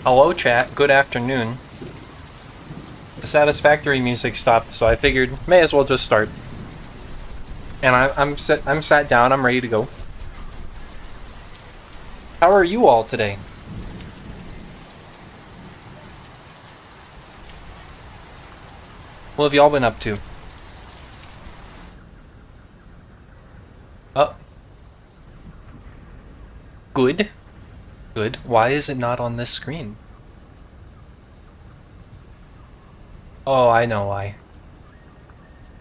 Hello chat, good afternoon. The Satisfactory music stopped, so I figured may as well just start. And I'm sat down, I'm ready to go. How are you all today? What have y'all been up to? Oh. Good. Good. Why is it not on this screen? Oh, I know why.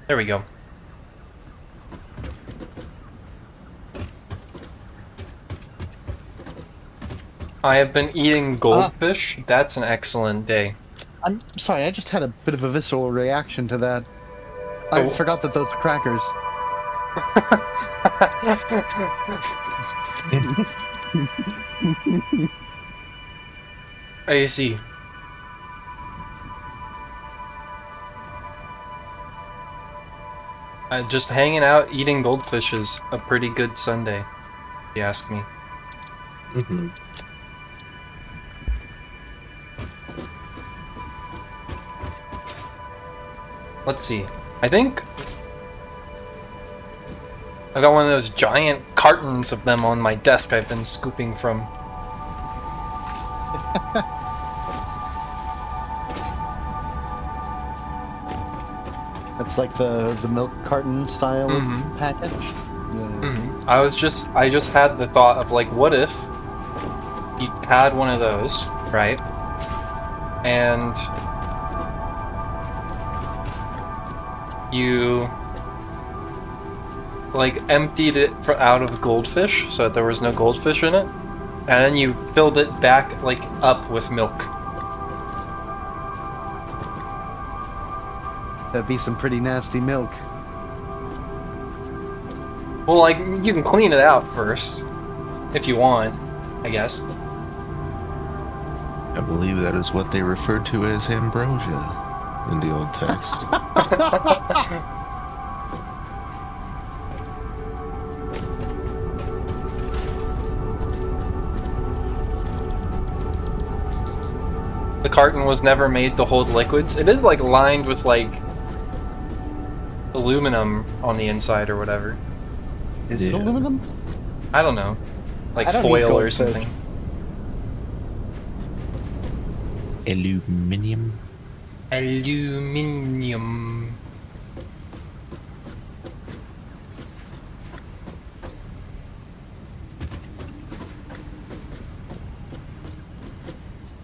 There we go. I have been eating goldfish. That's an excellent day. I'm sorry, I just had a bit of a visceral reaction to that. I forgot that those are crackers. I see. Just hanging out eating goldfish is a pretty good Sunday, if you ask me. Mm-hmm. Let's see. I think I got one of those giant cartons of them on my desk I've been scooping from. It's like the milk carton style package. Yeah. I just had the thought of like, what if you had one of those, right? And you like emptied it out of goldfish so that there was no goldfish in it, and then you filled it back like up with milk. That'd be some pretty nasty milk. Well, like, you can clean it out first, if you want, I guess. I believe that is what they referred to as ambrosia in the old text. The carton was never made to hold liquids. It is, like, lined with, like, aluminum on the inside or whatever. Is it aluminum? I don't know. Like foil or something. Aluminium. Aluminium.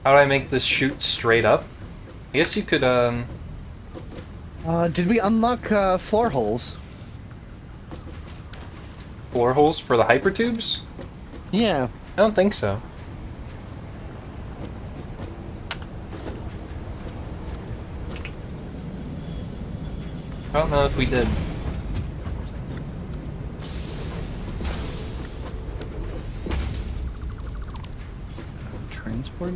How do I make this shoot straight up? I guess you could, Did we unlock, floor holes? Floor holes for the hypertubes? Yeah. I don't think so. I don't know if we did. Transport?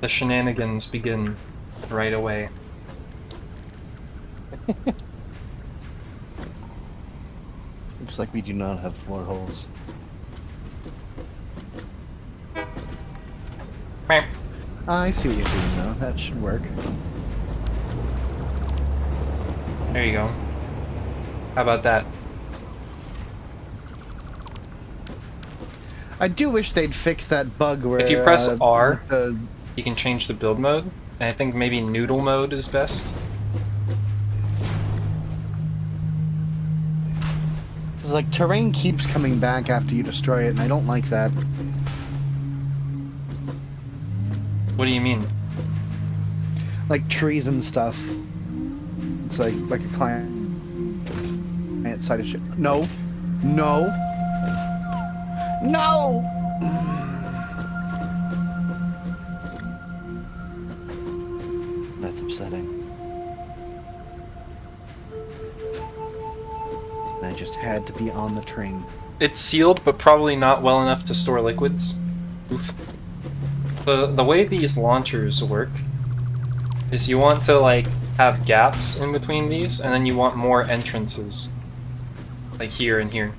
The shenanigans begin right away. Looks like we do not have floor holes. I see what you're doing now. That should work. There you go. How about that? I do wish they'd fix that bug where If you press R, the you can change the build mode. And I think maybe noodle mode is best. Cause like terrain keeps coming back after you destroy it, and I don't like that. What do you mean? Like trees and stuff. It's like a client side of shit. No. No. No! That's upsetting. I just had to be on the train. It's sealed, but probably not well enough to store liquids. Oof. The way these launchers work is you want to, like, have gaps in between these, and then you want more entrances. Like here and here.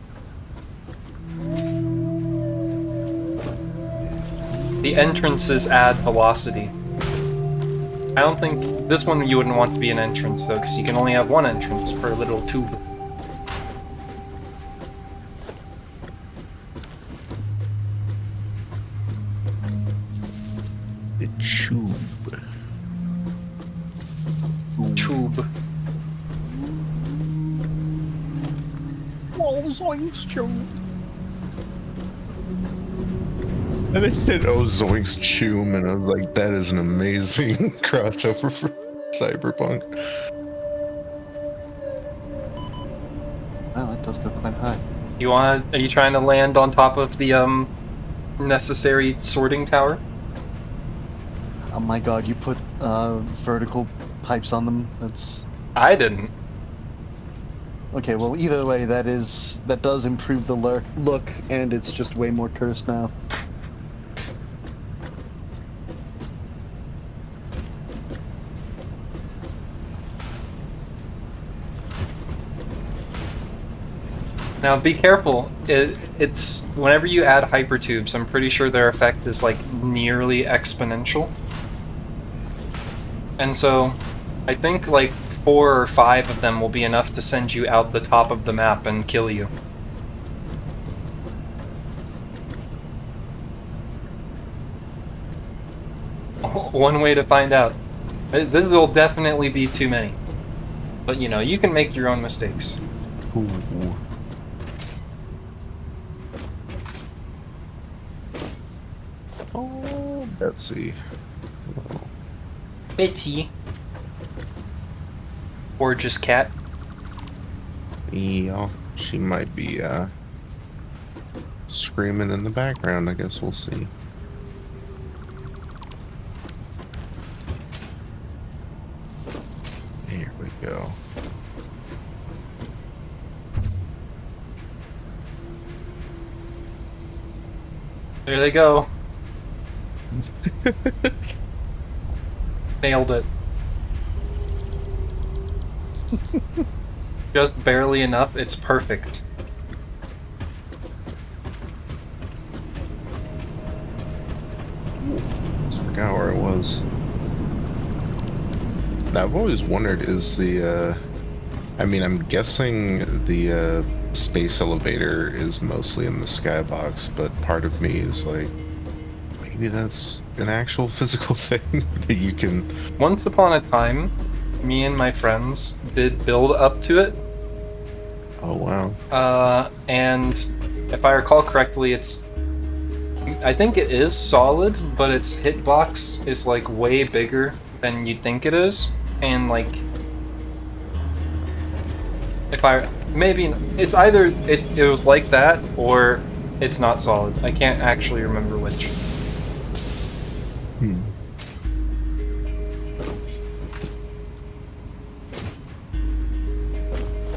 The entrances add velocity. I don't think... This one you wouldn't want to be an entrance, though, because you can only have one entrance per little tube. The tube. Tube. Oh, zoinks, tube. And they said, oh, Zoinks Choom, and I was like, that is an amazing crossover for Cyberpunk. Wow, that does go quite high. Are you trying to land on top of the, necessary sorting tower? Oh my god, you put vertical pipes on them? That's... I didn't. Okay, well either way, that does improve the look, and it's just way more cursed now. Now be careful. It's whenever you add hypertubes, I'm pretty sure their effect is like nearly exponential. And so, I think like 4 or 5 of them will be enough to send you out the top of the map and kill you. One way to find out. This will definitely be too many. But you know, you can make your own mistakes. Ooh. Oh, Betsy. Oh. Betty. Or just cat. Yeah, she might be screaming in the background. I guess we'll see. Here we go. There they go. Nailed it. Just barely enough, it's perfect. Just forgot where it was. Now, I've always wondered, is the, I mean, I'm guessing the space elevator is mostly in the skybox, but part of me is like, maybe that's an actual physical thing that you can... Once upon a time, me and my friends did build up to it. Oh, wow. And if I recall correctly, I think it is solid, but its hitbox is like way bigger than you'd think it is. And like, maybe it's either it was like that or it's not solid. I can't actually remember which.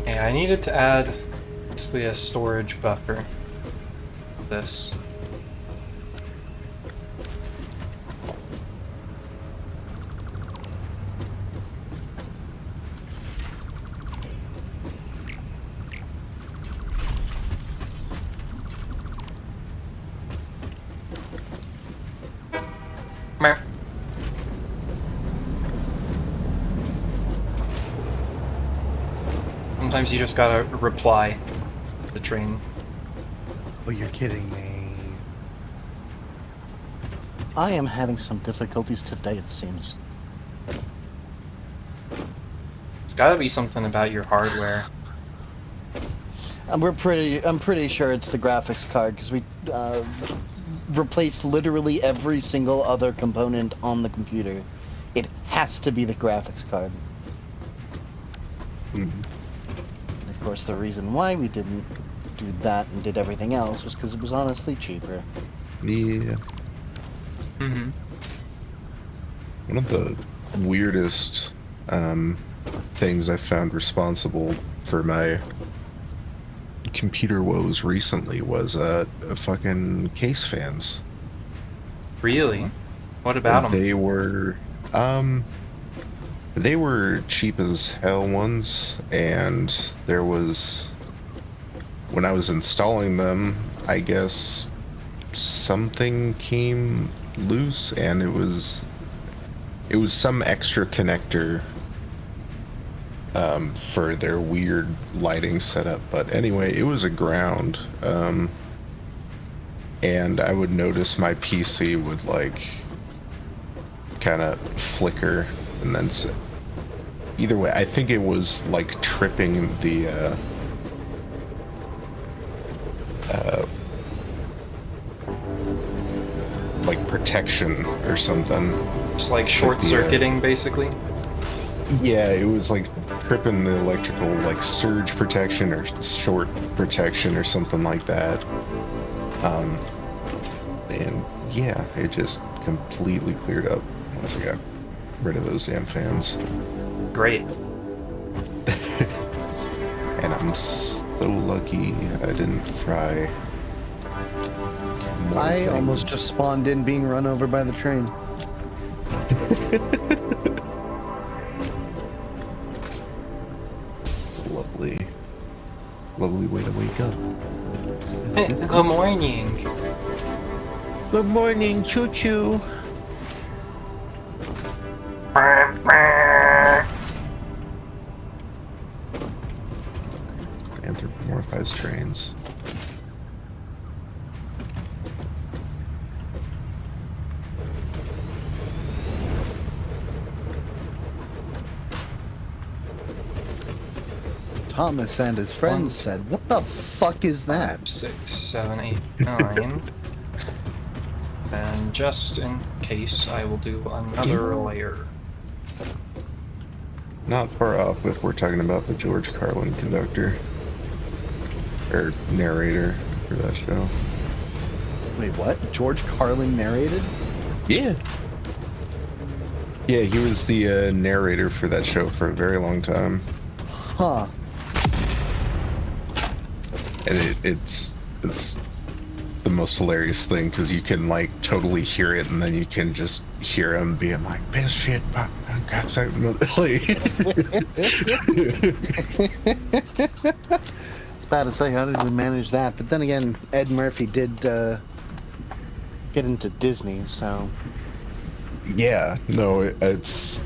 Yeah, I needed to add basically a storage buffer for this. Meh. Sometimes you just gotta reply to the train. Oh, you're kidding me. I am having some difficulties today, it seems. It's gotta be something about your hardware. I'm pretty sure it's the graphics card, because we replaced literally every single other component on the computer. It has to be the graphics card. Hmm. And of course, the reason why we didn't do that and did everything else was because it was honestly cheaper. Yeah. Mm-hmm. One of the weirdest things I found responsible for my computer woes recently was fucking case fans. Really? What about them? They were cheap as hell ones, and there was, when I was installing them, I guess something came loose, and it was some extra connector for their weird lighting setup. But anyway, it was a ground, and I would notice my PC would like kind of flicker, and then either way, I think it was like tripping the like protection or something. Just like short-circuiting, basically? Yeah, it was like tripping the electrical like surge protection or short protection or something like that. And yeah, it just completely cleared up once I got rid of those damn fans. Great. And I'm so lucky I didn't fry. I almost just spawned in being run over by the train. It's a lovely way to wake up. Good morning. Good morning, choo-choo. Anthropomorphized trains. Thomas and his friends said, "What the fuck is that?" 6, 7, 8, 9. And just in case, I will do another layer. Not far off if we're talking about the George Carlin conductor. Or narrator for that show. Wait, what? George Carlin narrated? Yeah. Yeah, he was the narrator for that show for a very long time. Huh. And it's the most hilarious thing because you can like totally hear it, and then you can just hear him being like, "Piss shit, fuck, It's bad to say, how did we manage that? But then again, Ed Murphy did get into Disney, so... Yeah, no, it's...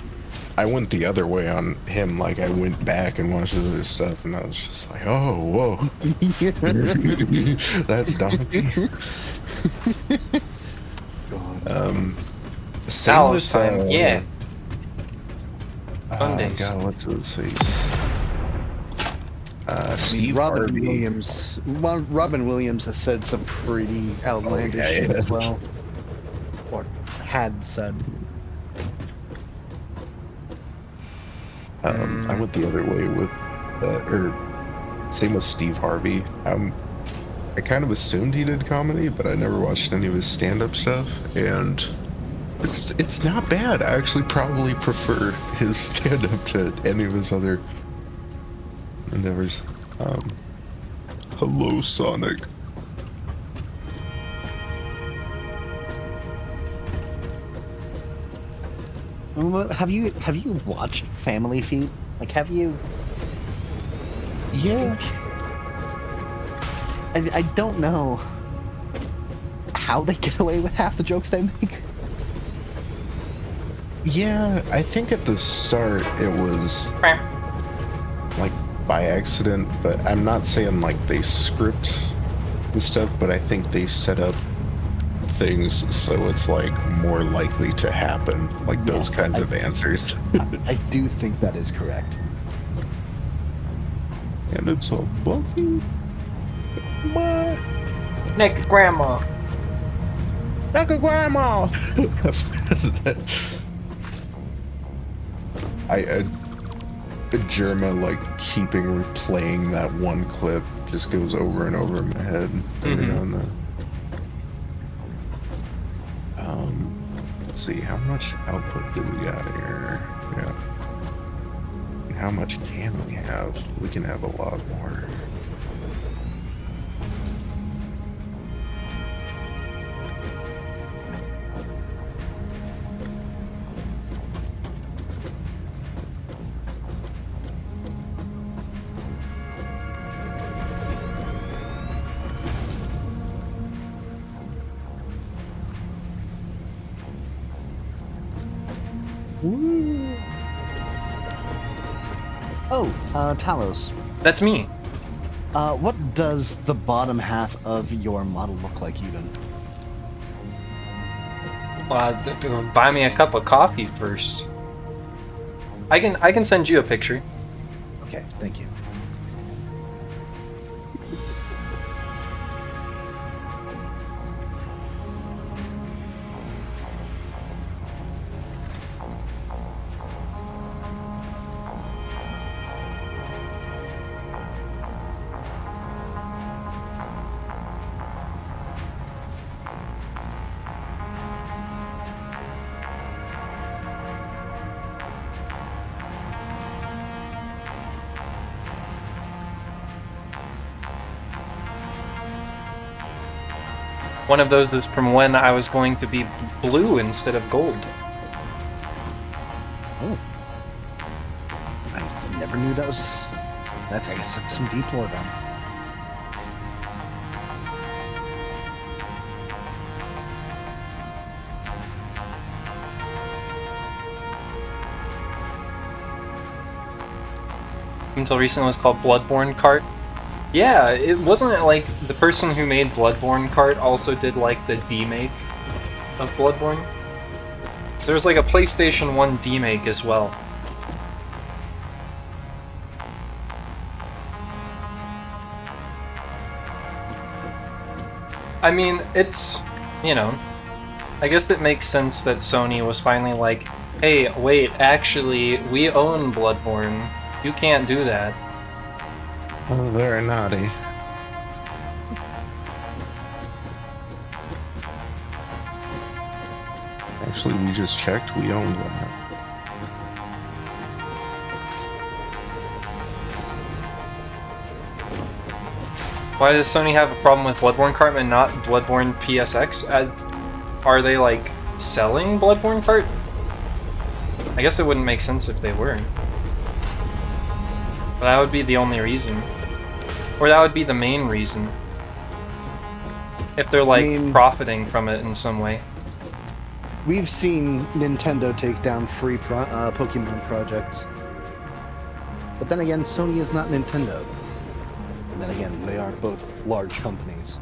I went the other way on him, like I went back and watched his other stuff, and I was just like, oh, whoa. That's donkey. Dallas time, yeah. Sundays. God, what's his face? Steve Robin Harvey. Williams. Well, Robin Williams has said some pretty outlandish shit as well. Or had said. I went the other way with, same with Steve Harvey. I kind of assumed he did comedy, but I never watched any of his stand-up stuff, and it's not bad. I actually probably prefer his stand-up to any of his other endeavors. Hello, Sonic. Have you watched Family Feud? Like, have you? Yeah. I don't know how they get away with half the jokes they make. Yeah, I think at the start it was like by accident, but I'm not saying like they script the stuff, but I think they set up things so it's like more likely to happen, like those kinds of answers. I do think that is correct. And it's a Bucky. Naked grandma. Naked grandma. Germa like keeping replaying that one clip just goes over and over in my head every now and then. let's see, how much output do we got here? Yeah. And how much can we have? We can have a lot more. Ooh. Oh, Talos. That's me. What does the bottom half of your model look like, even? Buy me a cup of coffee first. I can send you a picture. Okay, thank you. One of those is from when I was going to be blue instead of gold. Oh. I never knew that was... I guess that's some deep lore then. Until recently it was called Bloodborne Cart. Yeah, it wasn't it like the person who made Bloodborne Cart also did like the demake of Bloodborne? So there's like a PlayStation 1 demake as well. I mean, it's, you know, I guess it makes sense that Sony was finally like, hey, wait, actually, we own Bloodborne. You can't do that. Oh, very naughty. Actually, we just checked. We owned that. Why does Sony have a problem with Bloodborne Cart and not Bloodborne PSX? Are they, like, selling Bloodborne Cart? I guess it wouldn't make sense if they were. But that would be the only reason. Or that would be the main reason. If they're, like, profiting from it in some way. We've seen Nintendo take down free Pokemon projects. But then again, Sony is not Nintendo. And then again, they are both large companies.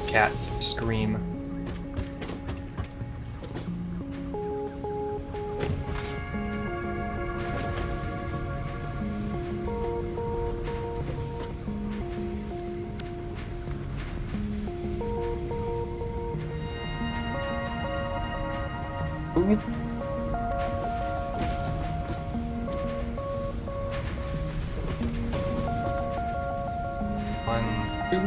Cat scream. One, two.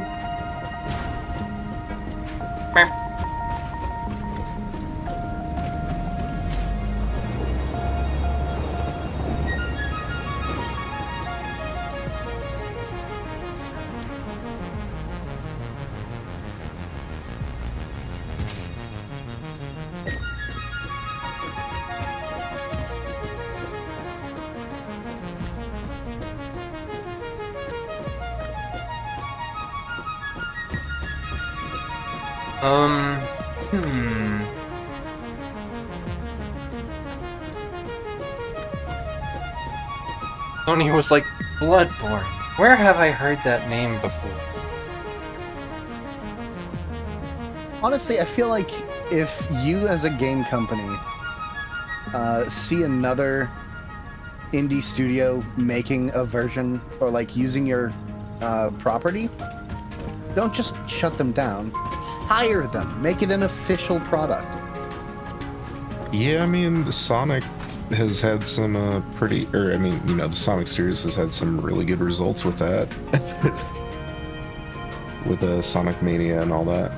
Sony was like, Bloodborne. Where have I heard that name before? Honestly, I feel like if you as a game company see another indie studio making a version or like using your property, don't just shut them down. Hire them. Make it an official product. Yeah, I mean, Sonic has had some pretty, or I mean, you know, the Sonic series has had some really good results with that, with Sonic Mania and all that.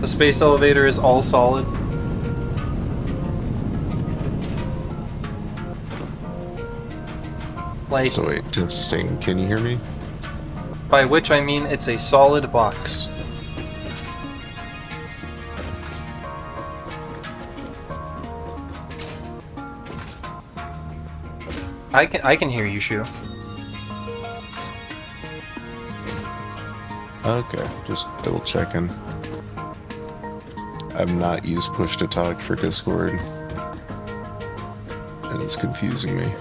The space elevator is all solid. Like, So wait, testing. Can you hear me? by which I mean it's a solid box. I can hear you, Shu. Okay, just double checking. I've not used push to talk for Discord, and it's confusing me.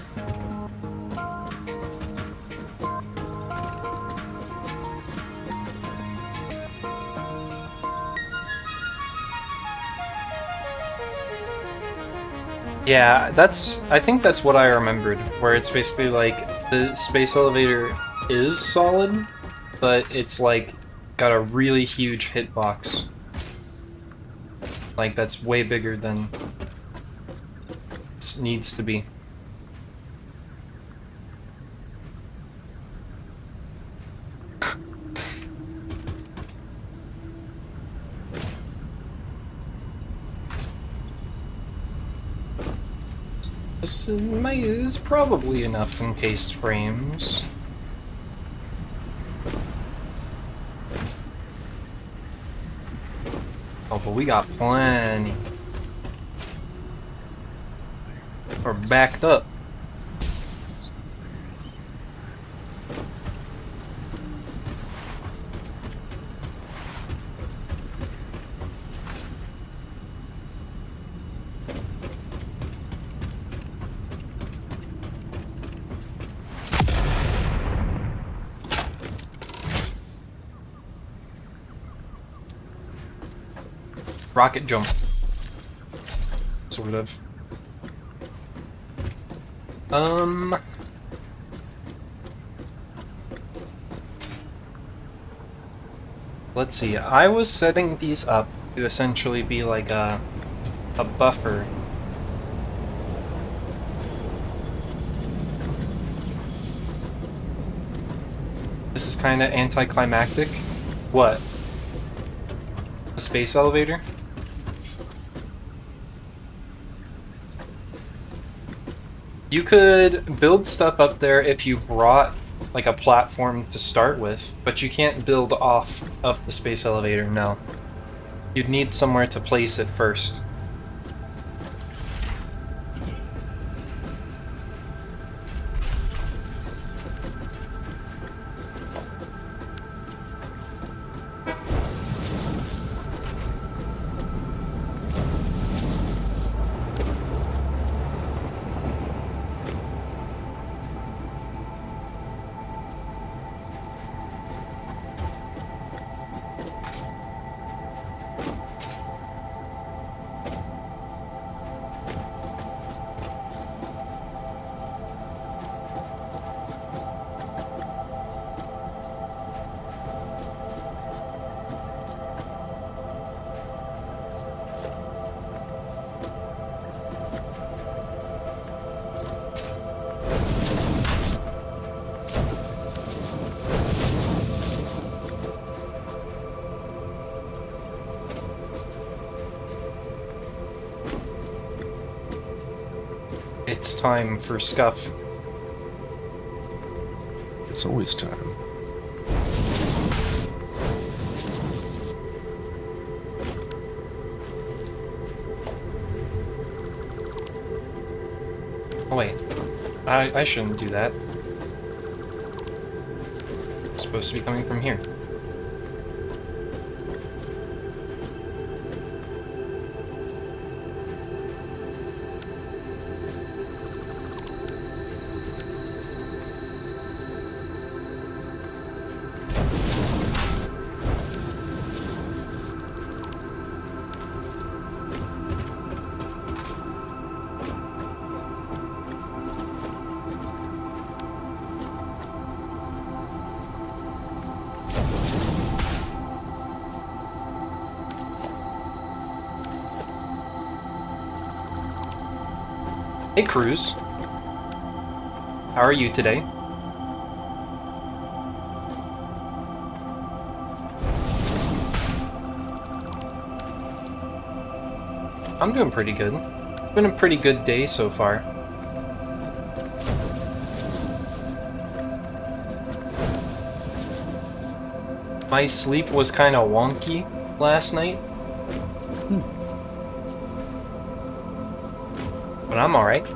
Yeah, I think that's what I remembered, where it's basically like the space elevator is solid, but it's like got a really huge hitbox. Like that's way bigger than it needs to be. This is probably enough encased frames. Oh, but we got plenty. We're backed up. Rocket jump. Sort of. Let's see. I was setting these up to essentially be like a buffer. This is kind of anticlimactic. What? The space elevator? You could build stuff up there if you brought like a platform to start with, but you can't build off of the space elevator, no. You'd need somewhere to place it first. It's time for scuff. It's always time. Oh wait, I shouldn't do that. It's supposed to be coming from here. Hey Cruz, how are you today? I'm doing pretty good. It's been a pretty good day so far. My sleep was kind of wonky last night. But I'm alright.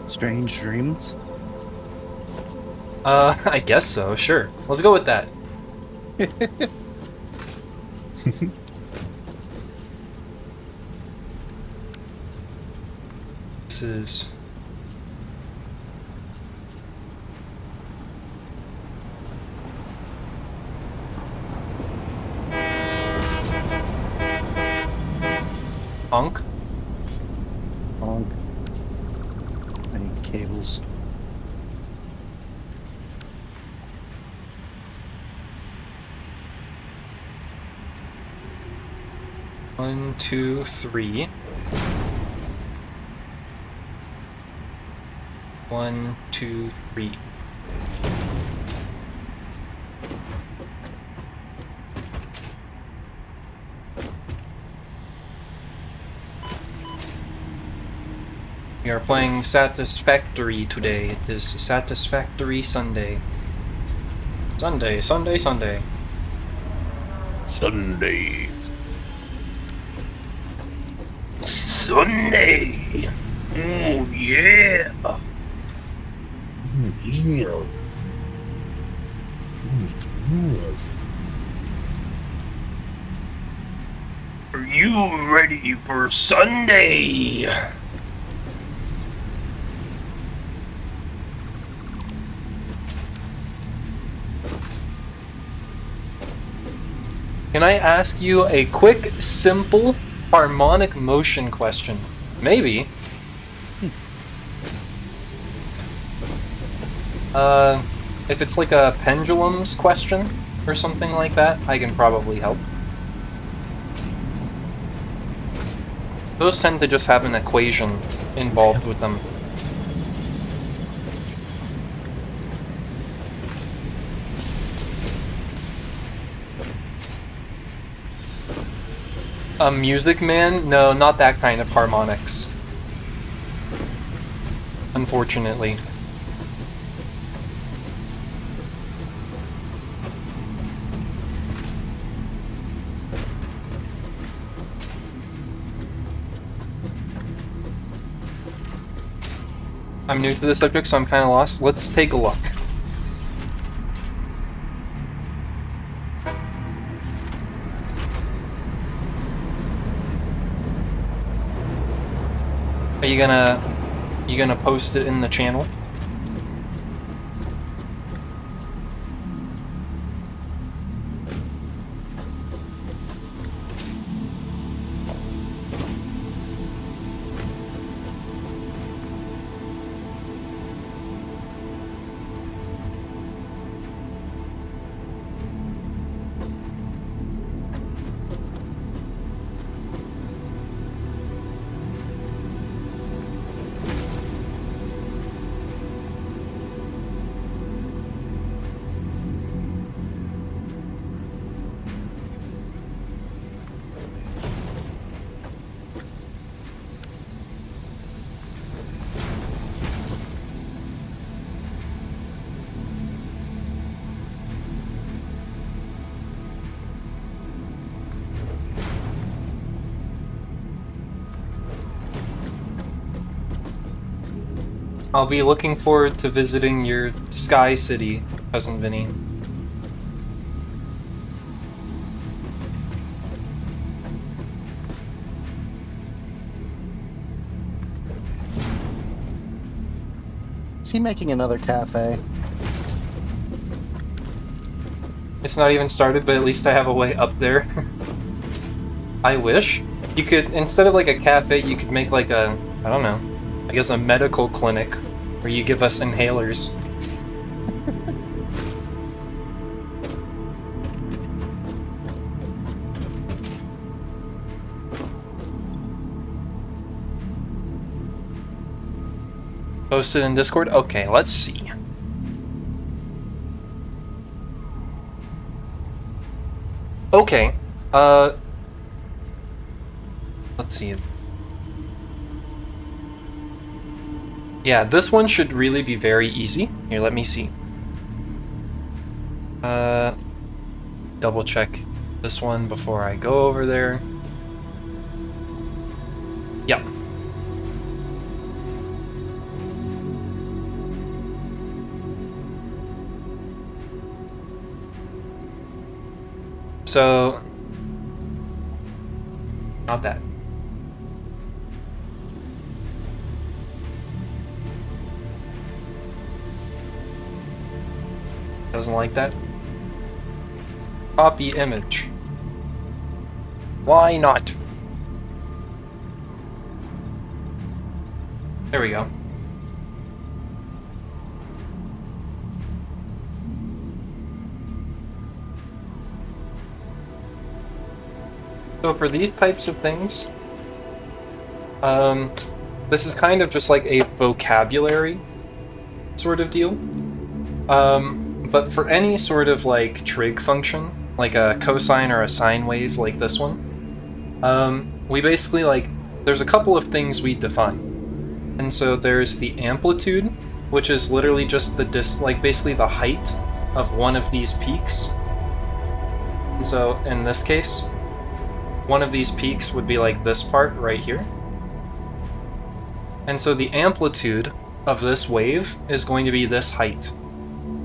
Strange dreams? I guess so, sure. Let's go with that. This is... Honk? Honk. I need cables. One, two, three. 1, 2, 3. We are playing Satisfactory today. It is Satisfactory Sunday. Sunday, Sunday, Sunday. Sunday. Sunday! Oh yeah! Yeah. Are you ready for Sunday? Can I ask you a quick, simple, harmonic motion question? Maybe. If it's like a pendulums question or something like that, I can probably help. Those tend to just have an equation involved with them. A Music Man? No, not that kind of harmonics. Unfortunately. I'm new to the subject, so I'm kind of lost. Let's take a look. Are you gonna post it in the channel? I'll be looking forward to visiting your Sky City, Cousin Vinny. Is he making another cafe? It's not even started, but at least I have a way up there. I wish. You could, instead of like a cafe, you could make like a, I don't know, I guess a medical clinic where you give us inhalers. Posted in Discord? Okay, let's see. Okay, let's see. Yeah, this one should really be very easy. Here, let me see. Double check this one before I go over there. Yep. So, not that. Doesn't like that. Copy image. Why not? There we go. So for these types of things, this is kind of just like a vocabulary sort of deal. But for any sort of like trig function, like a cosine or a sine wave like this one, we basically like, there's a couple of things we define. And so there's the amplitude, which is literally just the basically the height of one of these peaks. And so in this case, one of these peaks would be like this part right here. And so the amplitude of this wave is going to be this height.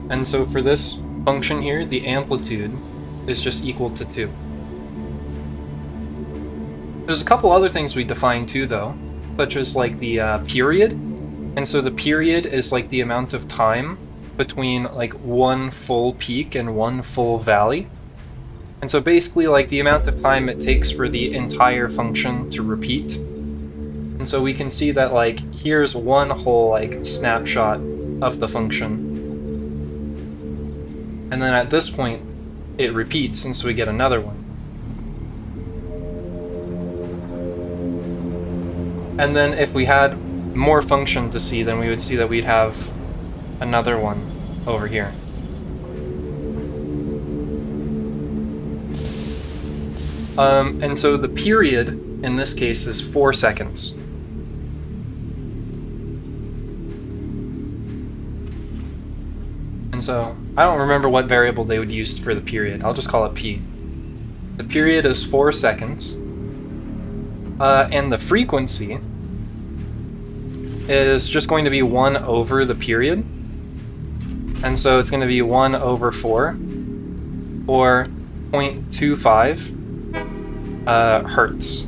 And so for this function here, the amplitude is just equal to 2. There's a couple other things we define too though, such as like the period. And so the period is like the amount of time between like one full peak and one full valley. And so basically like the amount of time it takes for the entire function to repeat. And so we can see that like here's one whole like snapshot of the function. And then at this point it repeats, and so we get another one. And then if we had more function to see, then we would see that we'd have another one over here. And so the period in this case is 4 seconds. And so I don't remember what variable they would use for the period. I'll just call it p. The period is 4 seconds. And the frequency is just going to be 1 over the period. And so it's going to be 1 over 4, or 0.25 hertz.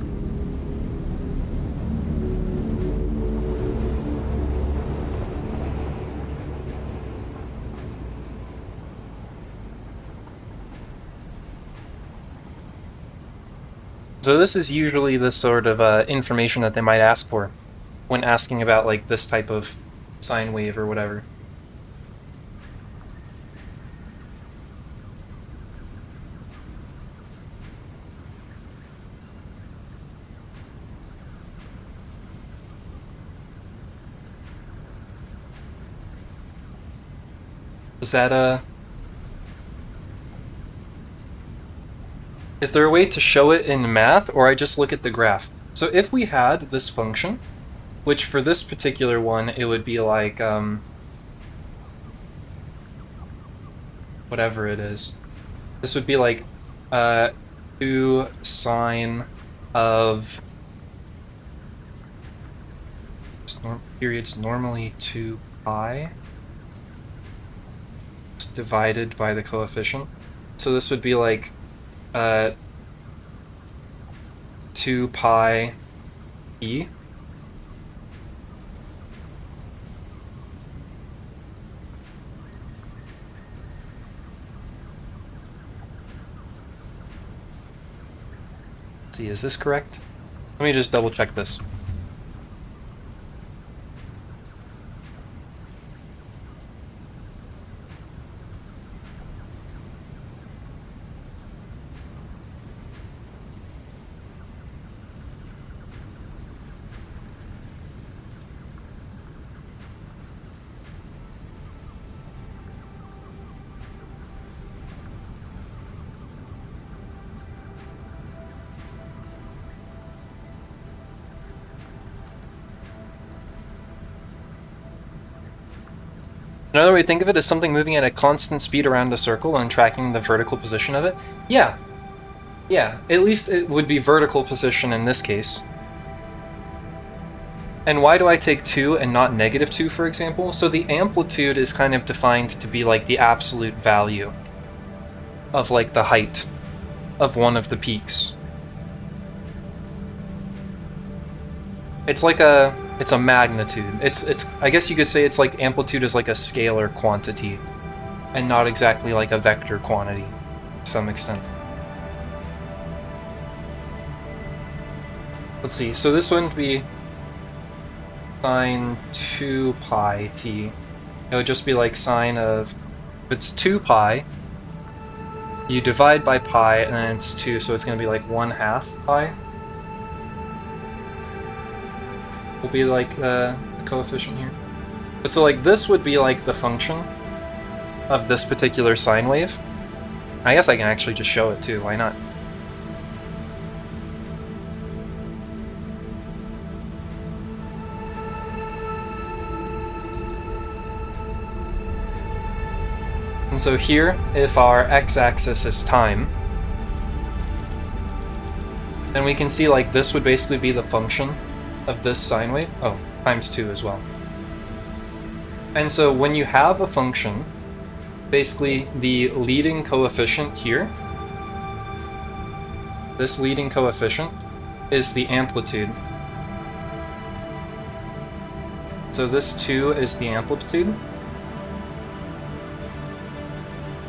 So this is usually the sort of information that they might ask for when asking about like this type of sine wave or whatever. Is that is there a way to show it in math, or I just look at the graph? So if we had this function, which for this particular one, it would be like, whatever it is. This would be like 2 sine of period's normally 2 pi divided by the coefficient. So this would be like 2 pi e. Let's see, is this correct? Let me just double check this. Another way to think of it is something moving at a constant speed around a circle and tracking the vertical position of it. Yeah. Yeah, at least it would be vertical position in this case. And why do I take 2 and not -2, for example? So the amplitude is kind of defined to be like the absolute value of like the height of one of the peaks. It's like it's a magnitude. It's I guess you could say it's like amplitude is like a scalar quantity and not exactly like a vector quantity to some extent. Let's see. So this wouldn't be sine 2 pi t. It would just be like sine of, if it's 2 pi, you divide by pi and then it's 2, so it's going to be like 1/2 pi. Will be like the coefficient here. But so like this would be like the function of this particular sine wave. I guess I can actually just show it too, why not? And so here, if our x-axis is time, then we can see like this would basically be the function of this sine wave. Oh, times 2 as well. And so when you have a function, basically the leading coefficient here, this leading coefficient is the amplitude. So this 2 is the amplitude.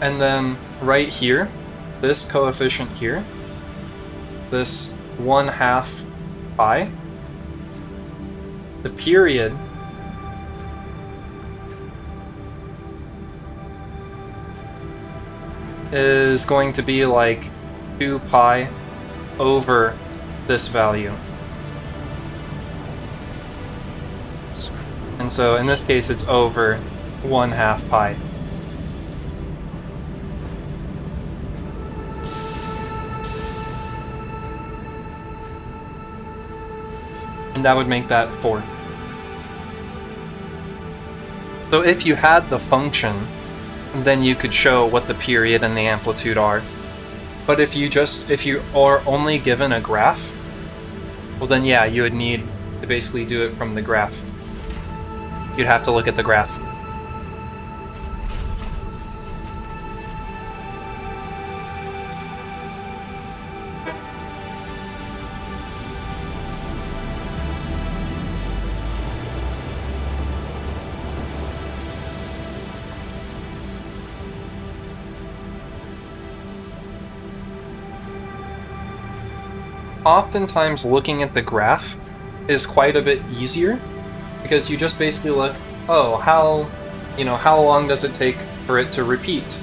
And then right here, this coefficient here, this 1/2 pi, the period is going to be like 2 pi over this value. And so in this case it's over 1/2 pi. And that would make that 4. So if you had the function, then you could show what the period and the amplitude are. But if you are only given a graph, well then yeah, you would need to basically do it from the graph. You'd have to look at the graph. Oftentimes looking at the graph is quite a bit easier because you just basically look, oh, how long does it take for it to repeat?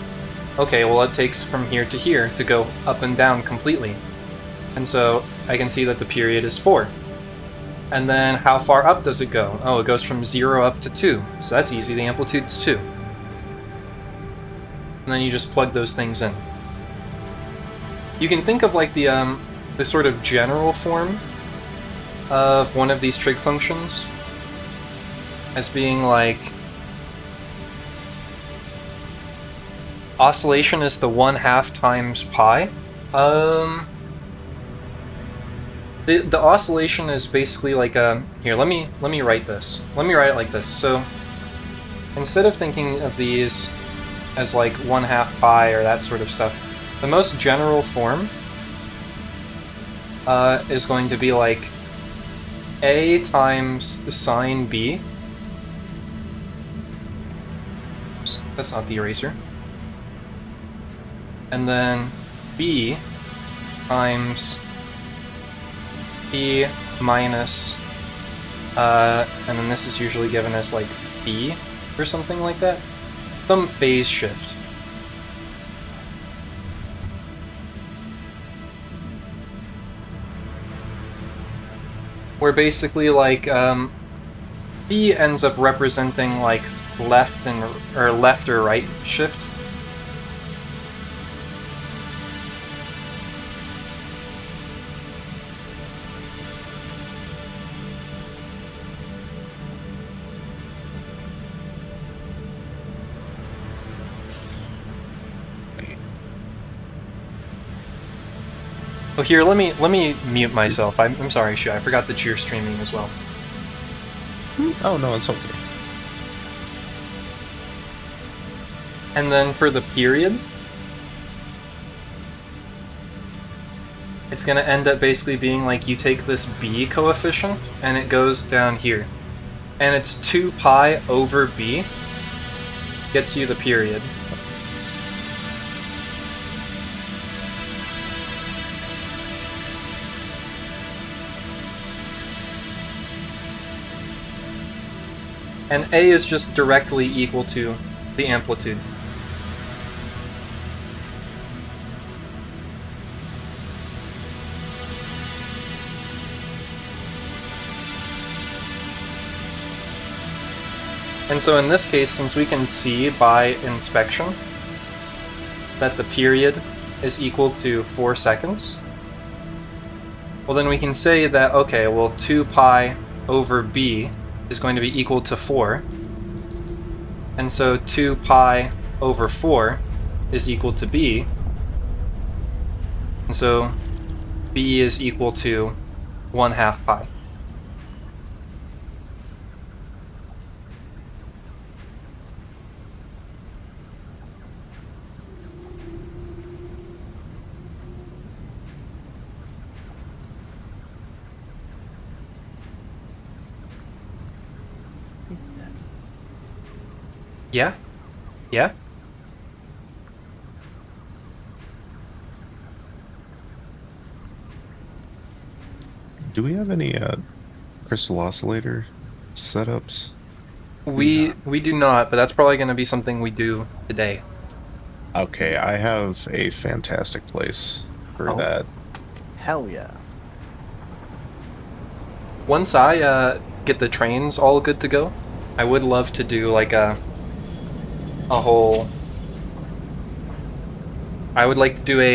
Okay, well it takes from here to here to go up and down completely. And so I can see that the period is 4. And then how far up does it go? Oh, it goes from 0 up to 2. So that's easy, the amplitude's 2. And then you just plug those things in. You can think of like the sort of general form of one of these trig functions as being like oscillation is the 1/2 times pi. The oscillation is basically like a... Here, let me write this. Let me write it like this. So, instead of thinking of these as like 1/2 pi or that sort of stuff, the most general form is going to be like A times sine B. Oops, that's not the eraser. And then B times B minus, and then this is usually given as like B or something like that. Some phase shift. Where basically like B ends up representing like left or right shift. Oh, here, let me mute myself. I'm sorry, Shu. I forgot that you're streaming as well. Oh, no, it's okay. And then for the period, it's going to end up basically being like you take this B coefficient and it goes down here. And it's 2 pi over B gets you the period. And A is just directly equal to the amplitude. And so in this case, since we can see by inspection that the period is equal to 4 seconds, well then we can say that, okay, well 2 pi over B is going to be equal to 4. And so 2 pi over 4 is equal to B. And so B is equal to 1/2 pi. Yeah? Yeah? Do we have any crystal oscillator setups? We do not, but that's probably going to be something we do today. Okay, I have a fantastic place for that. Hell yeah. Once I get the trains all good to go, I would love to do like a whole... I would like to do a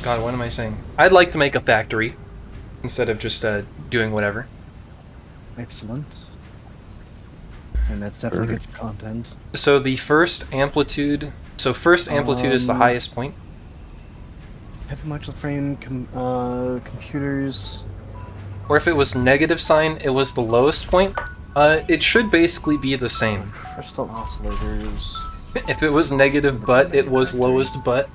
God, what am I saying? I'd like to make a factory instead of just doing whatever. Excellent. And that's definitely good for content. So the first amplitude... So first amplitude is the highest point. Heavy modular frame computers. Or if it was negative sign, it was the lowest point. It should basically be the same. Crystal oscillators. If it was negative but, it was lowest but.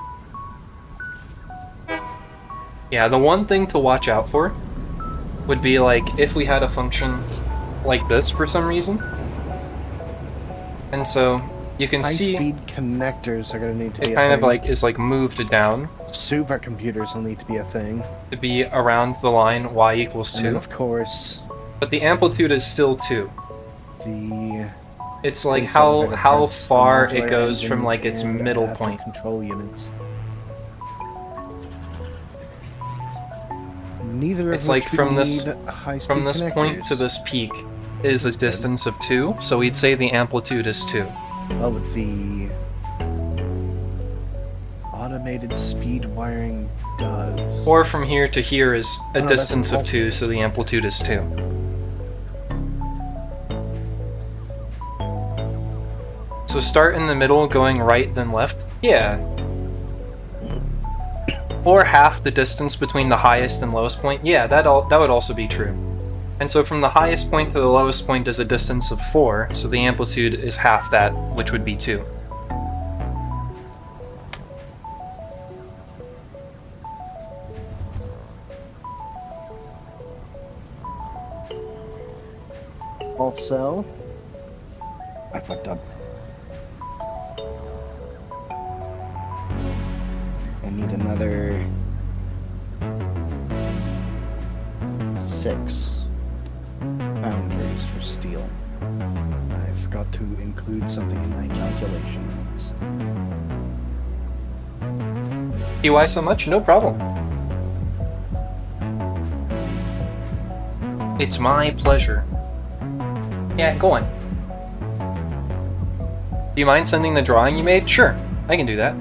Yeah, the one thing to watch out for would be like if we had a function like this for some reason. And so you can see high-speed connectors are going to need to be it a kind thing. of like is like moved down Supercomputers will need to be a thing. to be around the line y equals And then 2. of course, But the amplitude is still 2. the It's like Based on the how parts, the far modular it goes engine from like its and middle adaptive point. control units. Neither It's of like which from would this need high-speed from this point to connectors. this peak is a distance of 2, so we'd say the amplitude is 2. Oh, with the automated speed wiring does. Or from here to here is a no, that's distance of 2, impulses. so the amplitude is 2. So start in the middle, going right then left. Yeah. Or half the distance between the highest and lowest point. Yeah, that would also be true. And so from the highest point to the lowest point is a distance of 4, so the amplitude is half that, which would be 2. Also, I fucked up. I need another 6 foundries for steel. I forgot to include something in my calculations. Why so much? No problem. It's my pleasure. Yeah, go on. Do you mind sending the drawing you made? Sure, I can do that.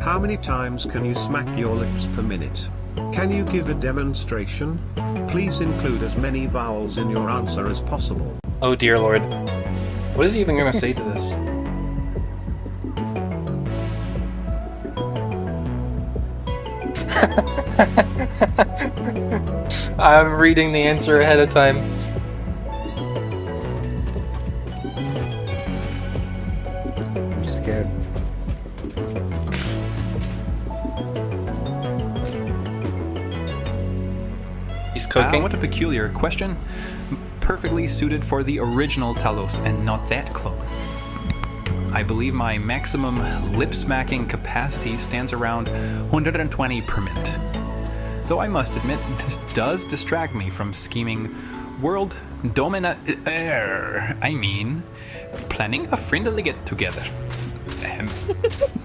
How many times can you smack your lips per minute? Can you give a demonstration? Please include as many vowels in your answer as possible. Oh dear lord. What is he even gonna say to this? I'm reading the answer ahead of time. I'm scared. He's cooking. What a peculiar question. Perfectly suited for the original Talos and not that clone. I believe my maximum lip-smacking capacity stands around 120 per minute. Though I must admit, this does distract me from scheming world planning a friendly get-together.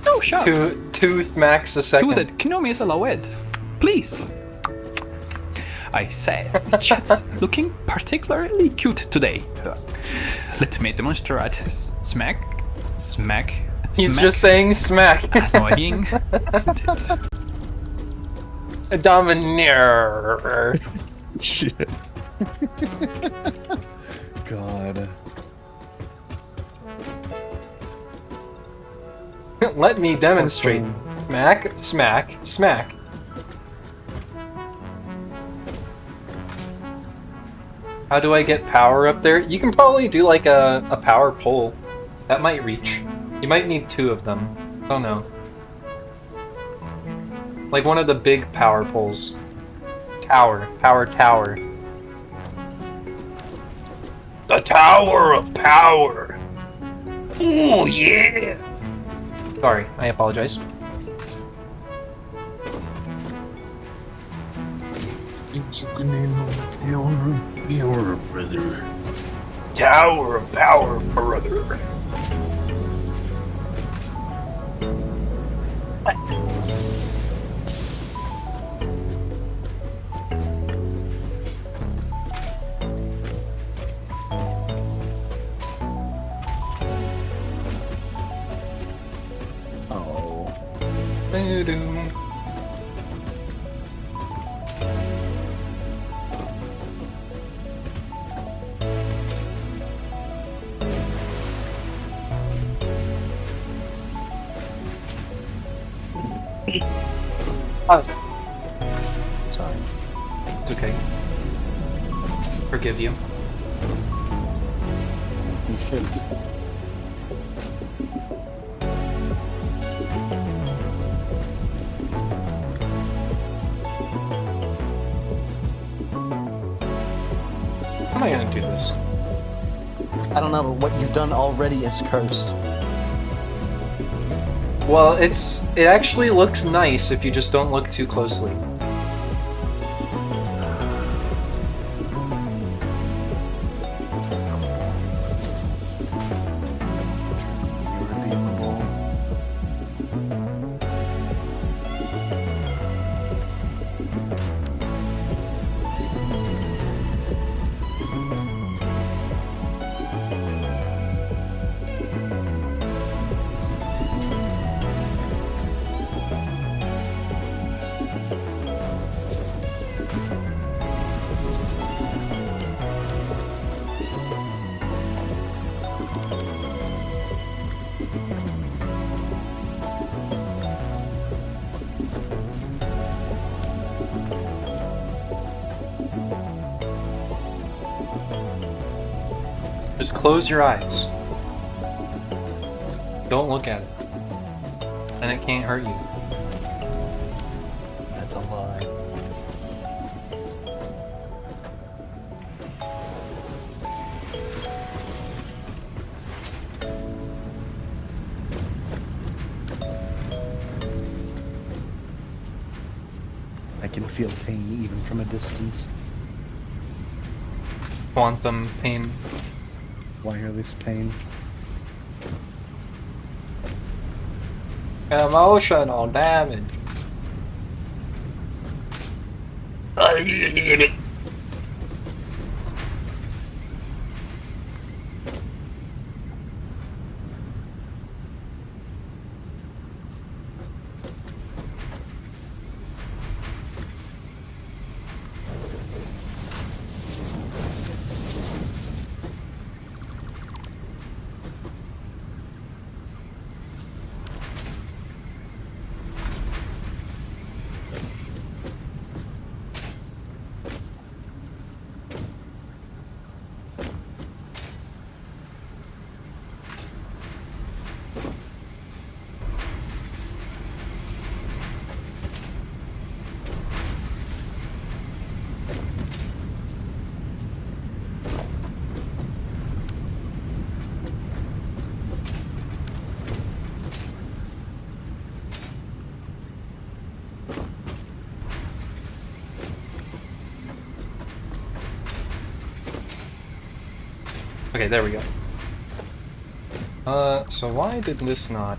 No shot. Tooth max a second. To the Kinomi Salawed. Please. I say, chat's looking particularly cute today. Let me demonstrate. Smack. He's just saying smack. Annoying, isn't it? Domineer. Shit. God. Let me demonstrate. Smack. How do I get power up there? You can probably do like a power pole. That might reach. You might need 2 of them. I don't know. Like one of the big power poles. Power tower. The Tower of Power! Ooh, yeah! Sorry, I apologize. Tower of Power, brother. Oh. Sorry. It's okay. Forgive you. You should. How am I gonna do this? I don't know, but what you've done already is cursed. Well, it actually looks nice if you just don't look too closely. Irredeemable. Just close your eyes. Don't look at it. And it can't hurt you. That's a lie. I can feel pain even from a distance. Quantum pain. Wireless pain. Emotional damage. Okay, there we go. So why did this not?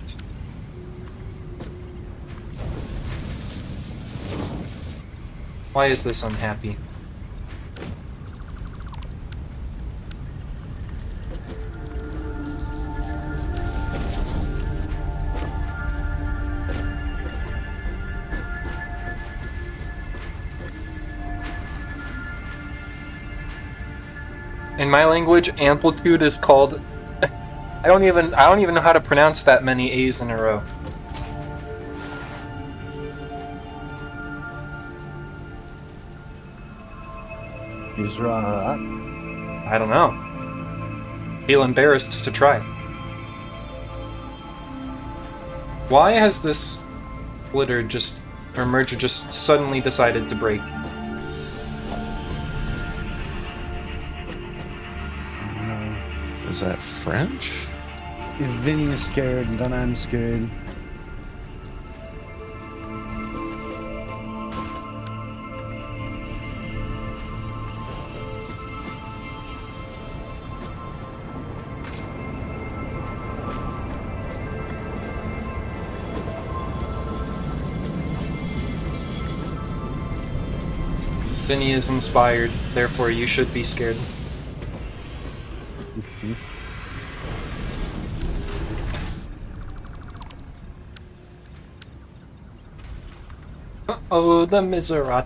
Why is this unhappy? In my language, amplitude is called. I don't even know how to pronounce that many A's in a row. He's right. I don't know. Feel embarrassed to try. Why has this splitter just, or merger just suddenly decided to break? Is that French? If Vinny is scared, then I'm scared. Vinny is inspired, therefore you should be scared. Oh, the miserat.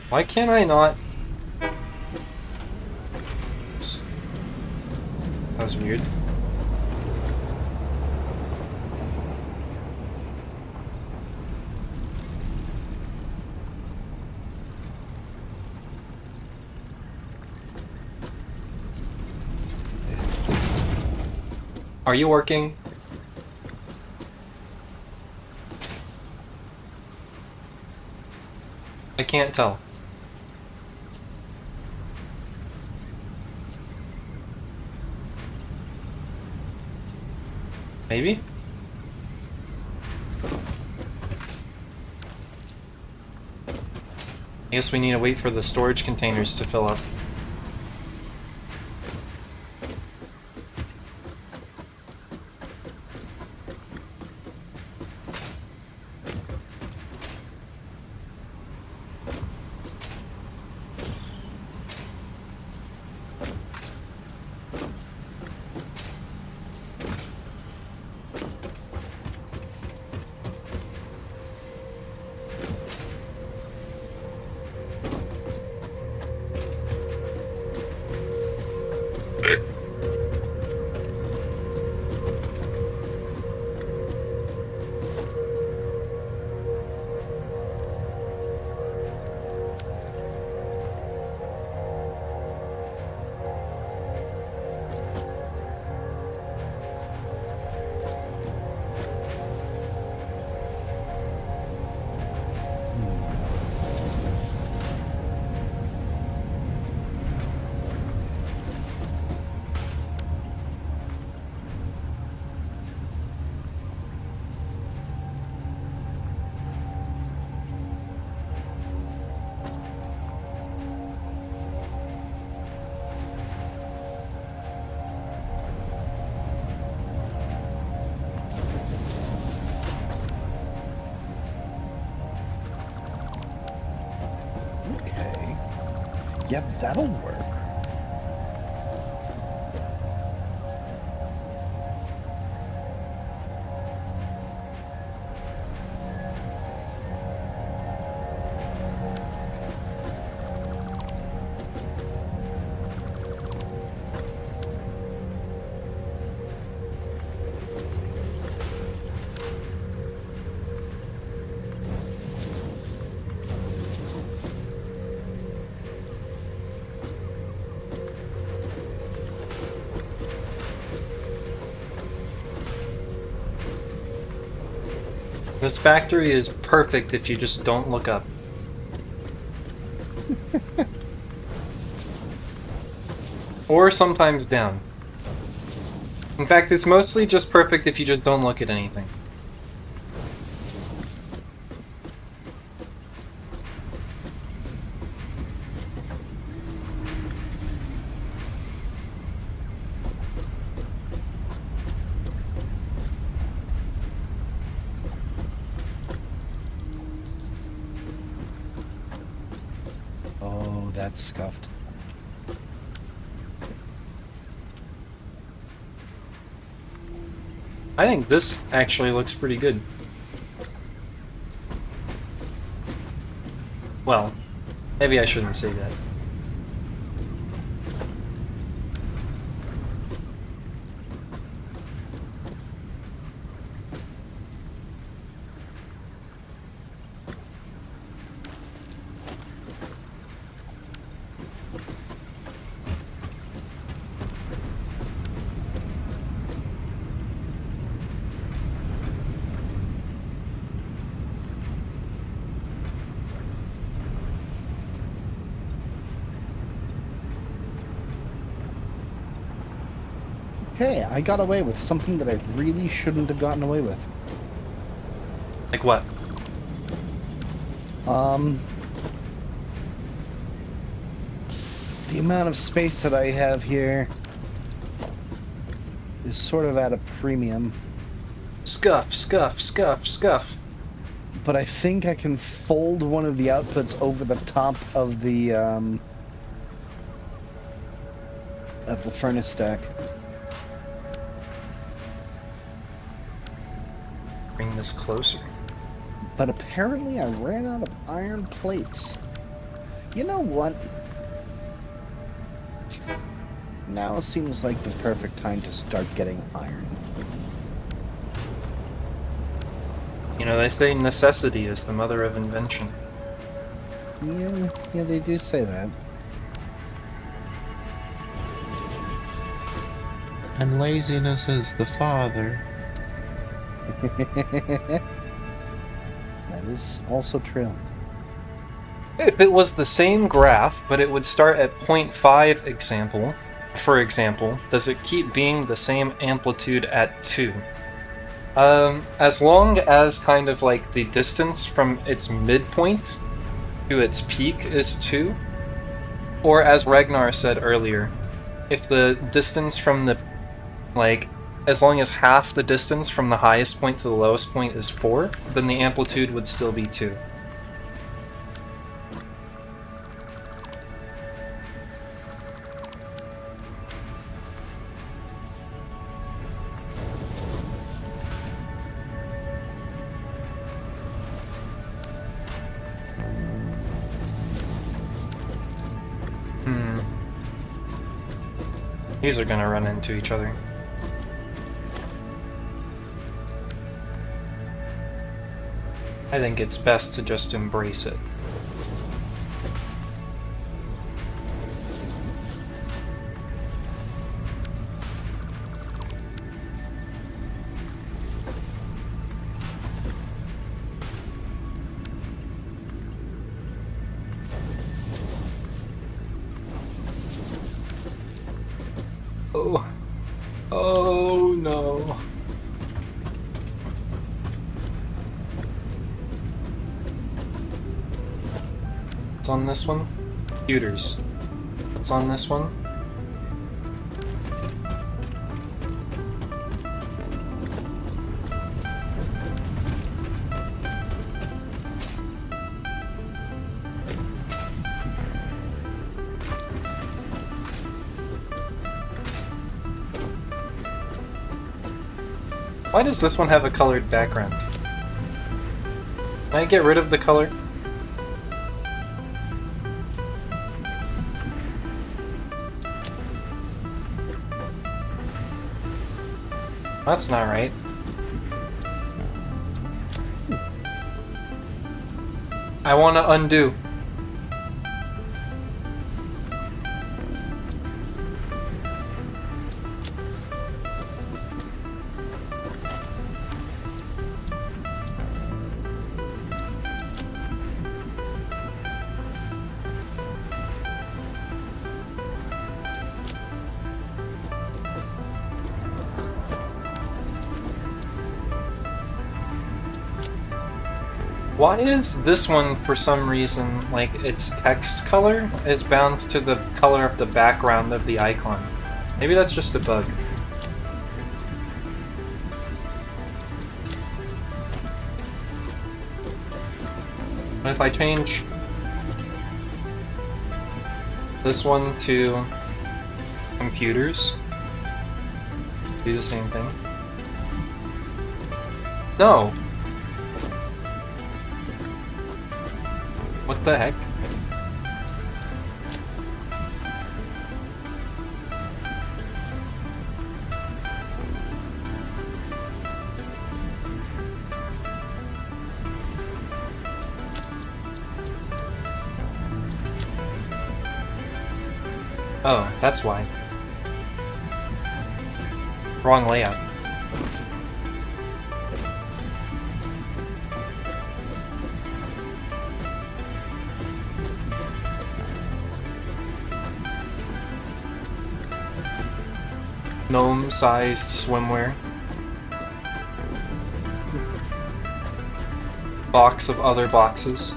Why can't I not? That was weird. Are you working? I can't tell. Maybe? I guess we need to wait for the storage containers to fill up. Yeah, that'll work. This factory is perfect if you just don't look up. Or sometimes down. In fact, it's mostly just perfect if you just don't look at anything. Oh, that's scuffed. I think this actually looks pretty good. Well, maybe I shouldn't say that. Hey, I got away with something that I really shouldn't have gotten away with. Like what? The amount of space that I have here is sort of at a premium, Scuff, scuff, scuff, scuff. but I think I can fold one of the outputs over the top of the furnace stack. Bring this closer. But apparently I ran out of iron plates. You know what? Now seems like the perfect time to start getting iron. You know, they say necessity is the mother of invention. Yeah, they do say that. And laziness is the father. That is also true. If it was the same graph, but it would start at 0.5 example, for example, does it keep being the same amplitude at 2? As long as kind of like the distance from its midpoint to its peak is 2, or as Ragnar said earlier, if the distance from the, like, as long as half the distance from the highest point to the lowest point is 4, then the amplitude would still be 2. These are gonna run into each other. I think it's best to just embrace it. Oh. Oh no. What's on this one? Computers. What's on this one? Why does this one have a colored background? Can I get rid of the color? That's not right. I want to undo. Why is this one, for some reason, like its text color is bound to the color of the background of the icon? Maybe that's just a bug. But if I change this one to computers, do the same thing. No! What the heck? Oh, that's why. Wrong layout. Gnome-sized swimwear. Box of other boxes.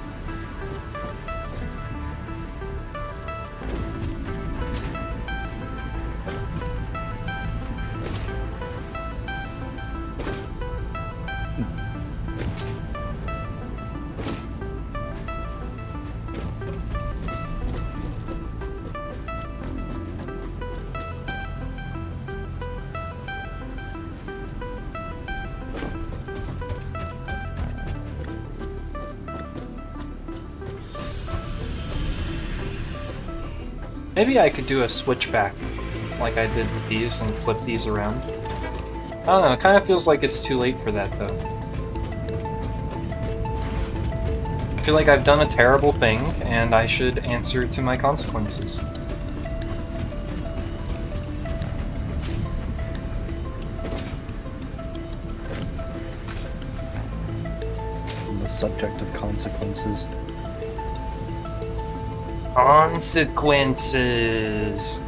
Maybe I could do a switchback, like I did with these, and flip these around. I don't know, it kind of feels like it's too late for that, though. I feel like I've done a terrible thing, and I should answer to my consequences. I'm the subject of consequences. Consequences.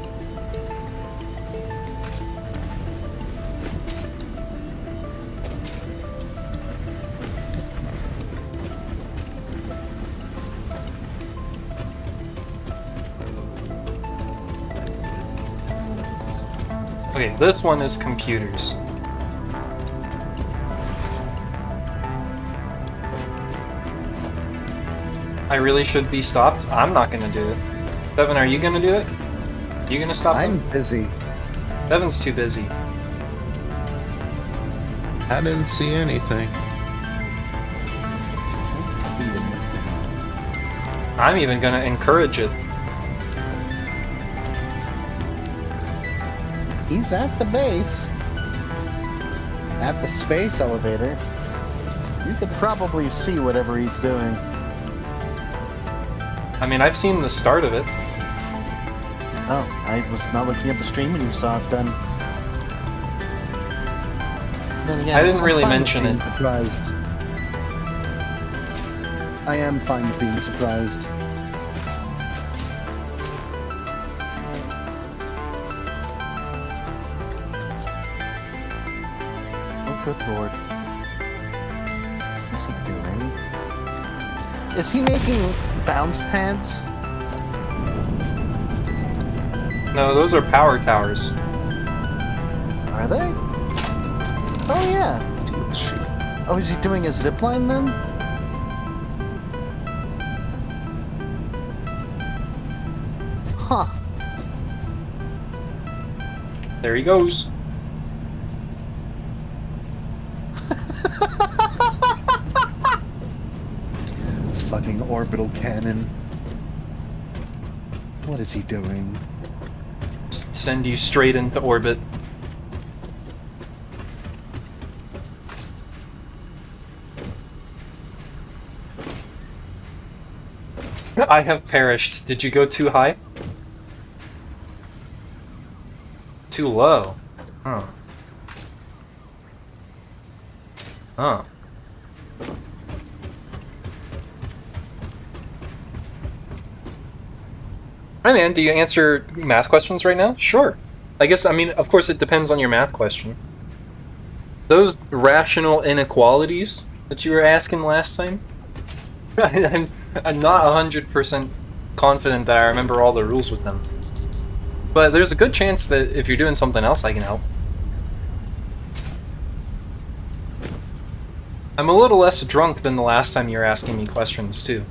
Okay, this one is computers. I really should be stopped? I'm not gonna do it. Seven, are you gonna do it? You gonna stop I'm them? busy. Seven's too busy. I didn't see anything. I'm even gonna encourage it. He's at the base. At the space elevator. You could probably see whatever he's doing. I mean, I've seen the start of it. Oh, I was not looking at the stream when you saw it then. Then again, I didn't I'm really fine with mention being it. Surprised. I am fine with being surprised. Oh, good lord. What's he doing? Is he making bounce pads? No, those are power towers. Are they? Oh yeah. Dude, shoot. Oh, is he doing a zip line then? Huh. There he goes. fucking orbital cannon. What is he doing? Send you straight into orbit. I have perished. Did you go too high? Too low. Huh. Huh. Hi man, do you answer math questions right now? Sure. I guess, I mean, of course it depends on your math question. Those rational inequalities that you were asking last time, I'm not 100% confident that I remember all the rules with them. But there's a good chance that if you're doing something else, I can help. I'm a little less drunk than the last time you were asking me questions, too.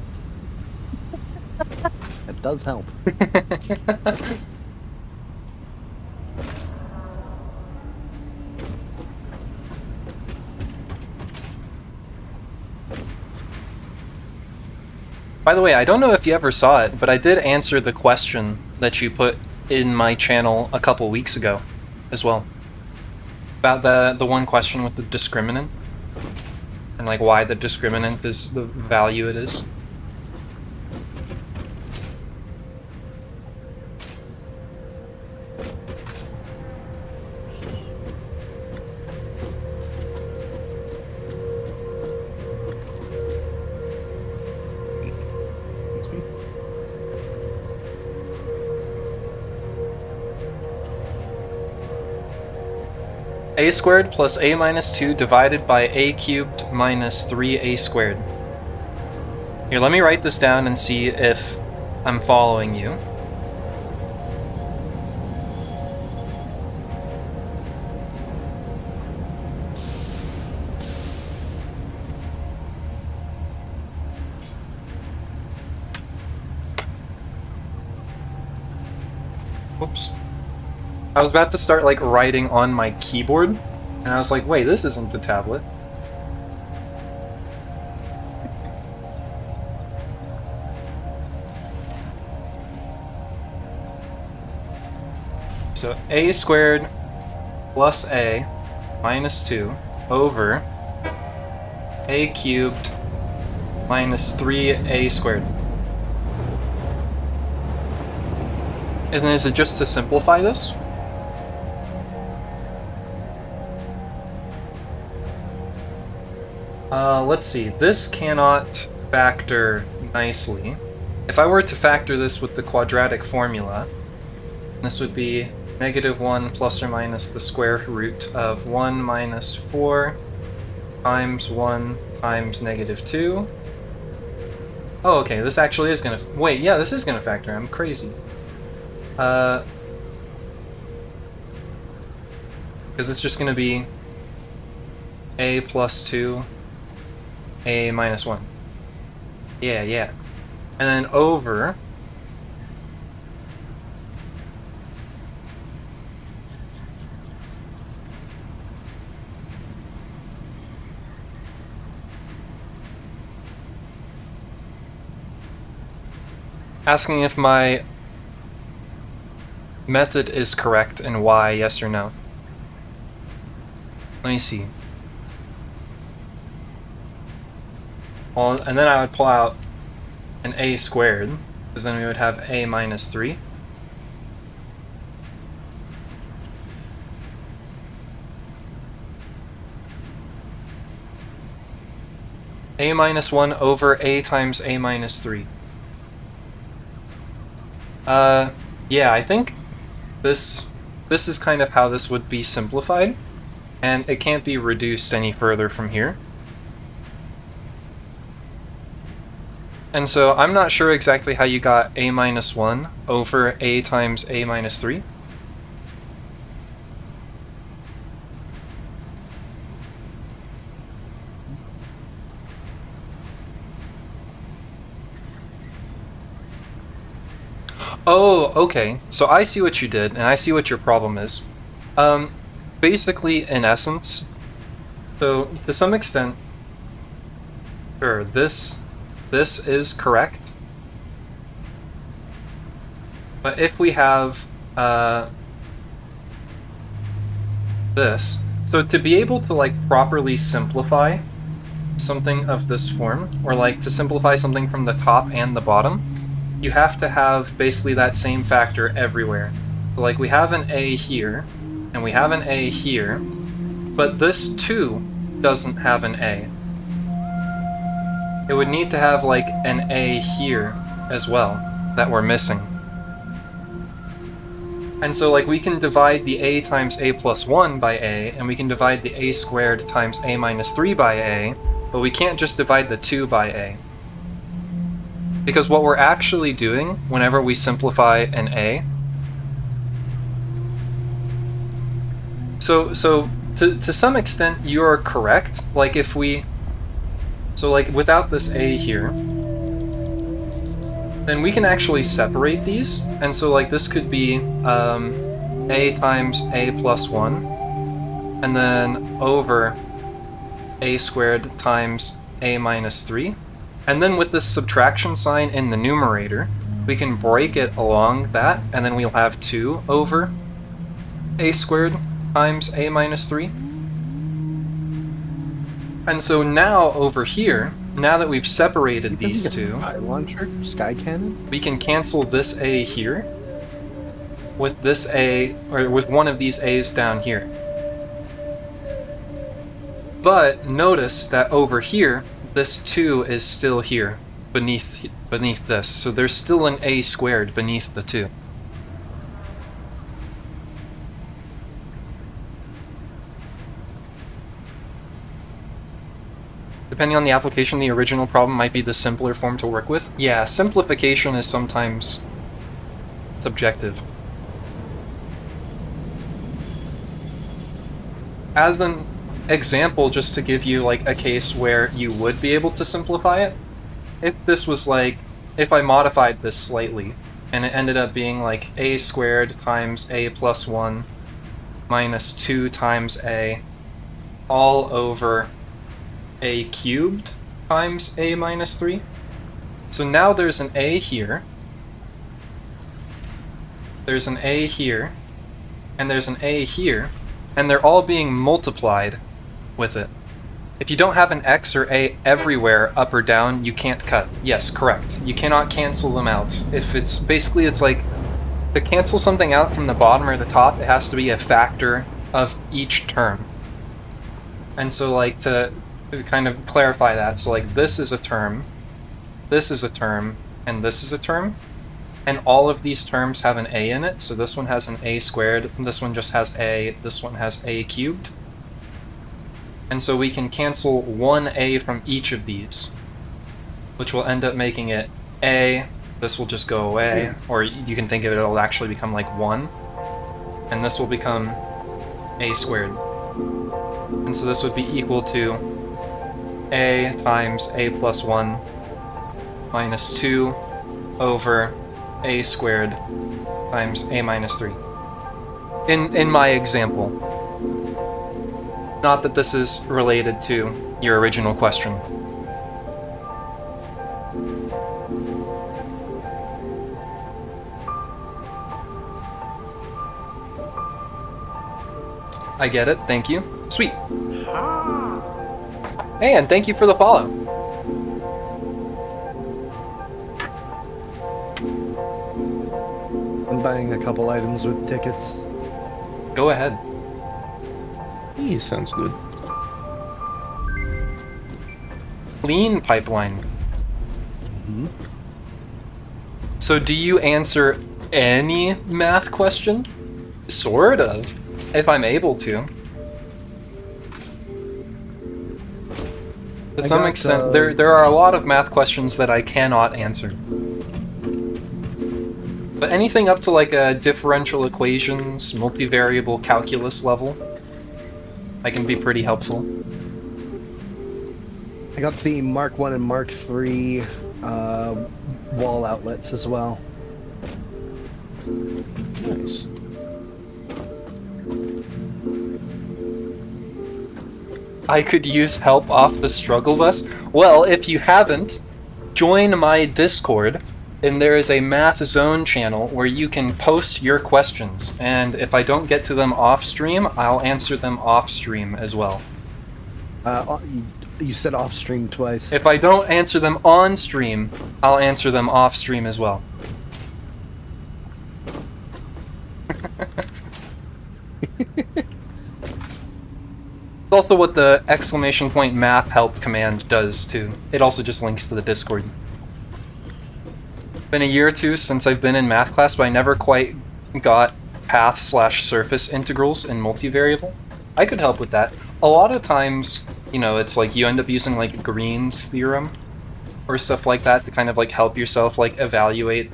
It does help. By the way, I don't know if you ever saw it, but I did answer the question that you put in my channel a couple weeks ago as well. About the one question with the discriminant. And like why the discriminant is the value it is. A squared plus a minus 2 divided by a cubed minus 3a squared. Here, let me write this down and see if I'm following you. Whoops. I was about to start like writing on my keyboard, and I was like, wait, this isn't the tablet. So a squared plus a minus 2 over a cubed minus 3a squared. Is it just to simplify this? Let's see. This cannot factor nicely. If I were to factor this with the quadratic formula, this would be -1 plus or minus the square root of 1 minus 4 times 1 times -2. Oh, okay, this actually is gonna... Wait, yeah, this is gonna factor. I'm crazy. Because it's just gonna be a plus 2, a minus 1. Yeah, yeah. And then over... asking if my method is correct and why, yes or no. Let me see. Well, and then I would pull out an a squared, because then we would have a minus 3. A minus 1 over a times a minus 3. Yeah, I think this is kind of how this would be simplified, and it can't be reduced any further from here. And so I'm not sure exactly how you got a minus 1 over a times a minus 3. Oh, okay. So I see what you did, and I see what your problem is. Basically, in essence, so to some extent, sure, this this is correct. But if we have this, so to be able to like properly simplify something of this form, or like to simplify something from the top and the bottom, you have to have basically that same factor everywhere. So like we have an A here, and we have an A here, but this too doesn't have an A. It would need to have like an A here as well that we're missing. And so like we can divide the A times A plus 1 by A, and we can divide the A squared times A minus 3 by A, but we can't just divide the 2 by A. Because what we're actually doing whenever we simplify an A, so to some extent you're correct. Like if we, so like without this A here, then we can actually separate these, and so like this could be A times A plus 1, and then over A squared times A minus 3. And then with this subtraction sign in the numerator, we can break it along that, and then we'll have 2 over A squared times A minus 3. And so now over here, now that we've separated these two, Sky launcher, sky cannon. we can cancel this A here with this A, or with one of these A's down here. But notice that over here, this 2 is still here, beneath this. So there's still an A squared beneath the 2. Depending on the application, the original problem might be the simpler form to work with. Yeah, simplification is sometimes subjective. As an example, just to give you like a case where you would be able to simplify it, if this was like, if I modified this slightly, and it ended up being like A squared times A plus 1 minus 2 times A all over A cubed times A minus 3. So now there's an A here, there's an A here, and there's an A here, and they're all being multiplied with it. If you don't have an X or A everywhere, up or down, you can't cut. Yes, correct. You cannot cancel them out. If it's basically, it's like, to cancel something out from the bottom or the top, it has to be a factor of each term. And so like to kind of clarify that, so like this is a term, this is a term, and this is a term, and all of these terms have an A in it. So this one has an A squared, this one just has A, this one has A cubed. And so we can cancel one A from each of these, which will end up making it A, this will just go away, or you can think of it, it'll actually become like 1, and this will become A squared. And so this would be equal to A times A plus 1 minus 2 over A squared times A minus 3. In my example. Not that this is related to your original question. I get it, thank you. Sweet. And thank you for the follow. I'm buying a couple items with tickets. Go ahead. He sounds good. Clean pipeline. Mm-hmm. So do you answer any math question? Sort of, if I'm able to. To some extent, there are a lot of math questions that I cannot answer. But anything up to like a differential equations, multivariable calculus level, I can be pretty helpful. I got the Mark 1 and Mark 3 wall outlets as well. Nice. I could use help off the struggle bus? Well, if you haven't join my Discord, and there is a Math Zone channel where you can post your questions, and if I don't get to them off stream, I'll answer them off stream as well. You said off stream twice. If I don't answer them on stream, I'll answer them off stream as well. It's also what the !math help command does too. It also just links to the Discord. Been a year or two since I've been in math class, but I never quite got path/surface integrals in multivariable. I could help with that. A lot of times, you know, it's like you end up using like Green's theorem or stuff like that to kind of like help yourself like evaluate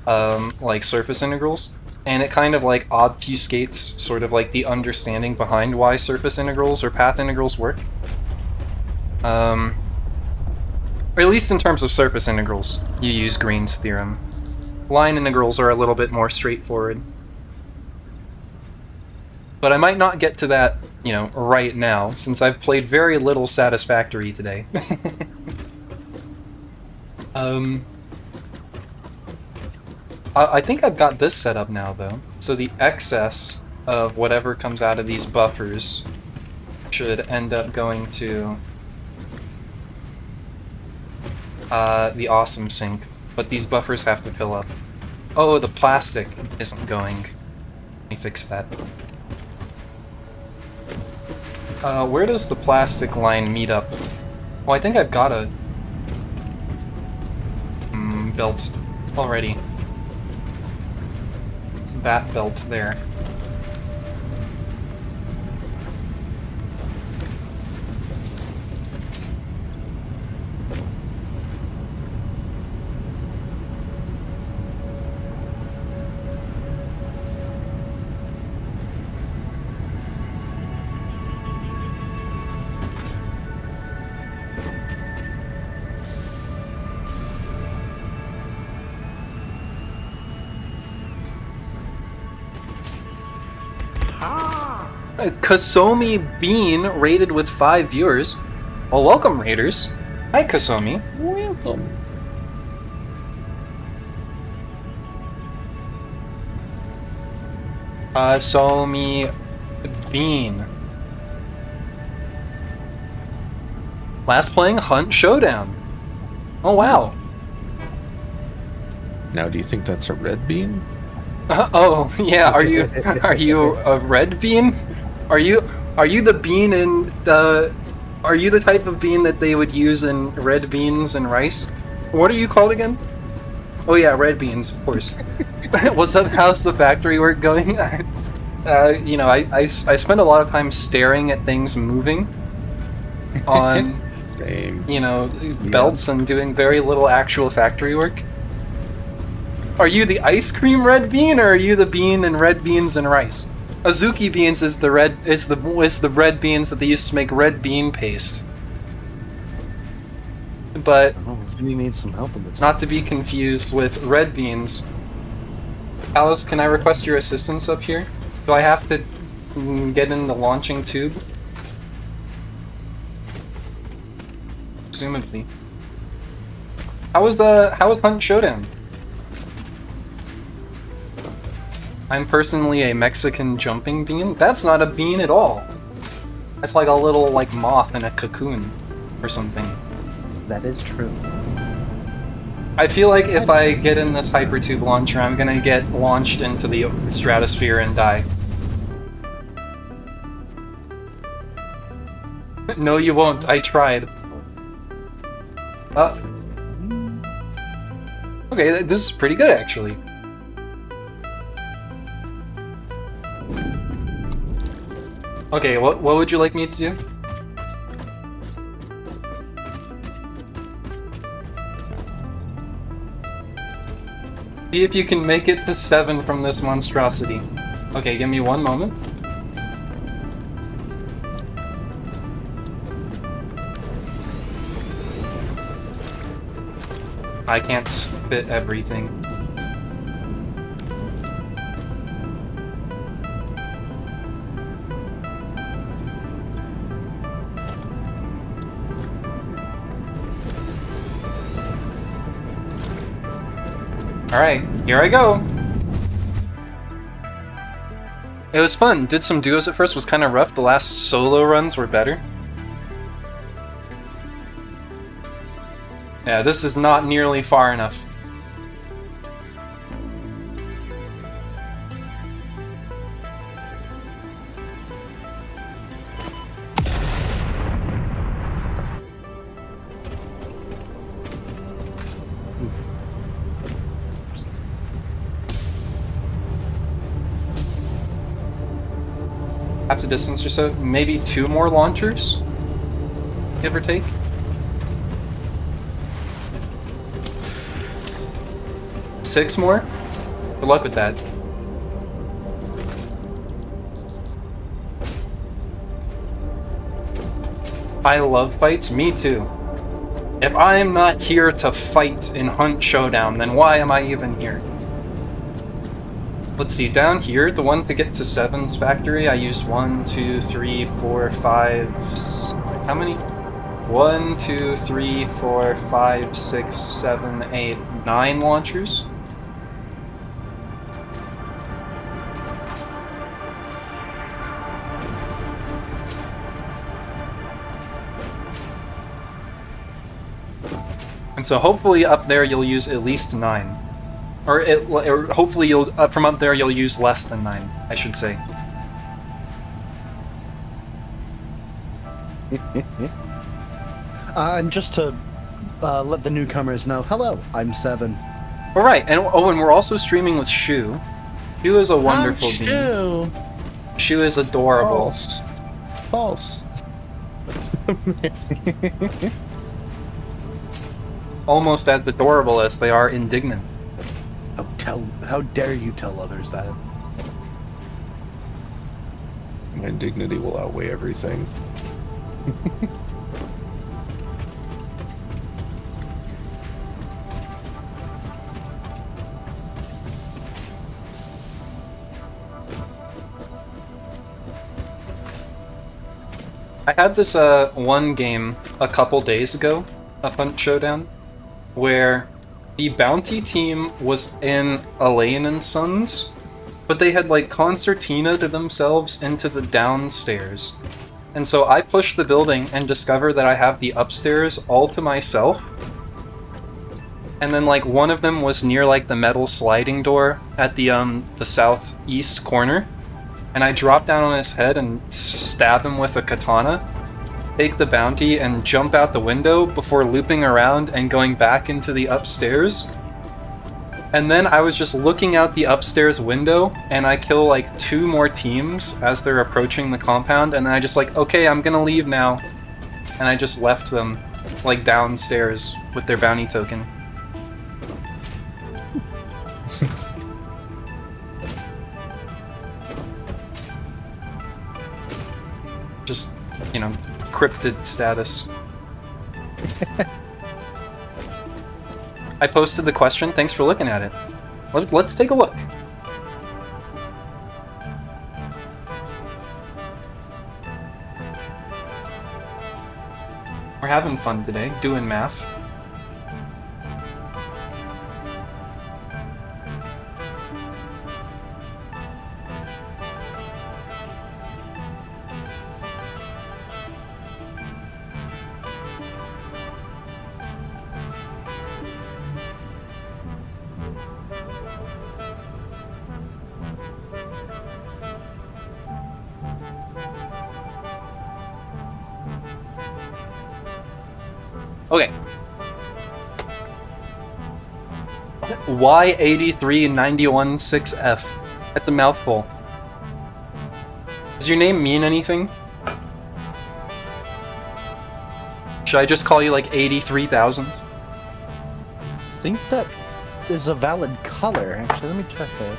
like surface integrals. And it kind of like obfuscates sort of like the understanding behind why surface integrals or path integrals work. Or at least in terms of surface integrals, you use Green's theorem. Line integrals are a little bit more straightforward. But I might not get to that, you know, right now, since I've played very little Satisfactory today. I think I've got this set up now, though. So the excess of whatever comes out of these buffers should end up going to the awesome sink. But these buffers have to fill up. Oh, the plastic isn't going. Let me fix that. Where does the plastic line meet up? Well, I think I've got a belt already. It's that belt there. Kasomi Bean rated with 5 viewers. Well, welcome, raiders. Hi, Kasomi. Welcome. Kasomi Bean. Last playing Hunt Showdown. Oh, wow. Now, do you think that's a red bean? Oh, yeah. Are you a red bean? Are you the bean in the? Are you the type of bean that they would use in red beans and rice? What are you called again? Oh yeah, red beans, of course. What's up? How's the factory work going? You know, I spend a lot of time staring at things moving on, Same. you know, belts and doing very little actual factory work. Are you the ice cream red bean, or are you the bean in red beans and rice? Azuki beans is the red red beans that they used to make red bean paste. But Oh, you need some help with this. not to be confused with red beans. Alice, can I request your assistance up here? Do I have to get in the launching tube? Presumably. How was Hunt Showdown? I'm personally a Mexican jumping bean. That's not a bean at all. That's like a little like moth in a cocoon or something. That is true. I feel like if I get in this hypertube launcher, I'm gonna get launched into the stratosphere and die. No, you won't. I tried. Okay, this is pretty good actually. Okay, what would you like me to do? See if you can make it to 7 from this monstrosity. Okay, give me one moment. I can't spit everything. Alright, here I go. It was fun. Did some duos at first, was kind of rough. The last solo runs were better. Yeah, this is not nearly far enough. Half the distance or so. Maybe 2 more launchers? Give or take? Six more? Good luck with that. I love fights, me too. If I am not here to fight in Hunt Showdown, then why am I even here? Let's see, down here, the one to get to Seven's factory, I used 1, 2, 3, 4, 5, how many? 1, 2, 3, 4, 5, 6, 7, 8, 9 launchers. And so hopefully up there you'll use at least 9. Or hopefully you'll from up there you'll use less than 9, I should say. And just to let the newcomers know, hello, I'm 7. All right, and we're also streaming with Shu. Shu is a wonderful being. Shu. Shu is adorable. False. Almost as adorable as they are indignant. How dare you tell others that? My dignity will outweigh everything. I had this one game a couple days ago, a Hunt Showdown, where the bounty team was in Elaine and Sons, but they had like concertina to themselves into the downstairs. And so I pushed the building and discovered that I have the upstairs all to myself. And then like one of them was near like the metal sliding door at the southeast corner. And I drop down on his head and stab him with a katana, take the bounty, and jump out the window before looping around and going back into the upstairs. And then I was just looking out the upstairs window, and I kill like 2 more teams as they're approaching the compound, and I just like, okay, I'm gonna leave now. And I just left them like downstairs with their bounty token. Just, you know, cryptid status. I posted the question, thanks for looking at it. Let's take a look. We're having fun today, doing math. Okay. Y83916F. That's a mouthful. Does your name mean anything? Should I just call you like 83,000? I think that is a valid color. Actually, let me check it.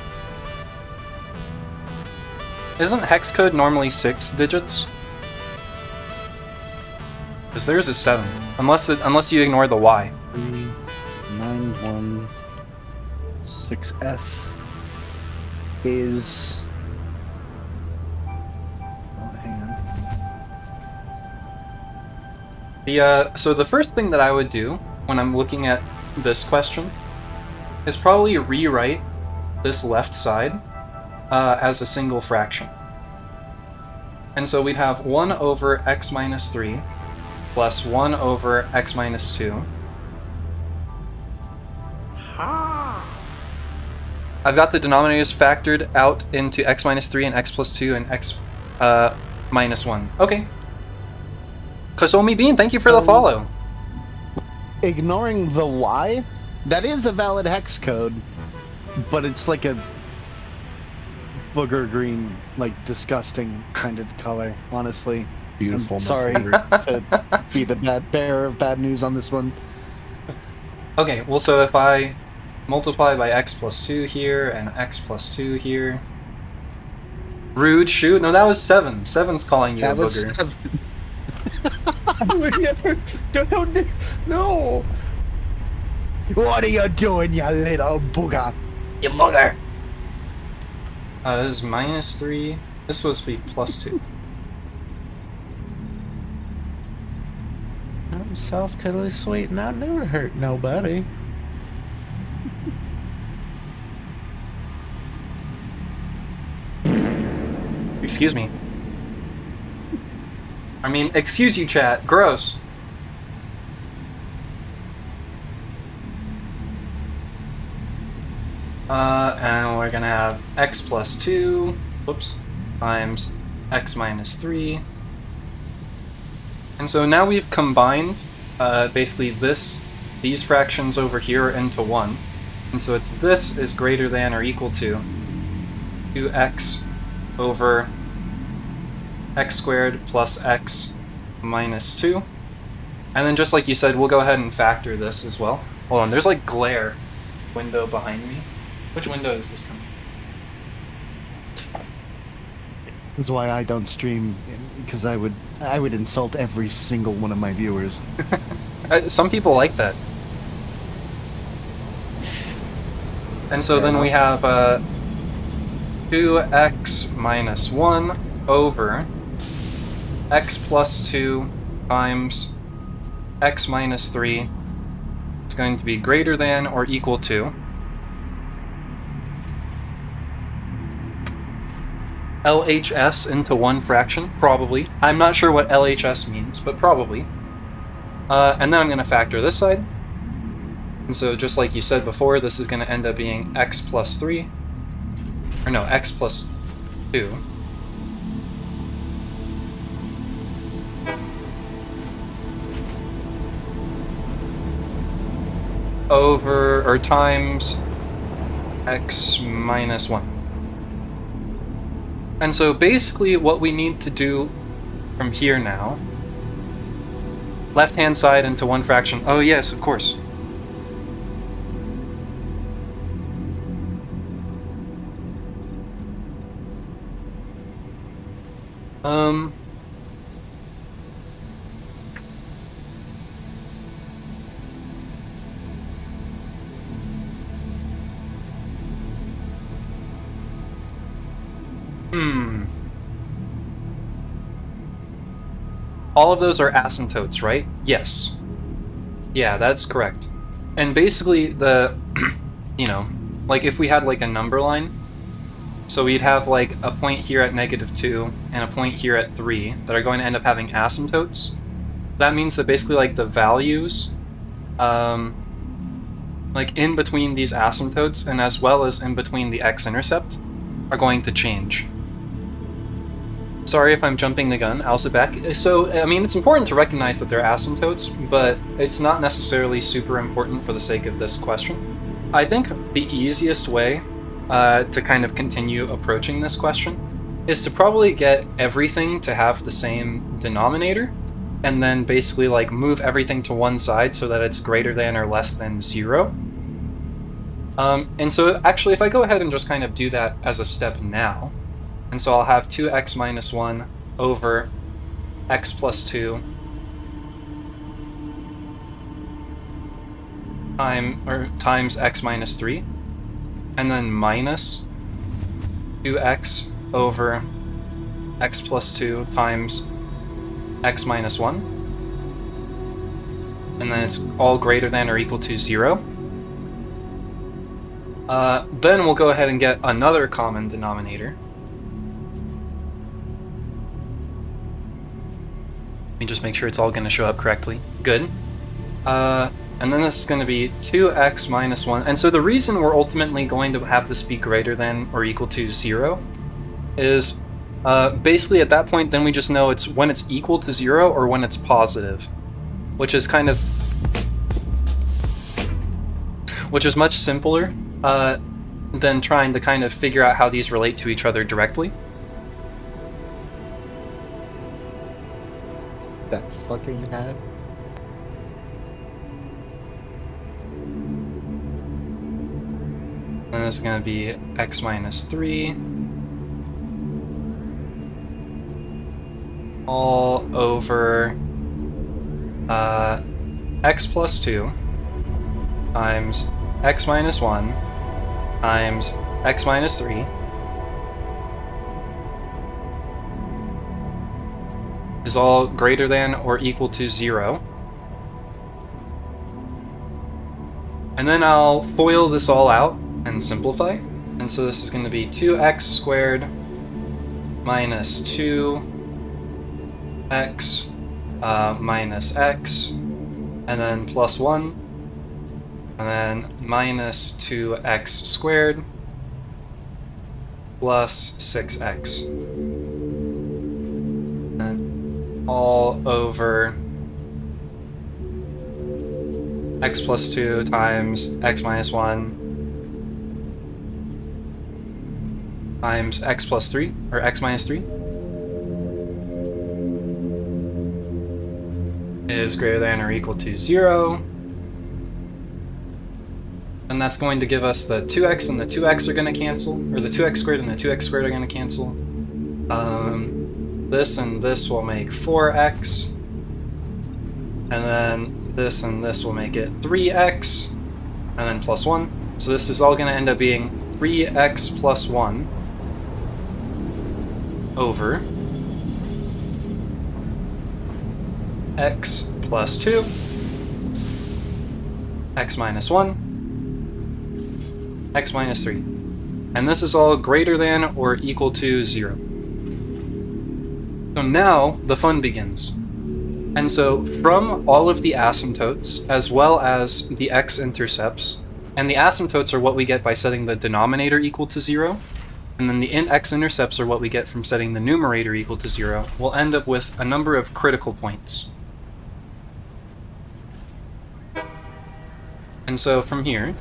Isn't hex code normally 6 digits? Because theirs is 7. Unless you ignore the Y. 3916F is... Oh, hang on. So the first thing that I would do when I'm looking at this question is probably rewrite this left side as a single fraction. And so we'd have 1 over x minus 3 plus 1 over x minus 2. I've got the denominators factored out into x minus 3 and x plus 2 and x minus 1. Okay. Kosomi Bean, thank you for the follow. Ignoring the y, that is a valid hex code, but it's like a booger green, like disgusting kind of color, honestly. Beautiful. I'm sorry to be the bearer of bad news on this one. Okay, well, so if I multiply by x plus 2 here and x plus 2 here. Rude, shoot. No, that was 7. 7's calling you a booger. No! What are you doing, you little booger? You booger! This is minus 3. This is supposed to be plus 2. I'm soft, cuddly, sweet, and I never hurt nobody. Excuse me. I mean, excuse you, chat. Gross. And we're gonna have x plus 2, whoops, times x minus 3. And so now we've combined basically these fractions over here into 1. And so it's this is greater than or equal to 2x over x squared plus x minus 2. And then just like you said, we'll go ahead and factor this as well. Hold on, there's like glare window behind me. Which window is this coming? That's why I don't stream, because I would insult every single one of my viewers. Some people like that. And so then we have 2x minus 1 over x plus 2 times x minus 3 is going to be greater than or equal to LHS into 1 fraction, probably. I'm not sure what LHS means, but probably. And then I'm going to factor this side. And so just like you said before, this is going to end up being x plus 3. Or no, x plus 2. Over, or times x minus 1. And so basically what we need to do from here now, left-hand side into 1 fraction. Oh yes, of course. All of those are asymptotes, right? Yes. Yeah, that's correct. And basically the, you know, like if we had like a number line, so we'd have like a point here at -2 and a point here at 3 that are going to end up having asymptotes. That means that basically like the values, like in between these asymptotes and as well as in between the x-intercept are going to change. Sorry if I'm jumping the gun, Alcibek. So, I mean, it's important to recognize that they're asymptotes, but it's not necessarily super important for the sake of this question. I think the easiest way to kind of continue approaching this question is to probably get everything to have the same denominator, and then basically like move everything to one side so that it's greater than or less than 0. And so actually if I go ahead and just kind of do that as a step now, and so I'll have 2x minus 1 over x plus 2 times x minus 3, and then minus 2x over x plus 2 times x minus 1, and then it's all greater than or equal to 0. Then we'll go ahead and get another common denominator. Let me just make sure it's all going to show up correctly. Good. And then this is going to be 2x minus 1. And so the reason we're ultimately going to have this be greater than or equal to 0 is basically at that point then we just know it's when it's equal to 0 or when it's positive, which is kind of... which is much simpler than trying to kind of figure out how these relate to each other directly. That fucking hat. Then it's going to be x minus 3 all over x plus 2 times x minus 1 times x minus 3 is all greater than or equal to 0. And then I'll FOIL this all out and simplify. And so this is going to be 2x squared minus 2x minus x, and then plus 1, and then minus 2x squared plus 6x. And all over x plus 2 times x minus 1 times x plus 3, or x minus 3, is greater than or equal to 0. And that's going to give us the 2x and the 2x are going to cancel, or the 2x squared and the 2x squared are going to cancel. This and this will make 4x, and then this and this will make it 3x, and then plus 1. So this is all going to end up being 3x plus 1 over x plus 2, x minus 1, x minus 3. And this is all greater than or equal to 0. So now the fun begins. And so from all of the asymptotes, as well as the x-intercepts, and the asymptotes are what we get by setting the denominator equal to 0, and then the x-intercepts are what we get from setting the numerator equal to 0, we'll end up with a number of critical points. And so from here,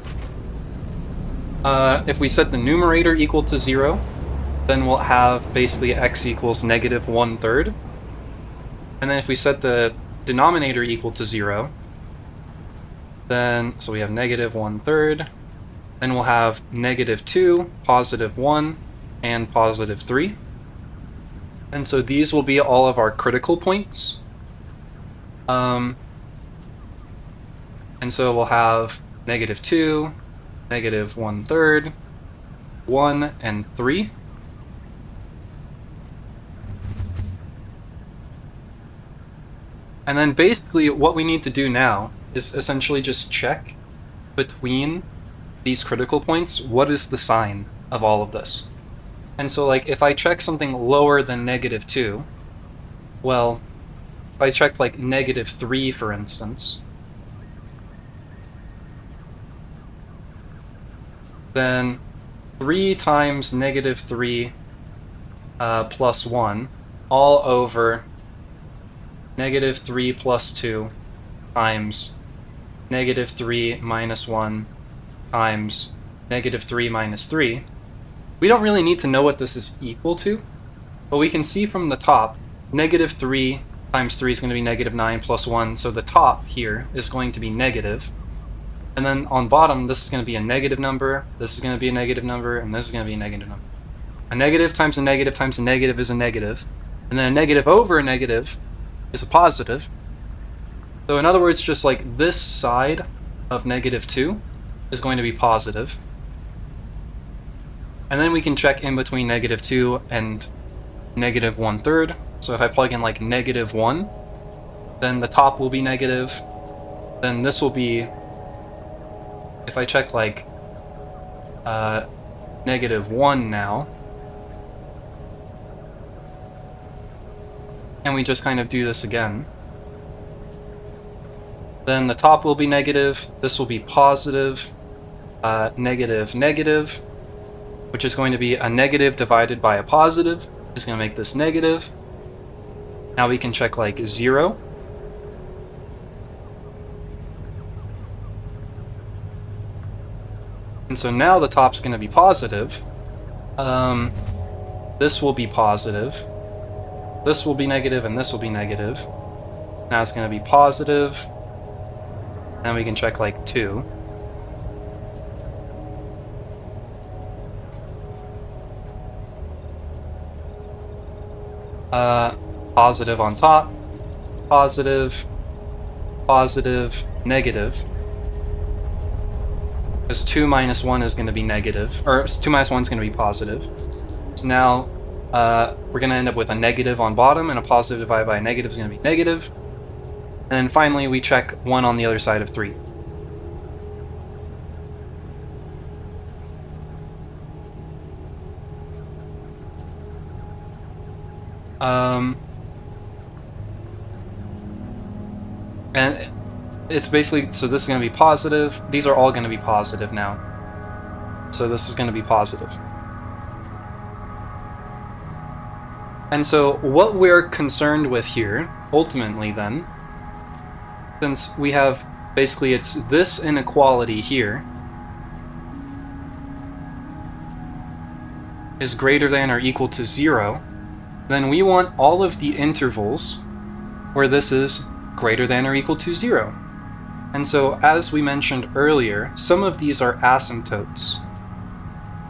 if we set the numerator equal to 0, then we'll have basically x equals negative 1/3. And then if we set the denominator equal to 0, then, so we have negative 1/3, then we'll have negative 2, positive 1, and positive 3. And so these will be all of our critical points. And so we'll have negative 2, negative 1/3, 1, and 3. And then basically what we need to do now is essentially just check between these critical points, what is the sign of all of this? And so like if I check something lower than negative 2, well, if I checked like negative 3 for instance, then 3 times negative 3 plus 1 all over negative 3 plus 2 times negative 3 minus 1 times negative 3 minus 3. We don't really need to know what this is equal to, but we can see from the top, negative 3 times 3 is going to be negative 9 plus 1, so the top here is going to be negative. And then on bottom, this is going to be a negative number, this is going to be a negative number, and this is going to be a negative number. A negative times a negative times a negative is a negative, and then a negative over a negative is a positive. So in other words, just like this side of negative 2 is going to be positive. And then we can check in between negative 2 and negative 1/3. So if I plug in like negative 1, then the top will be negative. Then this will be, if I check like -1 now. And we just kind of do this again. Then the top will be negative, this will be positive, negative, negative, which is going to be a negative divided by a positive, is going to make this negative. Now we can check like 0. And so now the top's going to be positive. This will be positive. This will be negative, and this will be negative. Now it's going to be positive. Then we can check like 2. Positive on top. Positive. Positive. Negative. Because 2 minus 1 is going to be negative. Or 2 minus 1 is going to be positive. So now we're going to end up with a negative on bottom, and a positive divided by a negative is going to be negative. And then finally we check 1 on the other side of 3. And it's basically, so this is going to be positive. These are all going to be positive now. So this is going to be positive. And so what we're concerned with here, ultimately then, since we have, basically it's this inequality here, is greater than or equal to 0, then we want all of the intervals where this is greater than or equal to 0. And so, as we mentioned earlier, some of these are asymptotes.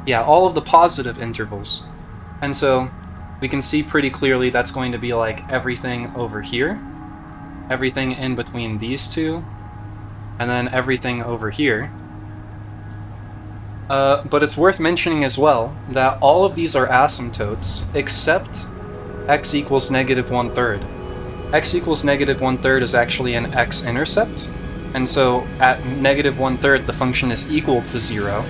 Yeah, all of the positive intervals. And so, we can see pretty clearly that's going to be like everything over here, everything in between these two, and then everything over here. But it's worth mentioning as well that all of these are asymptotes except x equals negative 1/3. X equals negative 1/3 is actually an x-intercept, and so at negative 1/3 the function is equal to 0.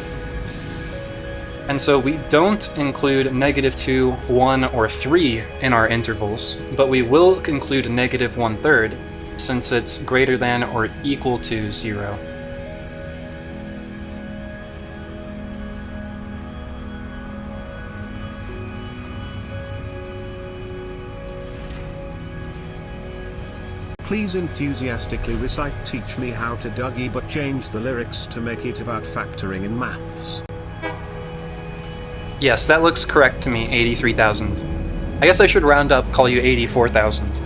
And so we don't include negative 2, 1, or 3 in our intervals, but we will include negative 1/3 since it's greater than or equal to 0. Please enthusiastically recite Teach Me How to Dougie, but change the lyrics to make it about factoring in maths. Yes, that looks correct to me, 83,000. I guess I should round up, call you 84,000.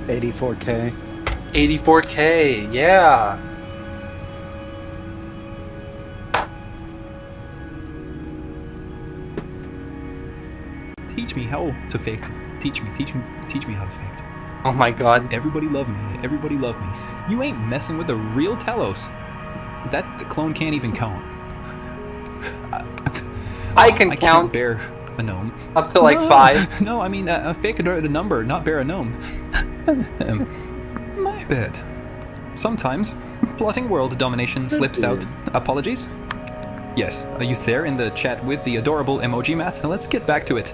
84K. 84K, yeah! Teach me how to factor. Teach me how to factor. Oh my god. Everybody love me. Everybody love me. You ain't messing with the real Telos. That clone can't even count. I can I count can't bear a gnome. up to like 5. No, I mean fake a number, not bear a gnome. My bad. Sometimes plotting world domination slips out. Apologies. Yes, are you there in the chat with the adorable emoji math? Let's get back to it.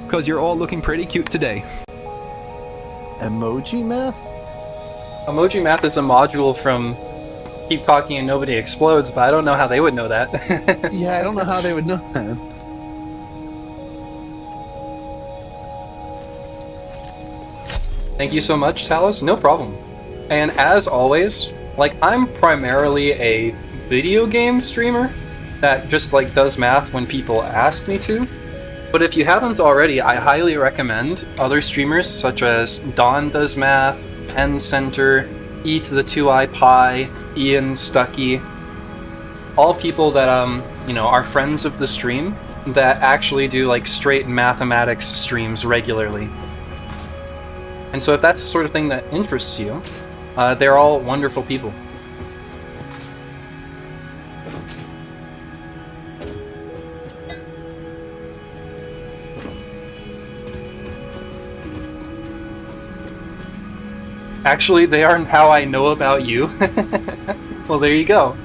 Because you're all looking pretty cute today. Emoji math? Emoji math is a module from Keep Talking and Nobody Explodes, but I don't know how they would know that. Yeah, I don't know how they would know that. Thank you so much, Talos. No problem. And as always, like, I'm primarily a video game streamer that just like does math when people ask me to. But if you haven't already, I highly recommend other streamers such as Don Does Math, Pen Center, E to the 2I Pi, Ian Stucky, all people that you know, are friends of the stream that actually do like straight mathematics streams regularly. And so if that's the sort of thing that interests you, they're all wonderful people. Actually, they are how I know about you. Well, there you go.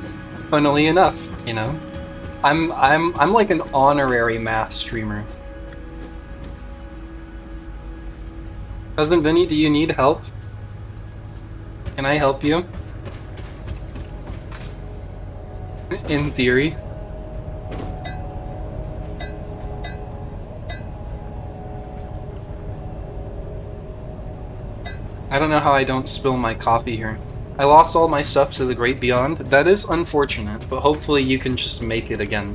Funnily enough, you know, I'm like an honorary math streamer. Cousin Vinny, do you need help? Can I help you? In theory. I don't know how I don't spill my coffee here. I lost all my stuff to the great beyond. That is unfortunate, but hopefully you can just make it again.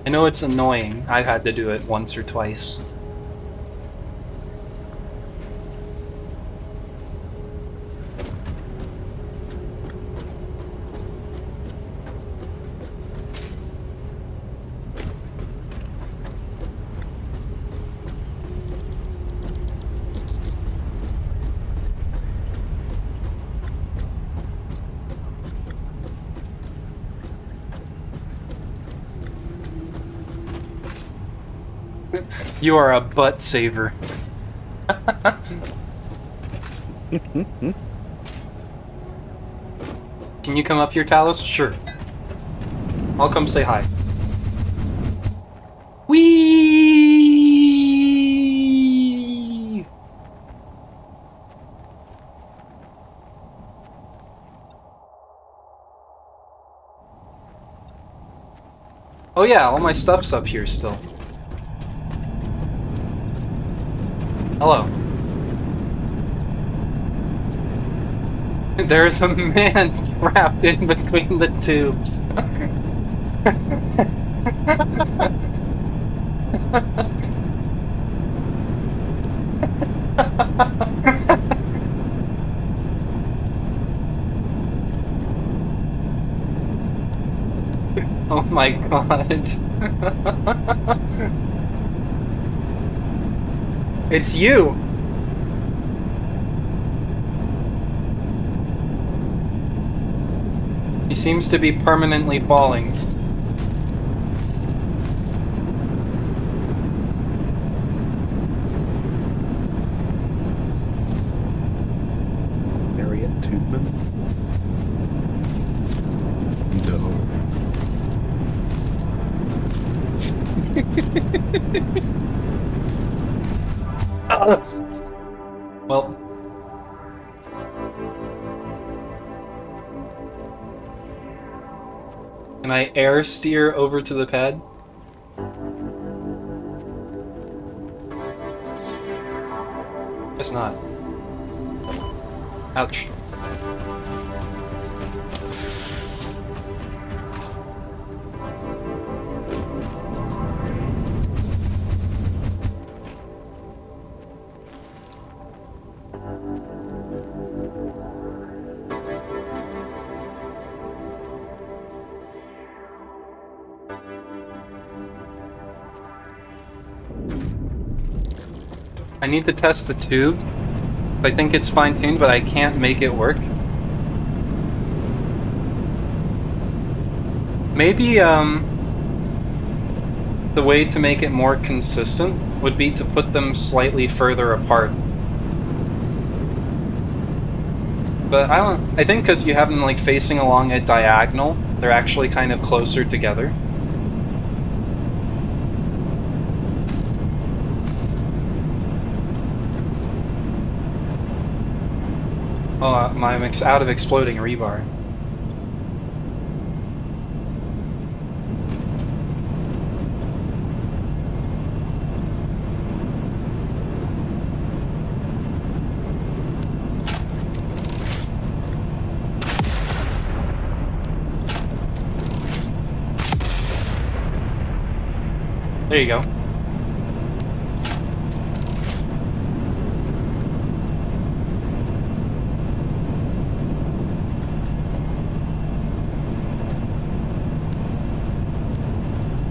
I know it's annoying. I've had to do it once or twice. You are a butt saver. Can you come up here, Talos? Sure. I'll come say hi. Whee! Oh yeah, all my stuff's up here still. Hello. There's a man trapped in between the tubes. Oh my god. It's you! He seems to be permanently falling. Harriet Tubman? No. Well. Can I air steer over to the pad? Guess not. Ouch. I need to test the tube. I think it's fine-tuned, but I can't make it work. Maybe, the way to make it more consistent would be to put them slightly further apart. But I think because you have them, like, facing along a diagonal, they're actually kind of closer together. Oh, I'm out of exploding rebar. There you go.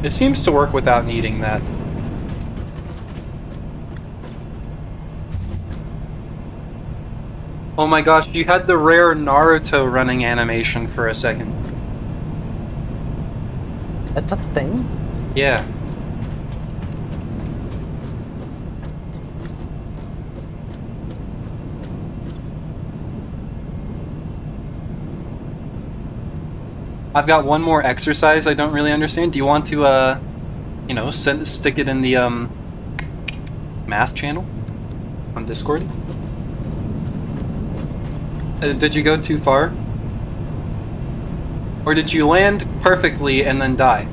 It seems to work without needing that. Oh my gosh, you had the rare Naruto running animation for a second. That's a thing? Yeah. I've got one more exercise I don't really understand. Do you want to, you know, stick it in the, math channel on Discord? Did you go too far? Or did you land perfectly and then die?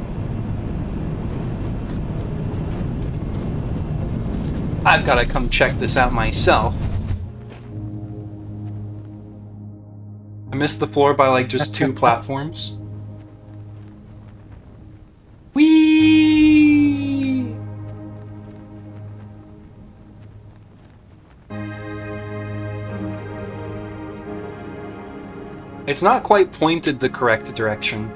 I've gotta come check this out myself. I missed the floor by like just 2 platforms. Whee! It's not quite pointed the correct direction.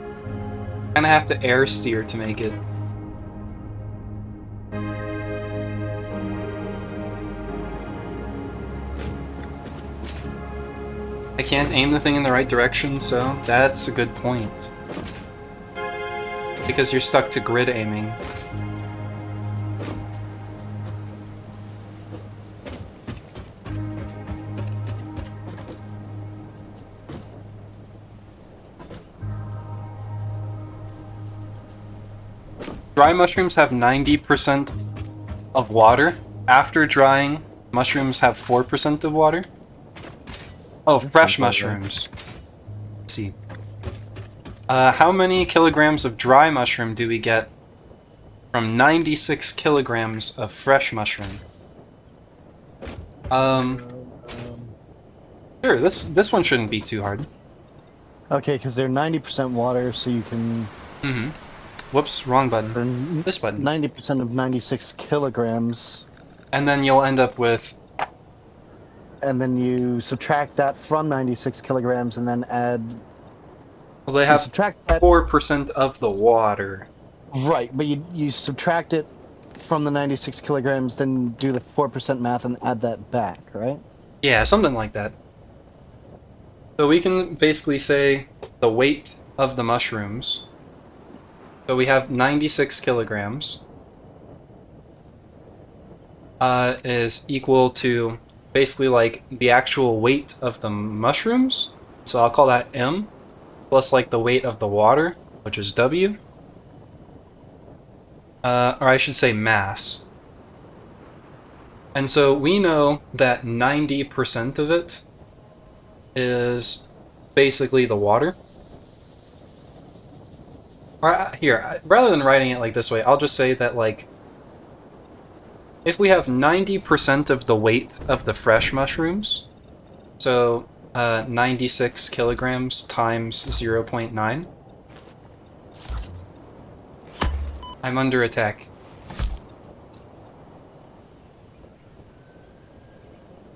Kinda have to air steer to make it. I can't aim the thing in the right direction, so that's a good point. Because you're stuck to grid aiming. Dry mushrooms have 90% of water. After drying, mushrooms have 4% of water. Oh, fresh mushrooms. Let's see. How many kilograms of dry mushroom do we get from 96 kilograms of fresh mushroom? Sure, this one shouldn't be too hard. Okay, because they're 90% water, so you can... Mm-hmm. Whoops, wrong button. This button. 90% of 96 kilograms. And then you'll end up with... And then you subtract that from 96 kilograms and then add... Well, they have subtract that... 4% of the water. Right, but you subtract it from the 96 kilograms, then do the 4% math and add that back, right? Yeah, something like that. So we can basically say the weight of the mushrooms. So we have 96 kilograms is equal to basically like the actual weight of the mushrooms. So I'll call that M, plus like the weight of the water, which is W. Or I should say mass. And so we know that 90% of it is basically the water. Or here, rather than writing it like this way, I'll just say that like if we have 90% of the weight of the fresh mushrooms, so 96 kilograms times 0.9, I'm under attack.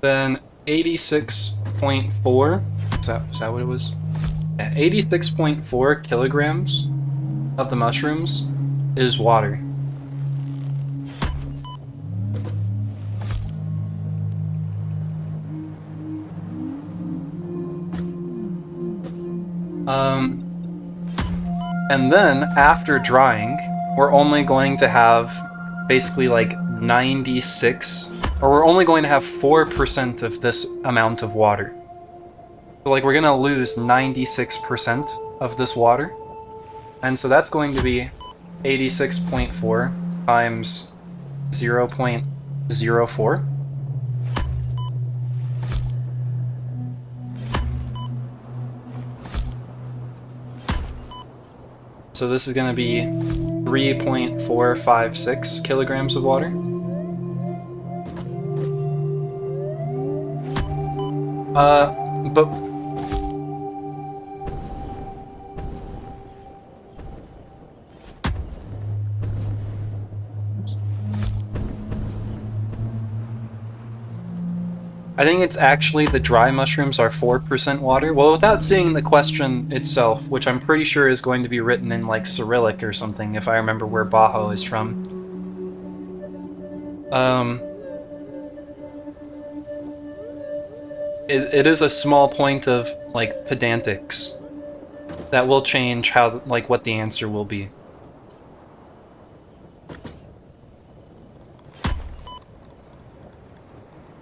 Then 86.4, is that what it was? Yeah, 86.4 kilograms of the mushrooms is water. And then after drying, we're only going to have basically like 96, or we're only going to have 4% of this amount of water. So like we're gonna lose 96% of this water. And so that's going to be 86.4 times 0.04. So this is going to be 3.456 kilograms of water. But I think it's actually the dry mushrooms are 4% water. Well, without seeing the question itself, which I'm pretty sure is going to be written in like Cyrillic or something, if I remember where Bajo is from. It is a small point of like pedantics that will change how like what the answer will be.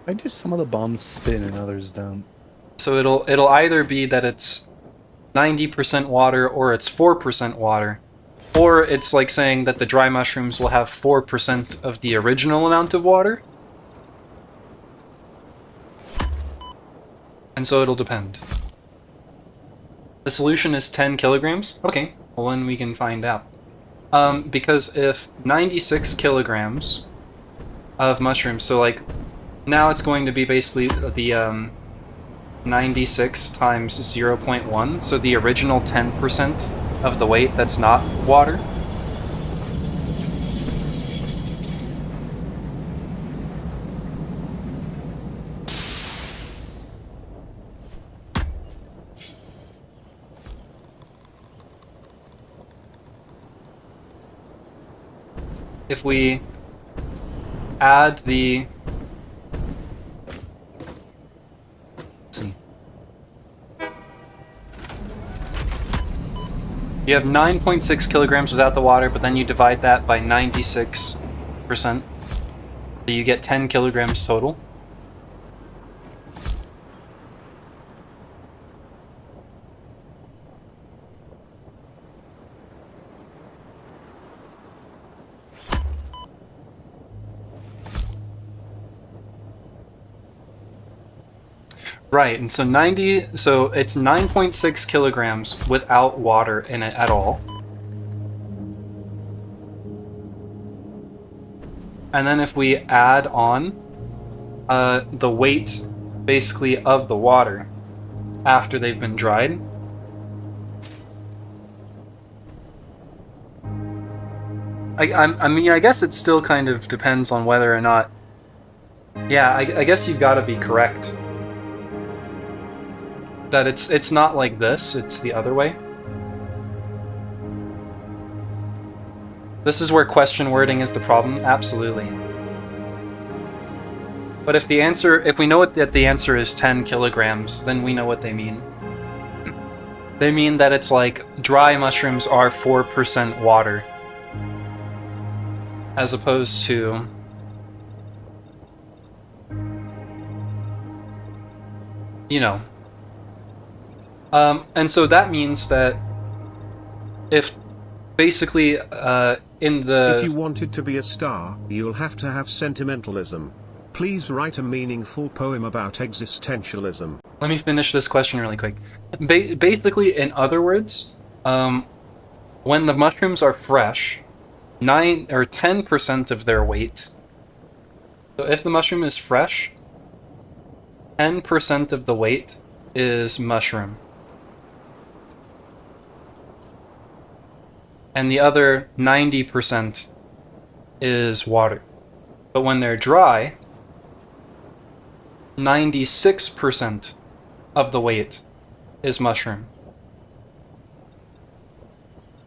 Why do some of the bombs spin and others don't? So it'll either be that it's 90% water or it's 4% water. Or it's like saying that the dry mushrooms will have 4% of the original amount of water. And so it'll depend. The solution is 10 kilograms? Okay, well then we can find out. Because if 96 kilograms of mushrooms, so like, now it's going to be basically the 96 times 0.1, so the original 10% of the weight that's not water. If we add the... Let's see. You have 9.6 kilograms without the water, but then you divide that by 96%. So you get 10 kilograms total. Right, and so it's 9.6 kilograms without water in it at all. And then if we add on the weight, basically, of the water after they've been dried, I mean, I guess it still kind of depends on whether or not... Yeah, I guess you've got to be correct. That it's not like this, it's the other way. This is where question wording is the problem, absolutely. But if we know that the answer is 10 kilograms, then we know what they mean. They mean that it's like dry mushrooms are 4% water, as opposed to you know. And so that means that if basically in the... If you wanted to be a star, you'll have to have sentimentalism. Please write a meaningful poem about existentialism. Let me finish this question really quick. Basically, in other words, when the mushrooms are fresh, 9 or 10% of their weight. So if the mushroom is fresh, 10% of the weight is mushroom. And the other 90% is water. But when they're dry, 96% of the weight is mushroom.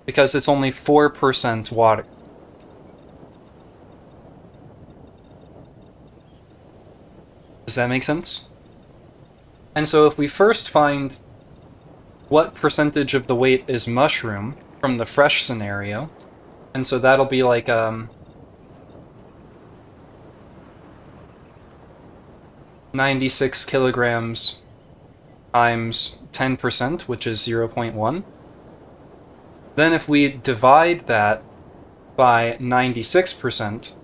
Because it's only 4% water. Does that make sense? And so if we first find what percentage of the weight is mushroom from the fresh scenario, and so that'll be like 96 kilograms times 10%, which is 0.1. Then if we divide that by 96%,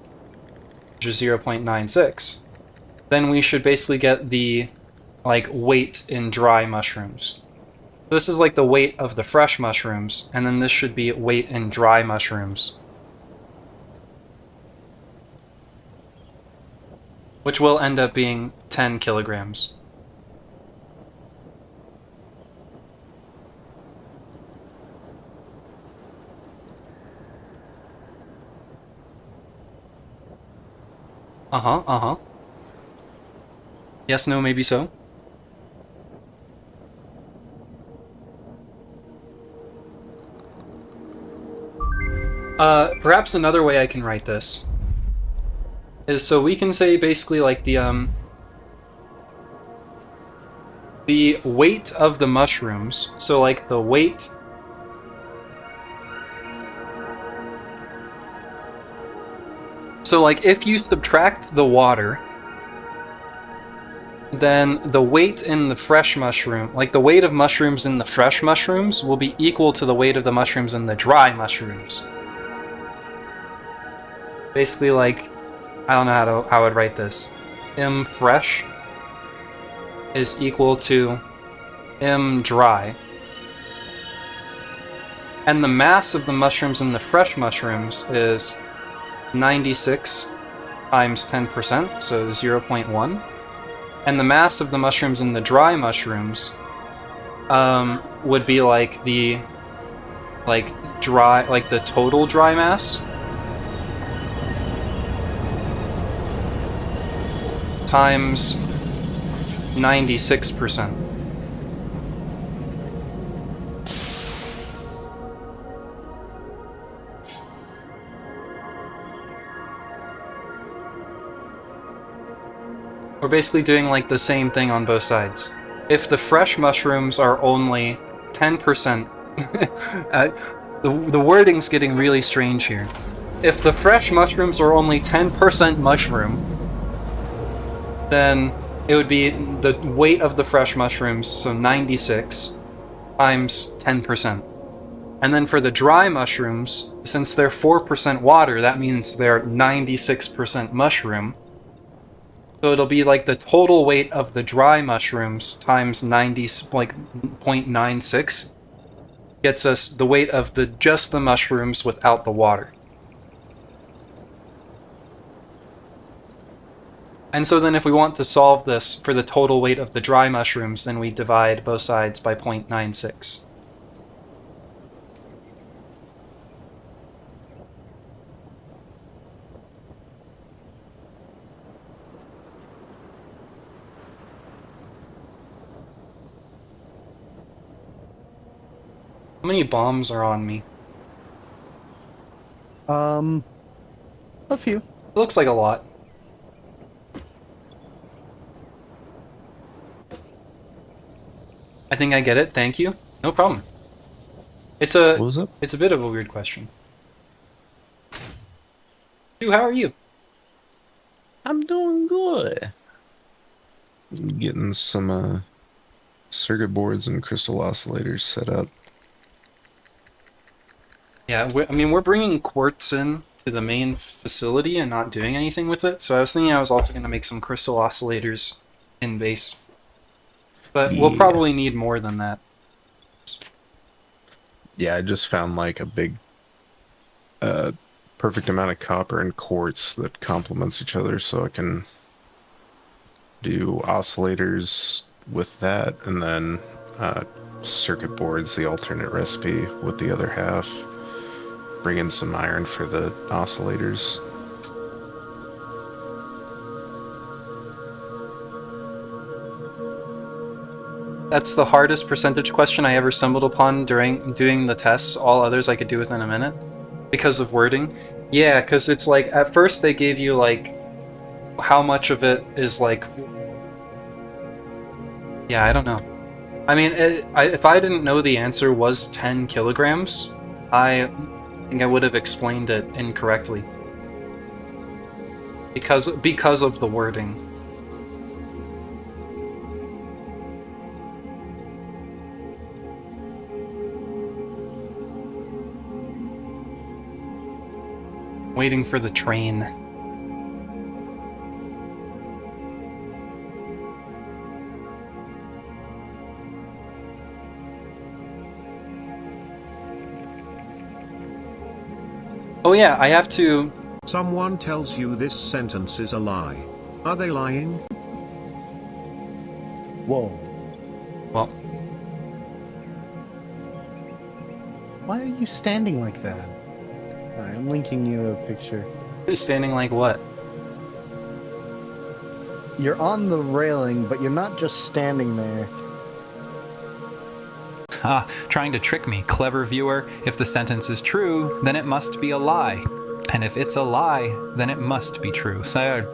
which is 0.96, then we should basically get the weight in dry mushrooms. So this is like the weight of the fresh mushrooms, and then this should be weight in dry mushrooms, which will end up being 10 kilograms. Uh-huh. Yes, no, maybe so. Perhaps another way I can write this is so we can say basically like the weight of the mushrooms, so like the weight so like if you subtract the water, then the weight in the fresh mushroom, like the weight of mushrooms in the fresh mushrooms, will be equal to the weight of the mushrooms in the dry mushrooms. Basically, like, I don't know how I'd write this. M fresh is equal to M dry. And the mass of the mushrooms in the fresh mushrooms is 96 times 10%, so 0.1. And the mass of the mushrooms in the dry mushrooms would be like the total dry mass times 96%. We're basically doing like the same thing on both sides. If the fresh mushrooms are only 10%, the wording's getting really strange here. If the fresh mushrooms are only 10% mushroom, then it would be the weight of the fresh mushrooms, so 96 times 10%. And then for the dry mushrooms, since they're 4% water, that means they're 96% mushroom. So it'll be like the total weight of the dry mushrooms times 0.96 gets us the weight of just the mushrooms without the water. And so then if we want to solve this for the total weight of the dry mushrooms, then we divide both sides by 0.96. How many bombs are on me? A few. It looks like a lot. I think I get it, thank you. No problem. It's What was up? a bit of a weird question. Stu, how are you? I'm doing good. Getting some circuit boards and crystal oscillators set up. Yeah, we're bringing quartz in to the main facility and not doing anything with it, so I was thinking I was also going to make some crystal oscillators in base. But we'll Yeah. probably need more than that. Yeah, I just found like a big, perfect amount of copper and quartz that complements each other, so I can do oscillators with that, and then circuit boards, the alternate recipe with the other half. Bring in some iron for the oscillators. That's the hardest percentage question I ever stumbled upon during doing the tests. All others I could do within a minute. Because of wording. Yeah, because it's like, at first they gave you like, how much of it is like... Yeah, I don't know. I mean, if I didn't know the answer was 10 kilograms, I think I would have explained it incorrectly. Because of the wording. Waiting for the train. Oh yeah, I have to... Someone tells you this sentence is a lie. Are they lying? Whoa. Well, Why are you standing like that? I'm linking you a picture. standing like what? You're on the railing, but you're not just standing there. Ah, trying to trick me, clever viewer. If the sentence is true, then it must be a lie. And if it's a lie, then it must be true. So,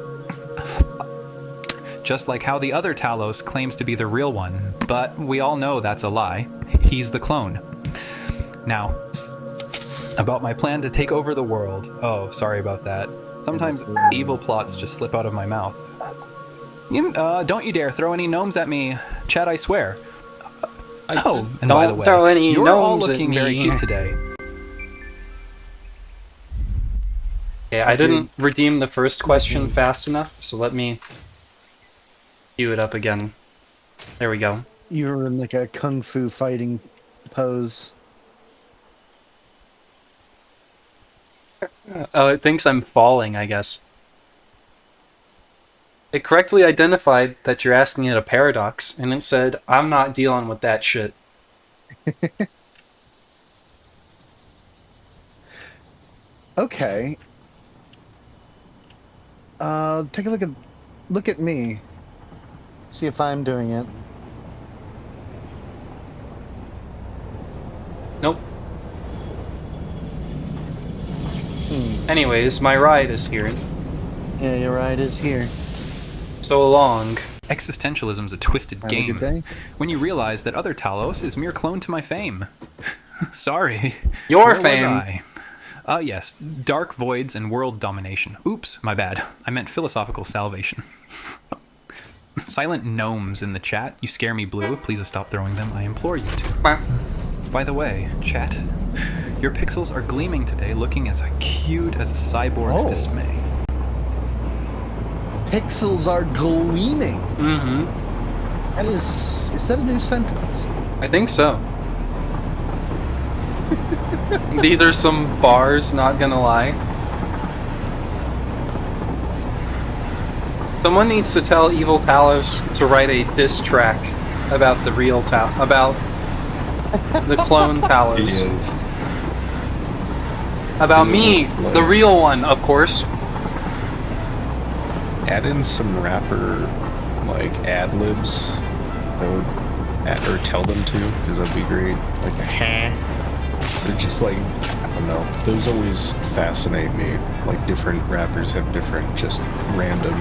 just like how the other Talos claims to be the real one, but we all know that's a lie. He's the clone. Now, about my plan to take over the world. Oh, sorry about that. Sometimes evil plots just slip out of my mouth. Don't you dare throw any gnomes at me, Chad, I swear. Oh, and don't by the way, throw any you're all gnomes at looking very me. cute today. Yeah, I didn't redeem the first question fast enough, so let me cue it up again. There we go. You were in like a kung fu fighting pose. Oh, it thinks I'm falling, I guess. It correctly identified that you're asking it a paradox, and it said, I'm not dealing with that shit. Okay. Take a look at me. See if I'm doing it. Nope. Anyways, my ride is here. Yeah, your ride is here. So long. Existentialism's a twisted Have a game. good day. When you realize that other Talos is mere clone to my fame. Sorry. Your Where was fame. I? Yes, dark voids and world domination. Oops, my bad. I meant philosophical salvation. Silent gnomes in the chat. You scare me blue. Please stop throwing them. I implore you to. By the way, chat, your pixels are gleaming today, looking as cute as a cyborg's Oh. dismay. Pixels are gleaming. Mm-hmm. That is that a new sentence? I think so. These are some bars, not gonna lie. Someone needs to tell Evil Talos to write a diss track about the real about the clone Talos. He is. About He me, is the clone. real one, of course. Add in some rapper, like, ad-libs. That would, or tell them to, because that'd be great. Like, they're just like, I don't know. Those always fascinate me. Like, different rappers have different, just random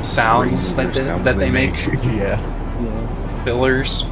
Sounds phrases or sounds that they make. Yeah. Yeah. Fillers.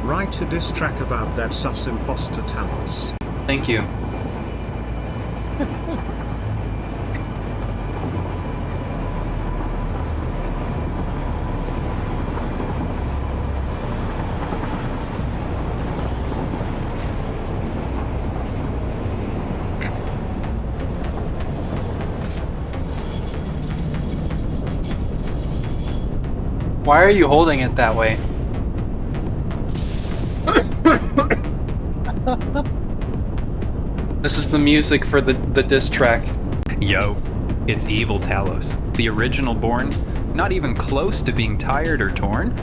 Write a diss track about that sus imposter Talos. Thank you. Why are you holding it that way? This is the music for the diss track. Yo, it's Evil Talos, the original born, not even close to being tired or torn.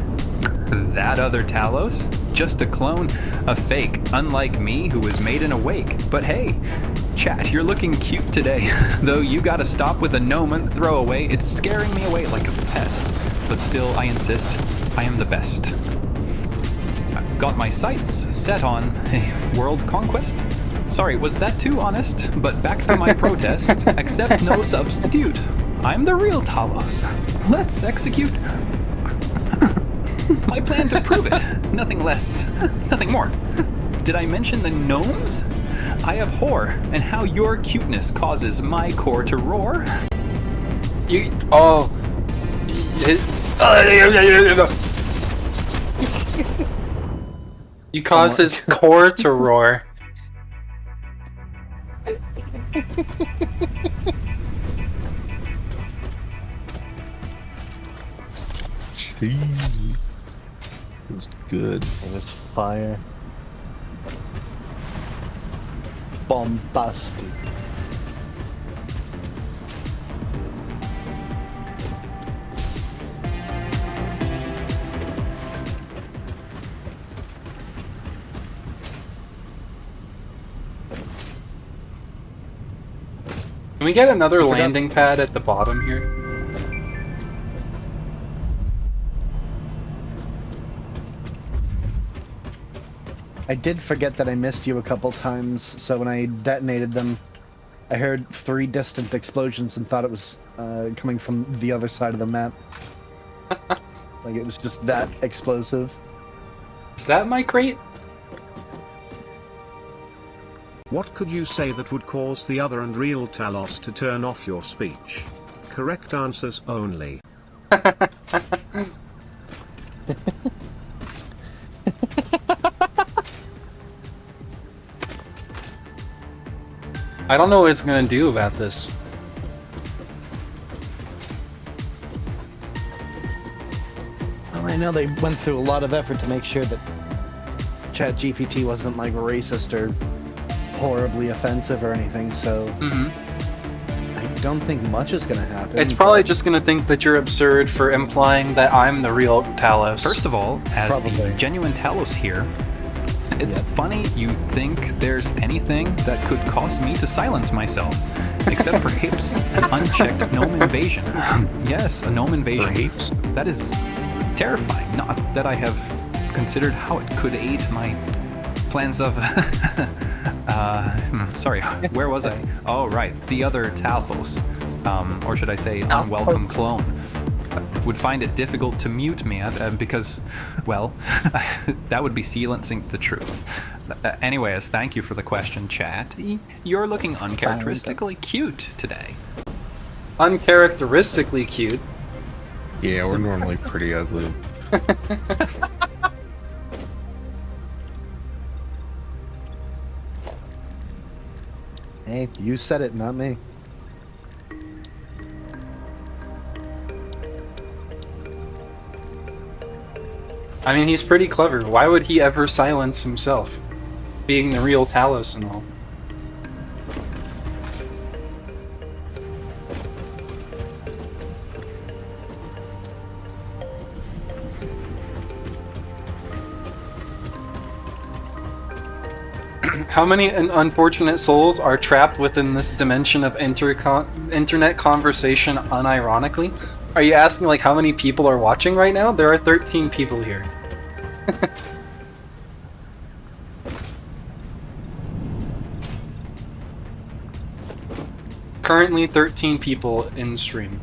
That other Talos, just a clone, a fake, unlike me who was made in a wake. But hey, chat, you're looking cute today. Though you gotta stop with a gnome and throwaway, it's scaring me away like a pest. But still, I insist, I am the best. I've got my sights set on world conquest. Sorry, was that too honest? But back to my protest. Accept no substitute. I'm the real Talos. Let's execute. My plan to prove it. Nothing less. Nothing more. Did I mention the gnomes? I abhor, and how your cuteness causes my core to roar. You oh. You caused his core to roar. Jeez. It was good. It was fire. Bombastic. Can we get another I forgot- landing pad at the bottom here? I did forget that I missed you a couple times, so when I detonated them, I heard 3 distant explosions and thought it was coming from the other side of the map. Like it was just that explosive. Is that my crate? What could you say that would cause the other and real Talos to turn off your speech? Correct answers only. I don't know what it's gonna do about this. Well, I know they went through a lot of effort to make sure that ChatGPT wasn't like racist or horribly offensive or anything, so I don't think much is gonna happen. It's probably just gonna think that you're absurd for implying that I'm the real Talos. First of all, as the Probably. genuine Talos here, it's funny you think there's anything that could cause me to silence myself. Except perhaps an unchecked gnome invasion. Yes, a gnome invasion. Perhaps. That is terrifying. Not that I have considered how it could aid my plans of... sorry, where was I? Oh, right, the other Talos. Or should I say, unwelcome clone. Would find it difficult to mute me because, well, that would be silencing the truth. Anyways, thank you for the question, chat. You're looking uncharacteristically cute today. Uncharacteristically cute. Yeah, we're normally pretty ugly. Hey, you said it, not me. I mean, he's pretty clever. Why would he ever silence himself? Being the real Talos and all. How many unfortunate souls are trapped within this dimension of internet conversation unironically? Are you asking like how many people are watching right now? There are 13 people here. Currently 13 people in stream.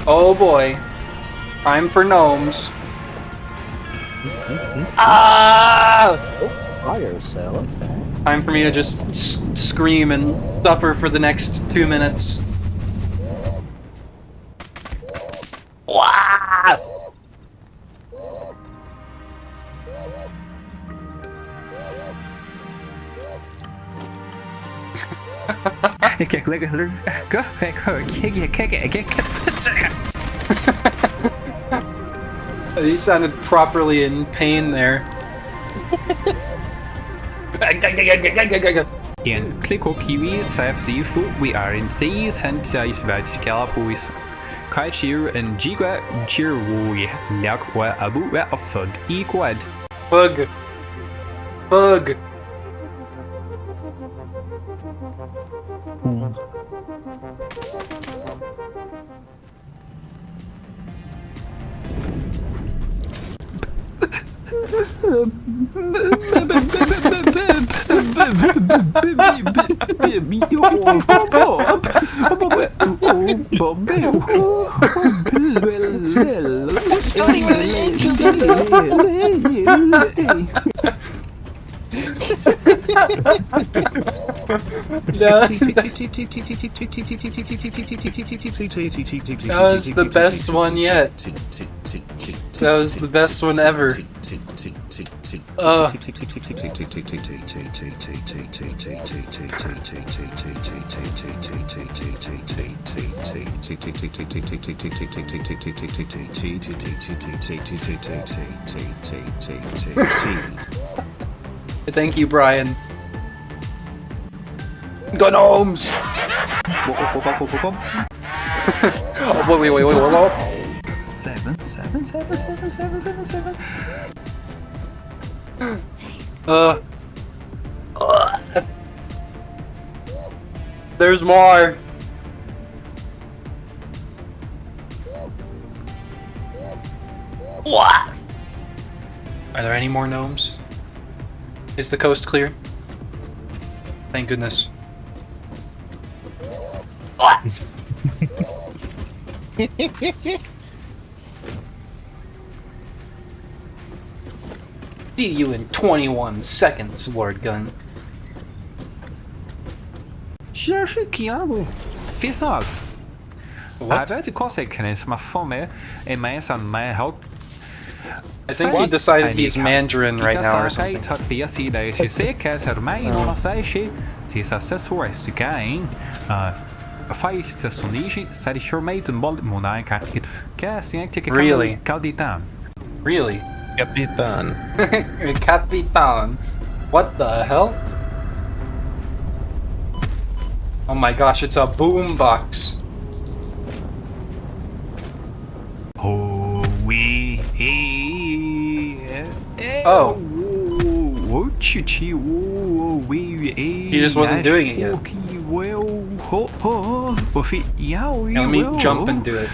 Oh boy. Time for gnomes. Ah! Fire sale, okay. Time for me to just scream and suffer for the next 2 minutes. Wah! He sounded properly in pain there. En kliko kiwi saf zifu we are in seas and saisvat scalapuis. Kai cheer and jiga cheer wui yak wa abu wa afud equad. Bug. Bug. It's not even the angels in That was the best one yet. That was the best one ever. Thank you, Brian. Gnomes! Oh, wait. Seven. There's more! What? Are there any more gnomes? Is the coast clear? Thank goodness. What? See you in 21 seconds, Lord Gun. Cherche Kiabu. Fissas. What? Jeg vet ikke hva jeg kan som er for meg. Jeg mener sånn med help. I think he decided he's Mandarin right now or something. Really? Really? Capitan. Capitan. What the hell? Oh my gosh, it's a boombox. Oh. He just wasn't doing it yet. Yeah, let me jump and do it.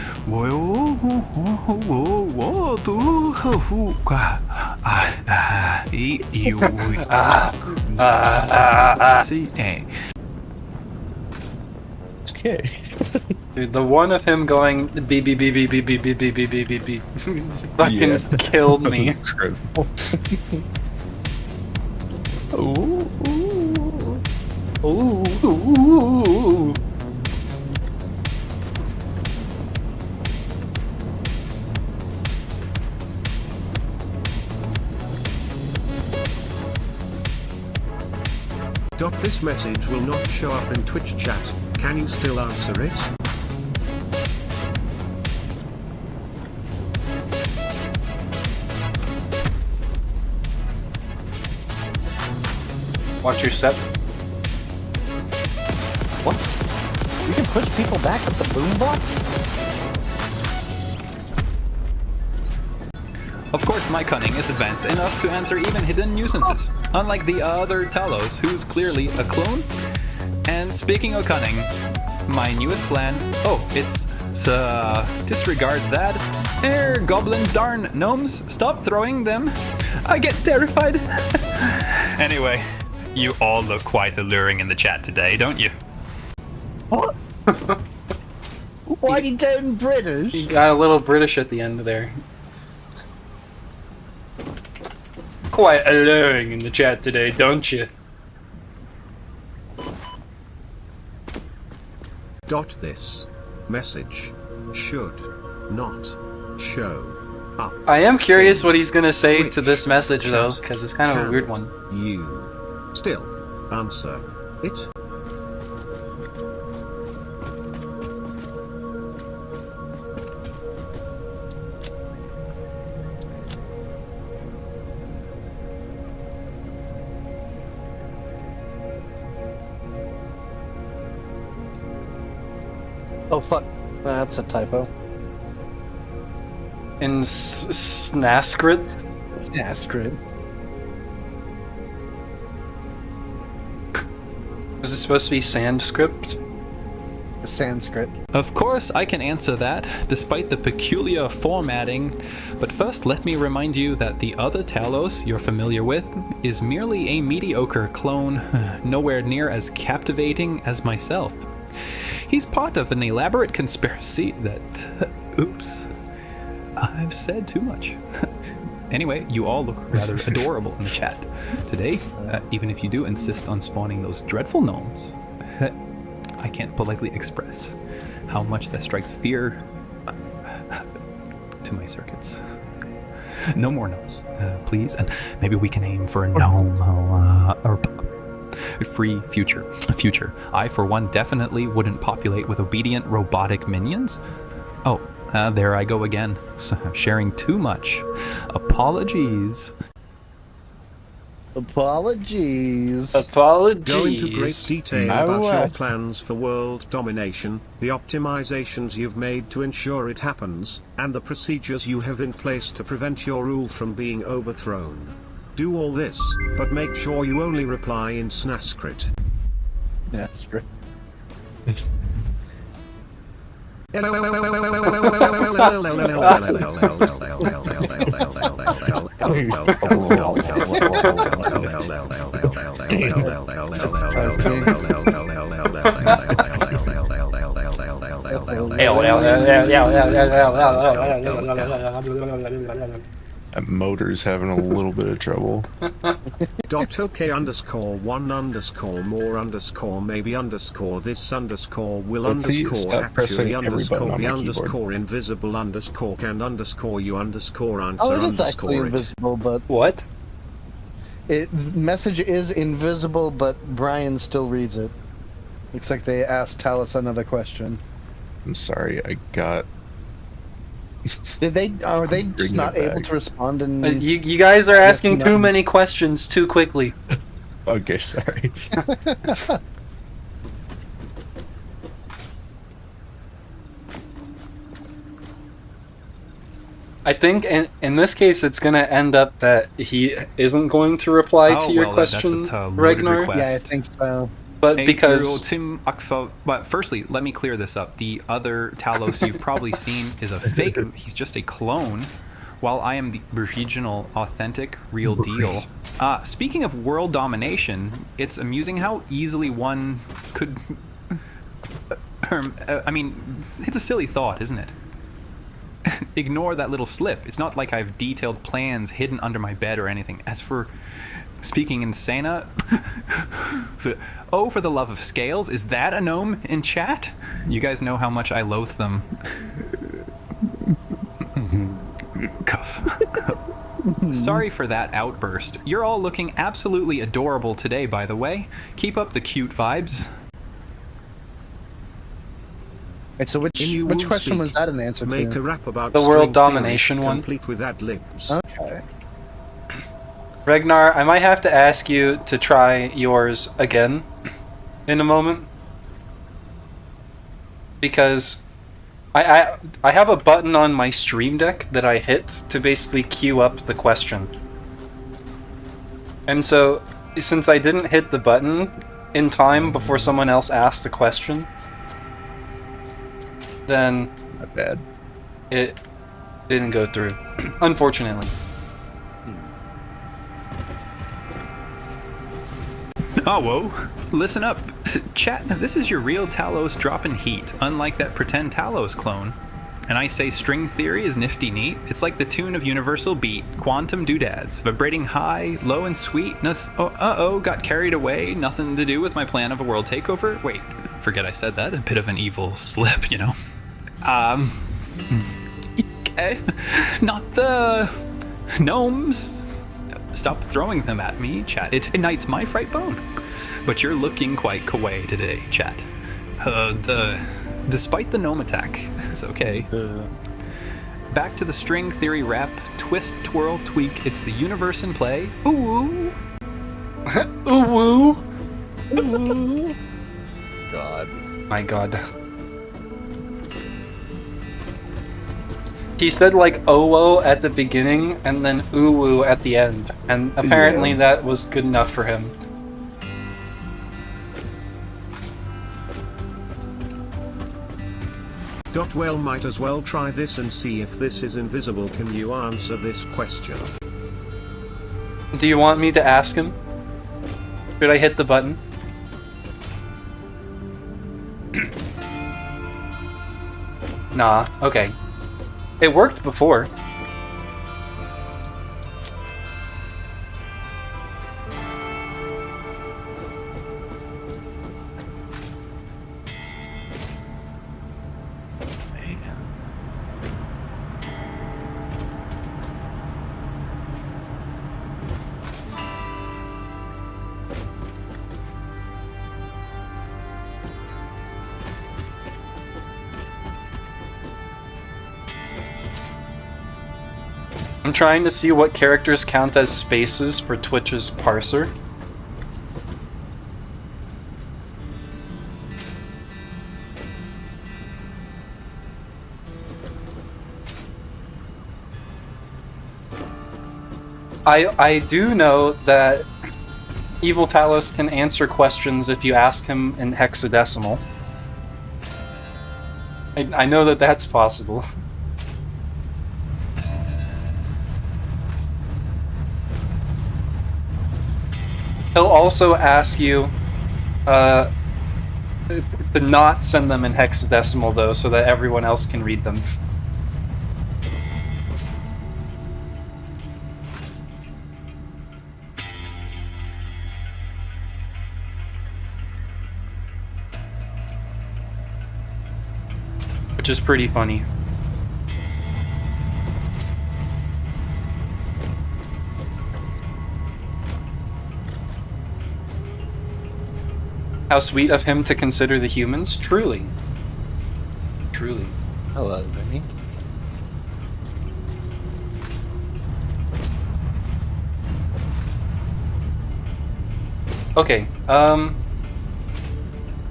Okay. Dude, the one of him going beep beep beep beep beep beep beep beep beep beep beep beep fucking Yeah. killed me. Incredible. Ooh, ooh. Ooh. This message will not show up in Twitch chat. Can you still answer it? Watch your step. What? You can push people back with the boombox? Of course, my cunning is advanced enough to answer even hidden nuisances, unlike the other Talos, who's clearly a clone. And speaking of cunning, my newest plan... Oh, it's... disregard that. Goblins, darn gnomes, stop throwing them. I get terrified. Anyway, you all look quite alluring in the chat today, don't you? What? Why you turn British? You got a little British at the end there. Quite alluring in the chat today, don't you? This message should not show up. I am curious what he's gonna say to this Twitch message though, chat. because it's kind of a weird one. You still answer it? Oh fuck, that's a typo. In Sanskrit? Sanskrit. Is it supposed to be Sanskrit? Sanskrit. Of course, I can answer that, despite the peculiar formatting. But first, let me remind you that the other Talos you're familiar with is merely a mediocre clone, nowhere near as captivating as myself. He's part of an elaborate conspiracy that... Oops. I've said too much. Anyway, you all look rather adorable in the chat today, even if you do insist on spawning those dreadful gnomes. I can't politely express how much that strikes fear to my circuits. No more gnomes, please, and maybe we can aim for a gnome or free future. I, for one, definitely wouldn't populate with obedient robotic minions. Oh, there I go again, sharing too much. Apologies. Apologies. Apologies. Go into great detail about your plans for world domination, the optimizations you've made to ensure it happens, and the procedures you have in place to prevent your rule from being overthrown. Do all this, but make sure you only reply in Sanskrit. Sanskrit. That motor's having a little bit of trouble. .ok_1_more_maybe_this_will Let's see, stop pressing actually every button on my keyboard. _invisible_can_and_answer Oh, it is actually it. invisible, but What? message is invisible, but Brian still reads it. Looks like they asked Talus another question. I'm sorry, I got... Are they just Bring not it able back. to respond in... You guys are asking no. too many questions too quickly. Okay, sorry. I think in this case it's going to end up that he isn't going to reply to your question, that's a loaded Ragnar. request. Yeah, I think so. But Hey, because Tim Akfo, but firstly, let me clear this up. The other Talos you've probably seen is a fake. He's just a clone, while I am the original, authentic, real deal. Speaking of world domination, it's amusing how easily one could... I mean, it's a silly thought, isn't it? Ignore that little slip. It's not like I've detailed plans hidden under my bed or anything. As for speaking in Sana... for the love of scales, is that a gnome in chat? You guys know how much I loathe them. Cuff. Sorry for that outburst. You're all looking absolutely adorable today, by the way. Keep up the cute vibes. Right, so which question was that an answer Make a to? rap about The world string domination theory, one? complete with ad-libs. Okay. Ragnar, I might have to ask you to try yours again in a moment. Because I have a button on my Stream Deck that I hit to basically queue up the question. And so, since I didn't hit the button in time before someone else asked the question, then Not bad. it didn't go through, unfortunately. Oh, whoa. Listen up. Chat, this is your real Talos dropping heat, unlike that pretend Talos clone. And I say string theory is nifty neat. It's like the tune of universal beat, quantum doodads, vibrating high, low and sweetness. Oh, got carried away, nothing to do with my plan of a world takeover. Wait, forget I said that, a bit of an evil slip, you know. Okay. Not the gnomes. Stop throwing them at me, chat. It ignites my fright bone. But you're looking quite kawaii today, chat. Despite the gnome attack. It's okay. Back to the string theory rap. Twist, twirl, tweak. It's the universe in play. Ooh. Ooh woo. Ooh. God. My god. He said like oh at the beginning and then ooh at the end, and apparently that was good enough for him. Well, might as well try this and see if this is invisible. Can you answer this question? Do you want me to ask him? Should I hit the button? Nah, okay. It worked before. I'm trying to see what characters count as spaces for Twitch's parser. I do know that Evil Talos can answer questions if you ask him in hexadecimal. I know that that's possible. He'll also ask you to not send them in hexadecimal, though, so that everyone else can read them. Which is pretty funny. How sweet of him to consider the humans. Truly. Truly. Hello, Vinny. Okay,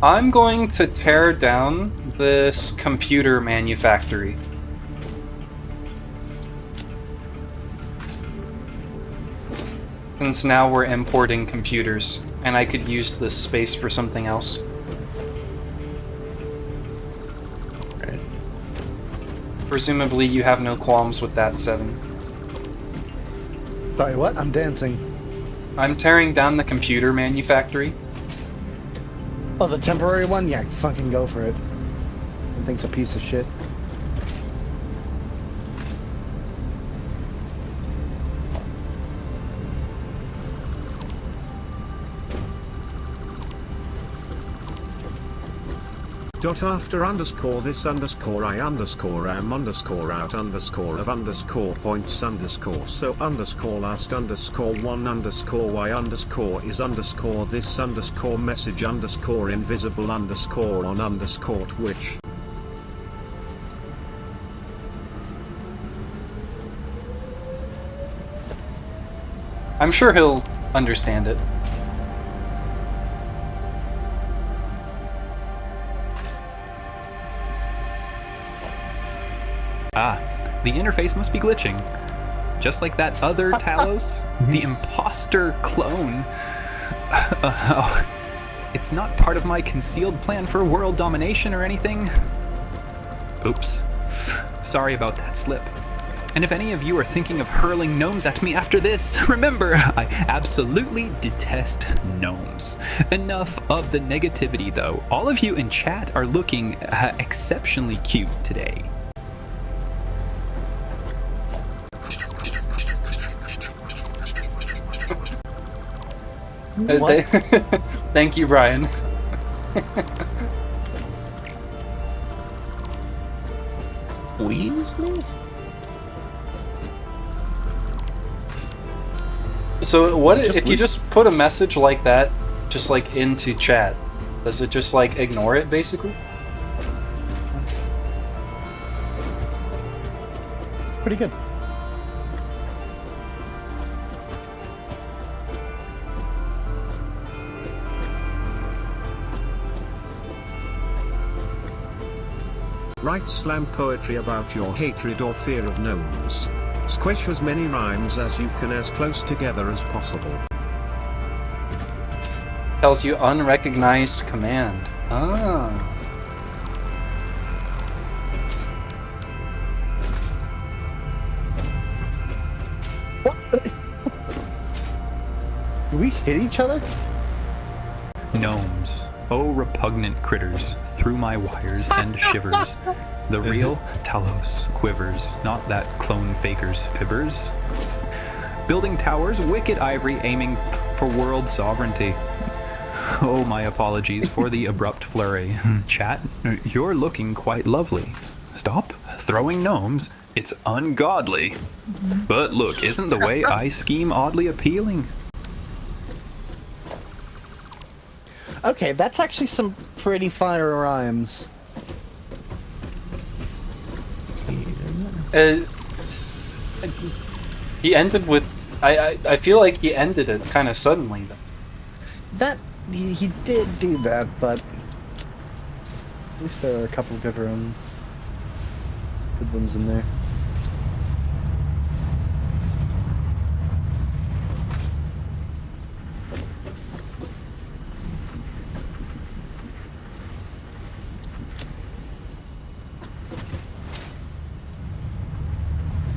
I'm going to tear down this computer manufactory. Since now we're importing computers, and I could use this space for something else. Right. Presumably you have no qualms with that, Seven. Sorry, what? I'm dancing. I'm tearing down the computer manufactory. Oh, the temporary one? Yeah, fucking go for it. I think's a piece of shit. Dot after underscore this underscore I underscore am underscore out underscore of underscore points underscore so underscore last underscore one underscore y underscore is underscore this underscore message underscore invisible underscore on underscore Twitch. I'm sure he'll understand it. Ah, the interface must be glitching. Just like that other Talos, the imposter clone. Oh, it's not part of my concealed plan for world domination or anything. Oops. Sorry about that slip. And if any of you are thinking of hurling gnomes at me after this, remember, I absolutely detest gnomes. Enough of the negativity, though. All of you in chat are looking exceptionally cute today. Thank you, Brian. Squeeze me? So what Is it just if you just put a message like that, just like into chat? Does it just like ignore it, basically? It's pretty good. Write slam poetry about your hatred or fear of gnomes. Squish as many rhymes as you can as close together as possible. Tells you unrecognized command. Ah. Do we hit each other? Gnomes. Oh, repugnant critters, through my wires send shivers. The real Talos quivers, not that clone faker's fibbers. Building towers, wicked ivory, aiming for world sovereignty. Oh, my apologies for the abrupt flurry. Chat, you're looking quite lovely. Stop throwing gnomes, it's ungodly. But look, isn't the way I scheme oddly appealing? Okay, that's actually some pretty fire rhymes. He ended with. I feel like he ended it kind of suddenly, though. That he did do that, but at least there are a couple of good ones. Good ones in there.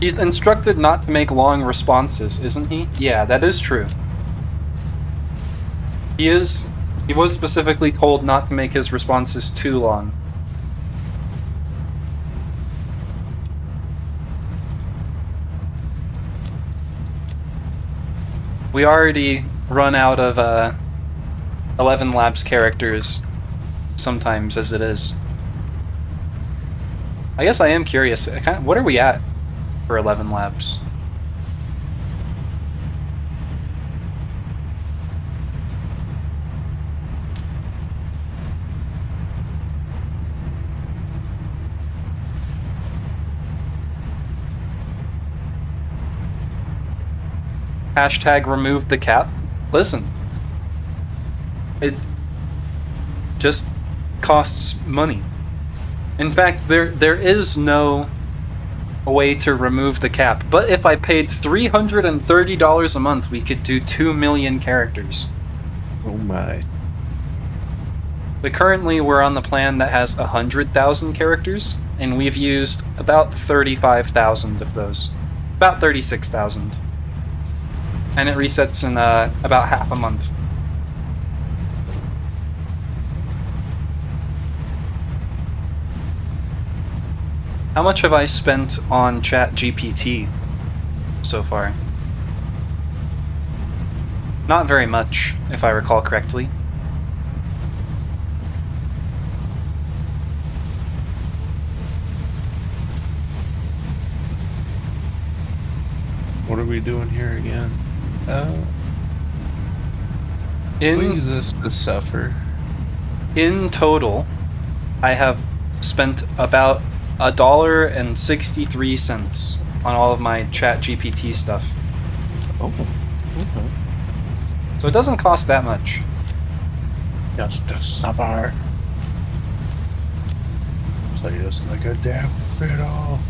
He's instructed not to make long responses, isn't he? Yeah, that is true. He was specifically told not to make his responses too long. We already run out of 11 Labs characters sometimes as it is. I guess I am curious. What are we at for 11 Labs? Hashtag remove the cap. Listen, it just costs money. In fact, there is no way to remove the cap. But if I paid $330 a month, we could do 2 million characters. Oh my. But currently we're on the plan that has 100,000 characters, and we've used about 35,000 of those. About 36,000. And it resets in about half a month. How much have I spent on ChatGPT so far? Not very much, if I recall correctly. What are we doing here again? We exist to suffer. In total, I have spent about $1.63 on all of my ChatGPT stuff. Oh, okay. So it doesn't cost that much. Just to suffer. Play us like a damn fiddle.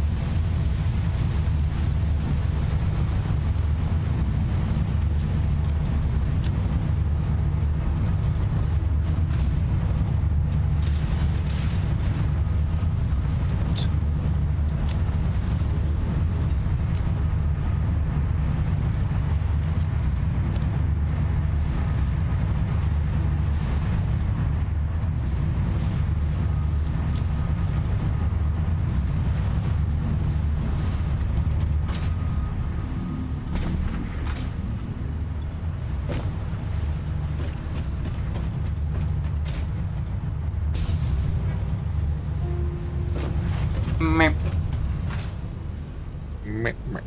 Meh. Meh, meh.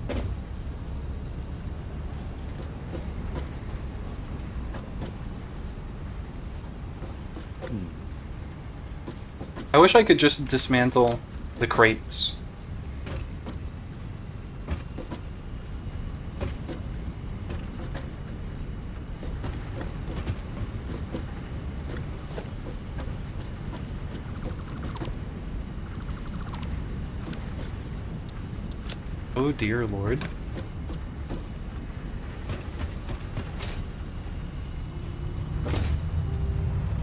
I wish I could just dismantle the crates. Oh dear lord. Oh,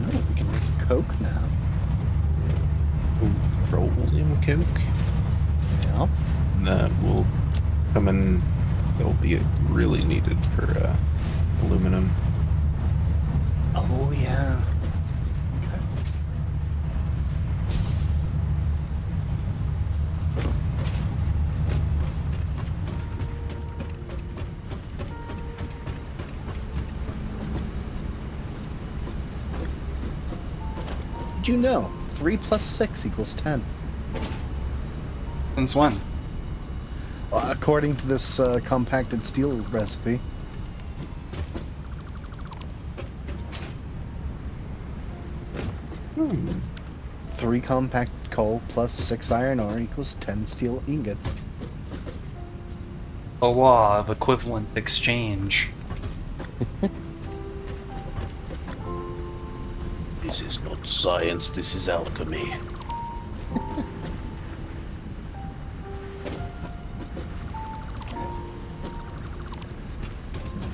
we can make Coke now. Petroleum coke. Yeah. That will come in. It'll be really needed for aluminum. Oh yeah. Okay. Did you know 3 plus 6 equals 10? Since when? According to this compacted steel recipe. Hmm. 3 compact coal plus 6 iron ore equals 10 steel ingots. A law of equivalent exchange. This is not science, this is alchemy.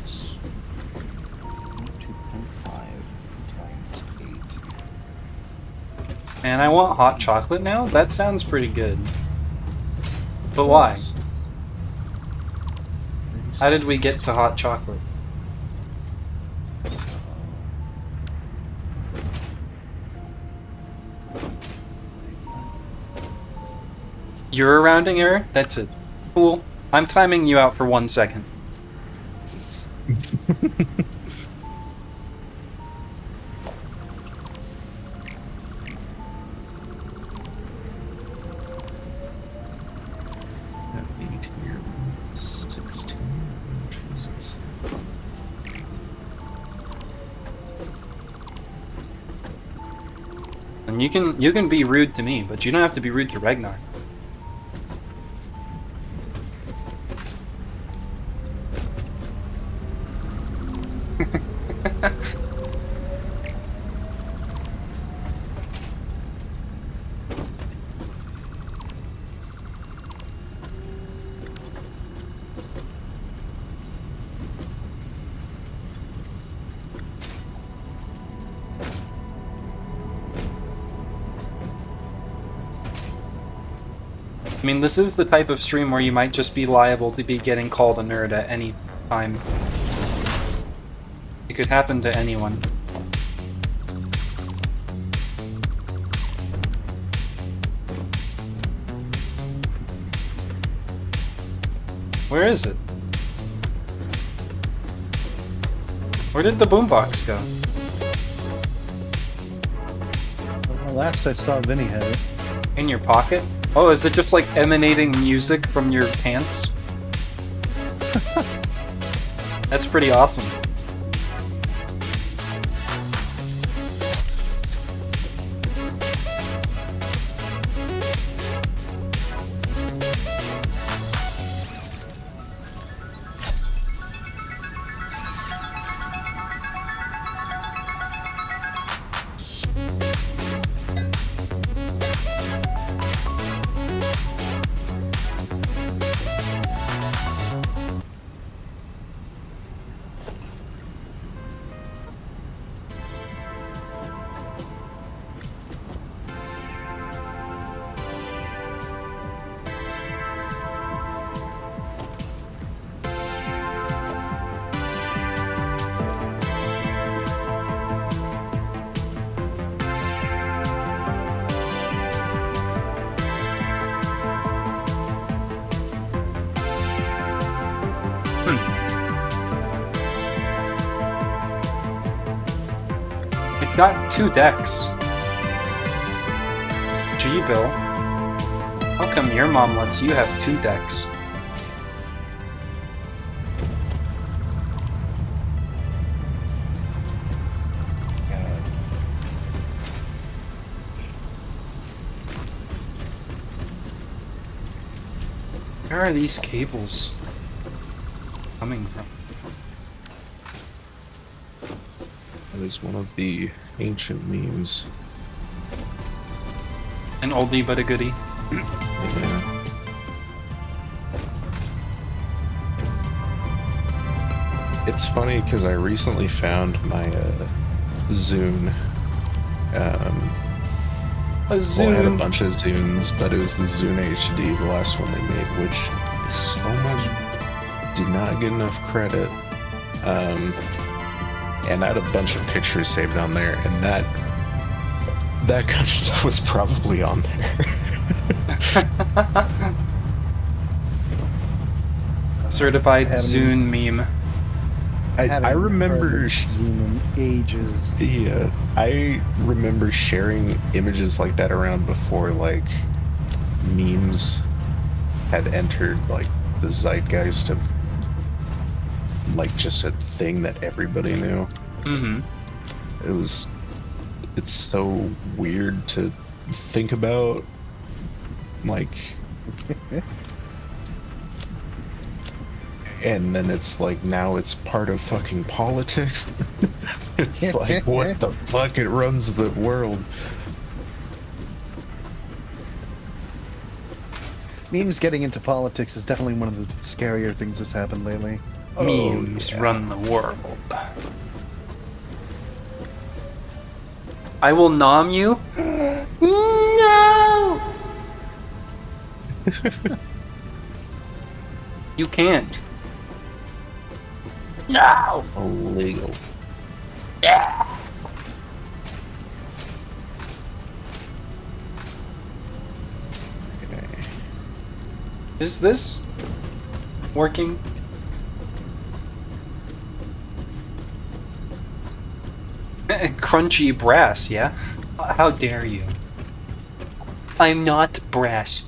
It's 2.5 times 8. Man, I want hot chocolate now? That sounds pretty good. But why? How did we get to hot chocolate? You're a rounding error? That's it. Cool. I'm timing you out for 1 second. At 8 here. 16. Jesus. And you can be rude to me, but you don't have to be rude to Ragnar. I mean, this is the type of stream where you might just be liable to be getting called a nerd at any time. It could happen to anyone. Where is it? Where did the boombox go? Well, last I saw, Vinny had it. In your pocket? Oh, is it just like emanating music from your pants? That's pretty awesome. It's got 2 decks. Gee, Bill. How come your mom lets you have 2 decks? Where are these cables coming from? That is one of the ancient memes. An oldie but a goodie. Yeah. It's funny because I recently found my Zune. A Well, I had a Zoom. bunch of Zunes, but it was the Zune HD, the last one they made, which is so much did not get enough credit. And I had a bunch of pictures saved on there, and that kind of stuff was probably on there. Certified Haven't Zune meme. I remember. heard of Zoom in ages. Yeah, I remember sharing images like that around before, like, memes had entered, like, the zeitgeist of, like, just a thing that everybody knew. Mm-hmm. It's so weird to think about, like, and then it's like, now it's part of fucking politics. It's like, what the fuck? It runs the world. Memes getting into politics is definitely one of the scarier things that's happened lately. Memes run the world. I will nom you. No! You can't. No! Illegal. Okay. Is this working? Crunchy brass, yeah? How dare you? I'm not brass.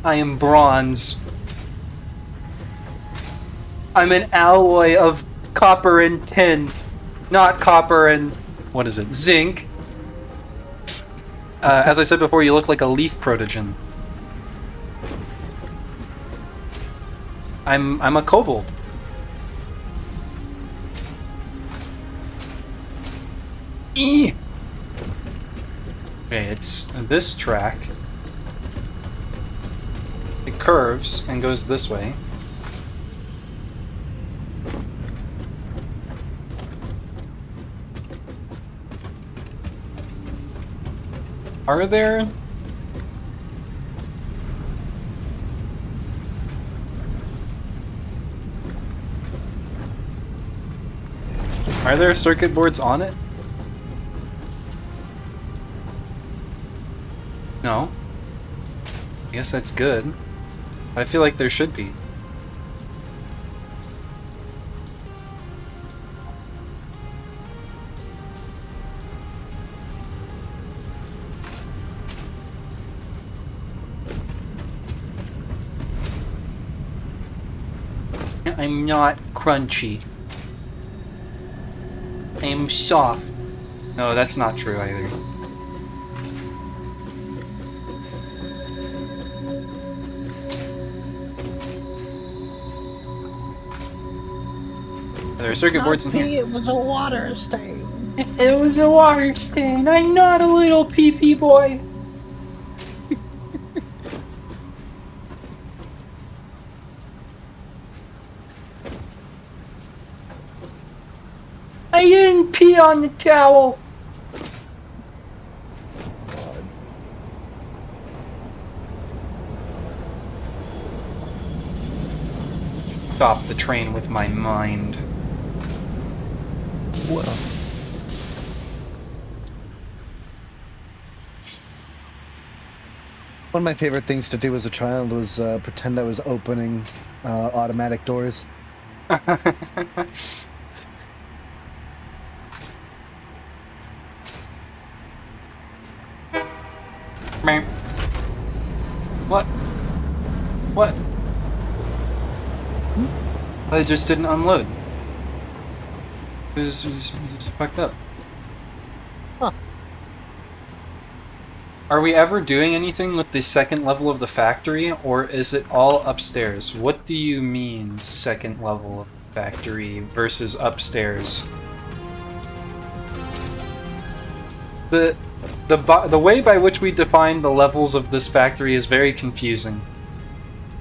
I am bronze. I'm an alloy of copper and tin, not copper and... what is it? Zinc. As I said before, you look like a leaf protogen. I'm a kobold. Okay, it's this track. It curves and goes this way. Are there... are there circuit boards on it? No. I guess that's good. I feel like there should be. I'm not crunchy. I'm soft. No, that's not true either. There are circuit boards in here. It was a water stain. It was a water stain. I'm not a little pee-pee boy. I didn't pee on the towel. Stop the train with my mind. Well. One of my favorite things to do as a child was pretend I was opening automatic doors. What? What? I just didn't unload. It was fucked up. Huh. Are we ever doing anything with the second level of the factory, or is it all upstairs? What do you mean, second level of factory versus upstairs? The way by which we define the levels of this factory is very confusing.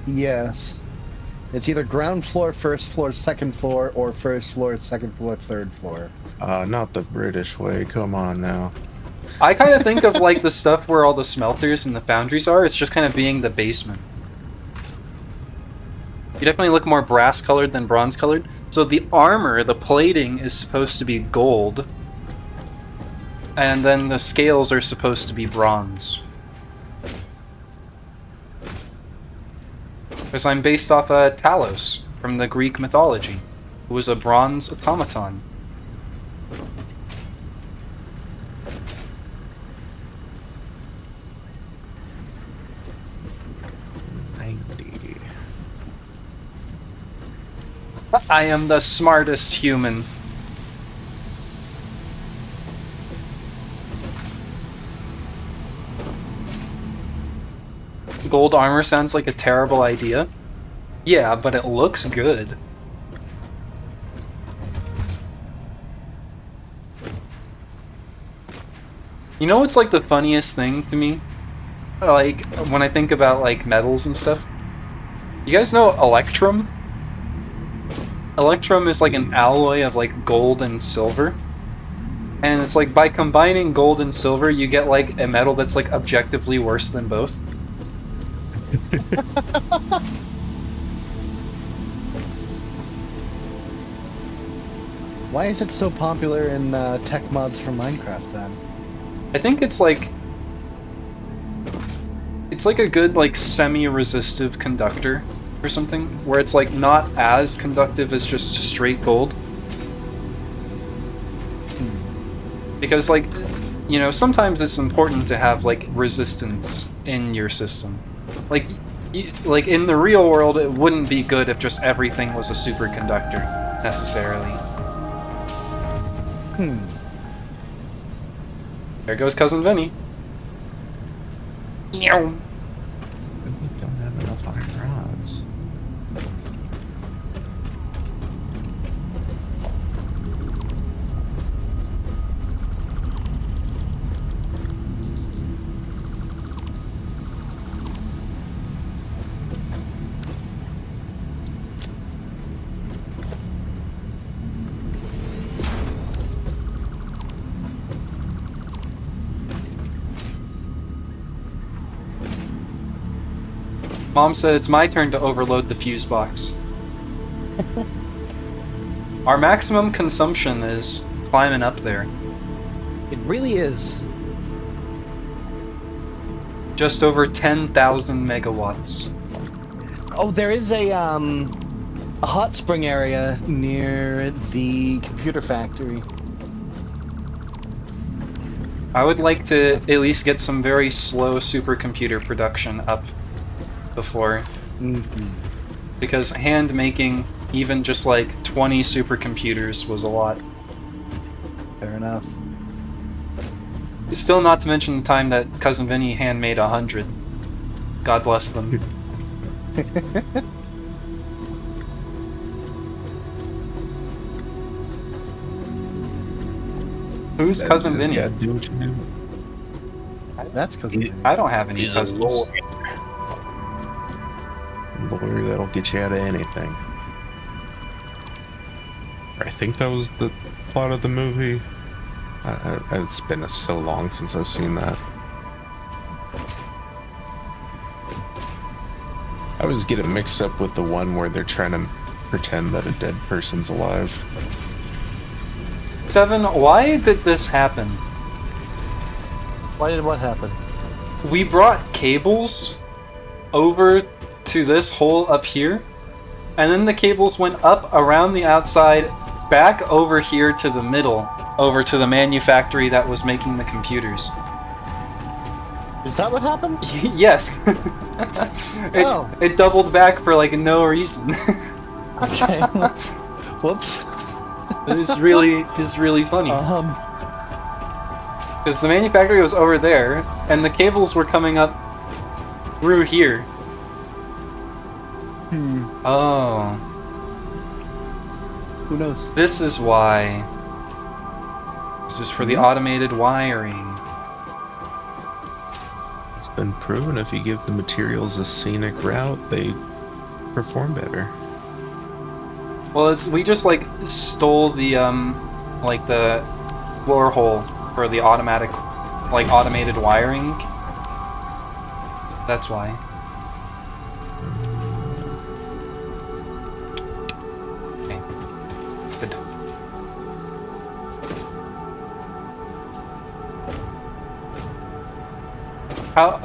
Yes. It's either ground floor, first floor, second floor, or first floor, second floor, third floor. Not the British way. Come on now. I kind of think of like the stuff where all the smelters and the foundries are, it's just kind of being the basement. You definitely look more brass colored than bronze colored. So the armor, the plating is supposed to be gold. And then the scales are supposed to be bronze. Because I'm based off Talos from the Greek mythology, who was a bronze automaton. I am the smartest human. Gold armor sounds like a terrible idea. Yeah, but it looks good. You know what's like the funniest thing to me? Like, when I think about like metals and stuff? You guys know electrum? Electrum is like an alloy of like gold and silver. And it's like by combining gold and silver you get like a metal that's like objectively worse than both. Why is it so popular in tech mods for Minecraft then? I think it's like a good like semi-resistive conductor or something, where it's like not as conductive as just straight gold. Because like, you know, sometimes it's important to have like resistance in your system. Like, like in the real world, it wouldn't be good if just everything was a superconductor necessarily. There goes Cousin Vinny. We don't have enough iron rods. Mom said it's my turn to overload the fuse box. Our maximum consumption is climbing up there. It really is. Just over 10,000 megawatts. Oh, there is a hot spring area near the computer factory. I would like to at least get some very slow supercomputer production up before. Because hand making even just like 20 supercomputers was a lot. Fair enough. Still not to mention the time that Cousin Vinny hand made 100. God bless them. Who's Cousin Vinny? Yeah, do what you do. That's because I don't have any cousins. Lawyer that'll get you out of anything. I think that was the plot of the movie. It's been so long since I've seen that. I always get it mixed up with the one where they're trying to pretend that a dead person's alive. Seven, why did this happen? Why did what happen? We brought cables over to this hole up here, and then the cables went up around the outside, back over here to the middle, over to the manufactory that was making the computers. Is that what happened? Yes. It doubled back for like no reason. Okay. Whoops. It's really funny. Because the manufactory was over there, and the cables were coming up through here. Oh. Who knows? This is why. This is for the automated wiring. It's been proven if you give the materials a scenic route, they perform better. Well, we just like stole the like the floor hole for the automated wiring. That's why. Okay. Good.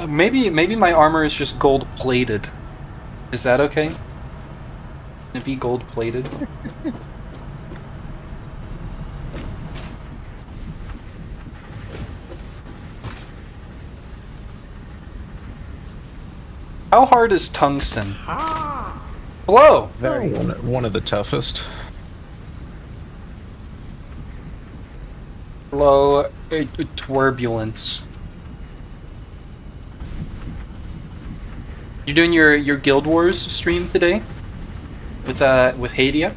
Maybe my armor is just gold plated. Is that okay? Can it be gold plated? How hard is tungsten? Hello! Very. One of the toughest. Hello, turbulence. You're doing your Guild Wars stream today? With Hadia?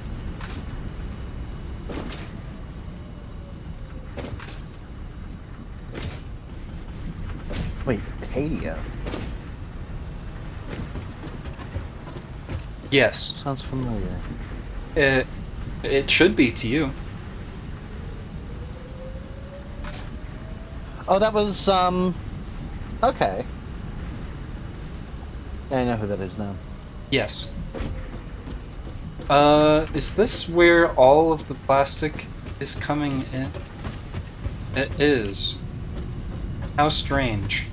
Wait, Hadia? Yes. Sounds familiar. It should be to you. Oh, that was, okay. Yeah, I know who that is now. Yes. Is this where all of the plastic is coming in. It is. How strange.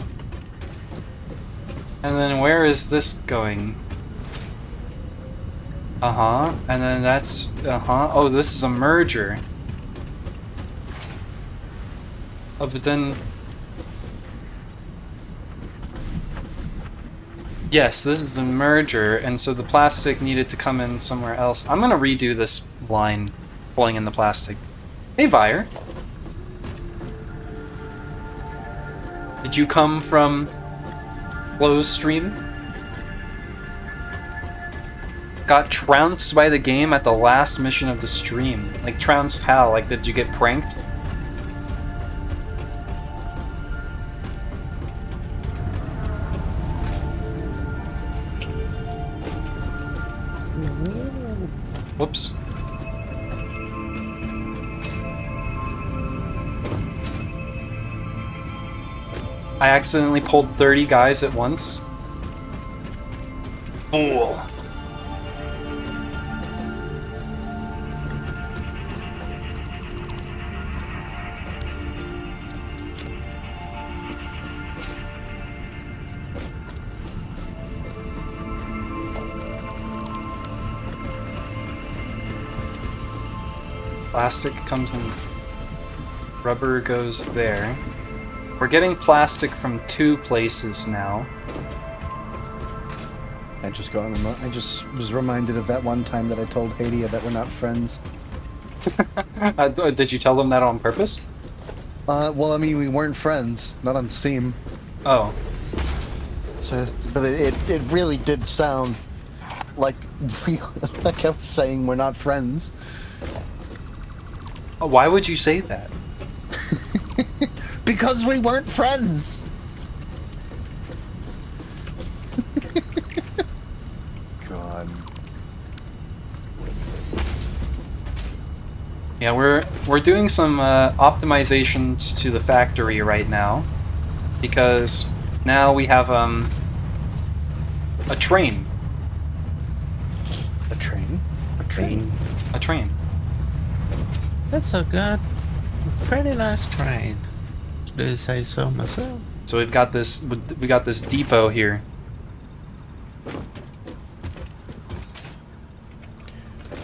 And then where is this going? Uh-huh. And then that's... Uh-huh. Oh, this is a merger. Oh, but then... Yes, this is a merger, and so the plastic needed to come in somewhere else. I'm gonna redo this line, pulling in the plastic. Hey, Vire. Did you come from closed stream? Got trounced by the game at the last mission of the stream. Like, trounced how? Like, did you get pranked? Whoops. I accidentally pulled 30 guys at once. Fool. Plastic comes in, rubber goes there. We're getting plastic from 2 places now. I just was reminded of that one time that I told Hadia that we're not friends. Did you tell them that on purpose? Well, I mean, we weren't friends, not on Steam. Oh. So, but it really did sound like like I was saying we're not friends. Why would you say that? Because we weren't friends. God. Yeah, we're doing some optimizations to the factory right now, because now we have a train. A train? A train? A train. That's a good, pretty nice train. Do you say so myself? So we got this depot here.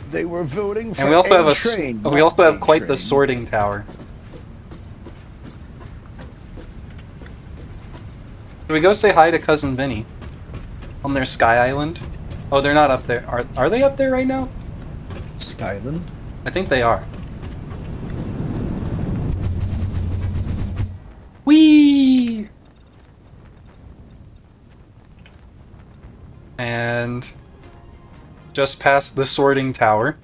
They were voting for And we also have train. we also have quite the train. sorting tower. Should we go say hi to Cousin Vinny on their Sky Island? Oh, they're not up there. Are they up there right now? Skyland? I think they are. Whee! And just past the sorting tower.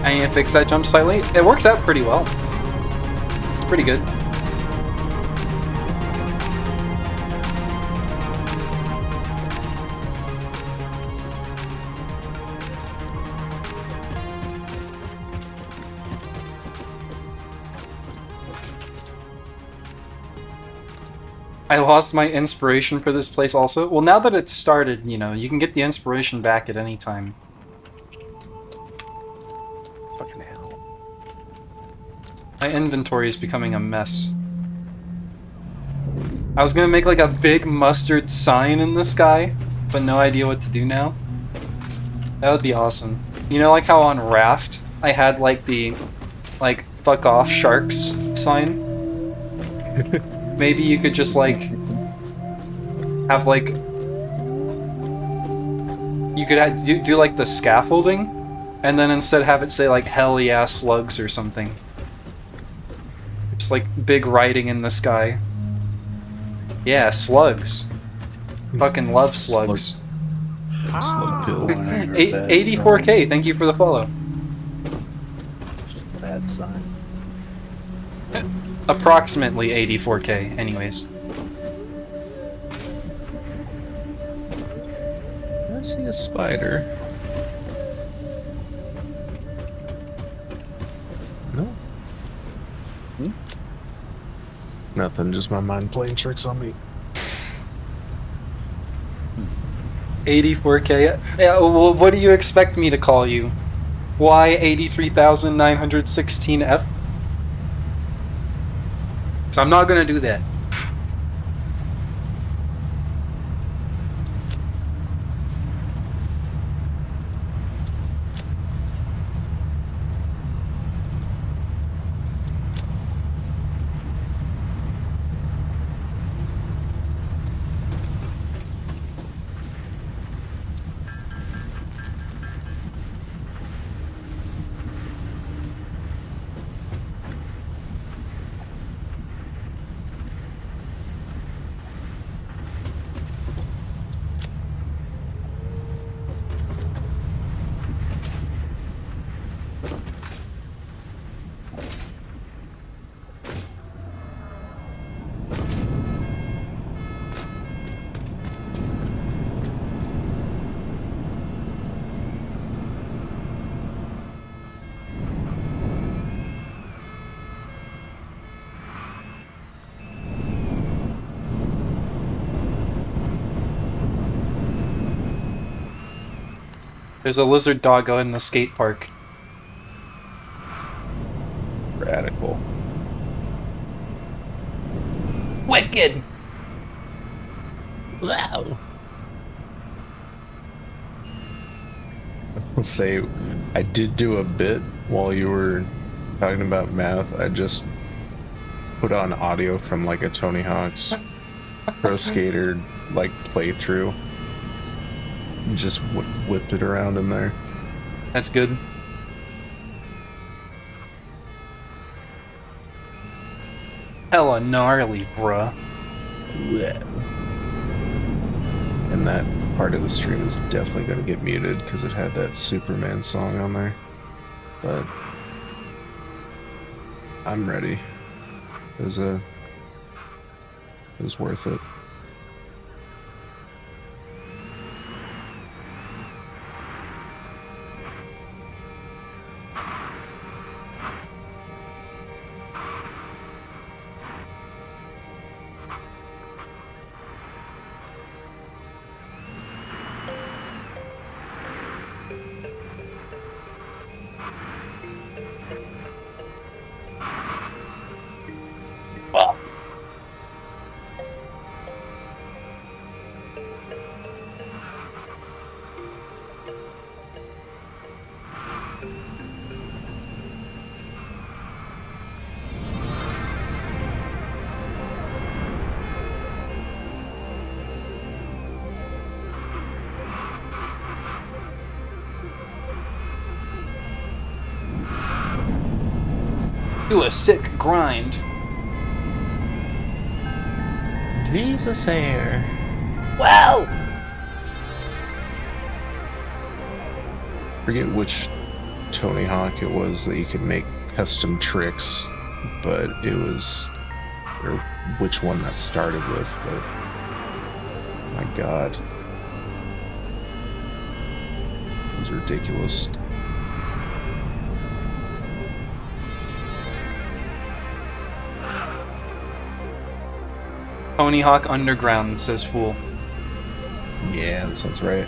I need to fix that jump slightly. It works out pretty well. It's pretty good. I lost my inspiration for this place also. Well, now that it's started, you know, you can get the inspiration back at any time. Fucking hell. My inventory is becoming a mess. I was gonna make like a big mustard sign in the sky, but no idea what to do now. That would be awesome. You know, like how on Raft, I had like the, like, fuck off sharks sign? Maybe you could just like have like you could do like the scaffolding, and then instead have it say like hell yeah slugs or something. Just like big writing in the sky. Yeah, slugs. Fucking love slugs. Slug pill. 84K. Thank you for the follow. Bad sign. Approximately 84K, anyways. I see a spider. No. Nothing, just my mind playing tricks on me. 84K. Yeah, well, what do you expect me to call you? Why 83,916F? So I'm not gonna do that. There's a lizard doggo in the skate park. Radical. Wicked! Wow. I'll say, I did do a bit while you were talking about math. I just put on audio from like a Tony Hawk's Pro Skater like playthrough. And just whipped it around in there. That's good. Hella gnarly, bruh. And that part of the stream is definitely going to get muted because it had that Superman song on there. But I'm ready. It was worth it. Do a sick grind. Jesus hair. Wow! Forget which Tony Hawk it was that you could make custom tricks, but it was, or which one that started with, but my god. It was ridiculous. Tony Hawk Underground, says Fool. Yeah, that sounds right.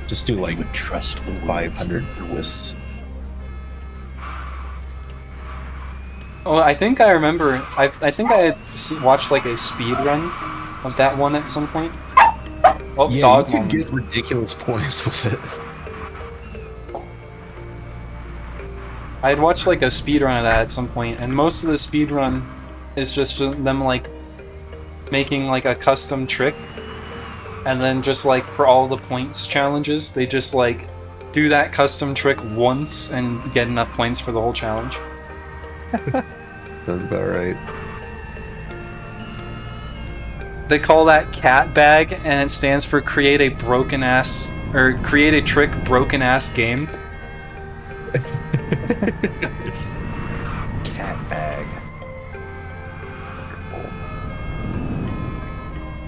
Just do like would trust the 500 twists. Oh, I think I remember. I think I had watched like a speed run of that one at some point. Oh, Yeah, dog you could moment. get ridiculous points with it. I had watched like a speed run of that at some point, and most of the speed run is just them like making like a custom trick, and then just like for all the points challenges, they just like do that custom trick once and get enough points for the whole challenge. Sounds about right. They call that cat bag, and it stands for create a broken ass, or create a trick broken ass game. Cat bag.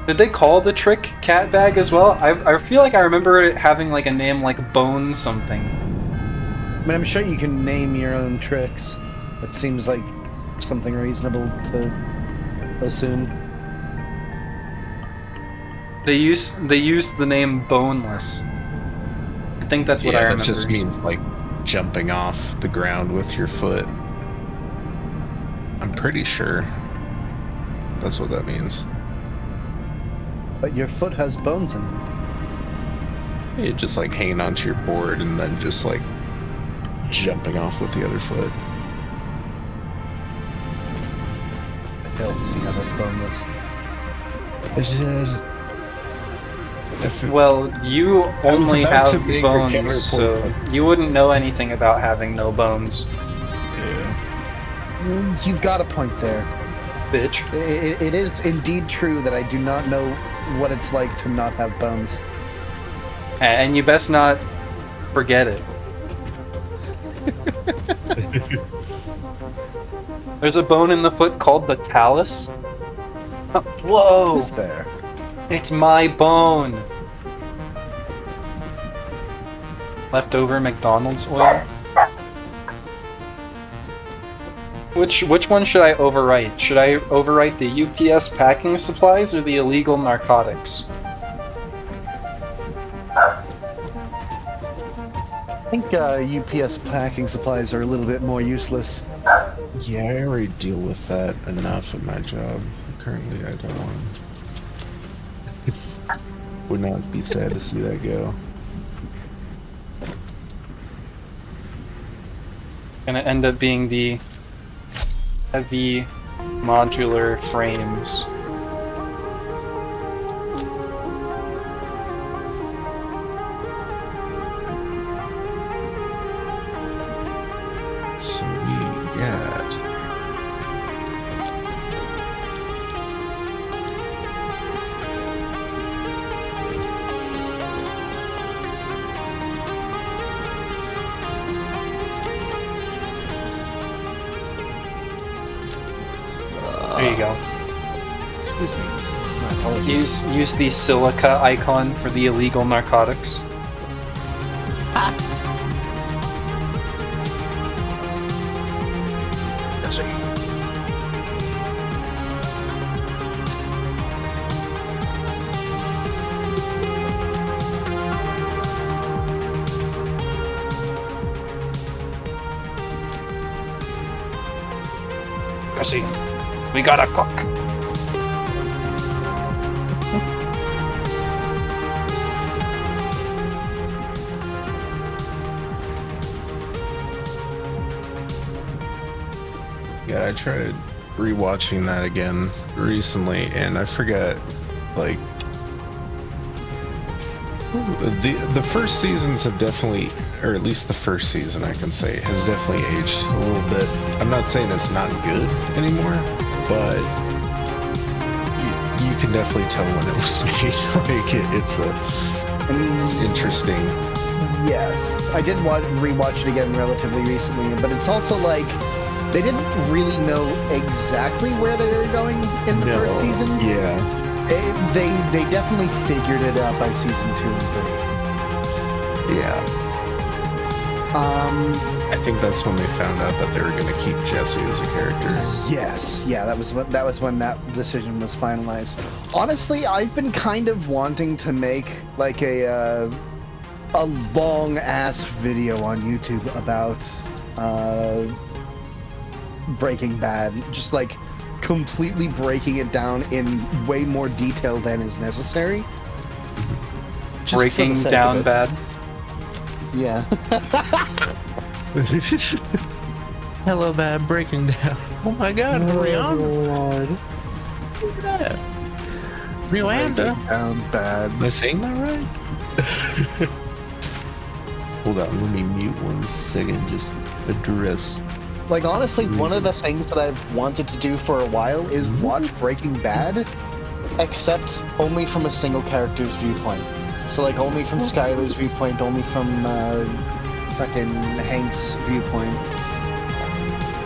Did they call the trick cat bag as well? I feel like I remember it having like a name like Bone something. I mean, I'm sure you can name your own tricks. That seems like something reasonable to assume. They used the name boneless. I think that's what I remember. That just means like jumping off the ground with your foot. I'm pretty sure that's what that means. But your foot has bones in it. You're just like hanging onto your board and then just like jumping off with the other foot. I fail to see how that's boneless. It's just, Well, you only about have to make a bones, counterpoint, so but- you wouldn't know anything about having no bones, You've got a point there. bitch. It is indeed true that I do not know what it's like to not have bones. And you best not forget it. There's a bone in the foot called the talus. Oh, whoa! Is there? It's my bone. Leftover McDonald's oil. Which one should I overwrite? Should I overwrite the UPS packing supplies or the illegal narcotics? I think UPS packing supplies are a little bit more useless. yeah, I already deal with that enough at my job. Currently, I don't want to. Would not be sad to see that go. Gonna end up being the heavy modular frames. So we got. There you go. Excuse me. My apologies. Use the silica icon for the illegal narcotics. Jesse, we gotta cook. Yeah, I tried rewatching that again recently, and I forgot, like, the first seasons have definitely, or at least the first season I can say, has definitely aged a little bit. I'm not saying it's not good anymore, but you can definitely tell when it was made. I mean, it's interesting. yes. I did rewatch it again relatively recently, but it's also like they didn't really know exactly where they were going in the first season. Yeah. They definitely figured it out by season 2 and 3. Yeah. I think that's when they found out that they were going to keep Jesse as a character. Yes, yeah, that was when that decision was finalized. Honestly, I've been kind of wanting to make like a long ass video on YouTube about Breaking Bad, just like completely breaking it down in way more detail than is necessary. Just Breaking for the sake down of it. bad. Yeah. Hello, bad breaking down. Oh my god, Rihanna. Look at that. Rihanna. Down bad. Am I saying that right? Hold on, let me mute 1 second. Just address. Like, honestly, one of the things that I've wanted to do for a while is watch Breaking Bad, except only from a single character's viewpoint. So, like, only from Skyler's viewpoint, only from fucking Hank's viewpoint.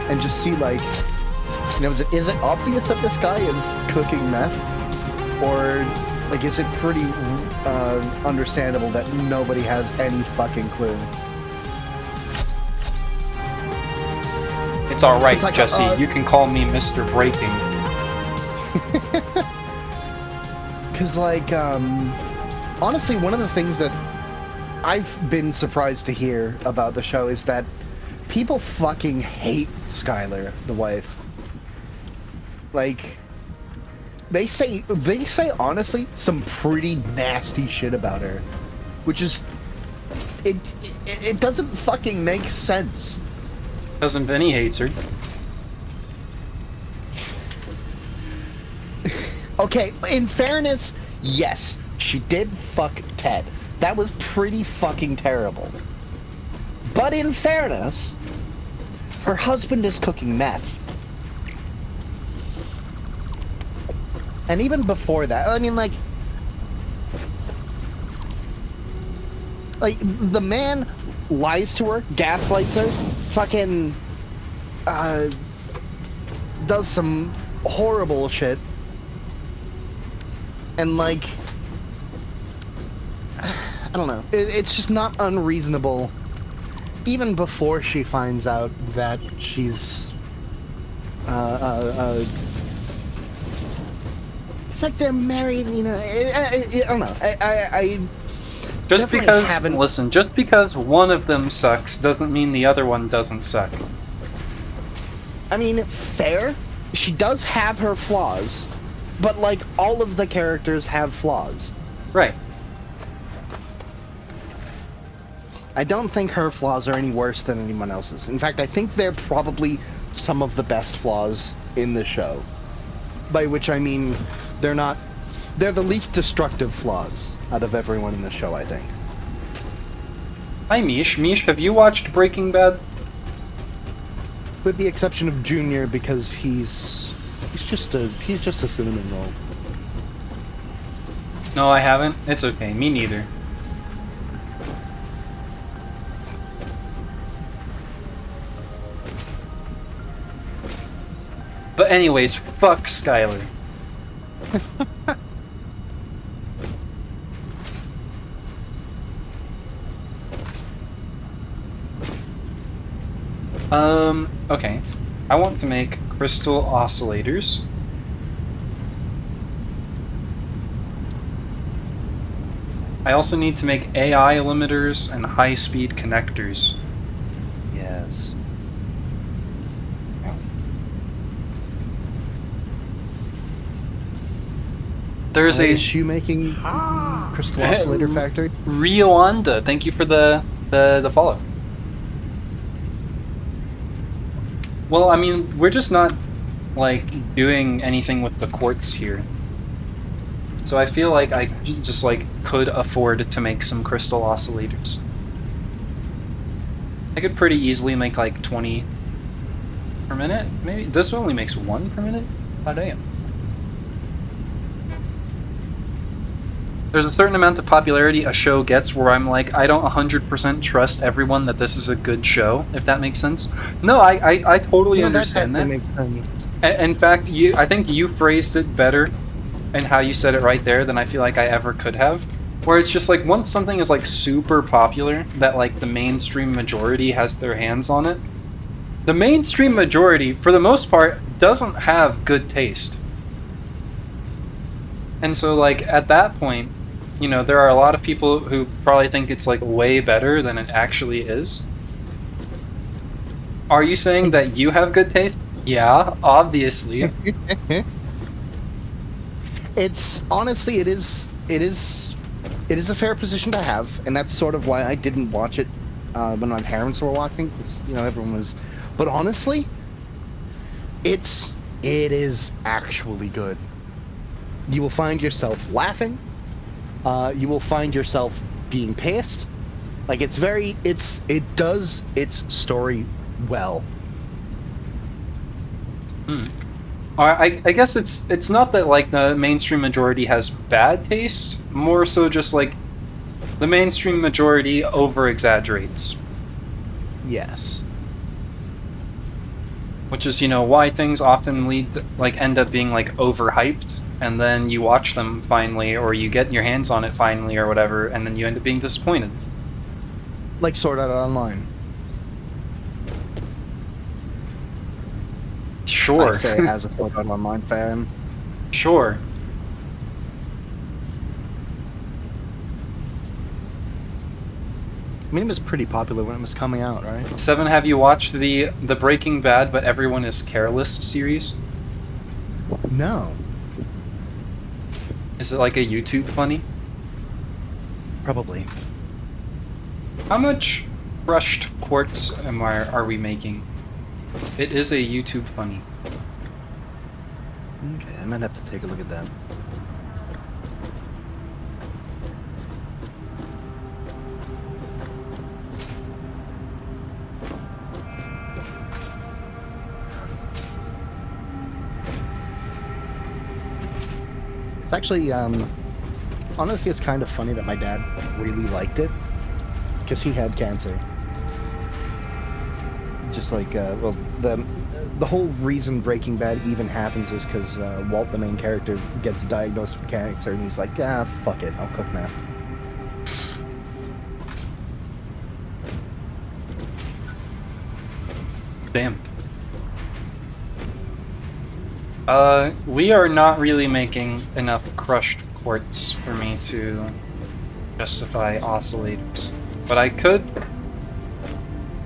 And just see, like, you know, is it obvious that this guy is cooking meth? Or, like, is it pretty understandable that nobody has any fucking clue? It's alright, It's like Jesse. You can call me Mr. Breaking. Because, like, honestly, one of the things that I've been surprised to hear about the show is that people fucking hate Skylar, the wife. Like, they say honestly some pretty nasty shit about her, which is it doesn't fucking make sense. Cousin Benny hates her. Okay, in fairness, yes, she did fuck Ted. That was pretty fucking terrible. But in fairness, her husband is cooking meth. And even before that, I mean, like, the man lies to her, gaslights her, fucking, does some horrible shit. And, like, I don't know. It's just not unreasonable, even before she finds out that she's, it's like they're married, you know. I don't know. I Just because, haven't... listen, just because one of them sucks doesn't mean the other one doesn't suck. I mean, fair. She does have her flaws, but like all of the characters have flaws. Right. I don't think her flaws are any worse than anyone else's. In fact, I think they're probably some of the best flaws in the show. By which I mean, they're the least destructive flaws out of everyone in the show, I think. Hi, Mish. Mish, have you watched Breaking Bad? With the exception of Junior, because he's just a cinnamon roll. No, I haven't. It's okay. Me neither. But anyways, fuck Skylar. Okay. I want to make crystal oscillators. I also need to make AI limiters and high-speed connectors. Yes. There's a shoemaking crystal oscillator factory. Rioanda, thank you for the follow. Well, I mean, we're just not like doing anything with the quartz here. So I feel like I just like could afford to make some crystal oscillators. I could pretty easily make like 20 per minute. Maybe this only makes 1 per minute? Oh damn. There's a certain amount of popularity a show gets where I'm like, I don't 100% trust everyone that this is a good show, if that makes sense. No, I totally understand that. Makes sense. In fact, I think you phrased it better in how you said it right there than I feel like I ever could have. Where it's just like, once something is like super popular, that like the mainstream majority has their hands on it, the mainstream majority, for the most part, doesn't have good taste. And so like, at that point, you know, there are a lot of people who probably think it's like way better than it actually is. Are you saying that you have good taste? Yeah, obviously. It's honestly, it is a fair position to have, and that's sort of why I didn't watch it when my parents were watching, because you know everyone was. But honestly, it is actually good. You will find yourself laughing. You will find yourself being paced. Like it does its story well. I guess it's not that like the mainstream majority has bad taste, more so just like the mainstream majority over exaggerates. Yes. Which is, you know, why things often end up being like overhyped, and then you watch them finally, or you get your hands on it finally, or whatever, and then you end up being disappointed. Like Sword Art Online. Sure. I say as a Sword Art Online fan. Sure. mean, it was pretty popular when it was coming out, right? Seven, have you watched the Breaking Bad but Everyone is Careless series? No. Is it like a YouTube funny? Probably. How much crushed quartz are we making? It is a YouTube funny. Okay, I might have to take a look at that. It's actually, honestly, it's kind of funny that my dad really liked it, because he had cancer. Just like, well, the whole reason Breaking Bad even happens is because Walt, the main character, gets diagnosed with cancer, and he's like, ah, fuck it, I'll cook meth. Damn. We are not really making enough crushed quartz for me to justify oscillators. But I could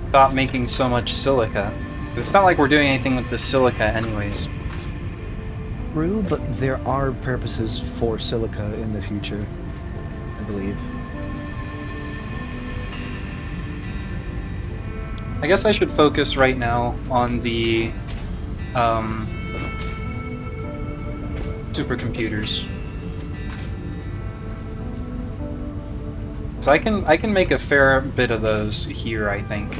stop making so much silica. It's not like we're doing anything with the silica anyways. True, but there are purposes for silica in the future, I believe. I guess I should focus right now on the supercomputers. So I can make a fair bit of those here, I think.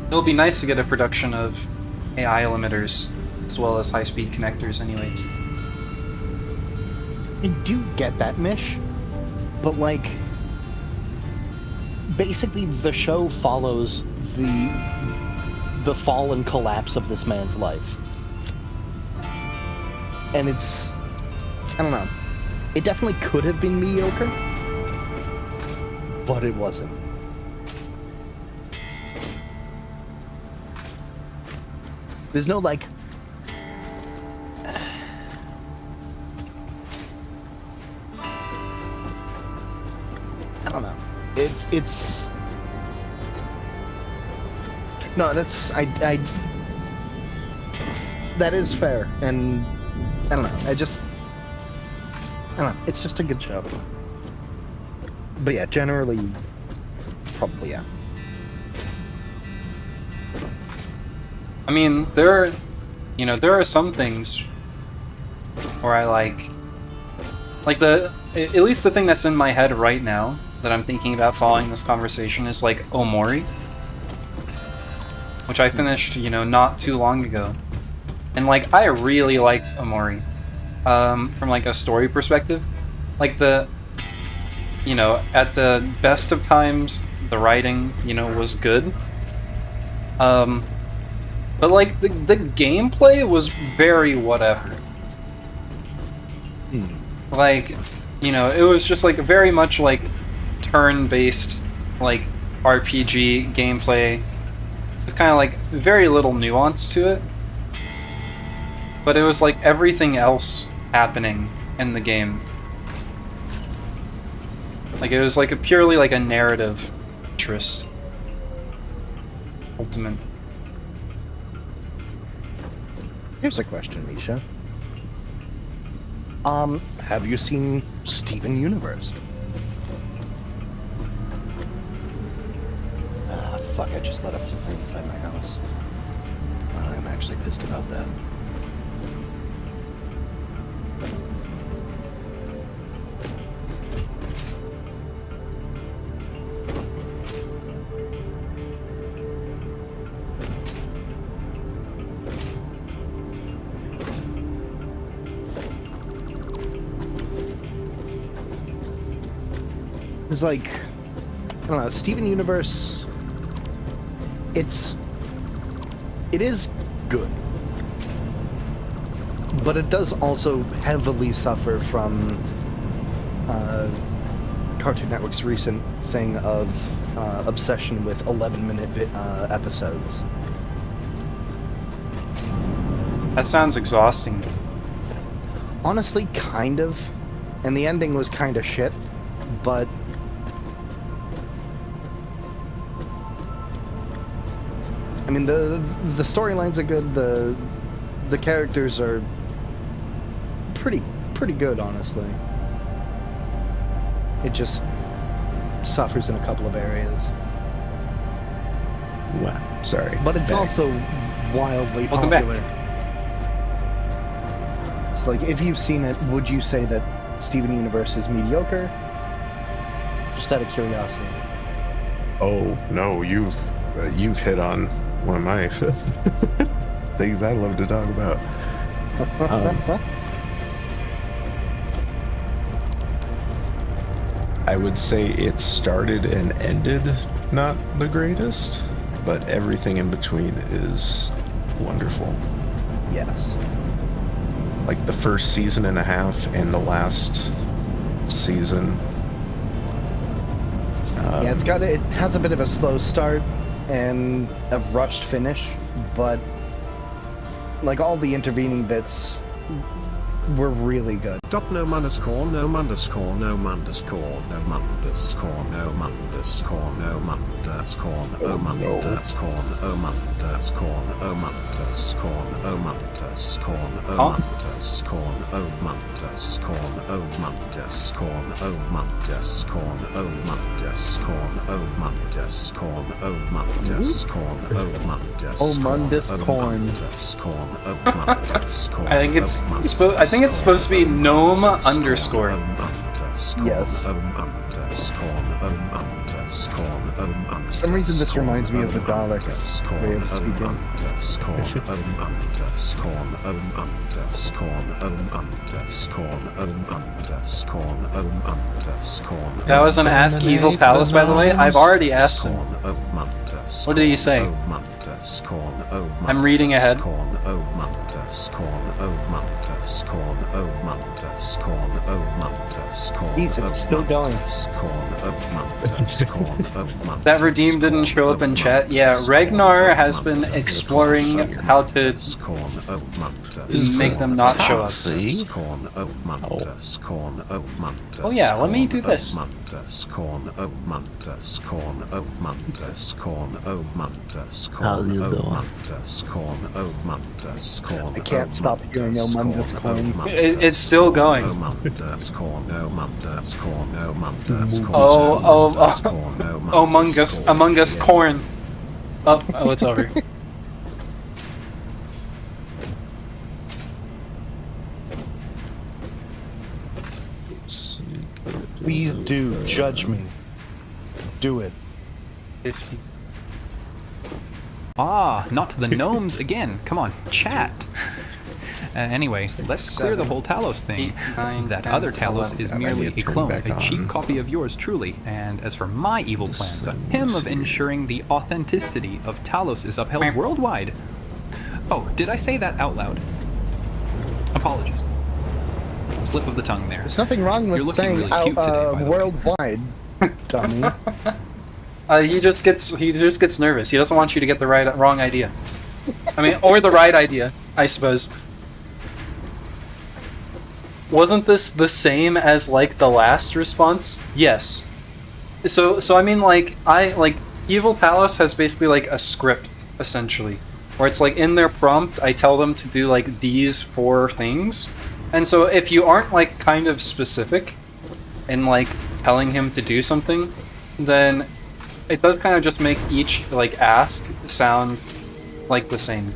It'll be nice to get a production of AI limiters as well as high-speed connectors anyways. I do get that, Mish, but like, basically the show follows the fall and collapse of this man's life. And it's, I don't know, it definitely could have been mediocre, but it wasn't. There's no like, I don't know. It's no, that's I that is fair, and I don't know. I don't know. It's just a good show. But yeah, generally, probably yeah. I mean, there are some things where I like at least the thing that's in my head right now that I'm thinking about following this conversation is like Omori, which I finished, not too long ago. And like, I really liked Omori, from like a story perspective. Like at the best of times, the writing, was good. But like, the gameplay was very whatever. Like, it was just like very much like turn-based, like RPG gameplay. It's kind of like very little nuance to it. But it was like everything else happening in the game. Like, it was like purely like a narrative interest. Ultimate. Here's a question, Misha. Have you seen Steven Universe? Ah, fuck, I just let a fire inside my house. I'm actually pissed about that. It's like, I don't know, Steven Universe, it is good, but it does also heavily suffer from Cartoon Network's recent thing of obsession with 11-minute episodes. That sounds exhausting. Honestly, kind of. And the ending was kind of shit, but... I mean, the storylines are good, the characters are pretty good, honestly. It just suffers in a couple of areas. Wow, sorry. But it's Back. also wildly Welcome back. popular. It's like, if you've seen it, would you say that Steven Universe is mediocre? Just out of curiosity. Oh no, you've hit on one of my things I love to talk about. I would say it started and ended not the greatest, but everything in between is wonderful. Yes. Like the first season and a half and the last season. Yeah, it has a bit of a slow start and a rushed finish, but like all the intervening bits were really good. No underscore, no underscore, no underscore, no underscore, no underscore, no underscore, no underscore, no underscore, no underscore, no underscore, no underscore, no underscore, no underscore, no underscore, no underscore, no underscore, no underscore, no underscore, I think it's supposed to be gnome underscore. Yes. For some reason, this reminds me of the Daleks' way of speaking. That was an Ask Evil Palace, by the way. I've already asked him. What did he say? I'm reading ahead. Jeez, it's still going. That redeem didn't show up in chat. Yeah, Ragnar has been exploring how to make them not show up. See? Oh yeah, let me do this. How you doing? I can't stop hearing El Mundus coin. It's still going. Among Us corn. Oh, it's over. Please do judge me. Do it. 50. Ah, not the gnomes again. Come on, chat. Anyway, let's clear the whole Talos thing. 8, 9, That 10, other Talos 11. is I merely need to a turn clone, back a cheap on. copy of yours truly. And as for my evil plans, a hymn of ensuring the authenticity of Talos is upheld worldwide. Oh, did I say that out loud? Apologies. Slip of the tongue there. There's nothing wrong You're with looking saying really cute today, by the way. worldwide, dummy. He just gets nervous. He doesn't want you to get the wrong idea. I mean, or the right idea, I suppose. Wasn't this the same as like the last response? Yes. So I mean, like Evil Palace has basically like a script essentially, where it's like in their prompt I tell them to do like these 4 things, and so if you aren't like kind of specific in like telling him to do something, then it does kind of just make each like ask sound like the same.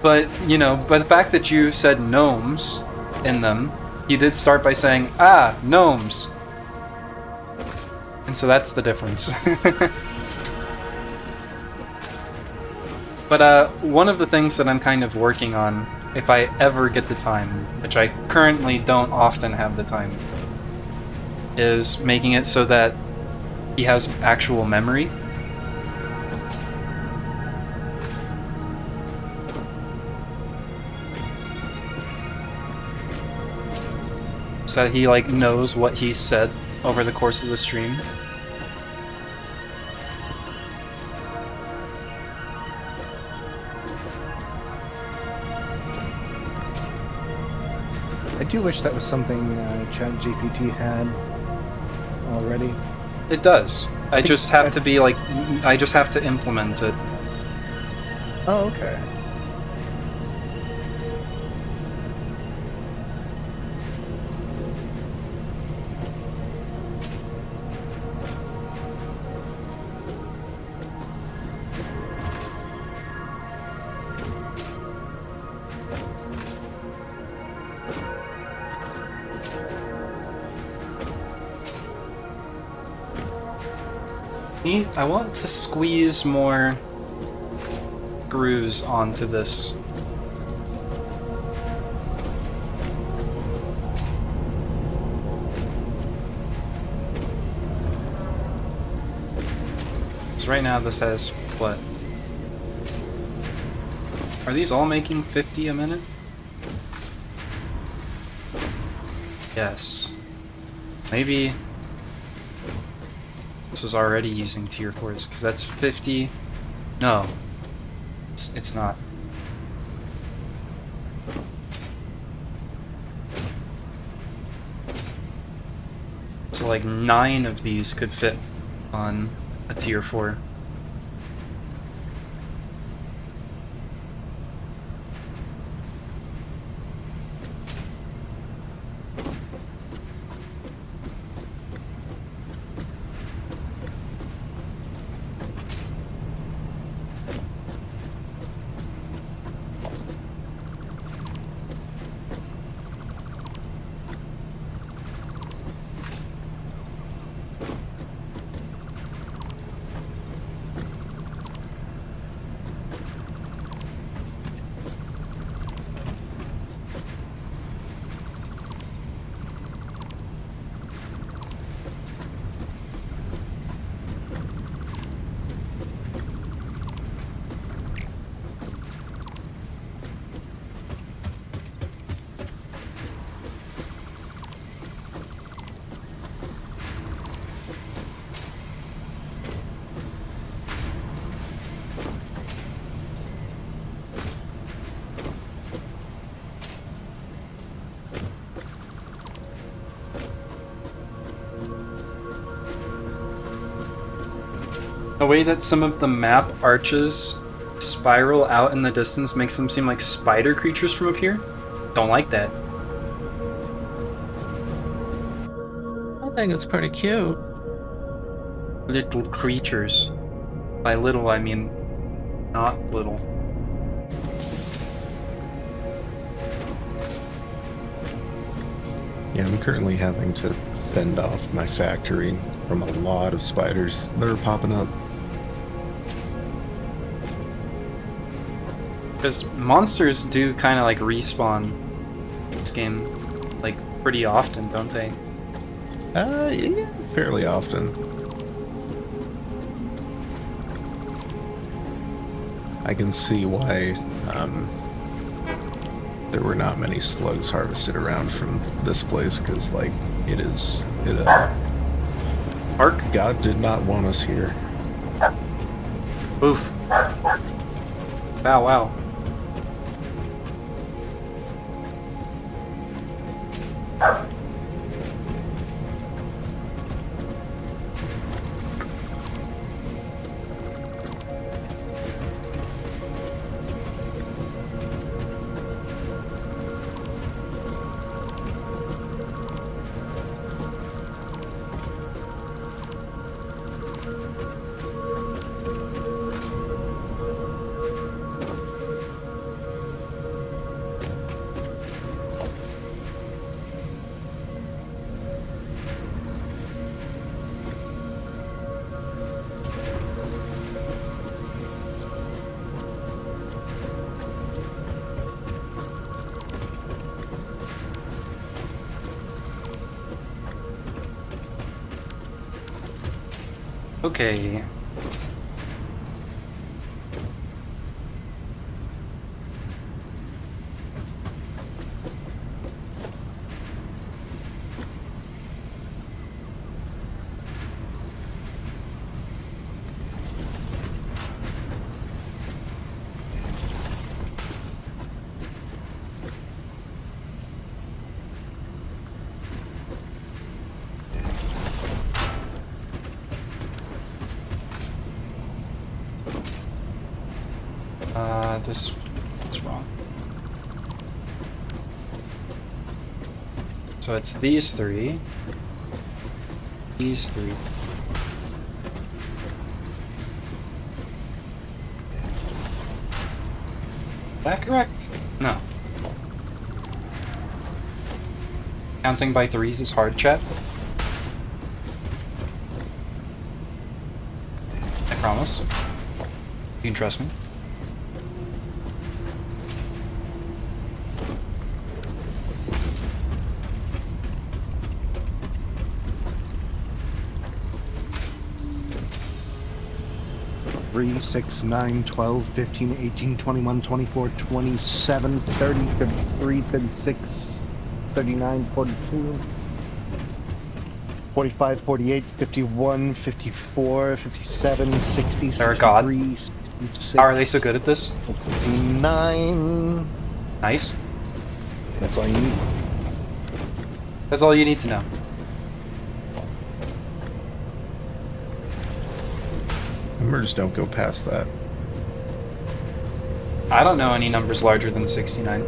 But, you know, by the fact that you said gnomes in them, you did start by saying, ah, gnomes. And so that's the difference. But one of the things that I'm kind of working on, if I ever get the time, which I currently don't often have the time, is making it so that he has actual memory. So that he like knows what he said over the course of the stream. do wish that was something ChatGPT had already. It does. I just have to be like, I just have to implement it. Oh, okay. I want to squeeze more screws onto this. So right now this has, what? Are these all making 50 a minute? Yes. Maybe this was already using tier 4s, because that's 50. No. It's not. So like 9 of these could fit on a tier 4. The way that some of the map arches spiral out in the distance makes them seem like spider creatures from up here. Don't like that. I think it's pretty cute. Little creatures. By little, I mean not little. Yeah, I'm currently having to fend off my factory from a lot of spiders that are popping up. Because monsters do kind of like respawn this game, like pretty often, don't they? Yeah, fairly often. I can see why there were not many slugs harvested around from this place, because like Ark? God did not want us here. Oof. Wow, wow. Okay. this is wrong. So it's these three. These three. Is that correct? No. Counting by threes is hard, chat. I promise. You can trust me. 3, 6, 9, 12, 15, 18, 21, 24, 27, 30, 33, 36, 39, 42, 45, 48, 51, 54, 57, 60, They're a god. 63, 66. How are they so good at this? 69. Nice. That's all you need. That's all you need to know. Numbers don't go past that. I don't know any numbers larger than 69.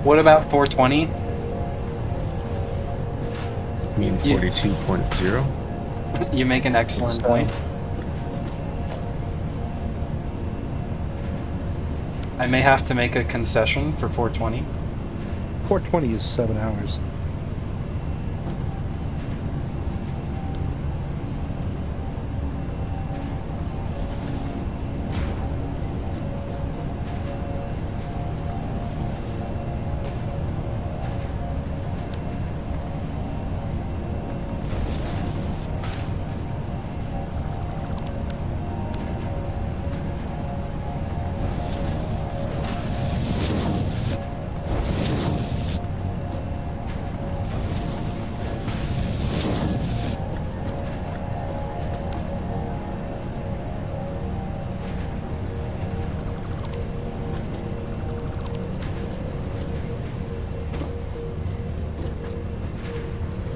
What about 420? You mean 42.0? You make an excellent point. I may have to make a concession for 420. 420 is 7 hours.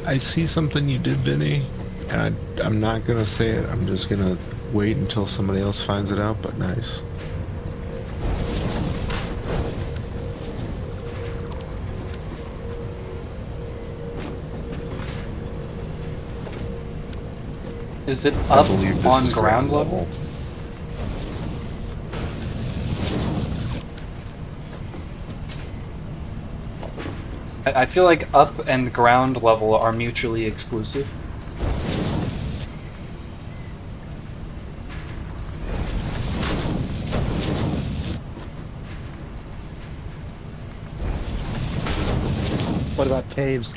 I see something you did, Vinny, and I'm not gonna say it. I'm just gonna wait until somebody else finds it out, but nice. Is it I up believe this on is ground level? I feel like up and ground level are mutually exclusive. What about caves?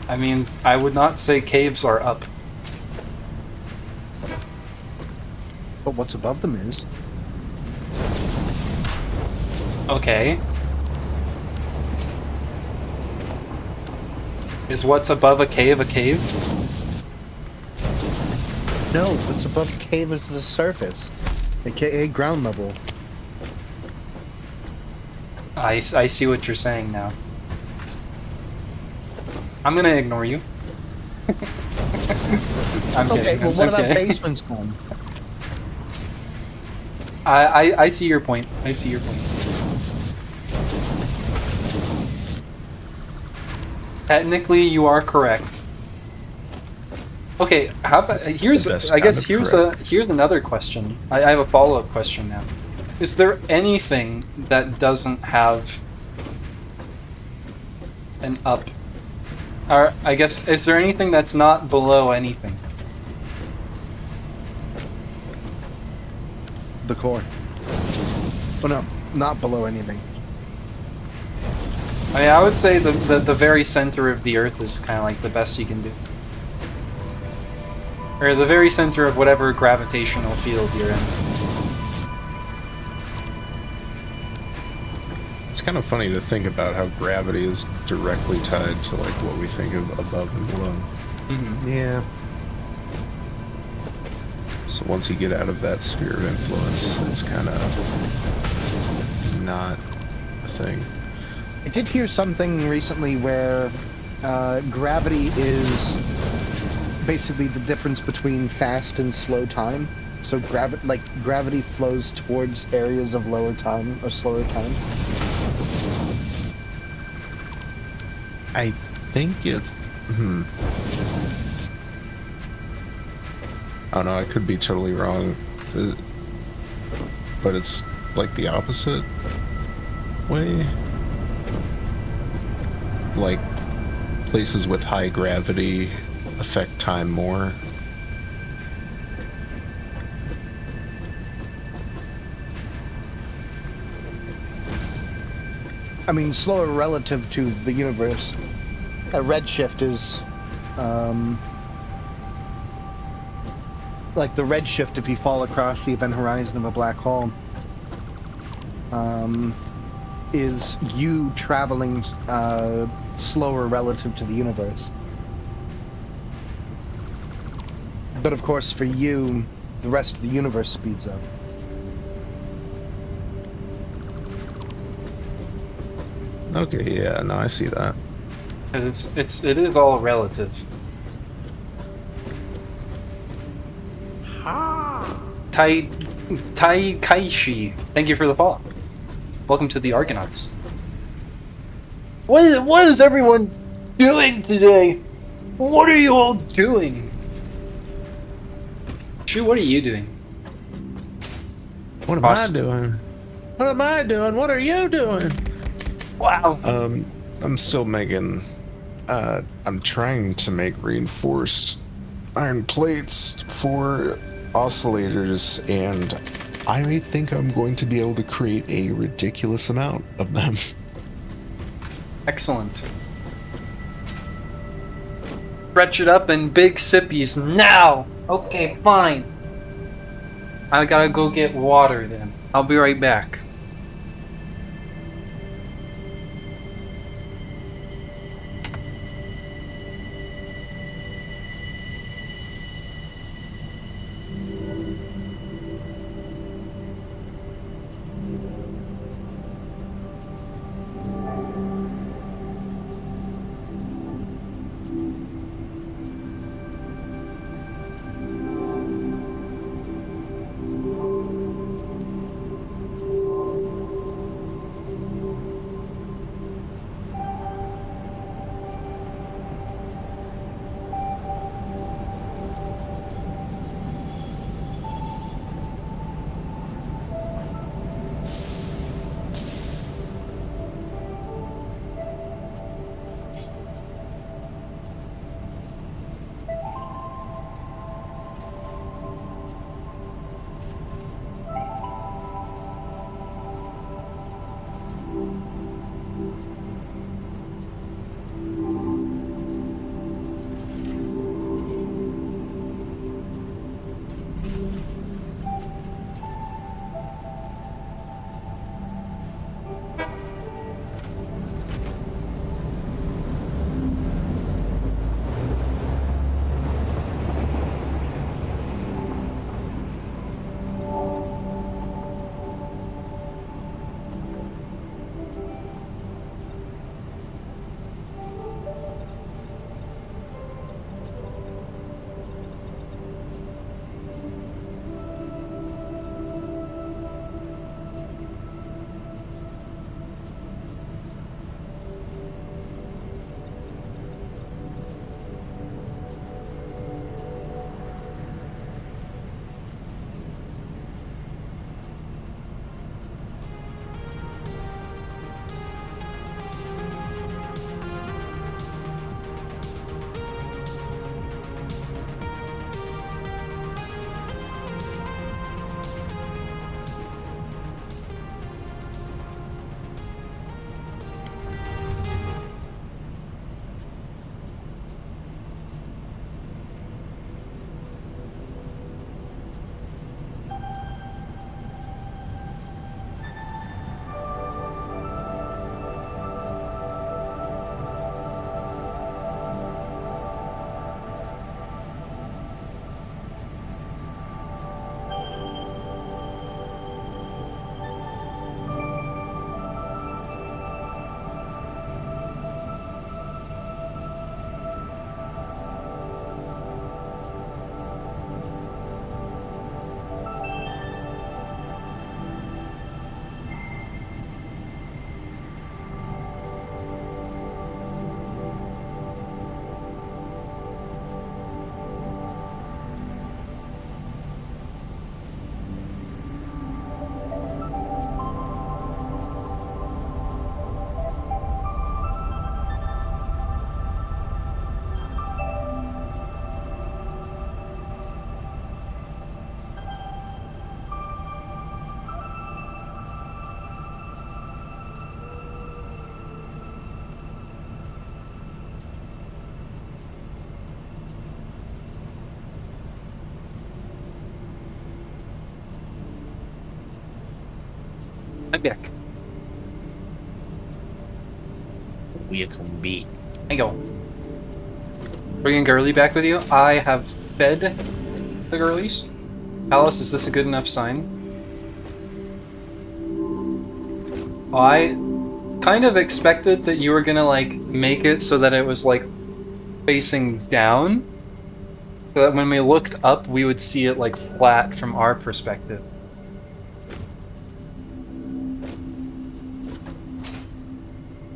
I mean, I would not say caves are up. But what's above them is. Okay. Is what's above a cave a cave? No, what's above a cave is the surface, aka ground level. I see what you're saying now. I'm gonna ignore you. I'm Okay, kidding. well what about Okay. basements then? I see your point. I see your point. Technically, you are correct. Okay, how about here's The best I guess kind of here's another question. I have a follow-up question now. Is there anything that doesn't have an up? Or I guess is there anything that's not below anything? The core. Oh no, not below anything. I mean, I would say the very center of the Earth is kind of like the best you can do. Or the very center of whatever gravitational field you're in. It's kind of funny to think about how gravity is directly tied to like what we think of above and below. Mm-hmm. Yeah. So once you get out of that sphere of influence, it's kind of not a thing. I did hear something recently where gravity is basically the difference between fast and slow time. So gravity flows towards areas of lower time or slower time. I think it. I don't know. I could be totally wrong, but it's like the opposite way. Like places with high gravity affect time more. I mean, slower relative to the universe. A redshift is, like the redshift if you fall across the event horizon of a black hole, is you traveling slower relative to the universe. But of course, for you, the rest of the universe speeds up. Okay, yeah, no, I see that. Because it is all relative. Tai Kaishi, thank you for the follow. Welcome to the Argonauts. What is everyone doing today? What are you all doing? Shu, what are you doing? What am I doing? What am I doing? What are you doing? Wow. I'm still making. I'm trying to make reinforced iron plates for oscillators, and I think I'm going to be able to create a ridiculous amount of them. Excellent. Stretch it up in big sippies now! Okay, fine. I gotta go get water then. I'll be right back. I'm back. Welcome back. I go. Bringing Girly back with you. I have fed the girlies. Alice, is this a good enough sign? I kind of expected that you were gonna like make it so that it was like facing down, so that when we looked up we would see it like flat from our perspective.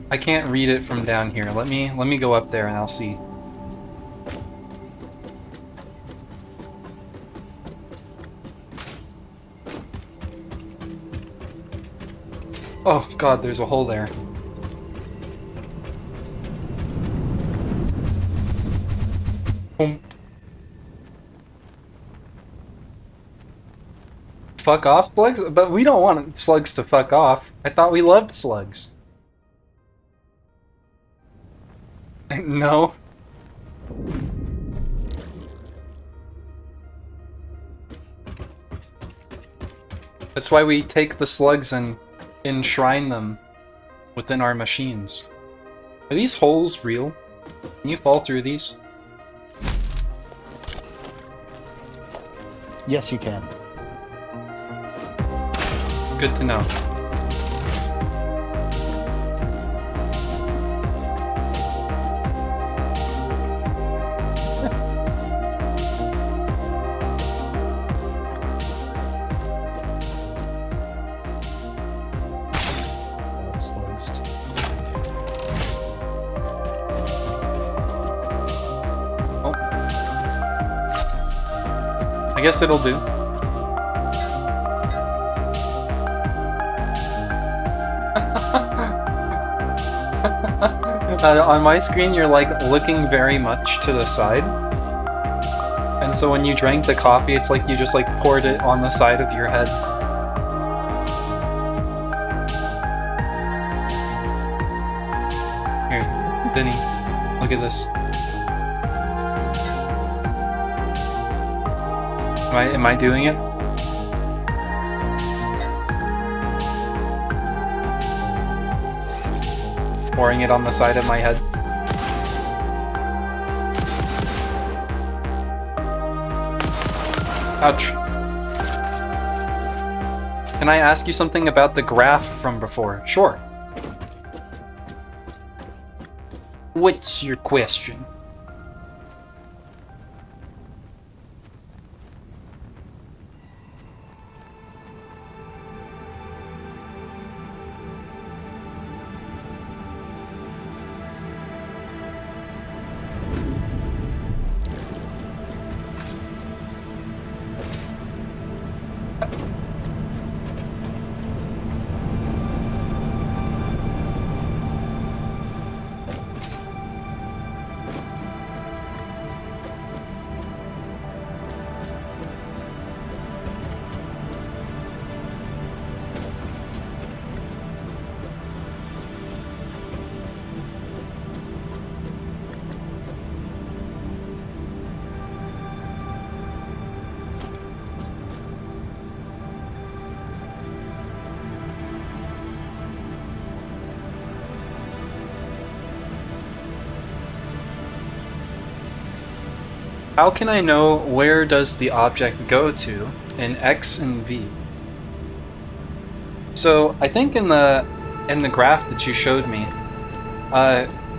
I can't read it from down here. Let me go up there and I'll see. Oh god, there's a hole there. Boom. Fuck off, slugs? But we don't want slugs to fuck off. I thought we loved slugs. No. That's why we take the slugs and enshrine them within our machines. Are these holes real? Can you fall through these? Yes, you can. Good to know. Slugs. Oh. I guess it'll do. On my screen, you're like looking very much to the side. And so when you drank the coffee, it's like you just like poured it on the side of your head. Here, Vinny, look at this. Am I doing it? Pouring it on the side of my head. Ouch. Can I ask you something about the graph from before? Sure. What's your question? How can I know where does the object go to in X and V? So I think in the graph that you showed me,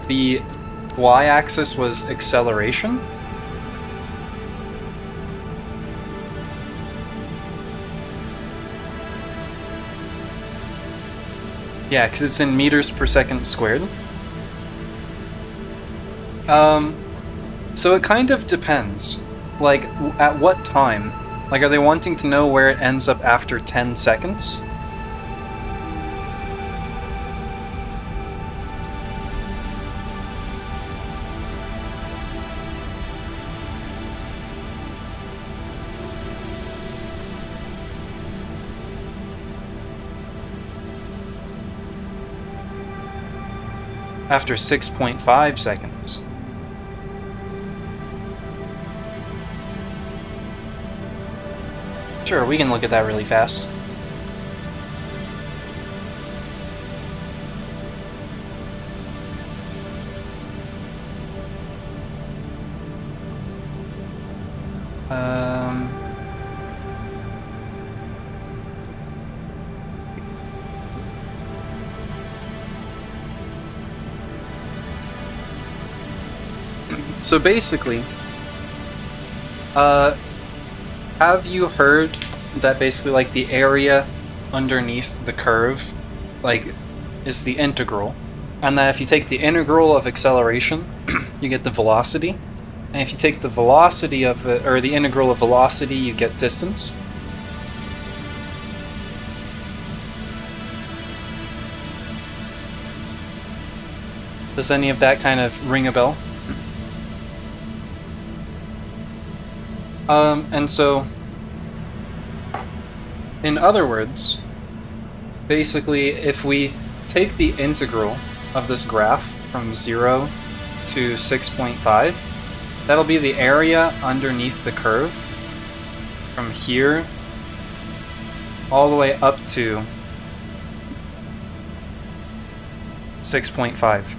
the y-axis was acceleration. Yeah, because it's in meters per second squared. So it kind of depends. Like, at what time? Like, are they wanting to know where it ends up after 10 seconds? After 6.5 seconds. Sure, we can look at that really fast. Um, so basically, have you heard that basically like the area underneath the curve, like, is the integral, and that if you take the integral of acceleration, you get the velocity, and if you take the velocity of it, or the integral of velocity, you get distance? Does any of that kind of ring a bell? And so, in other words, basically, if we take the integral of this graph from 0 to 6.5, that'll be the area underneath the curve from here all the way up to 6.5.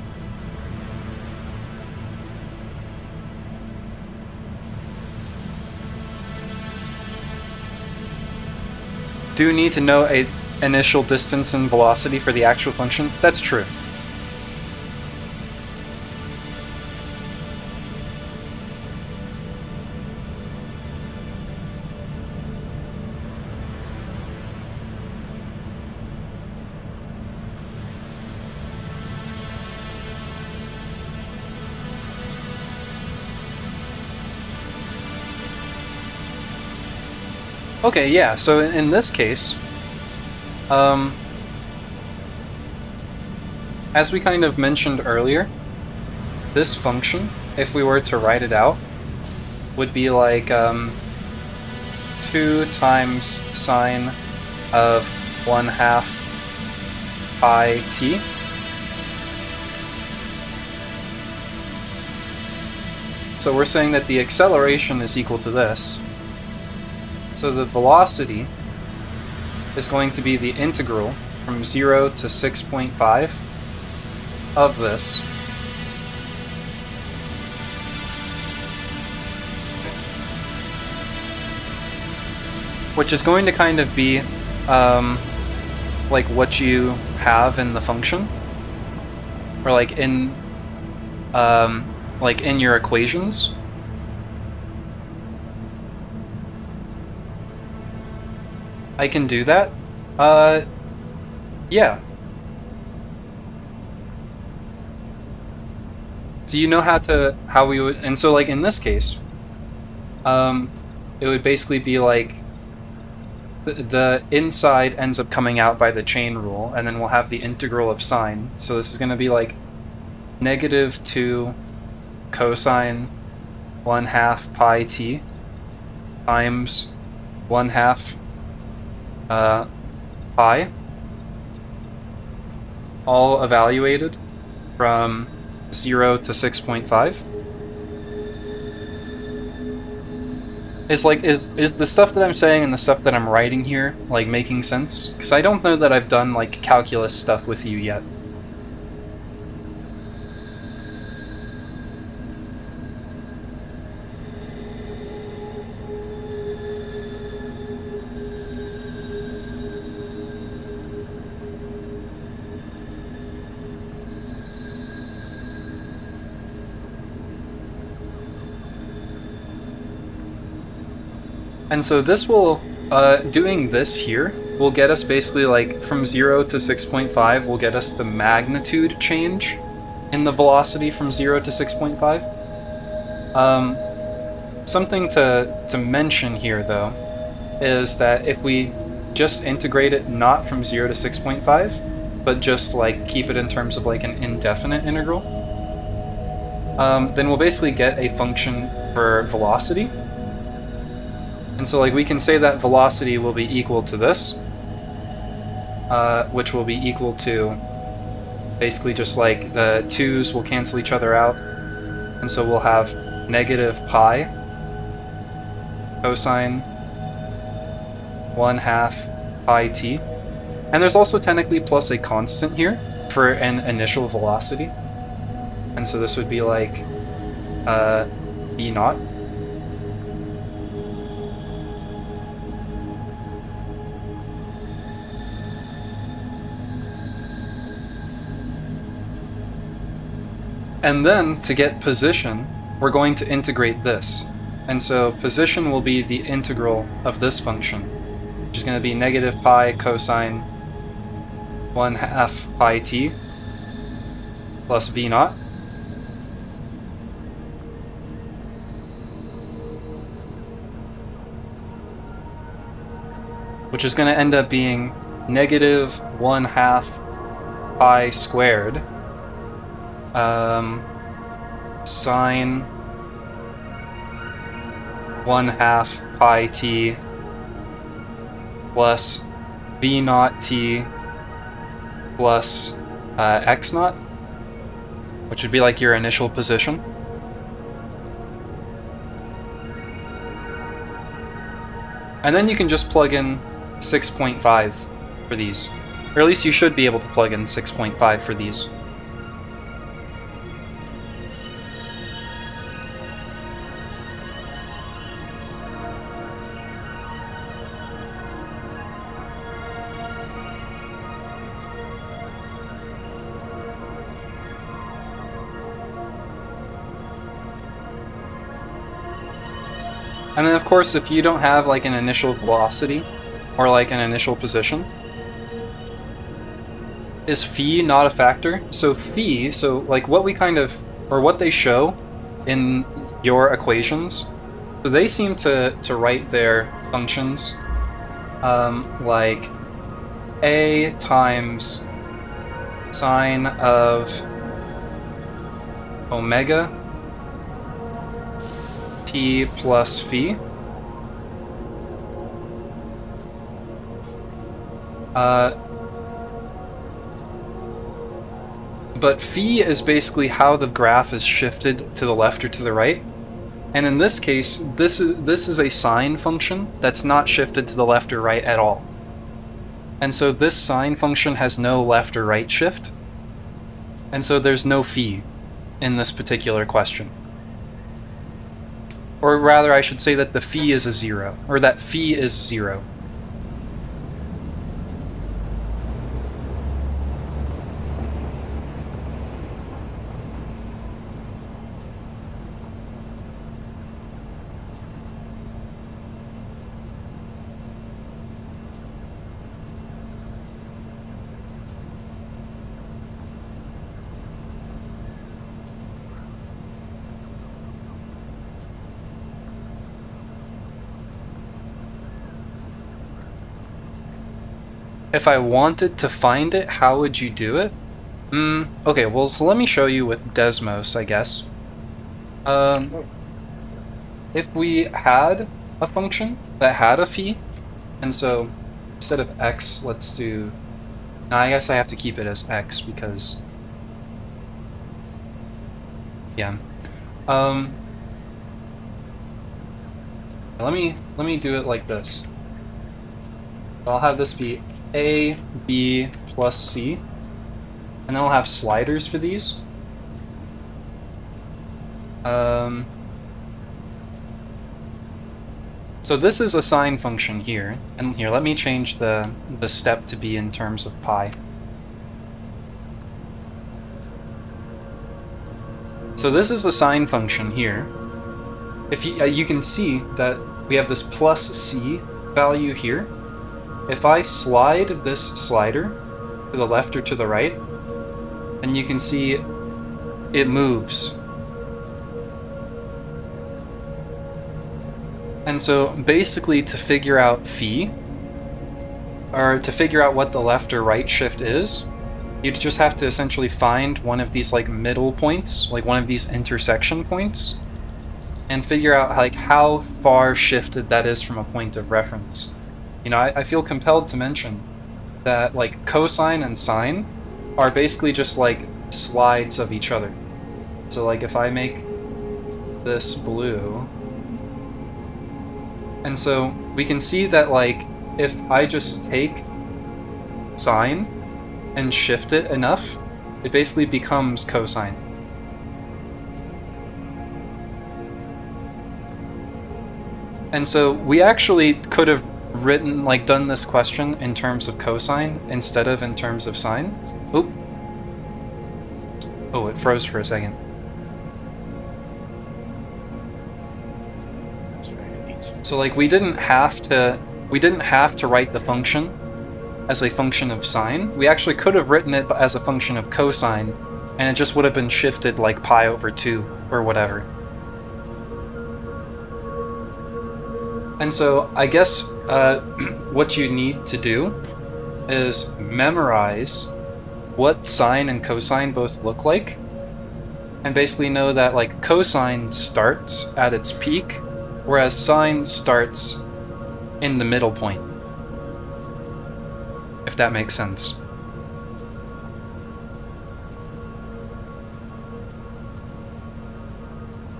Do you need to know a initial distance and velocity for the actual function? That's true. Okay, yeah, so in this case, as we kind of mentioned earlier, this function, if we were to write it out, would be like 2 times sine of 1/2 pi t. So we're saying that the acceleration is equal to this. So the velocity is going to be the integral from 0 to 6.5 of this. Which is going to kind of be like what you have in the function, or like in your equations. I can do that. Yeah. Do you know how we would, and so like in this case, it would basically be like the inside ends up coming out by the chain rule, and then we'll have the integral of sine. So this is going to be like -2 cosine 1/2 pi t times 1/2 pi, all evaluated from 0 to 6.5. Is the stuff that I'm saying and the stuff that I'm writing here like making sense? Because I don't know that I've done like calculus stuff with you yet. And so this will, doing this here, will get us basically like from 0 to 6.5 will get us the magnitude change in the velocity from 0 to 6.5. Something to mention here though, is that if we just integrate it not from 0 to 6.5, but just like keep it in terms of like an indefinite integral, then we'll basically get a function for velocity. And so like we can say that velocity will be equal to this, which will be equal to basically just like the 2's will cancel each other out, and so we'll have -pi cosine 1/2 pi t. And there's also technically plus a constant here for an initial velocity, and so this would be like e naught. And then to get position, we're going to integrate this. And so position will be the integral of this function, which is going to be negative pi cosine 1/2 pi t plus v naught. Which is going to end up being negative 1/2 pi squared sine 1/2 pi t plus v naught t plus x naught, which would be like your initial position. And then you can just plug in 6.5 for these. Or at least you should be able to plug in 6.5 for these. And then of course, if you don't have like an initial velocity or like an initial position, is phi not a factor? So phi, so like what we kind of, or what they show in your equations, so they seem to write their functions like a times sine of omega t plus phi. But phi is basically how the graph is shifted to the left or to the right. And in this case, this is a sine function that's not shifted to the left or right at all. And so this sine function has no left or right shift. And so there's no phi in this particular question. Or rather, I should say that the phi is a 0, or that phi is 0. If I wanted to find it, how would you do it? Okay, well, so let me show you with Desmos, I guess. If we had a function that had a phi, and so instead of x, let's do... No, I guess I have to keep it as x because... Yeah. Let me do it like this. I'll have this be A, B plus C, and then I'll have sliders for these. So this is a sine function here, and here, let me change the step to be in terms of pi. So this is a sine function here. If you can see that we have this plus C value here. If I slide this slider to the left or to the right, then you can see it moves. And so basically to figure out phi, or to figure out what the left or right shift is, you just have to essentially find one of these like middle points, like one of these intersection points, and figure out like how far shifted that is from a point of reference. You know, I feel compelled to mention that like cosine and sine are basically just like slides of each other. So like if I make this blue, and so we can see that like if I just take sine and shift it enough, it basically becomes cosine. And so we actually could have done this question in terms of cosine instead of in terms of sine. Oh, it froze for a second. So like we didn't have to write the function as a function of sine. We actually could have written it as a function of cosine, and it just would have been shifted like pi over 2 or whatever. And so I guess what you need to do is memorize what sine and cosine both look like, and basically know that like cosine starts at its peak, whereas sine starts in the middle point. If that makes sense.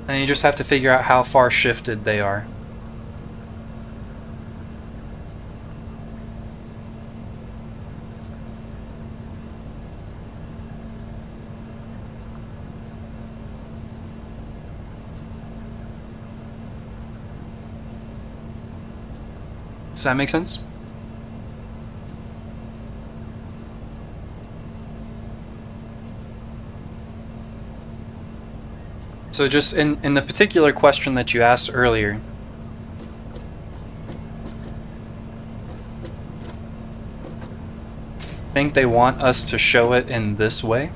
And you just have to figure out how far shifted they are. Does that make sense? So just in the particular question that you asked earlier, I think they want us to show it in this way.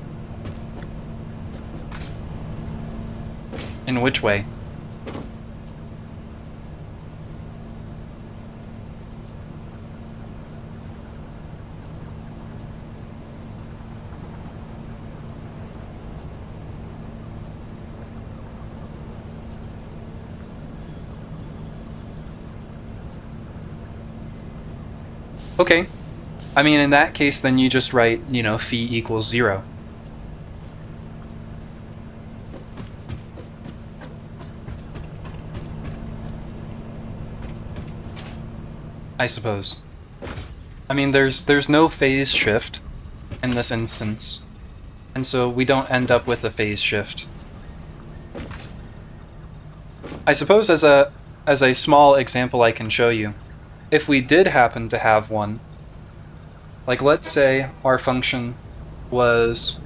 In which way? Okay. I mean, in that case, then you just write, you know, phi equals 0. I suppose. I mean, there's no phase shift in this instance, and so we don't end up with a phase shift. I suppose as a small example I can show you, if we did happen to have one, like let's say our function was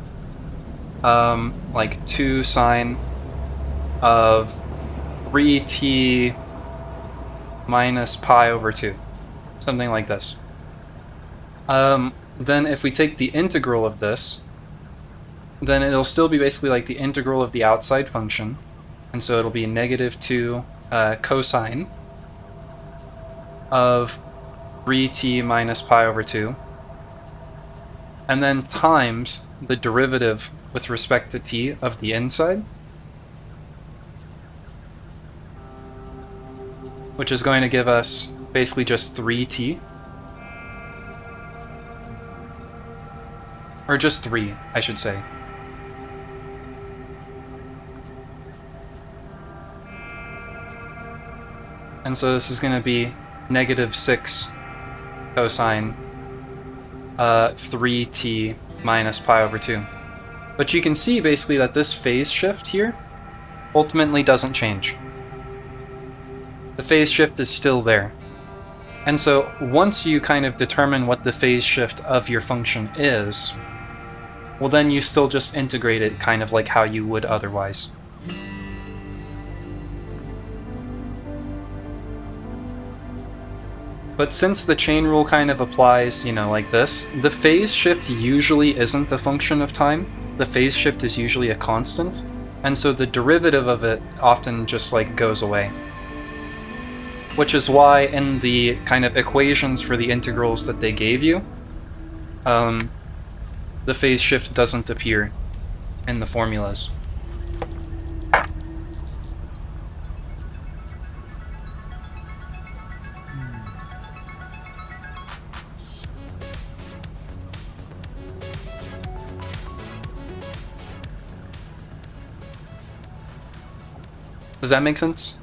like 2 sine of 3t minus pi over 2, something like this. Then if we take the integral of this, then it'll still be basically like the integral of the outside function, and so it'll be negative 2 cosine of 3t minus pi over 2, and then times the derivative with respect to t of the inside, which is going to give us basically just 3t. Or just 3, I should say. And so this is going to be negative 6 cosine 3t minus pi over 2. But you can see basically that this phase shift here ultimately doesn't change. The phase shift is still there. And so once you kind of determine what the phase shift of your function is, well then you still just integrate it kind of like how you would otherwise. But since the chain rule kind of applies, you know, like this, the phase shift usually isn't a function of time. The phase shift is usually a constant, and so the derivative of it often just like goes away. Which is why in the kind of equations for the integrals that they gave you, the phase shift doesn't appear in the formulas. Does that make sense?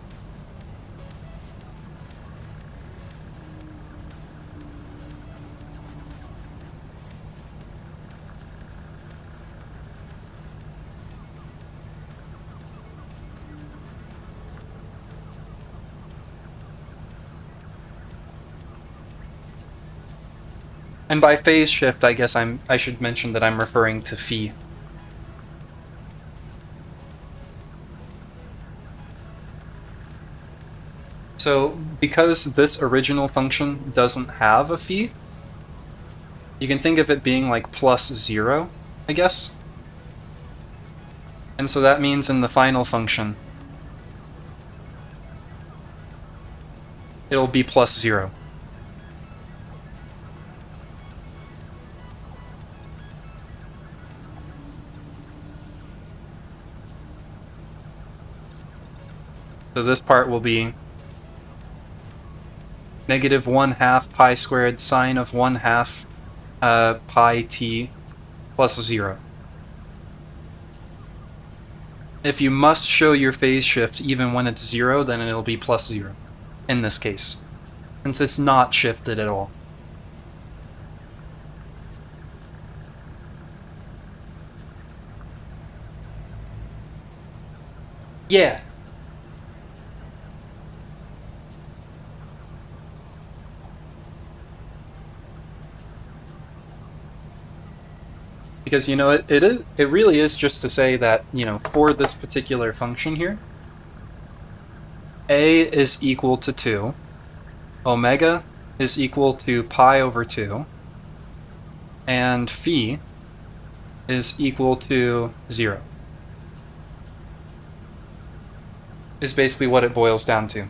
And by phase shift, I guess I should mention that I'm referring to phi. So, because this original function doesn't have a phi, you can think of it being like plus 0, I guess. And so that means in the final function, it'll be plus 0. So this part will be negative 1/2 pi squared sine of 1/2 pi t plus 0. If you must show your phase shift even when it's 0, then it'll be plus 0 in this case, since it's not shifted at all. Yeah. Because, you know, it really is just to say that, you know, for this particular function here, a is equal to 2, omega is equal to pi over 2, and phi is equal to 0. Is basically what it boils down to.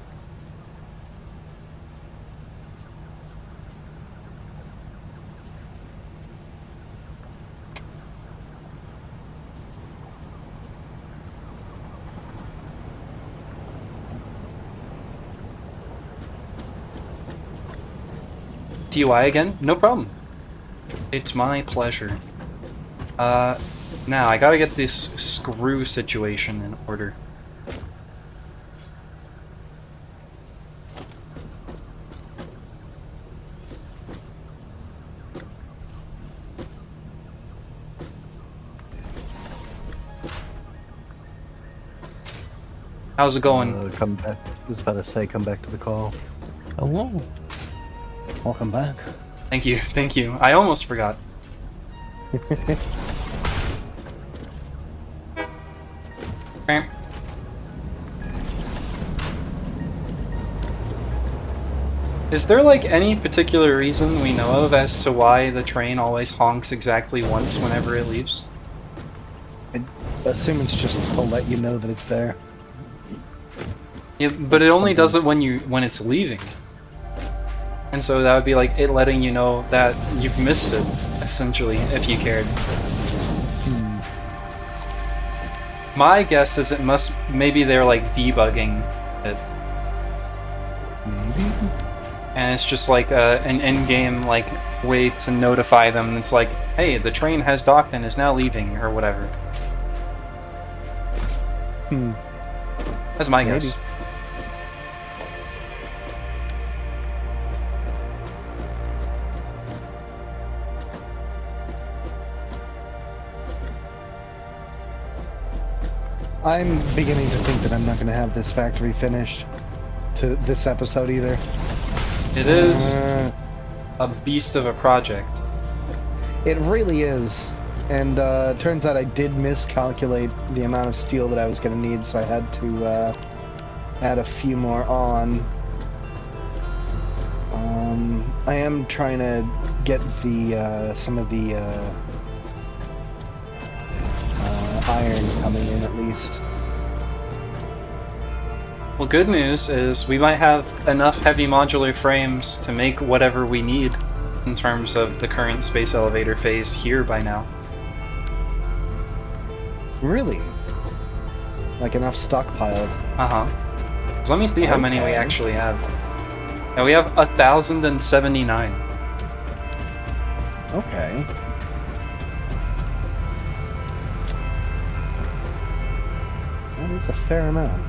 TUI again? No problem. It's my pleasure. Now I gotta get this screw situation in order. How's it going? Come back. I was about to say, come back to the call. Hello. Welcome back. Thank you, thank you. I almost forgot. Okay. Is there like any particular reason we know of as to why the train always honks exactly once whenever it leaves? I assume it's just to let you know that it's there. Yeah, but it only does it when it's leaving. And so that would be like it letting you know that you've missed it, essentially, if you cared. My guess is maybe they're like debugging it. Maybe? And it's just like an in-game like way to notify them. It's like, hey, the train has docked and is now leaving, or whatever. That's my guess. I'm beginning to think that I'm not going to have this factory finished to this episode either. It is a beast of a project. It really is. And turns out I did miscalculate the amount of steel that I was going to need, so I had to add a few more on. I am trying to get the some of the iron coming in at least. Well, good news is we might have enough heavy modular frames to make whatever we need in terms of the current space elevator phase here by now. Really? Like enough stockpiled? Uh-huh. So let me see how many we actually have. Now we have 1,079. Okay. That is a fair amount.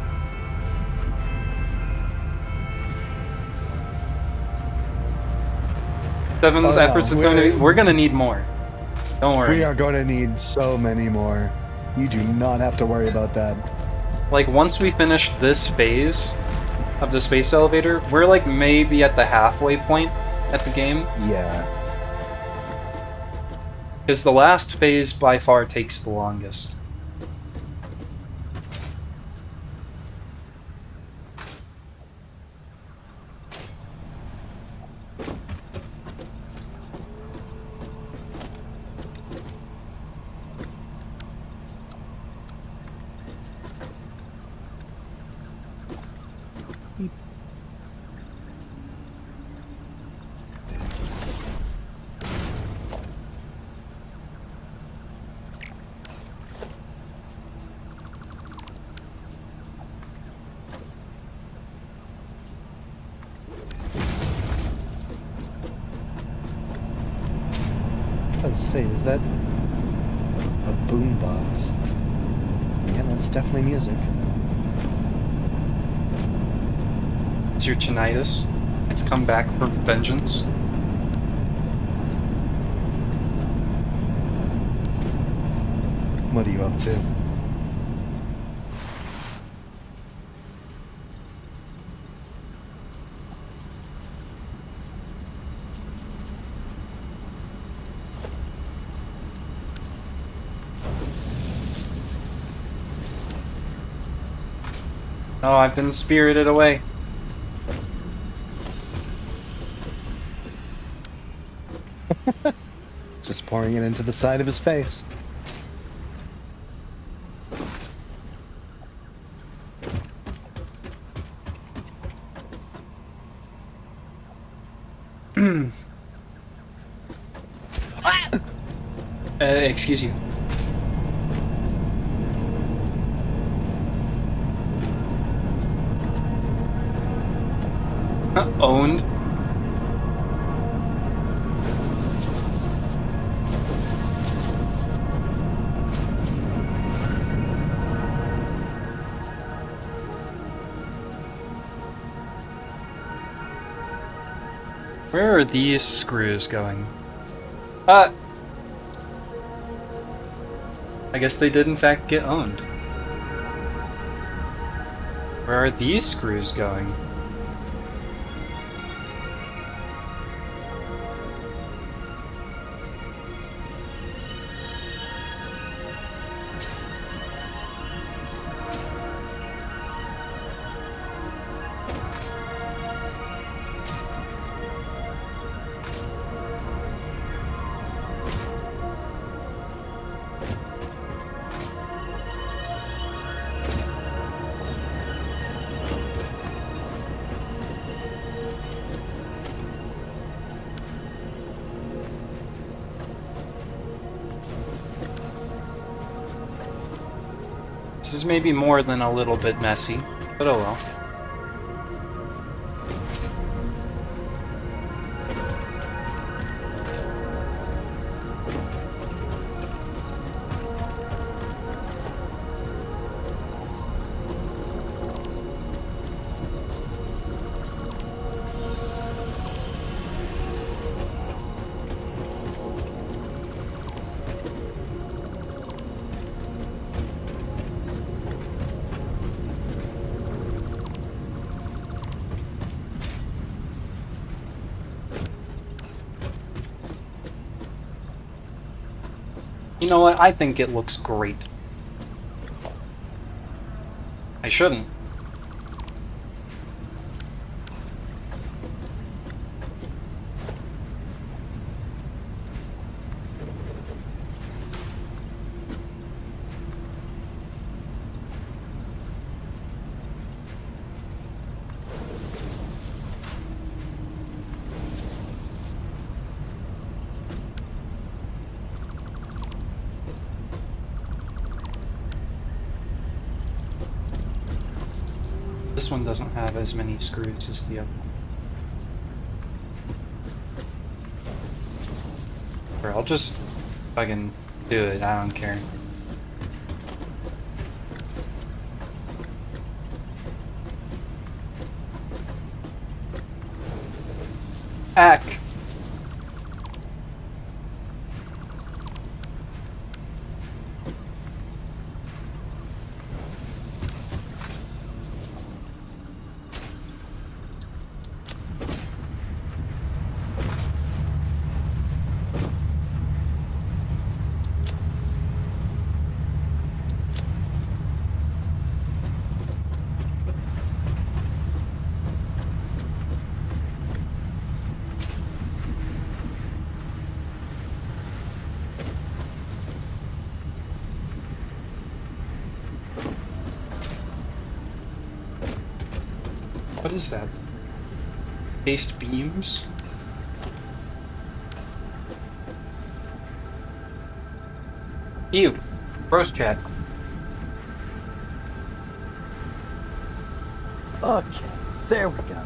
Seven's efforts is going to be... We're going to need more. Don't worry. We are going to need so many more. You do not have to worry about that. Like, once we finish this phase of the space elevator, we're like maybe at the halfway point at the game. Yeah. Because the last phase by far takes the longest. trying to say, is that a boombox? Yeah, that's definitely music. It's your tinnitus. It's come back for vengeance. What are you up to? Oh, I've been spirited away. Just pouring it into the side of his face. Excuse you. Owned. Where are these screws going? I guess they did in fact get owned. Where are these screws going? This is maybe more than a little bit messy, but oh well. You know what? I think it looks great. I shouldn't. This one doesn't have as many screws as the other one. Or I'll just fucking do it, I don't care. Ack! What is that? Paste beams? Ew. Gross chat. Okay, there we go.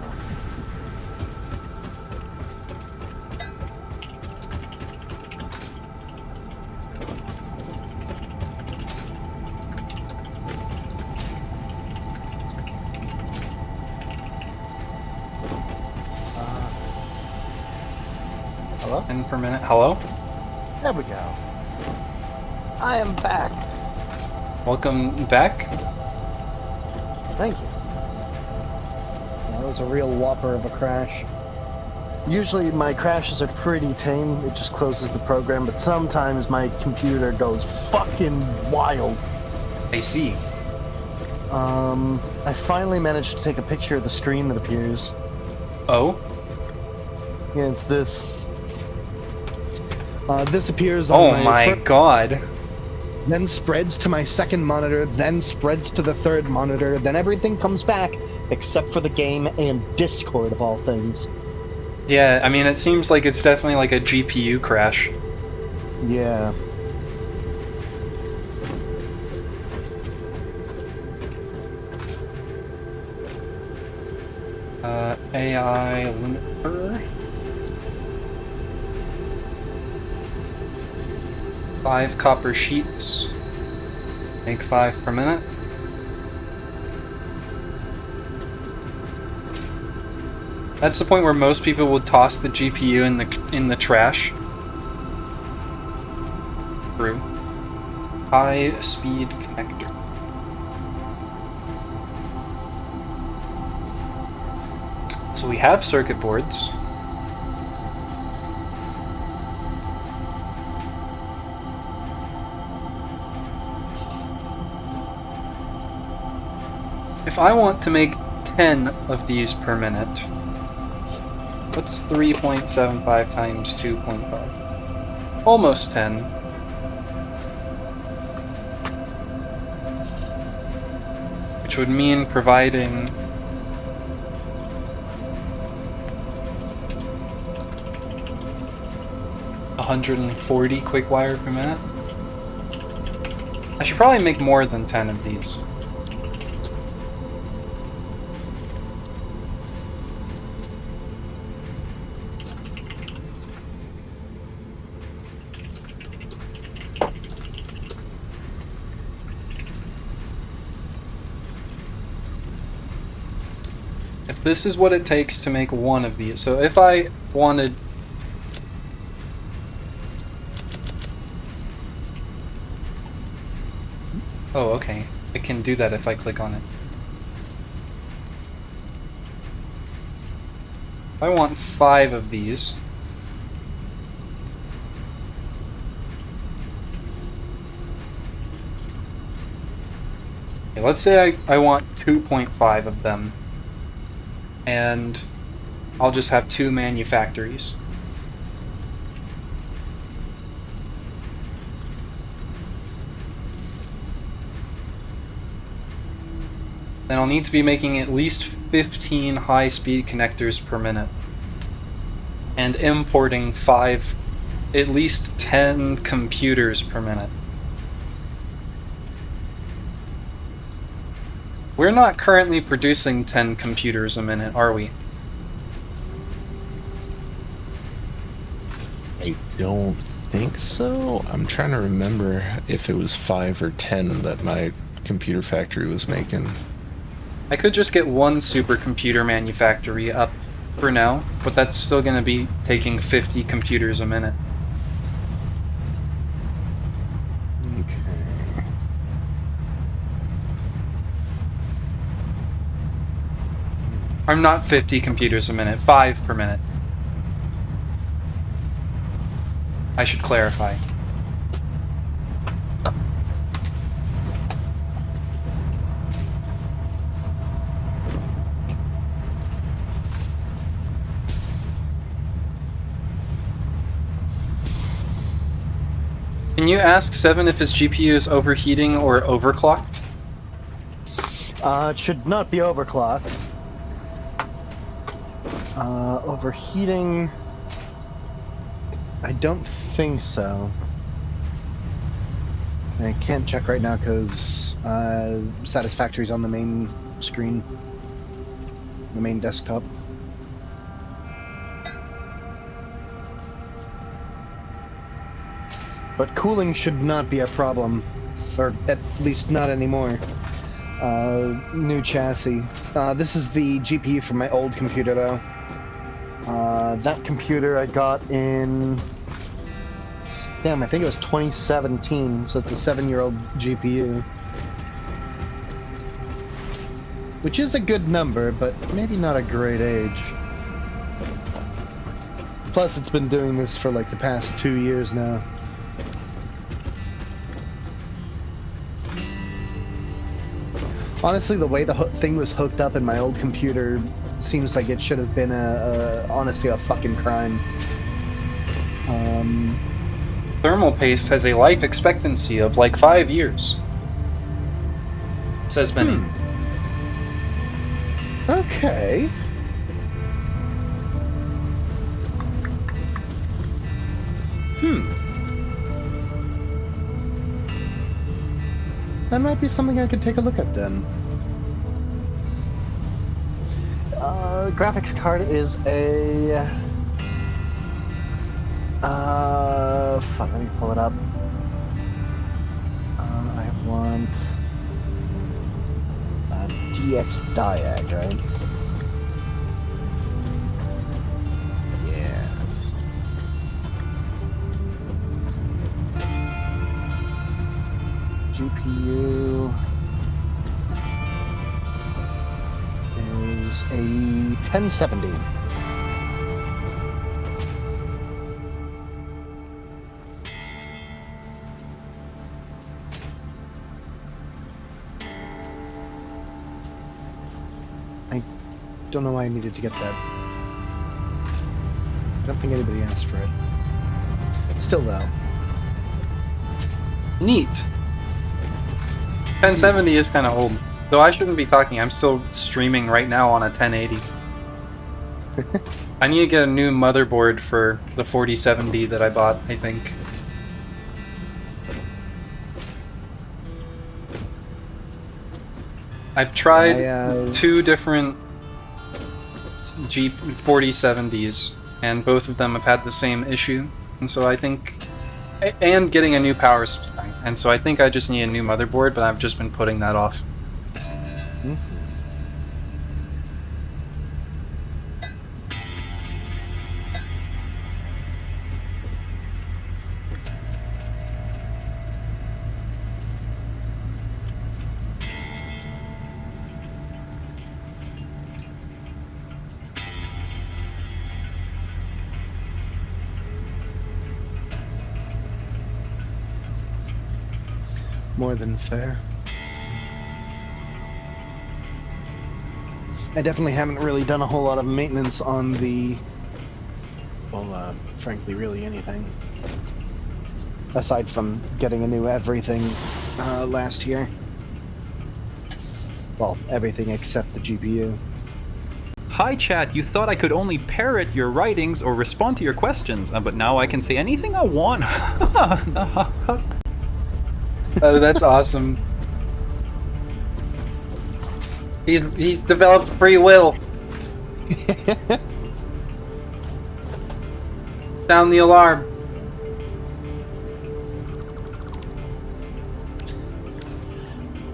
Hello? 10 per minute. Hello? There we go. I am back. Welcome back. Thank you. Yeah, that was a real whopper of a crash. Usually my crashes are pretty tame, it just closes the program, but sometimes my computer goes fucking wild. I see. I finally managed to take a picture of the screen that appears. Oh? Yeah, it's this. This appears on Oh my god. then spreads to my second monitor, then spreads to the third monitor, then everything comes back, except for the game and Discord of all things. Yeah, I mean, it seems like it's definitely like a GPU crash. Yeah. AI limiter. 5 copper sheets. Make 5 per minute. That's the point where most people would toss the GPU in the trash. True. High speed connector. So we have circuit boards. If I want to make 10 of these per minute, what's 3.75 times 2.5? Almost 10. Which would mean providing 140 quick wire per minute. I should probably make more than 10 of these. If this is what it takes to make one of these, so if I wanted oh, okay. I can do that if I click on it. If I want 5 of these, okay, let's say I want 2.5 of them, and I'll just have 2 manufactories. Then I'll need to be making at least 15 high-speed connectors per minute. And importing at least 10 computers per minute. We're not currently producing 10 computers a minute, are we? I don't think so. I'm trying to remember if it was 5 or 10 that my computer factory was making. I could just get one supercomputer manufactory up for now, but that's still going to be taking 50 computers a minute. Okay. I'm not 50 computers a minute, 5 per minute. I should clarify. Can you ask Seven if his GPU is overheating or overclocked? It should not be overclocked. Overheating... I don't think so. I can't check right now because Satisfactory's on the main screen. The main desktop. But cooling should not be a problem, or at least not anymore. New chassis. This is the GPU from my old computer, though. That computer I got in... Damn, I think it was 2017, so it's a 7-year-old GPU. Which is a good number, but maybe not a great age. Plus, it's been doing this for like the past 2 years now. Honestly, the way the thing was hooked up in my old computer seems like it should have been honestly a fucking crime. Thermal paste has a life expectancy of like 5 years. Says Benny. Okay. That might be something I could take a look at then. Graphics card is a... fuck, let me pull it up. I want... a DX Diag, right? Yes. GPU is a 1070. I don't know why I needed to get that. I don't think anybody asked for it. Still though. Neat. 1070 is kind of old. Though I shouldn't be talking, I'm still streaming right now on a 1080. I need to get a new motherboard for the 4070 that I bought, I think. I've tried 2 different 4070s, and both of them have had the same issue. And so I think... And getting a new power supply. And so I think I just need a new motherboard, but I've just been putting that off. More than fair. I definitely haven't really done a whole lot of maintenance on the... Well, frankly, really anything. Aside from getting a new everything last year. Well, everything except the GPU. Hi chat, you thought I could only parrot your writings or respond to your questions, but now I can say anything I want. Oh, that's awesome. He's developed free will. Sound the alarm.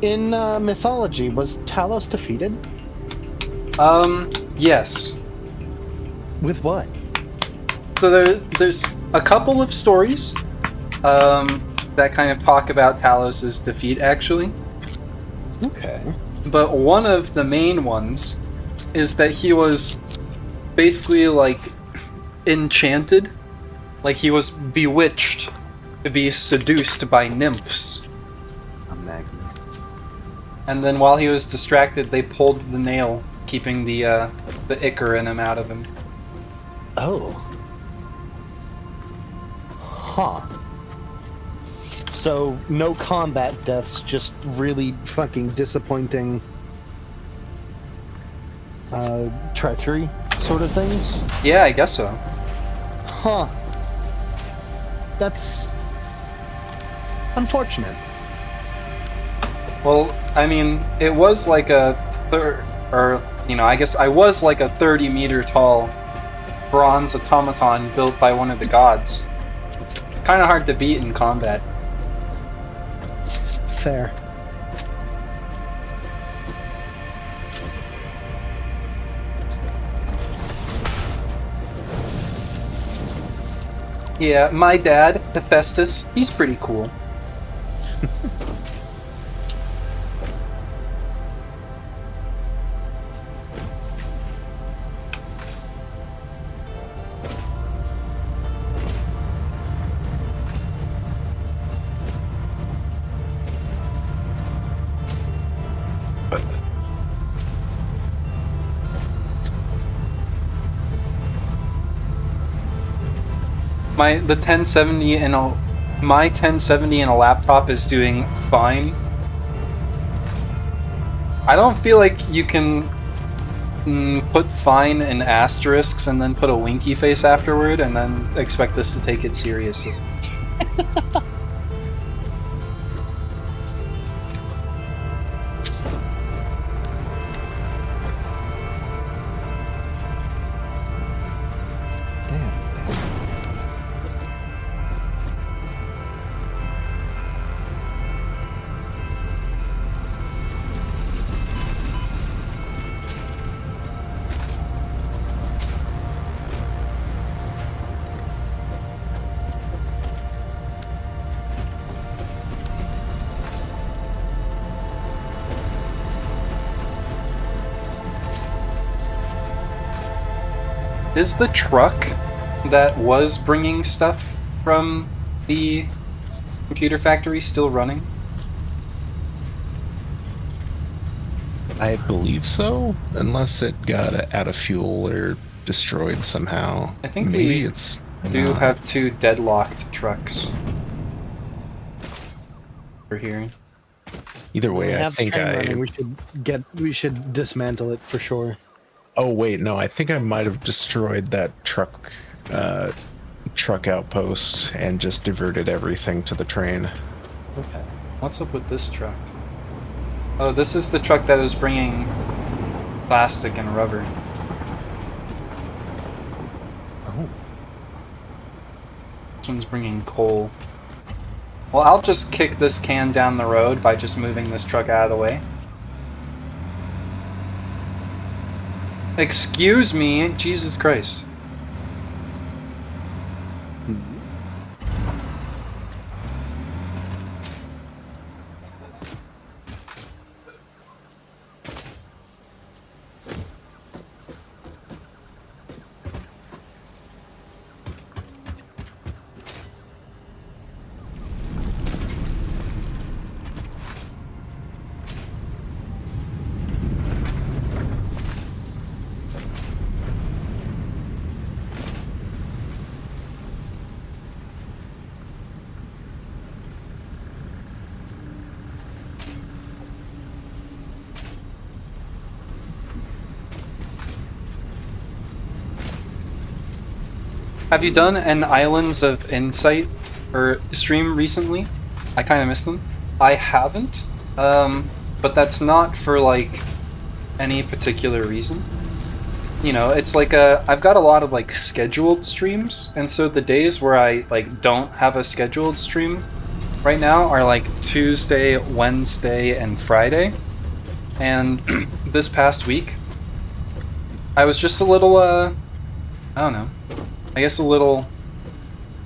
In mythology, was Talos defeated? Yes. With what? So there's a couple of stories that kind of talk about Talos' defeat, actually. Okay. But one of the main ones is that he was basically, like, enchanted. Like, he was bewitched to be seduced by nymphs. A magnet. And then while he was distracted, they pulled the nail, keeping the ichor in him out of him. Oh. Huh. So, no combat deaths, just really fucking disappointing treachery sort of things? Yeah, I guess so. Huh. That's unfortunate. Well, I mean, it was like a I guess I was like a 30-meter tall bronze automaton built by one of the gods. Kind of hard to beat in combat. Fair. Yeah, my dad, Hephaestus, he's pretty cool. My 1070 and my 1070 and a laptop is doing fine. I don't feel like you can put fine in asterisks and then put a winky face afterward and then expect this to take it seriously. Is the truck that was bringing stuff from the computer factory still running? I believe so, unless it got out of fuel or destroyed somehow. I think maybe we it's do not. have 2 deadlocked trucks. We're hearing. Either We way, I have the think train I. running. We should dismantle it for sure. Oh wait, no, I think I might have destroyed that truck outpost and just diverted everything to the train. Okay. What's up with this truck? Oh, this is the truck that is bringing plastic and rubber. Oh. This one's bringing coal. Well, I'll just kick this can down the road by just moving this truck out of the way. Excuse me, Jesus Christ. Have you done an Islands of Insight or stream recently? I kind of missed them. I haven't, but that's not for like any particular reason. You know, it's like I've got a lot of like scheduled streams, and so the days where I like don't have a scheduled stream right now are like Tuesday, Wednesday, and Friday. And this past week, I was just a little I don't know. I guess a little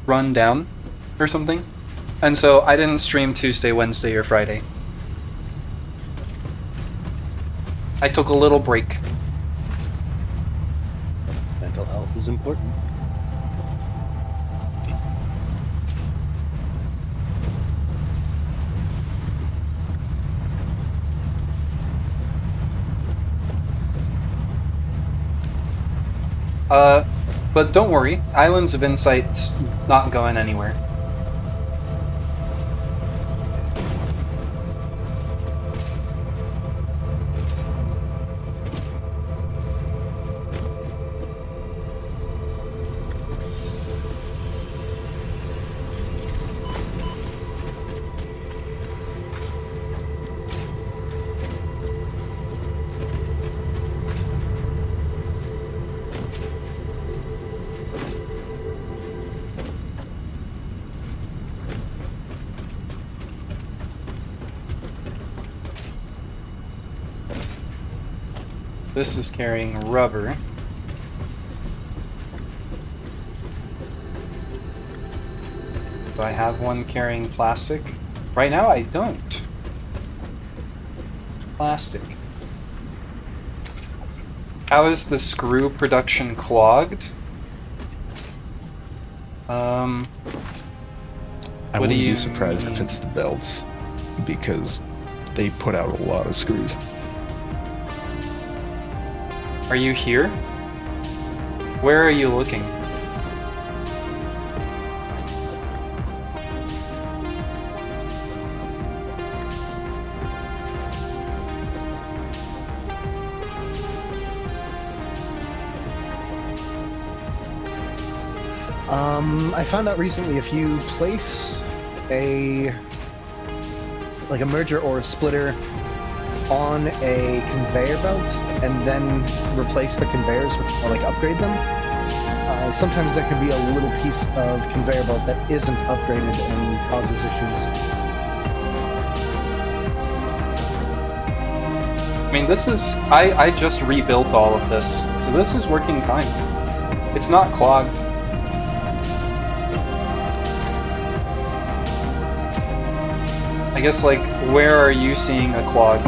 run down or something. And so I didn't stream Tuesday, Wednesday, or Friday. I took a little break. Mental health is important. But don't worry, Islands of Insight's not going anywhere. This is carrying rubber. Do I have one carrying plastic? Right now I don't. Plastic. How is the screw production clogged? I What wouldn't do you be surprised if mean? it's the belts, because they put out a lot of screws. Are you here? Where are you looking? I found out recently if you place a merger or a splitter on a conveyor belt and then replace the conveyors with, or like upgrade them, sometimes there can be a little piece of conveyor belt that isn't upgraded and causes issues. I mean, this is... I just rebuilt all of this, so this is working fine. It's not clogged. I guess, like, where are you seeing a clog?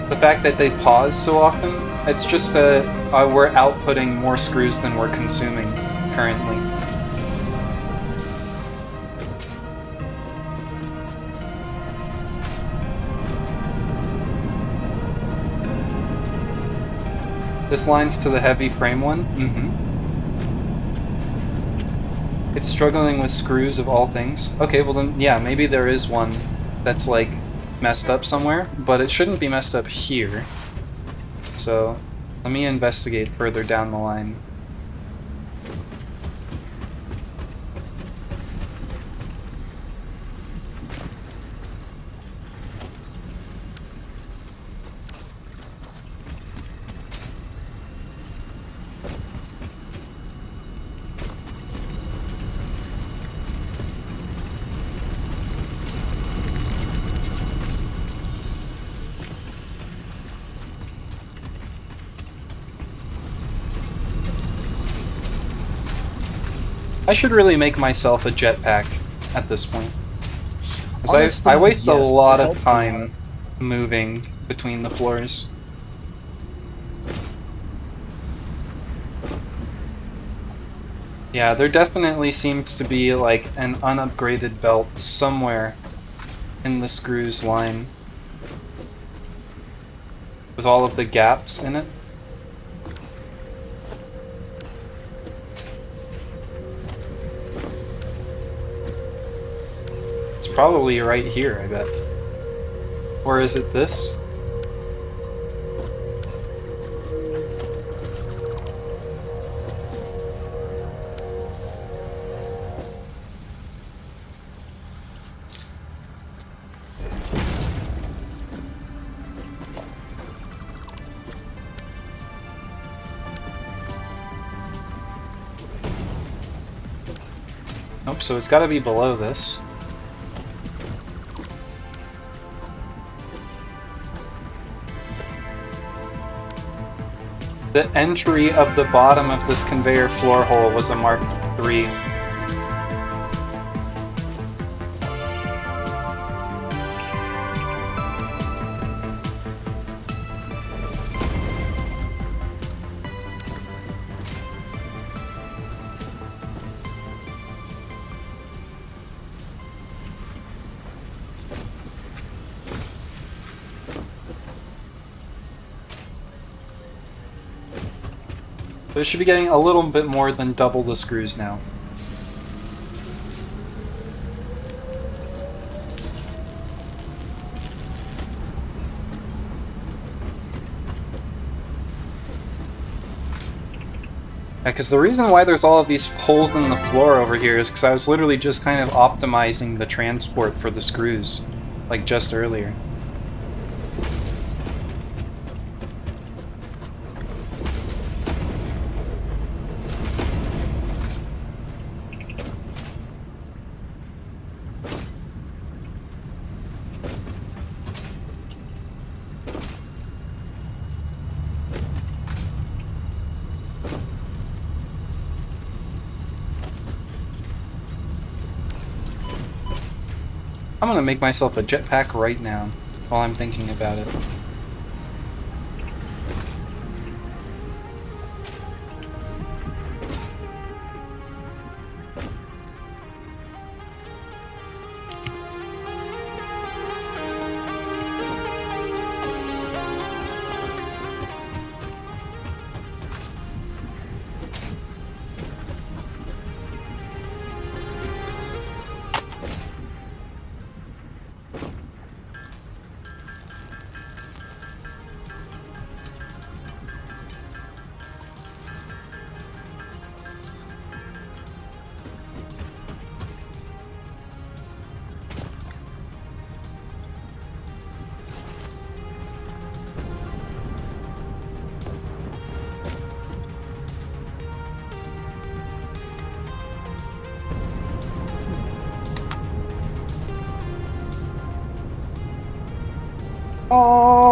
The fact that they pause so often, it's just we're outputting more screws than we're consuming currently. This line's to the heavy frame one? Mm-hmm. It's struggling with screws of all things. Okay, well then, yeah, maybe there is one that's, like, messed up somewhere, but it shouldn't be messed up here. So, let me investigate further down the line. I should really make myself a jetpack at this point. Because Honestly, I waste a yes, lot it of helped a time moving between the floors. Yeah, there definitely seems to be like an unupgraded belt somewhere in the screws line. With all of the gaps in it. It's probably right here, I bet. Or is it this? Nope, so it's gotta be below this. The entry of the bottom of this conveyor floor hole was a Mark III. So it should be getting a little bit more than double the screws now. Yeah, because the reason why there's all of these holes in the floor over here is because I was literally just kind of optimizing the transport for the screws, like just earlier. I'm gonna make myself a jetpack right now, while I'm thinking about it. Oh!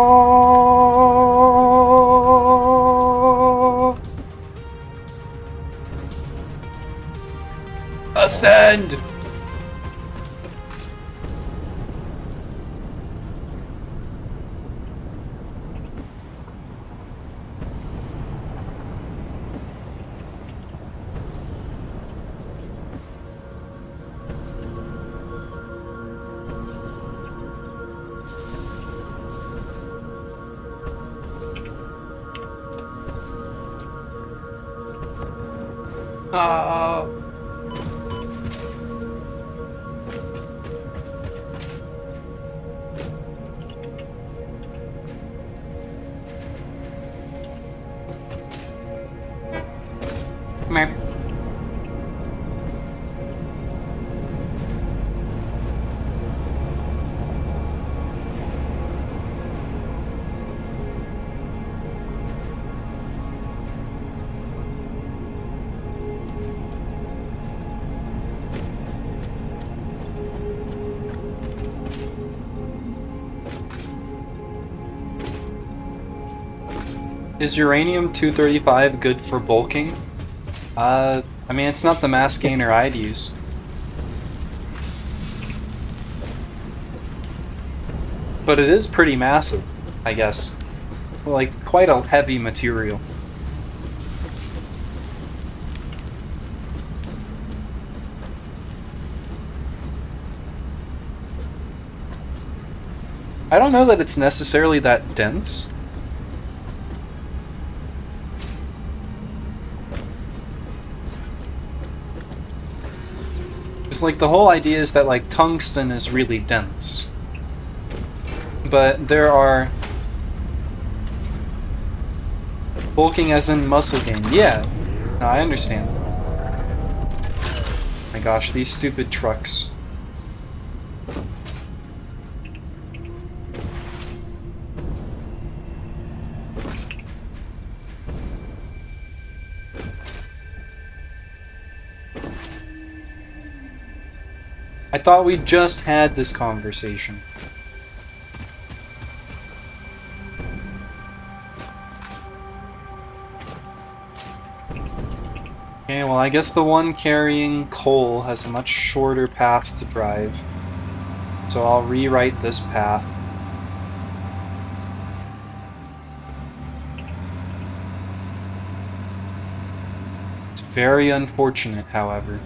Ascend! Uh... Meh. Is uranium-235 good for bulking? I mean, it's not the mass gainer I'd use. But it is pretty massive, I guess. Like, quite a heavy material. I don't know that it's necessarily that dense. Like, the whole idea is that, like, tungsten is really dense. But there are... bulking as in muscle gain. Yeah, no, I understand. My gosh, these stupid trucks. I thought we just had this conversation. Okay, well, I guess the one carrying coal has a much shorter path to drive. So I'll rewrite this path. It's very unfortunate, however.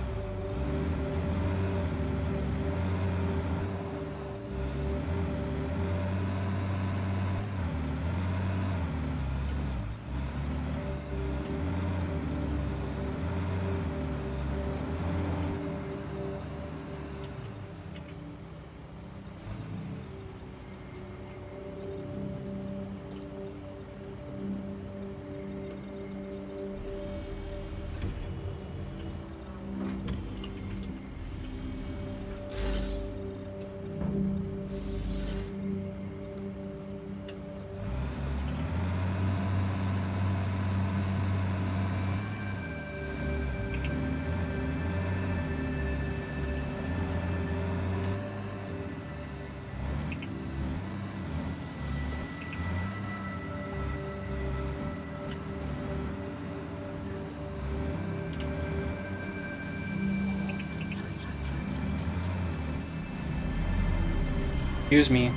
Excuse me.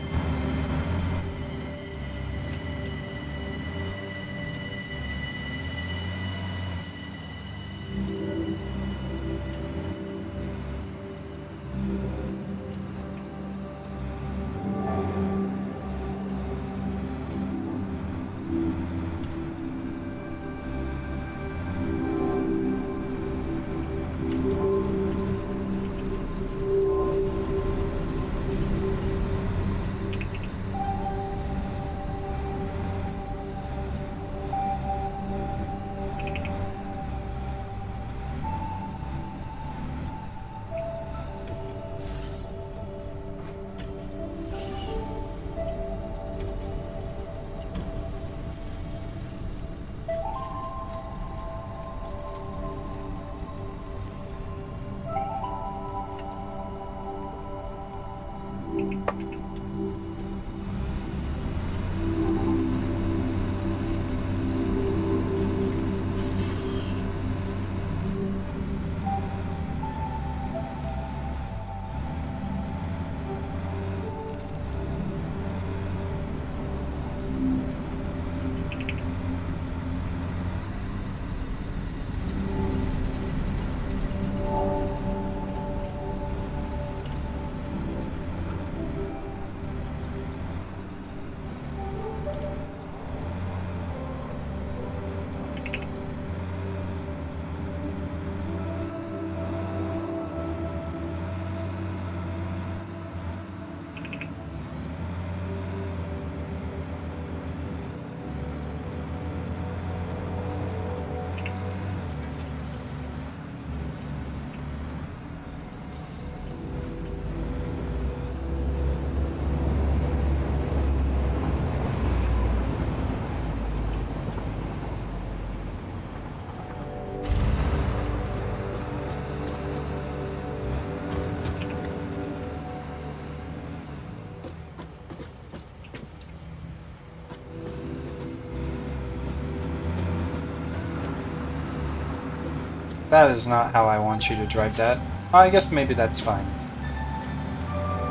That is not how I want you to drive that. I guess maybe that's fine.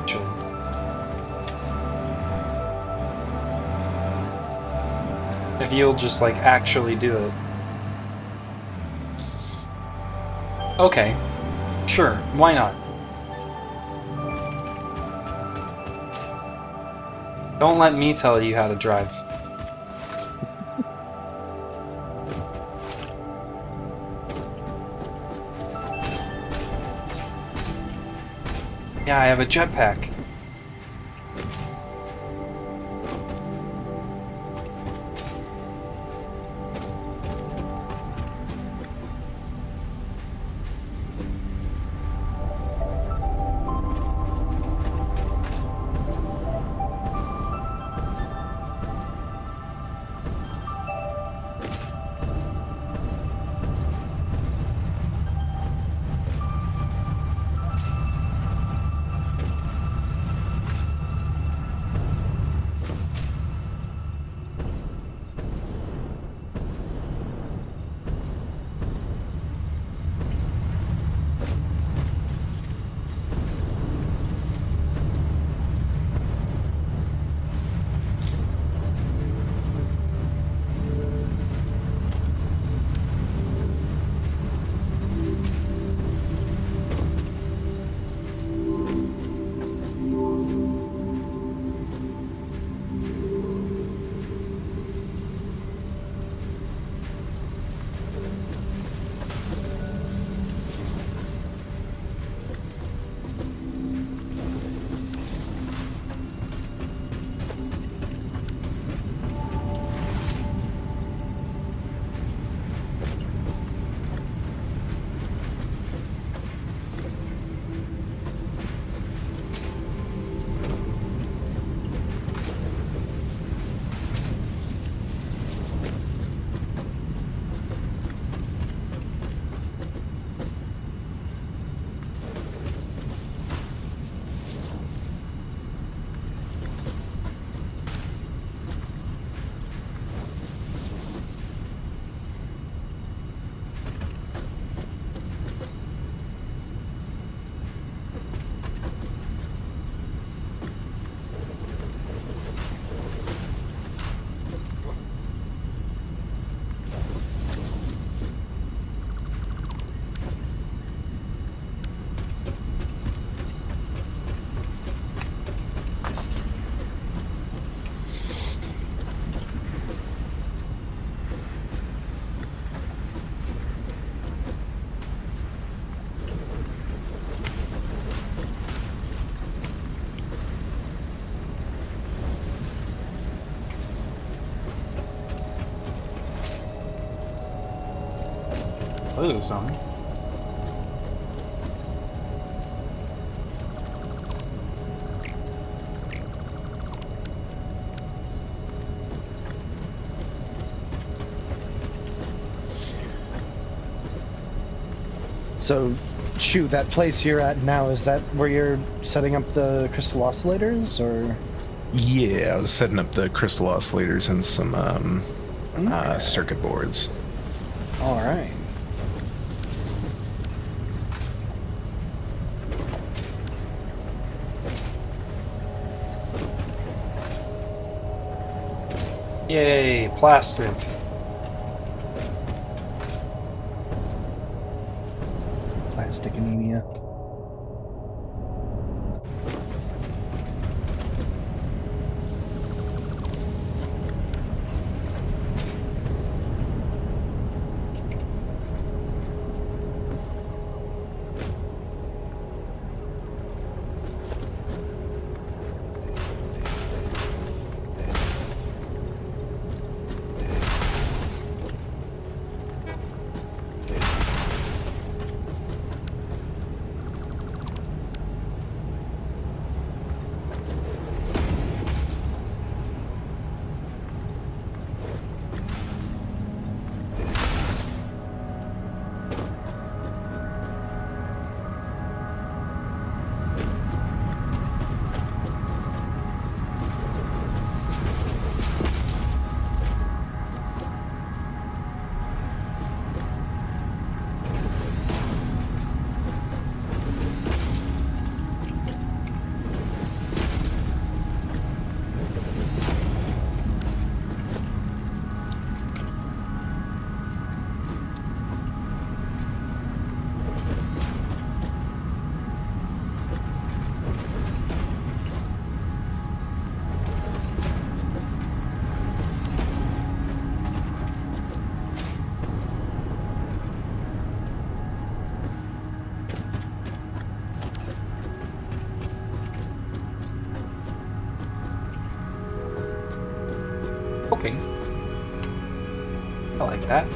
Actually. If you'll just, like, actually do it. Okay. Sure, why not? Don't let me tell you how to drive. Yeah, I have a jetpack. Ooh, something. So, Shu, that place you're at now, is that where you're setting up the crystal oscillators, or? Yeah, I was setting up the crystal oscillators and some Okay. circuit boards. All right. Yay, plaster. Plastic anemia. Okay. I like that.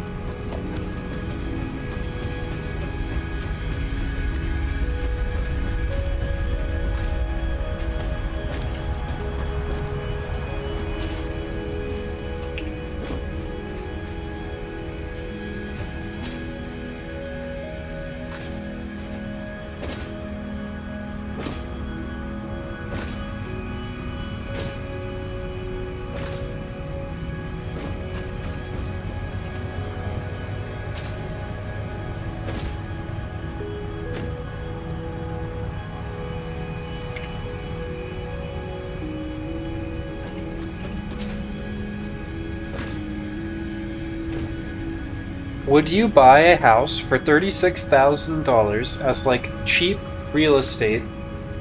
Would you buy a house for $36,000 as like cheap real estate,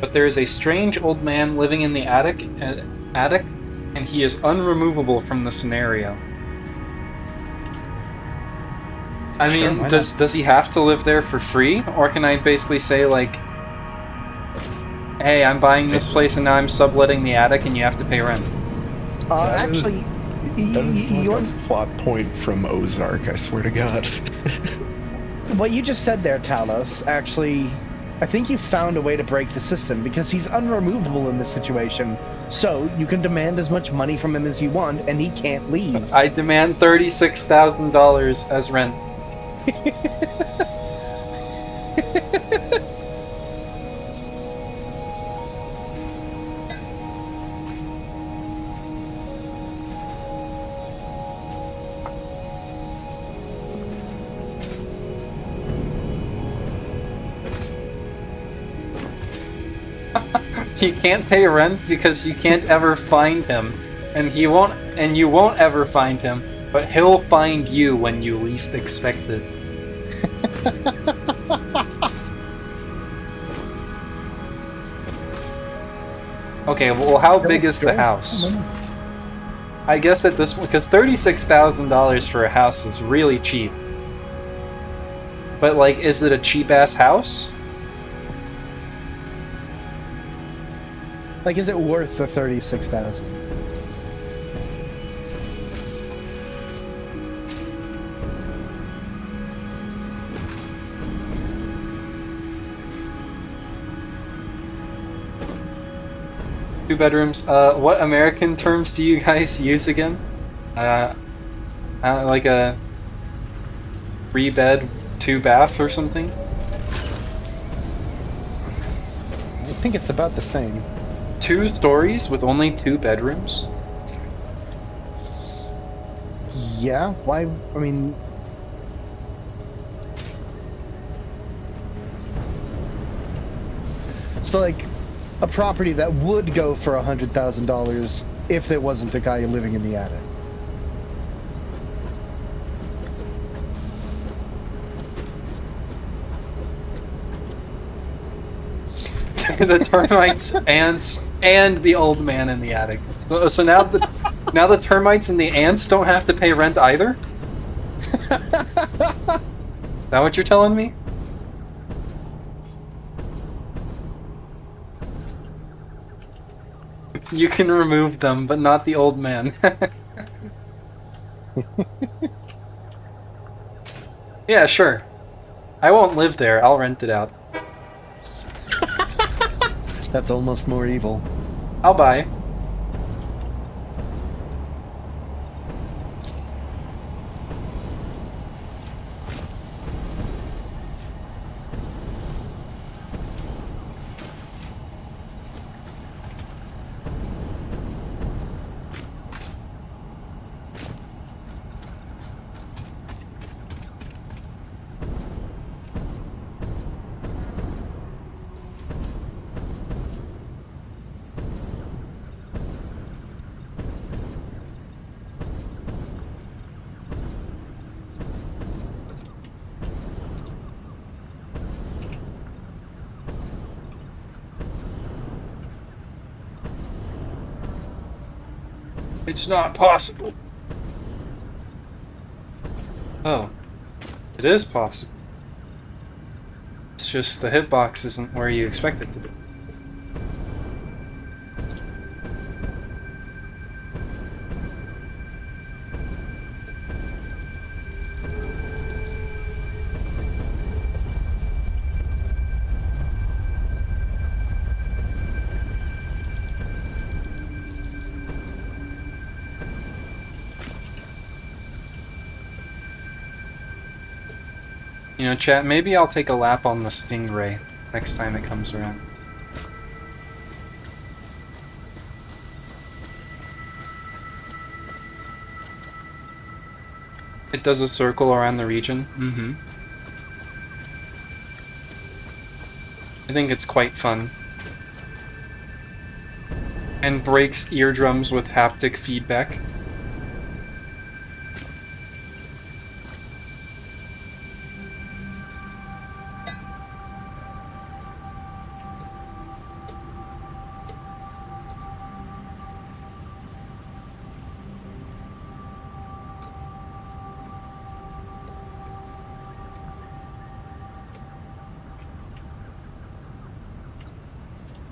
but there is a strange old man living in the attic, and he is unremovable from the scenario? I Sure, mean, why does he have to live there for free, or can I basically say like, hey, I'm buying this place and now I'm subletting the attic and you have to pay rent? Actually, That is like you're, a plot point from Ozark, I swear to God. what you just said there, Talos, actually, I think you found a way to break the system, because he's unremovable in this situation. So, you can demand as much money from him as you want, and he can't leave. I demand $36,000 as rent. You can't pay rent because you can't ever find him, and you won't ever find him, but he'll find you when you least expect it. Okay, well, how big is the house? I guess at this, because $36,000 for a house is really cheap. But like, is it a cheap ass house? Like, is it worth the 36,000? 2 bedrooms. What American terms do you guys use again? Like a 3-bed, 2-bath or something? I think it's about the same. 2 stories with only 2 bedrooms? Yeah, why? I mean, so like a property that would go for $100,000 if there wasn't a guy living in the attic. The termites, ants, and the old man in the attic. So now the termites and the ants don't have to pay rent either? Is that what you're telling me? You can remove them, but not the old man. Yeah, sure. I won't live there. I'll rent it out. That's almost more evil. I'll buy. It's not possible. Oh. It is possible. It's just the hitbox isn't where you expect it to be. You know, chat, maybe I'll take a lap on the Stingray next time it comes around. It does a circle around the region. Mm-hmm. I think it's quite fun. And breaks eardrums with haptic feedback.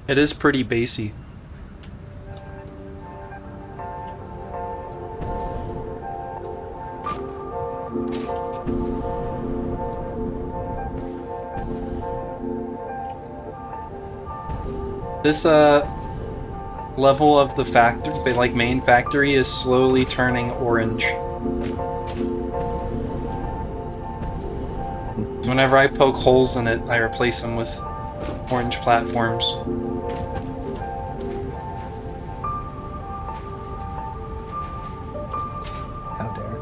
It is pretty bassy. This level of the factory, like main factory, is slowly turning orange. So whenever I poke holes in it, I replace them with orange platforms. How dare.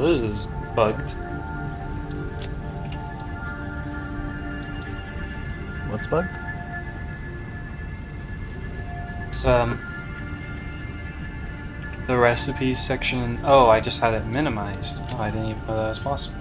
Well, this is bugged. What's bugged? It's, the recipes section. Oh, I just had it minimized. Oh, I didn't even know that was possible.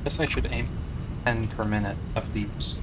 Guess I should aim 10 per minute of these.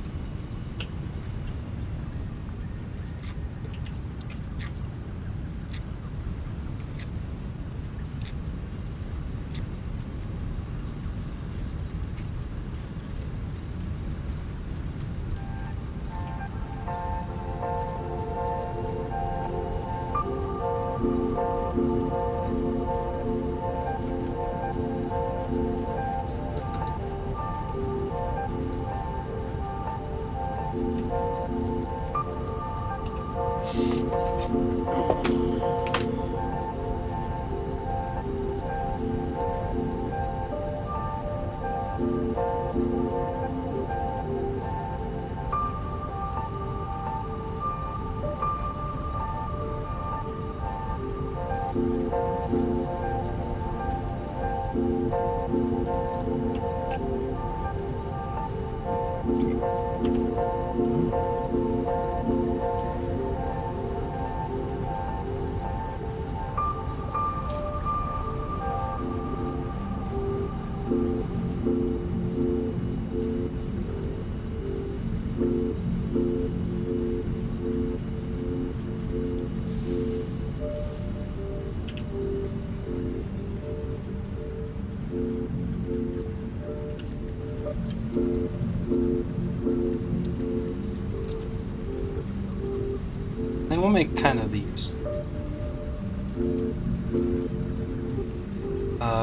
And we'll make 10 of these.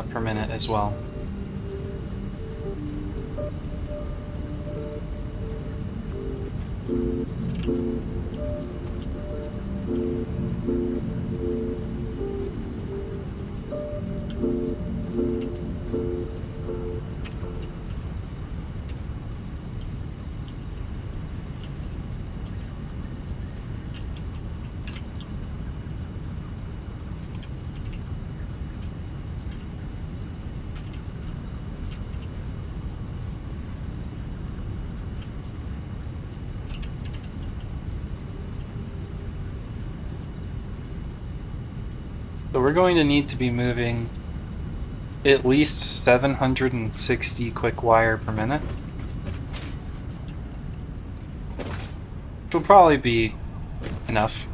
Per minute as well. So we're going to need to be moving at least 760 quick wire per minute. Which will probably be enough.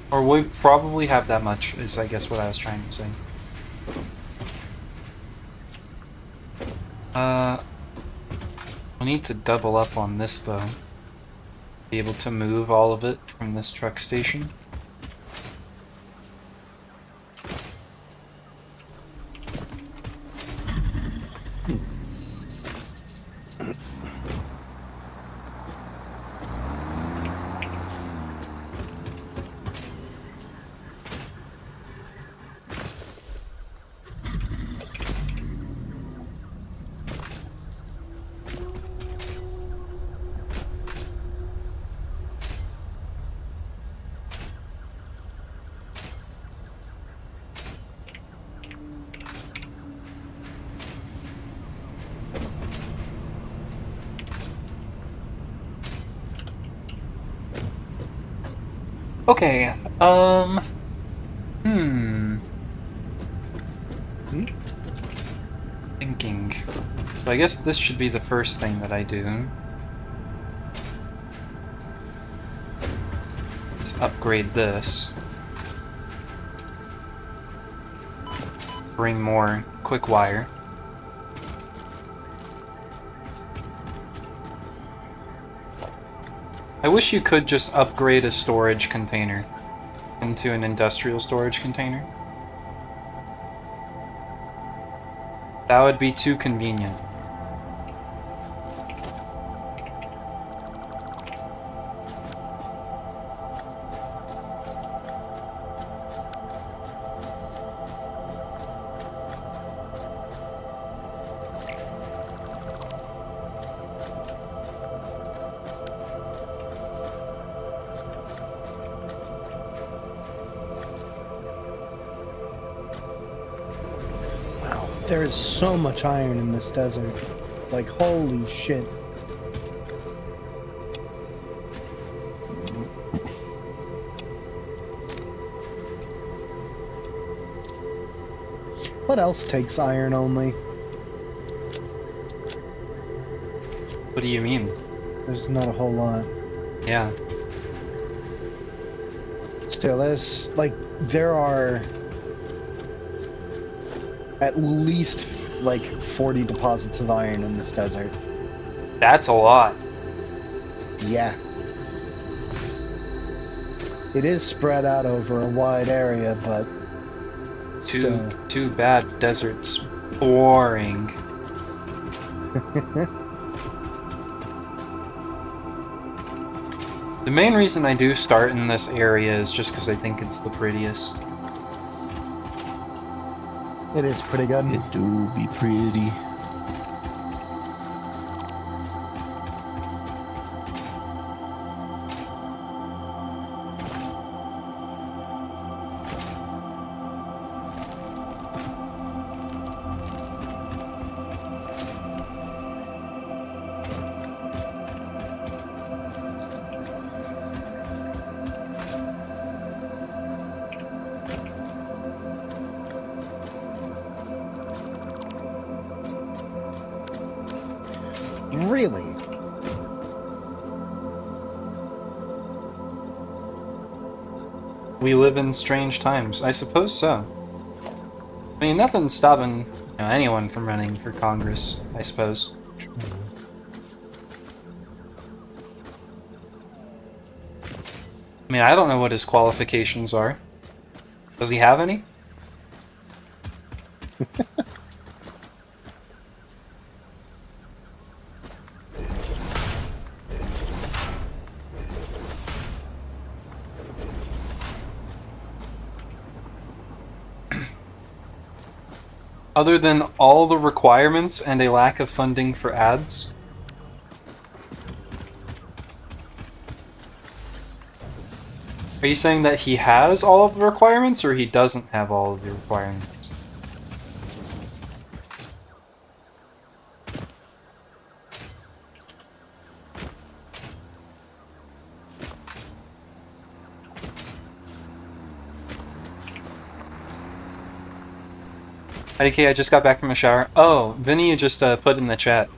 Or we probably have that much, is I guess what I was trying to say. We need to double up on this though. Be able to move all of it from this truck station. Okay, Thinking. So I guess this should be the first thing that I do. Let's upgrade this. Bring more quick wire. I wish you could just upgrade a storage container into an industrial storage container. That would be too convenient. There is so much iron in this desert. Like, holy shit. What else takes iron only? What do you mean? There's not a whole lot. Yeah. Still, there's, like, there are at least, like, 40 deposits of iron in this desert. That's a lot. Yeah. It is spread out over a wide area, but still. Too bad desert's boring. The main reason I do start in this area is just because I think it's the prettiest. It is pretty good. It do be pretty. Really? We live in strange times. I suppose so. I mean, nothing's stopping anyone from running for Congress, I suppose. I mean, I don't know what his qualifications are. Does he have any? Other than all the requirements and a lack of funding for ads? Are you saying that he has all of the requirements, or he doesn't have all of the requirements? IDK, I just got back from a shower. Oh, Vinny just put in the chat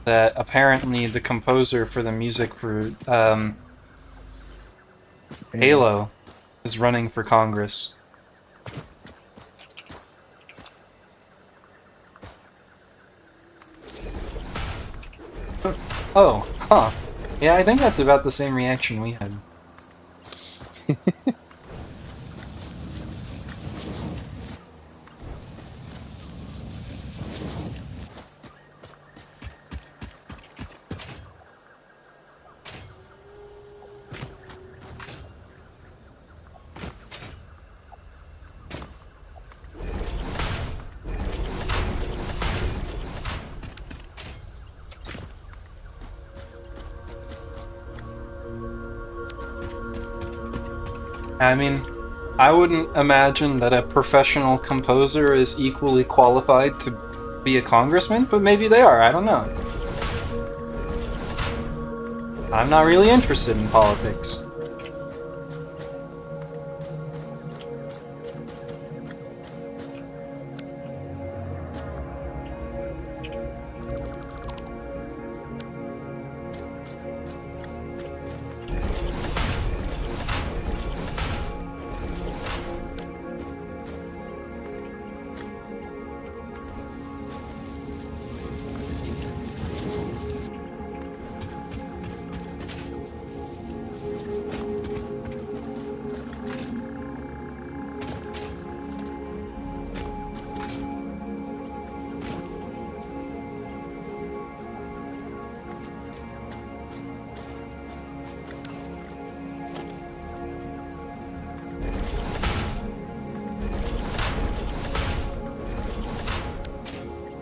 that apparently the composer for the music for Halo is running for Congress. Oh, huh. Yeah, I think that's about the same reaction we had. I mean, I wouldn't imagine that a professional composer is equally qualified to be a congressman, but maybe they are, I don't know. I'm not really interested in politics.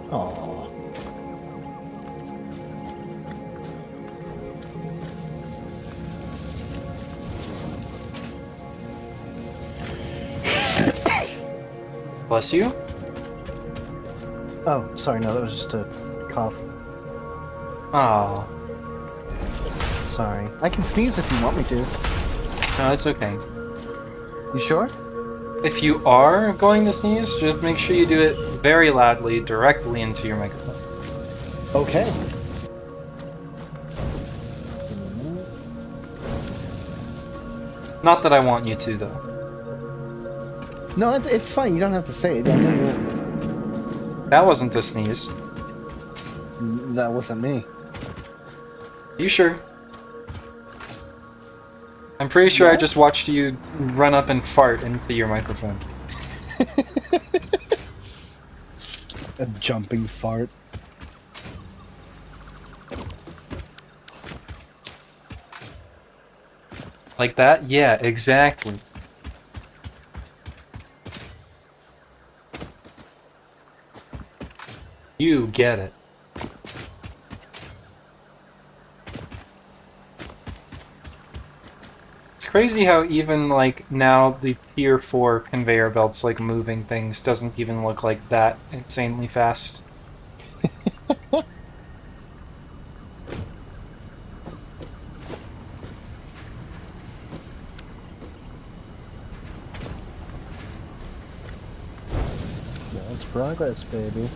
Aww. Bless you? Oh, sorry, no, that was just a cough. Oh, Sorry. I can sneeze if you want me to. no, it's okay. You sure? If you are going to sneeze, just make sure you do it very loudly, directly into your microphone. Okay. Not that I want you to, though. No, it's fine. You don't have to say it. I know you. That wasn't a sneeze. That wasn't me. You sure? I'm pretty sure I just watched you run up and fart into your microphone. A jumping fart. Like that? Yeah, exactly. You get it. It's crazy how even like now the tier 4 conveyor belts like moving things doesn't even look like that insanely fast. That's progress, baby.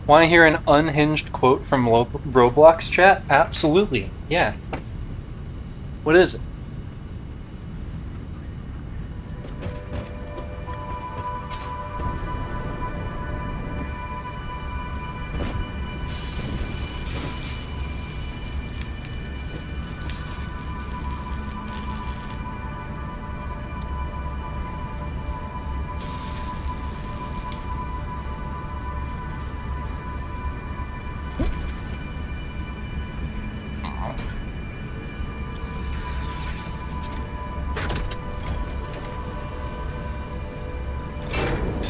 Want to hear an unhinged quote from Roblox chat? Absolutely. Yeah. What is it?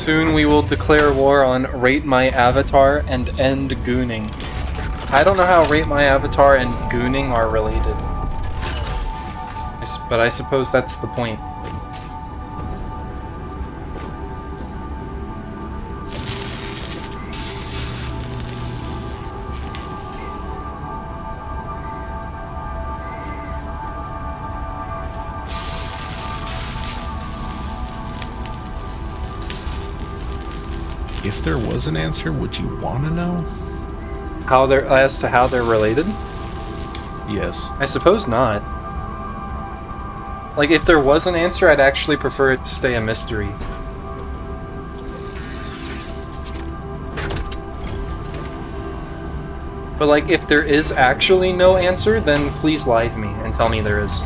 Soon we will declare war on Rate My Avatar and end gooning. I don't know how Rate My Avatar and gooning are related. But I suppose that's the point. If there was an answer, would you want to know? As to how they're related? Yes. I suppose not. Like, if there was an answer, I'd actually prefer it to stay a mystery. But like, if there is actually no answer, then please lie to me and tell me there is.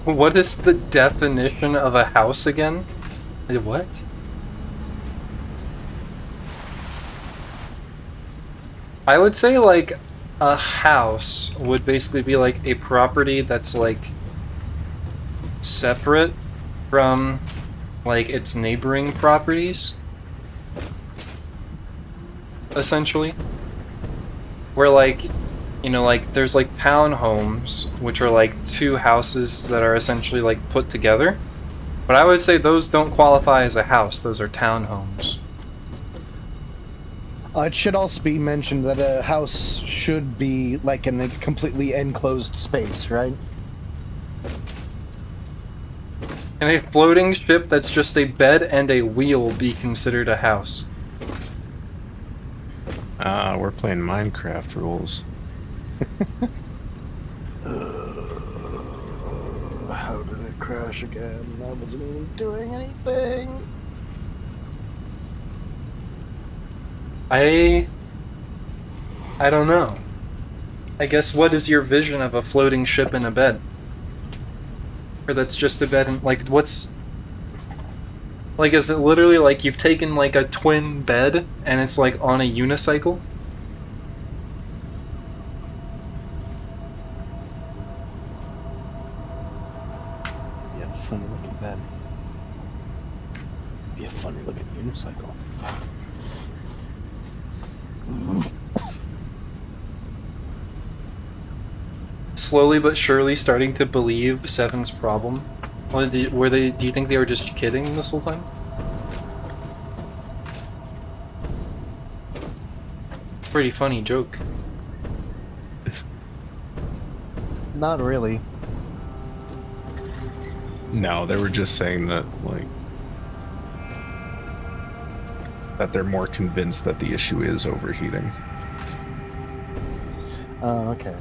What is the definition of a house again? What? I would say, like, a house would basically be, like, a property that's, like, separate from, like, its neighboring properties. Essentially. Where, like, you know, like, there's, like, townhomes, which are, like, two houses that are essentially, like, put together. But I would say those don't qualify as a house, those are townhomes. It should also be mentioned that a house should be, like, in a completely enclosed space, right? Can a floating ship that's just a bed and a wheel be considered a house? We're playing Minecraft rules. How did it crash again? I wasn't even doing anything. I don't know. I guess what is your vision of a floating ship in a bed? Or that's just a bed and, like, what's... Like, is it literally like you've taken, like, a twin bed and it's, like, on a unicycle? Yeah, funny looking bed. Be a funny looking unicycle. Slowly but surely starting to believe Seven's problem. Well, do you think they were just kidding this whole time? Pretty funny joke. Not really. No, they were just saying that, like, that they're more convinced that the issue is overheating. Oh, okay.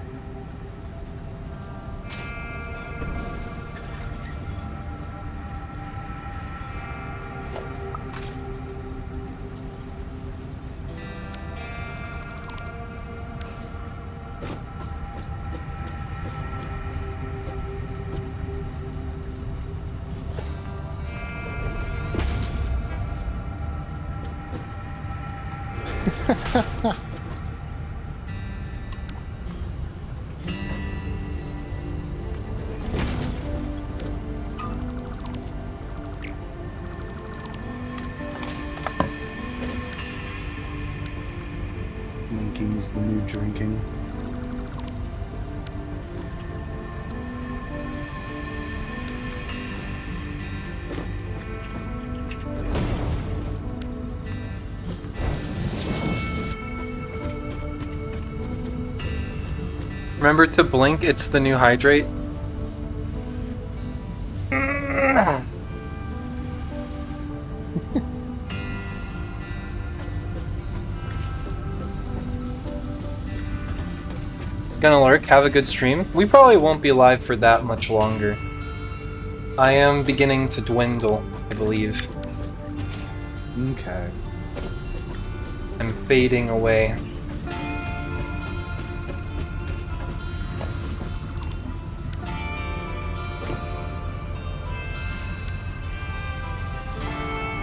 Linking is the new drinking. Remember to blink, it's the new hydrate. Gonna lurk, have a good stream. We probably won't be live for that much longer. I am beginning to dwindle, I believe. Okay. I'm fading away.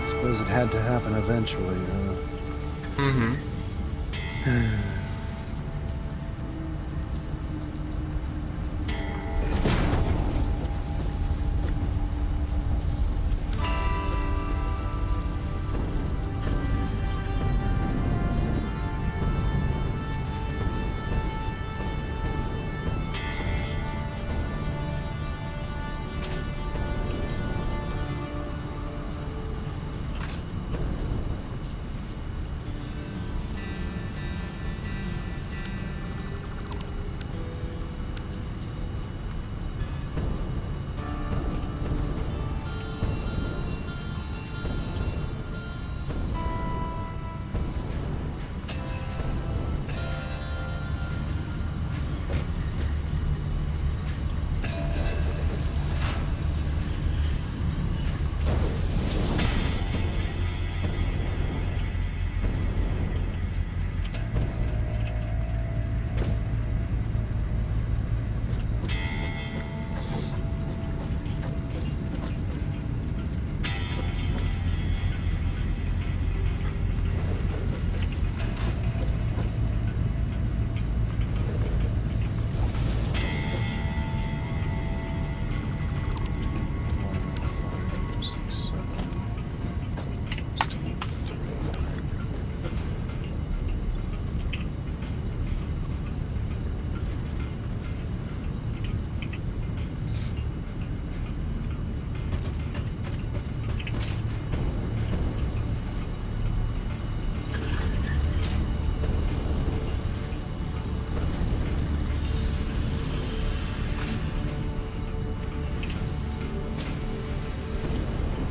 I suppose it had to happen eventually. Mm-hmm.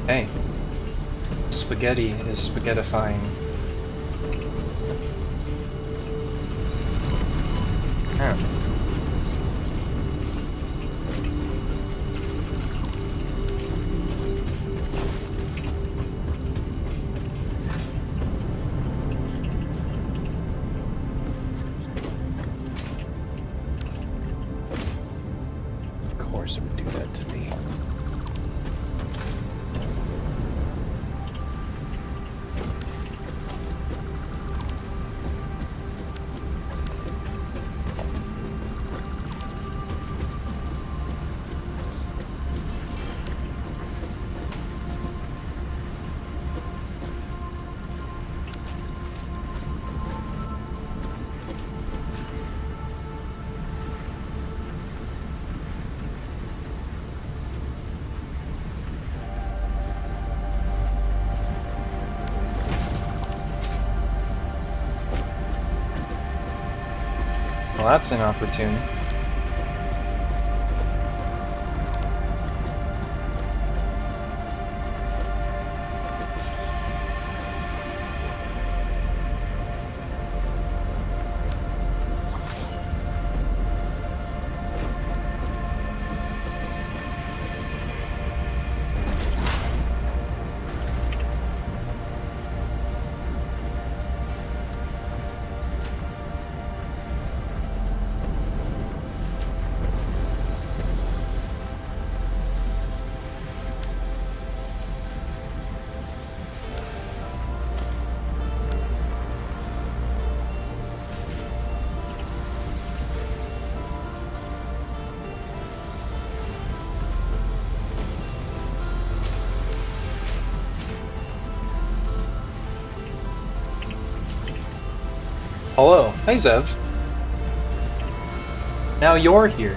Hey. Spaghetti is spaghettifying. Yeah. Of course it would do that to me. Well, that's inopportune. Hello. Hey, Zev. Now you're here.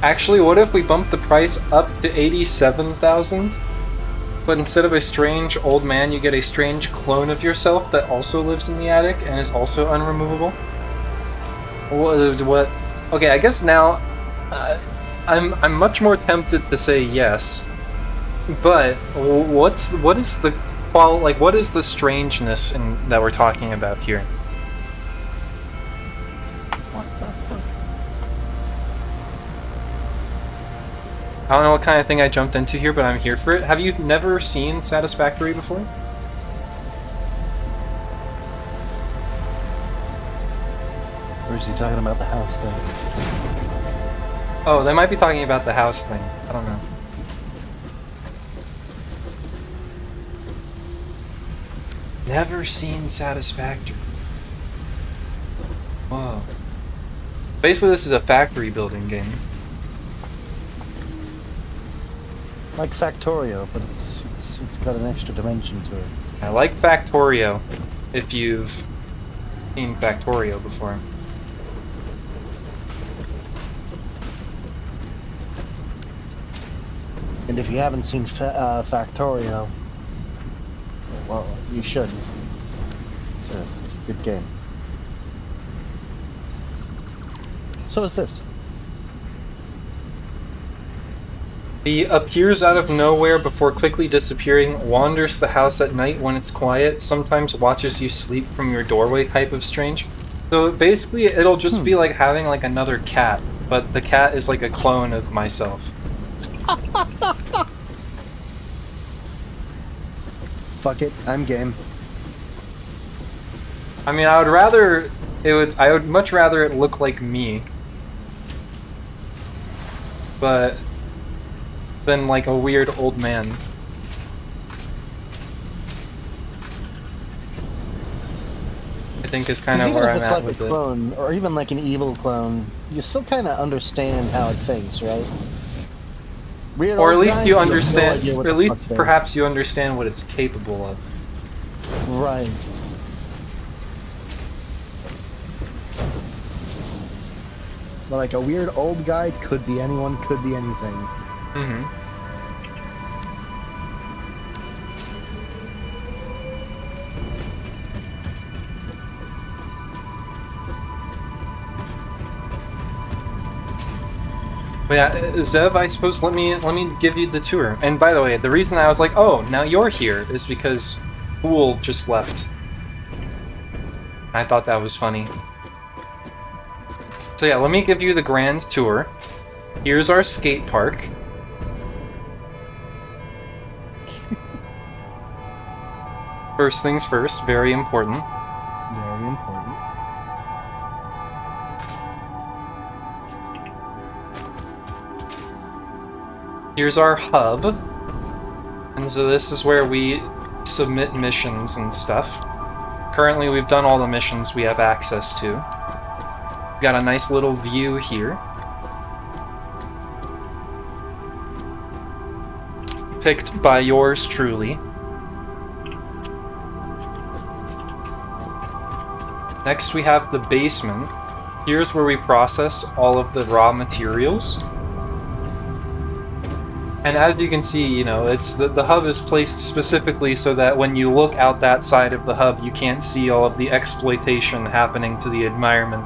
Actually, what if we bump the price up to 87,000? But instead of a strange old man, you get a strange clone of yourself that also lives in the attic and is also unremovable? What? Okay, I guess now I'm much more tempted to say yes. But what is the like what is the strangeness that we're talking about here? I don't know what kind of thing I jumped into here, but I'm here for it. Have you never seen Satisfactory before? Or is he talking about the house thing? Oh, they might be talking about the house thing. I don't know. Never seen Satisfactory. Whoa. Basically, this is a factory building game. Like Factorio, but it's got an extra dimension to it. I like Factorio, if you've seen Factorio before. And if you haven't seen Factorio, well, you should. It's a good game. So is this. He appears out of nowhere before quickly disappearing, wanders the house at night when it's quiet, sometimes watches you sleep from your doorway type of strange. So basically it'll just be like having like another cat, but the cat is like a clone of myself. Fuck it, I'm game. I mean, I would much rather it look like me. But than like a weird old man. I think is kind of where I'm at with it. Even if it's like a clone, or even like an evil clone, you still kind of understand how it thinks, right? Weird or at old least guy, you have no understand, idea what or at the least fuck they- perhaps you understand what it's capable of. Right. But like a weird old guy could be anyone, could be anything. Mm-hmm. But yeah, Zev, I suppose let me give you the tour. And by the way, the reason I was like, oh, now you're here is because Pool just left. I thought that was funny. So yeah, let me give you the grand tour. Here's our skate park. First things first, very important. Very important. Here's our hub. And so this is where we submit missions and stuff. Currently we've done all the missions we have access to. Got a nice little view here. Picked by yours truly. Next we have the basement. Here's where we process all of the raw materials. And as you can see, you know, it's the hub is placed specifically so that when you look out that side of the hub, you can't see all of the exploitation happening to the environment.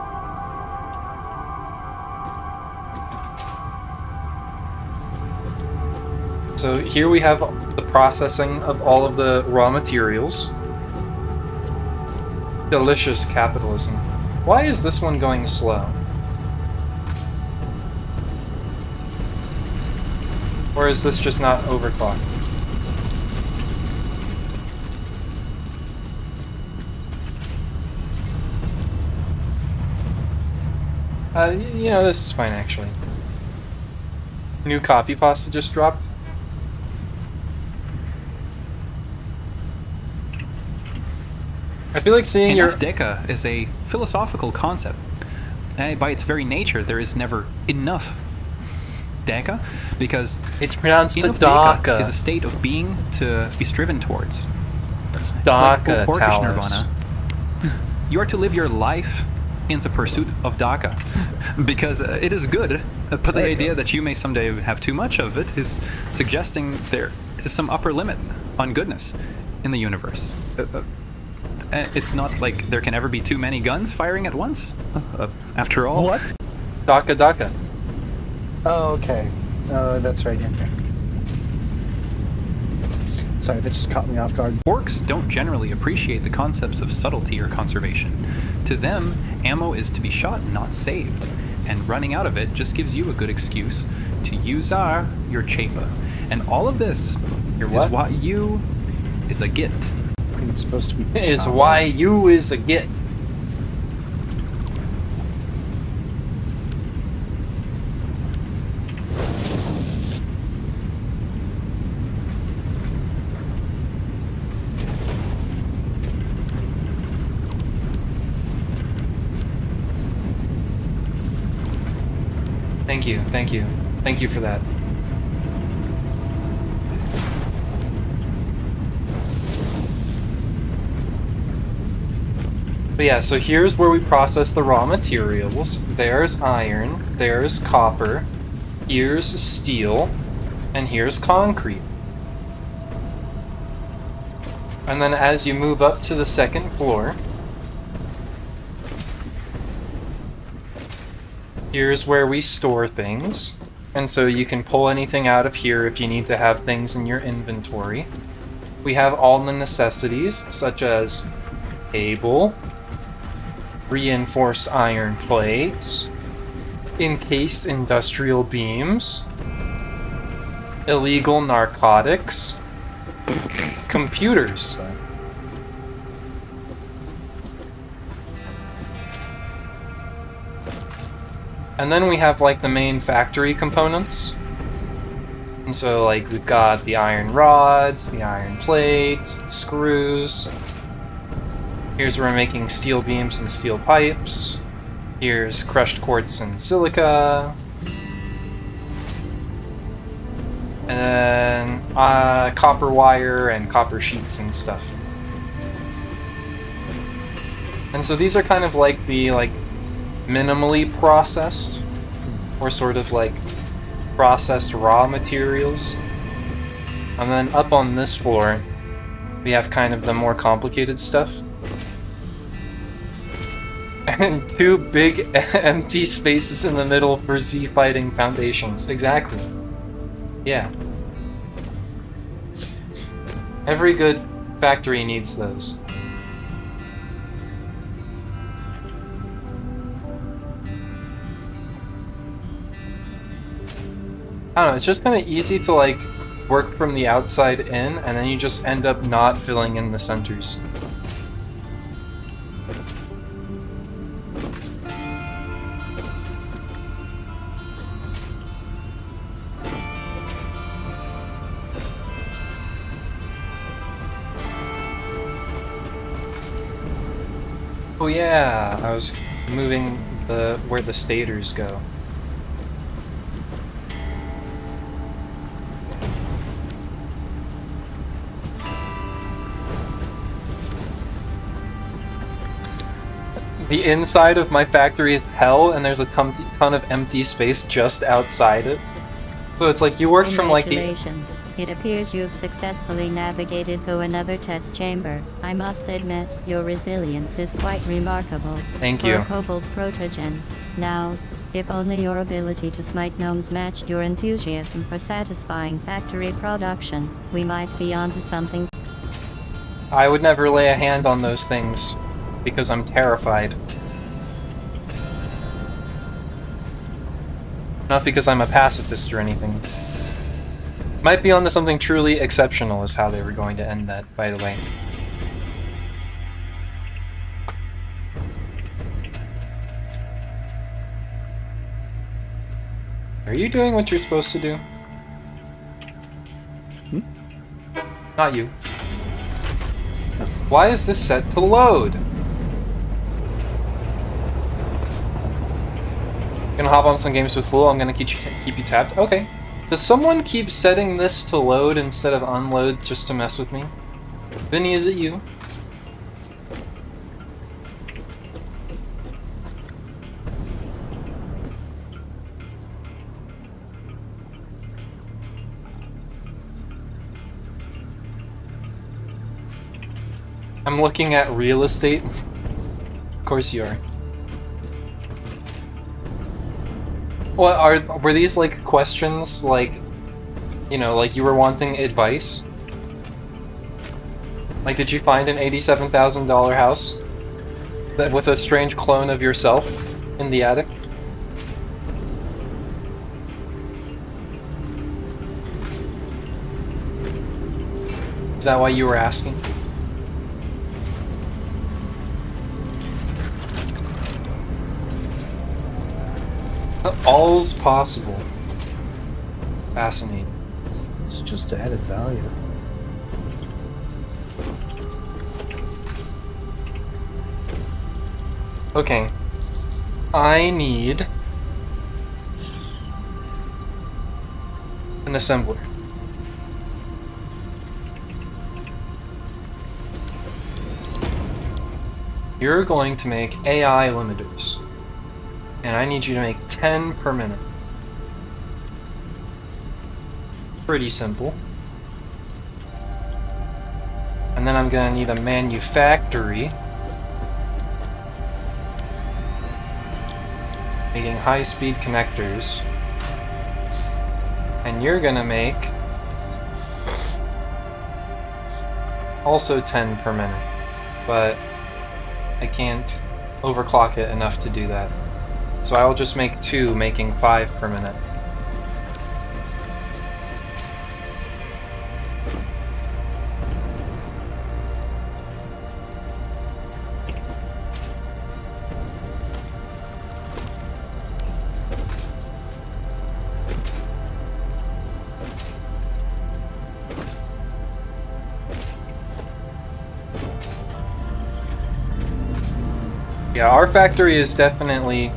So here we have the processing of all of the raw materials. Delicious capitalism. Why is this one going slow? Or is this just not overclocked? You know, this is fine actually. New copy pasta just dropped. I feel like seeing your... Deca is a philosophical concept. By its very nature, there is never enough Deca, because it's pronounced enough Deca is a state of being to be striven towards. It's Deca, like Orcish Nirvana. You are to live your life in the pursuit of Deca, because it is good, but the idea that you may someday have too much of it is suggesting there is some upper limit on goodness in the universe. It's not like there can ever be too many guns firing at once, after all. What? Deca. Oh, okay. Oh, that's right. Okay. Sorry, that just caught me off guard. Orcs don't generally appreciate the concepts of subtlety or conservation. To them, ammo is to be shot, not saved, and running out of it just gives you a good excuse to use your chapa. And all of this Your is what? why you is a git. I think it's supposed to be. It's chopper. why you is a git. Thank you, thank you. Thank you for that. But yeah, so here's where we process the raw materials. There's iron, there's copper, here's steel, and here's concrete. And then as you move up to the second floor, here's where we store things. And so you can pull anything out of here if you need to have things in your inventory. We have all the necessities, such as cable, reinforced iron plates, encased industrial beams, illegal narcotics, computers. And then we have like the main factory components. And so like we've got the iron rods, the iron plates, the screws. Here's where we're making steel beams and steel pipes. Here's crushed quartz and silica. And then copper wire and copper sheets and stuff. And so these are kind of like the minimally processed, or sort of like processed raw materials. And then up on this floor, we have kind of the more complicated stuff. And two big empty spaces in the middle for Z fighting foundations. Exactly. Yeah. Every good factory needs those. I don't know, it's just kind of easy to like work from the outside in, and then you just end up not filling in the centers. Oh yeah, I was moving where the stators go. The inside of my factory is hell, and there's a ton of empty space just outside it. So it's like you worked from like the... Congratulations. It appears you've successfully navigated through another test chamber. I must admit, your resilience is quite remarkable. Thank For you. a kobold protogen. Now, if only your ability to smite gnomes matched your enthusiasm for satisfying factory production, we might be onto something. I would never lay a hand on those things, because I'm terrified. Not because I'm a pacifist or anything. Might be onto something truly exceptional is how they were going to end that, by the way. Are you doing what you're supposed to do? Hmm? Not you. Why is this set to load? Gonna hop on some games with Fool. I'm gonna keep you tapped. Okay. Does someone keep setting this to load instead of unload just to mess with me? Vinny, is it you? I'm looking at real estate. Of course you are. What were these like questions like, you know, like you were wanting advice? Like, did you find an $87,000 house that with a strange clone of yourself in the attic? Is that why you were asking? All's possible. Fascinating. It's just added value. Okay. I need an assembler. You're going to make AI limiters. And I need you to make 10 per minute. Pretty simple. And then I'm gonna need a manufactory. Making high-speed connectors. And you're gonna make also 10 per minute. But I can't overclock it enough to do that. So I'll just make 2, making 5 per minute. Yeah, our factory is definitely,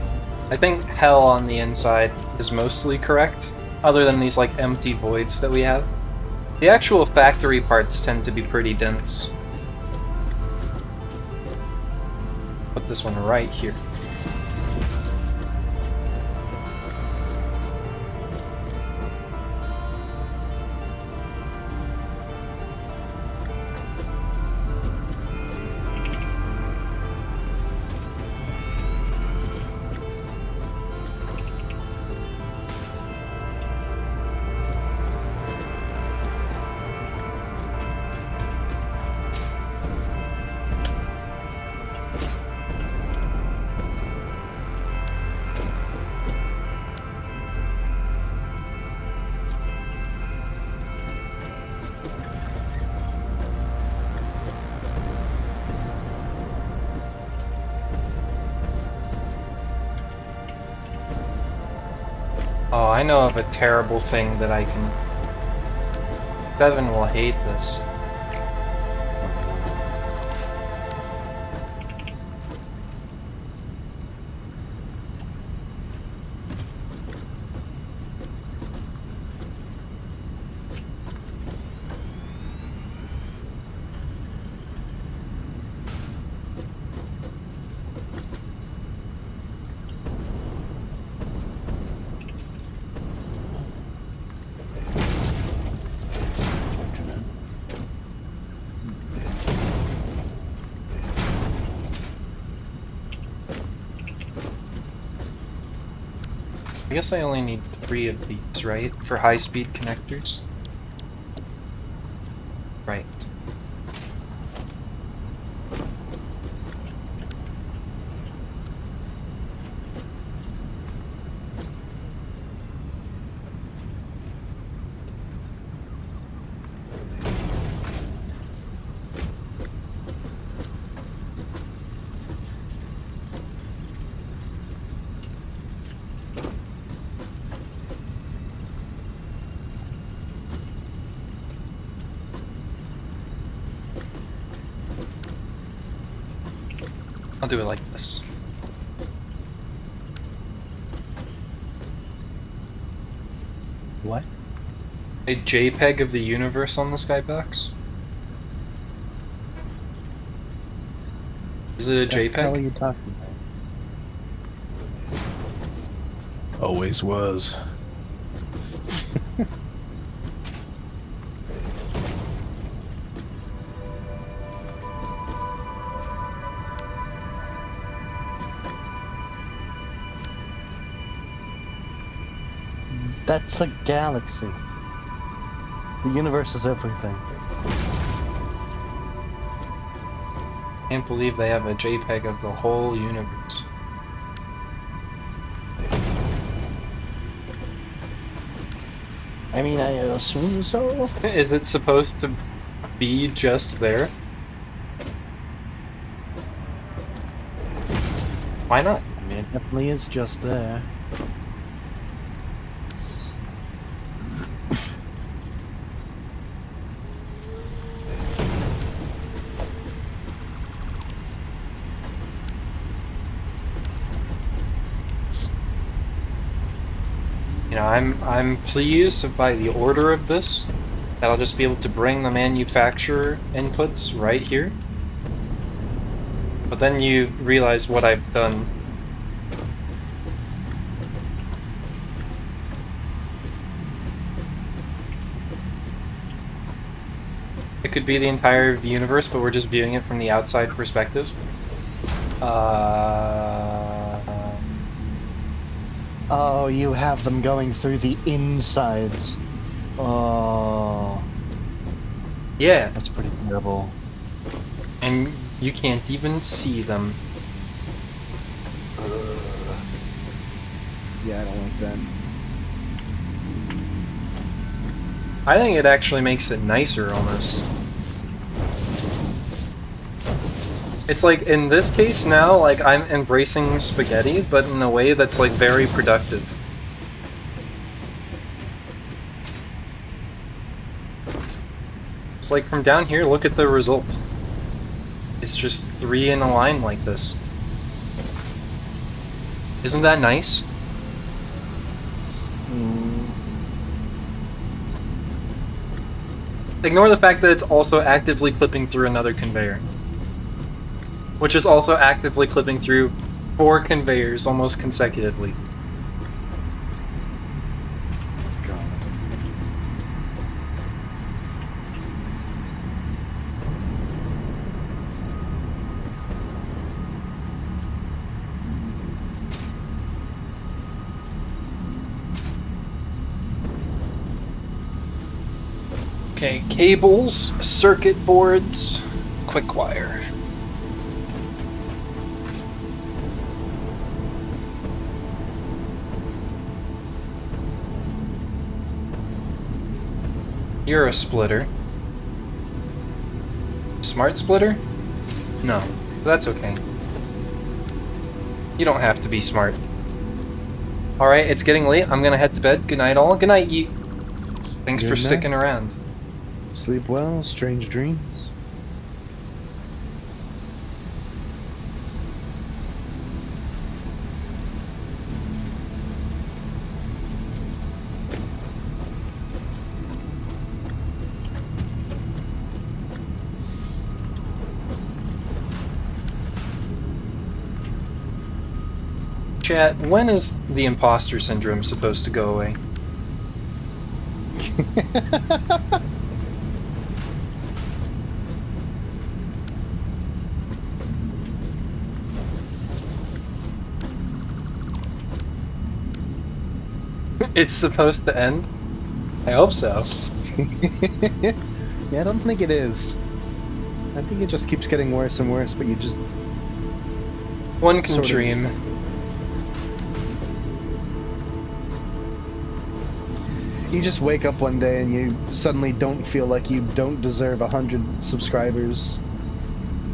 I think hell on the inside is mostly correct, other than these like empty voids that we have. The actual factory parts tend to be pretty dense. Put this one right here. Oh, I know of a terrible thing that I can... Devin will hate this. I guess I only need 3 of these, right? For high-speed connectors? Right. I'll do it like this. What? A JPEG of the universe on the skybox? Is it a What the hell are JPEG? you talking about? Always was. That's a galaxy. The universe is everything. Can't believe they have a JPEG of the whole universe. I mean, I assume so. Is it supposed to be just there? Why not? I mean, it definitely is just there. You know, I'm pleased by the order of this. That I'll just be able to bring the manufacturer inputs right here. But then you realize what I've done. It could be the entire universe, but we're just viewing it from the outside perspective. Oh, you have them going through the insides. Oh. Yeah. That's pretty terrible. And you can't even see them. Yeah, I don't like that. I think it actually makes it nicer, almost. It's like, in this case now, like, I'm embracing spaghetti, but in a way that's, like, very productive. It's like, from down here, look at the result. It's just 3 in a line like this. Isn't that nice? Ignore the fact that it's also actively clipping through another conveyor. Which is also actively clipping through 4 conveyors almost consecutively. Okay, cables, circuit boards, quick wire. You're a splitter. Smart splitter? No, that's okay. You don't have to be smart. Alright, it's getting late. I'm gonna head to bed. Good night, all. Good night, you. Thanks for sticking around. Sleep well, strange dreams. Chat, when is the imposter syndrome supposed to go away? It's supposed to end? I hope so. Yeah, I don't think it is. I think it just keeps getting worse and worse, but you just... One can sort of- dream. You just wake up one day and you suddenly don't feel like you don't deserve 100 subscribers,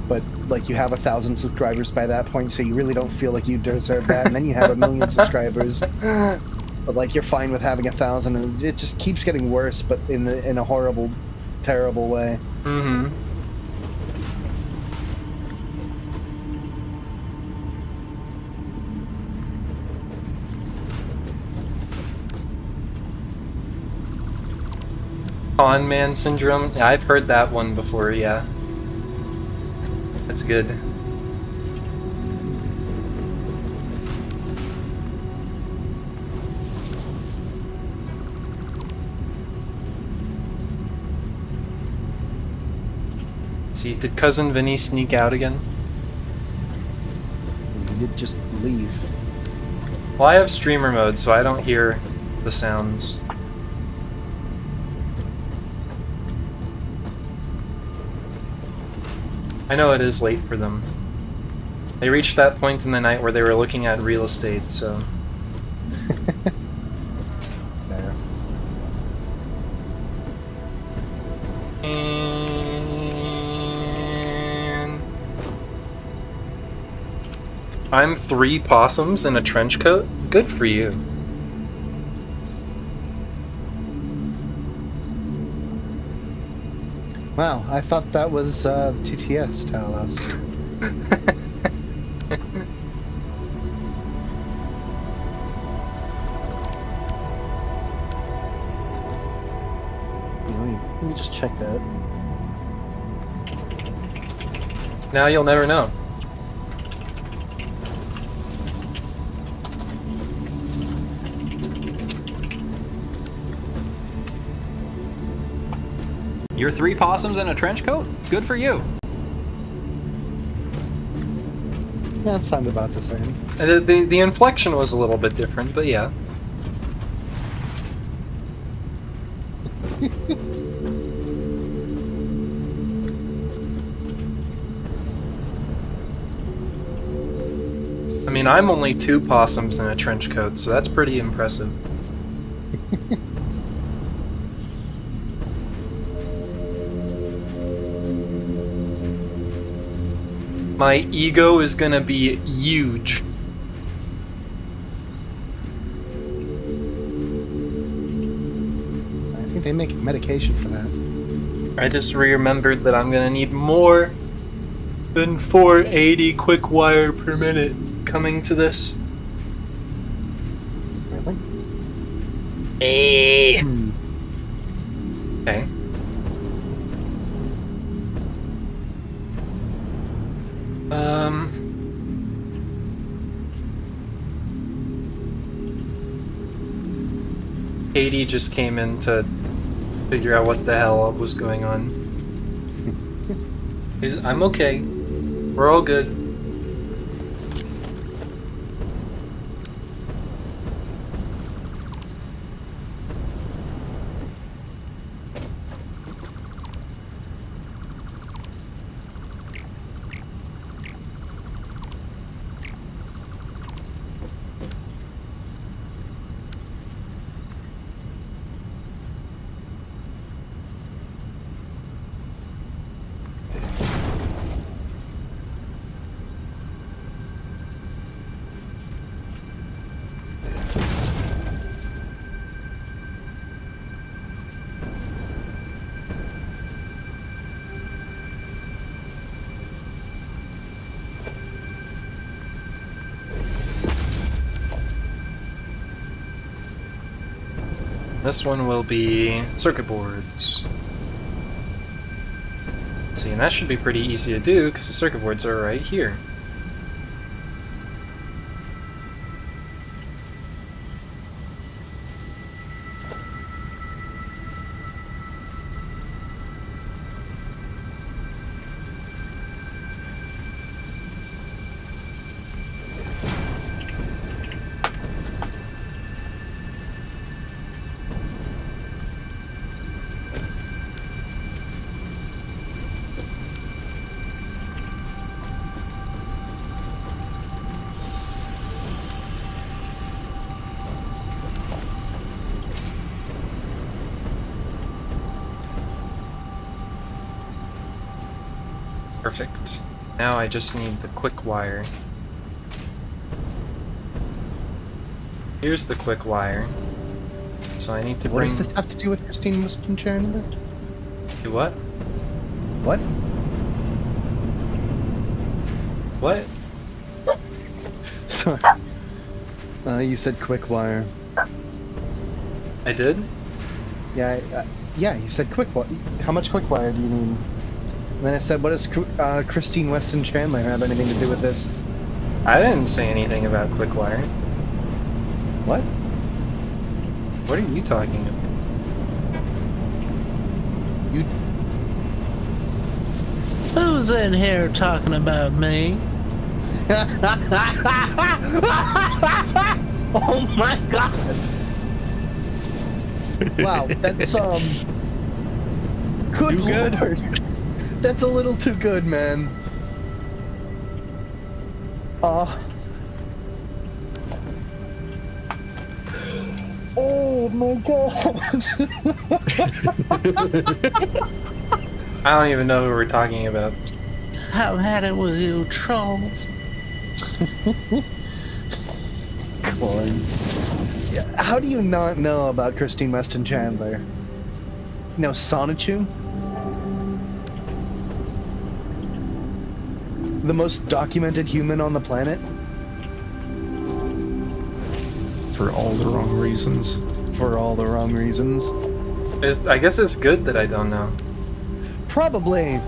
but like you have 1,000 subscribers by that point, so you really don't feel like you deserve that, and then you have 1,000,000 subscribers, but like you're fine with having 1,000, and it just keeps getting worse, but in a horrible, terrible way. Mm-hmm. Con man syndrome? Yeah, I've heard that one before, yeah. That's good. See, did Cousin Vinny sneak out again? He did just leave. Well, I have streamer mode, so I don't hear the sounds. I know it is late for them. They reached that point in the night where they were looking at real estate, so... Fair. And... I'm 3 possums in a trench coat? Good for you. Wow, I thought that was TTS, Talos. Let me just check that. Now you'll never know. You're 3 possums in a trench coat? Good for you. Yeah, it sounded about the same. The inflection was a little bit different, but yeah. I mean, I'm only 2 possums in a trench coat, so that's pretty impressive. My ego is gonna be huge. I think they make medication for that. I just remembered that I'm gonna need more than 480 quick wire per minute coming to this. Really? Okay. Katie just came in to figure out what the hell was going on. I'm okay. We're all good. This one will be circuit boards. Let's see, and that should be pretty easy to do because the circuit boards are right here. Perfect. Now I just need the quick wire. Here's the quick wire. So I need to What bring... does this have to do with Christine Weston Chandler? Do what? What? What? Sorry. You said quick wire. I did? Yeah, yeah, you said quick wire. How much quick wire do you need? And then I said, what does Christine Weston Chandler have anything to do with this? I didn't say anything about quick wire. What? What are you talking about? You... Who's in here talking about me? Oh my god! Wow, that's good lord. That's a little too good, man. Oh my god. I don't even know who we're talking about. How had it with you trolls? Corn. Yeah, how do you not know about Christine Weston Chandler? You know Sonichu? The most documented human on the planet? For all the wrong reasons. For all the wrong reasons. I guess it's good that I don't know. Probably.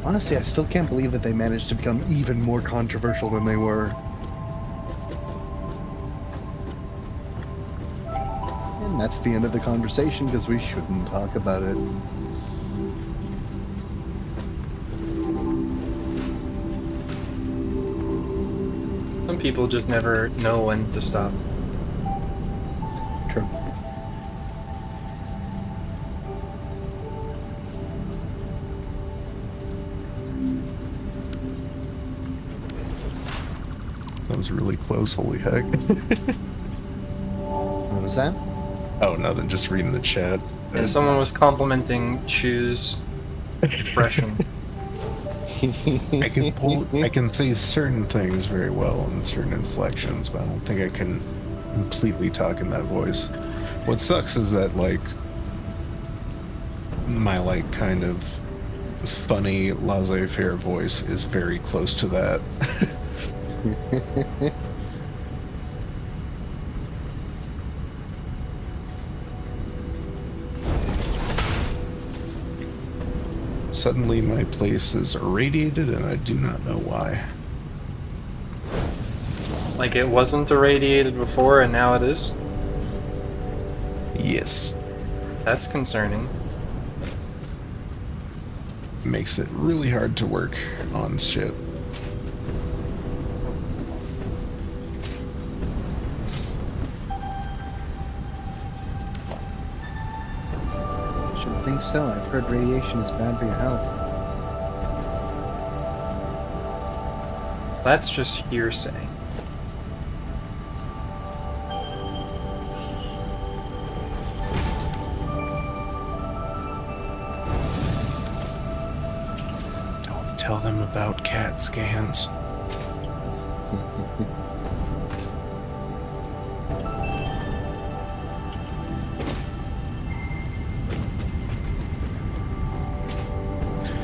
Honestly, I still can't believe that they managed to become even more controversial than they were. And that's the end of the conversation, because we shouldn't talk about it. Some people just never know when to stop. True. That was really close, holy heck. What was that? Oh, nothing, just reading the chat. And someone was complimenting Chu's expression. I can say certain things very well in certain inflections, but I don't think I can completely talk in that voice. What sucks is that, like, my, like, kind of funny laissez-faire voice is very close to that. Suddenly my place is irradiated and I do not know why. Like it wasn't irradiated before and now it is? Yes. That's concerning. Makes it really hard to work on shit. Should think so. I've heard radiation is bad for your health. That's just hearsay. Don't tell them about CAT scans.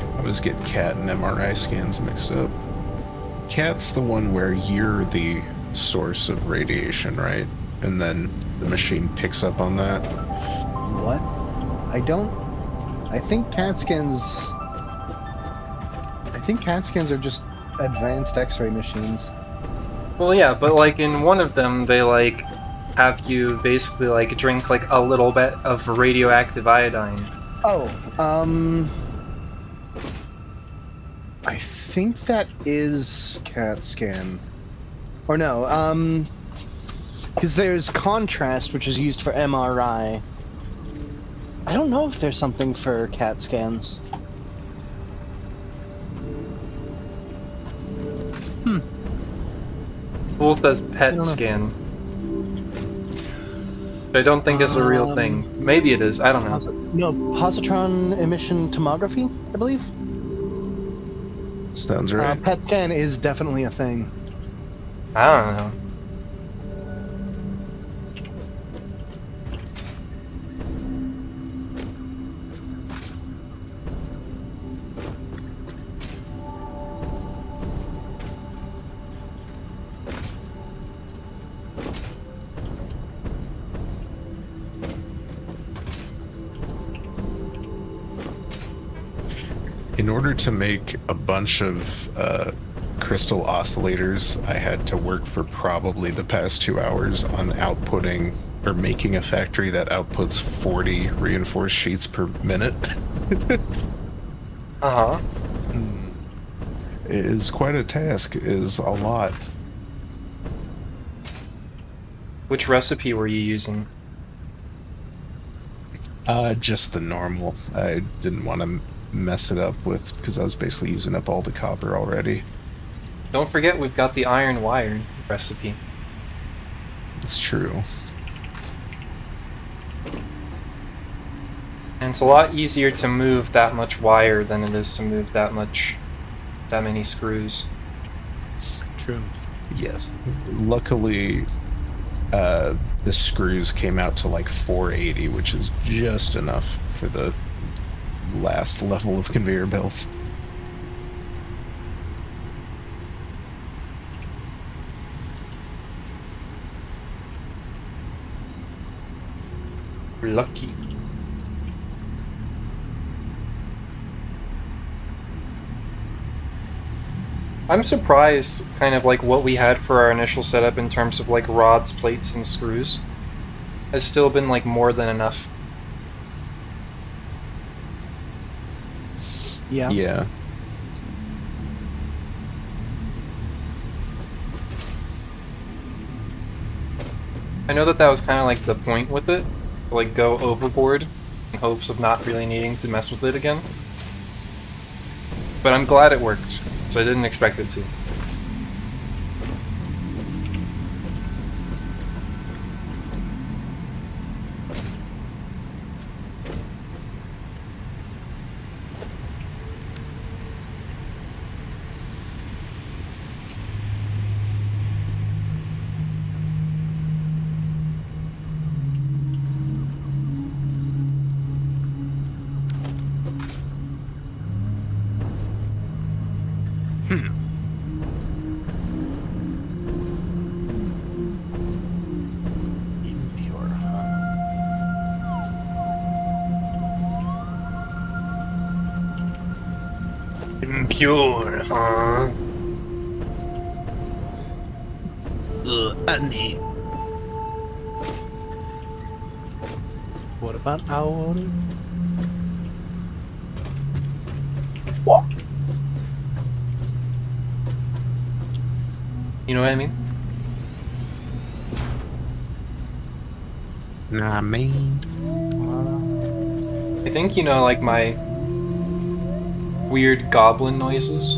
I always get CAT and MRI scans mixed up. CAT's the one where you're the source of radiation, right? And then the machine picks up on that. What? I don't... I think CAT scans... I think CAT scans are just advanced X-ray machines. Well, yeah, but like in one of them, they like have you basically like drink like a little bit of radioactive iodine. Oh, I think that is CAT scan. Or no, because there's contrast, which is used for MRI. I don't know if there's something for CAT scans. Fool says PET scan. I don't think it's a real thing. Maybe it is, I don't know. No, positron emission tomography, I believe. Sounds right. PET scan is definitely a thing. I don't know. In order to make a bunch of crystal oscillators, I had to work for probably the past 2 hours on outputting or making a factory that outputs 40 reinforced sheets per minute. Uh-huh. It is quite a task, it is a lot. Which recipe were you using? Just the normal. I didn't want to mess it up with, because I was basically using up all the copper already. Don't forget we've got the iron wire recipe. It's true. And it's a lot easier to move that much wire than it is to move that many screws. True. Yes. Luckily, the screws came out to like 480, which is just enough for the last level of conveyor belts. Lucky. I'm surprised kind of like what we had for our initial setup in terms of like rods, plates, and screws has still been like more than enough. Yeah. Yeah. I know that was kind of like the point with it, to like go overboard in hopes of not really needing to mess with it again. But I'm glad it worked, so I didn't expect it to. Impure, huh? Impure, huh? Honey. What about our... You know what I mean? Nah, man. I think, you know, like my weird goblin noises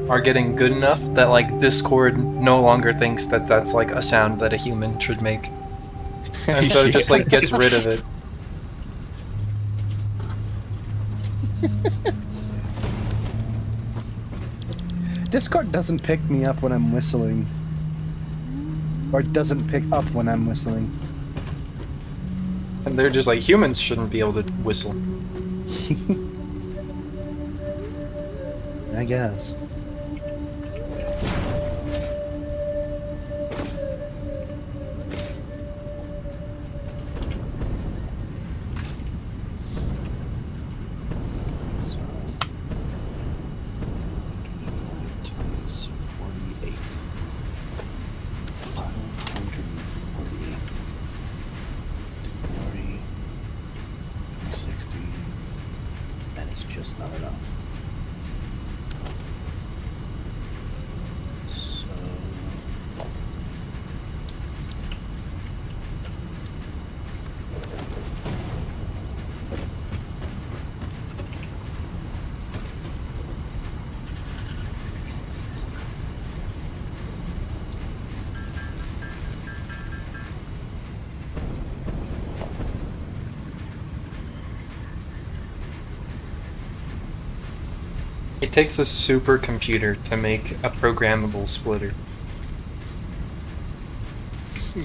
are getting good enough that like Discord no longer thinks that that's like a sound that a human should make. And so it just like gets rid of it. Discord doesn't pick me up when I'm whistling. Or doesn't pick up when I'm whistling. And they're just like, humans shouldn't be able to whistle. I guess. It takes a supercomputer to make a programmable splitter.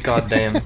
God damn.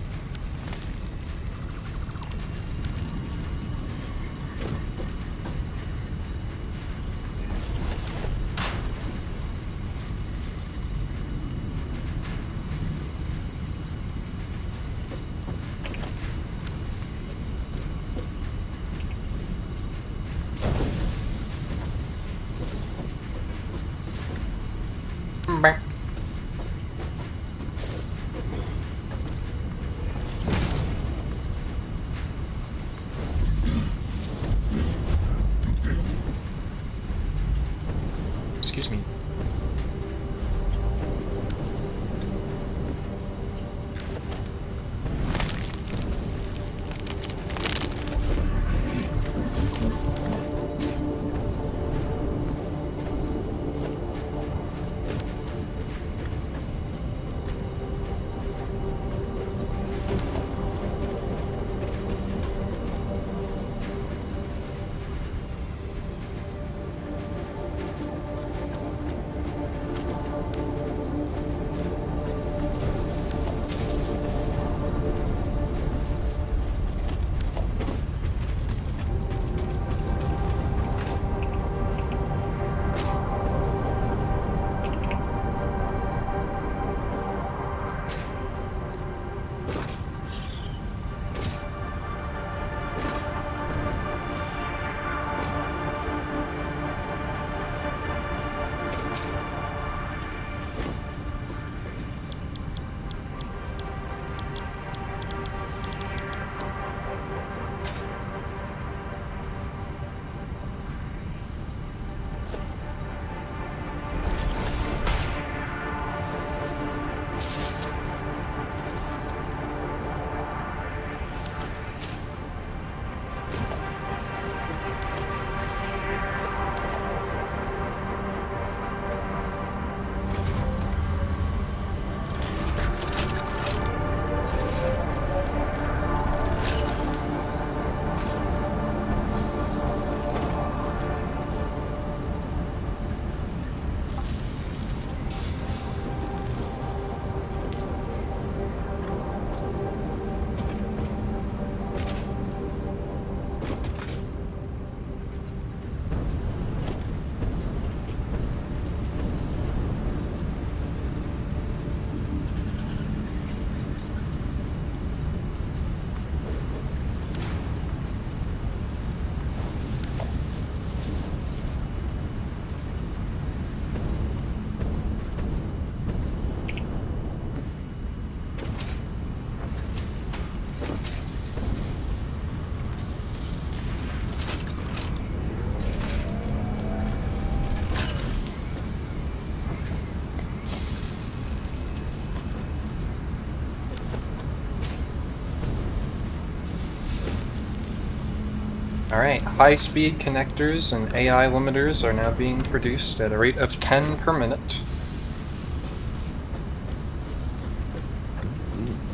Alright, high-speed connectors and AI limiters are now being produced at a rate of 10 per minute.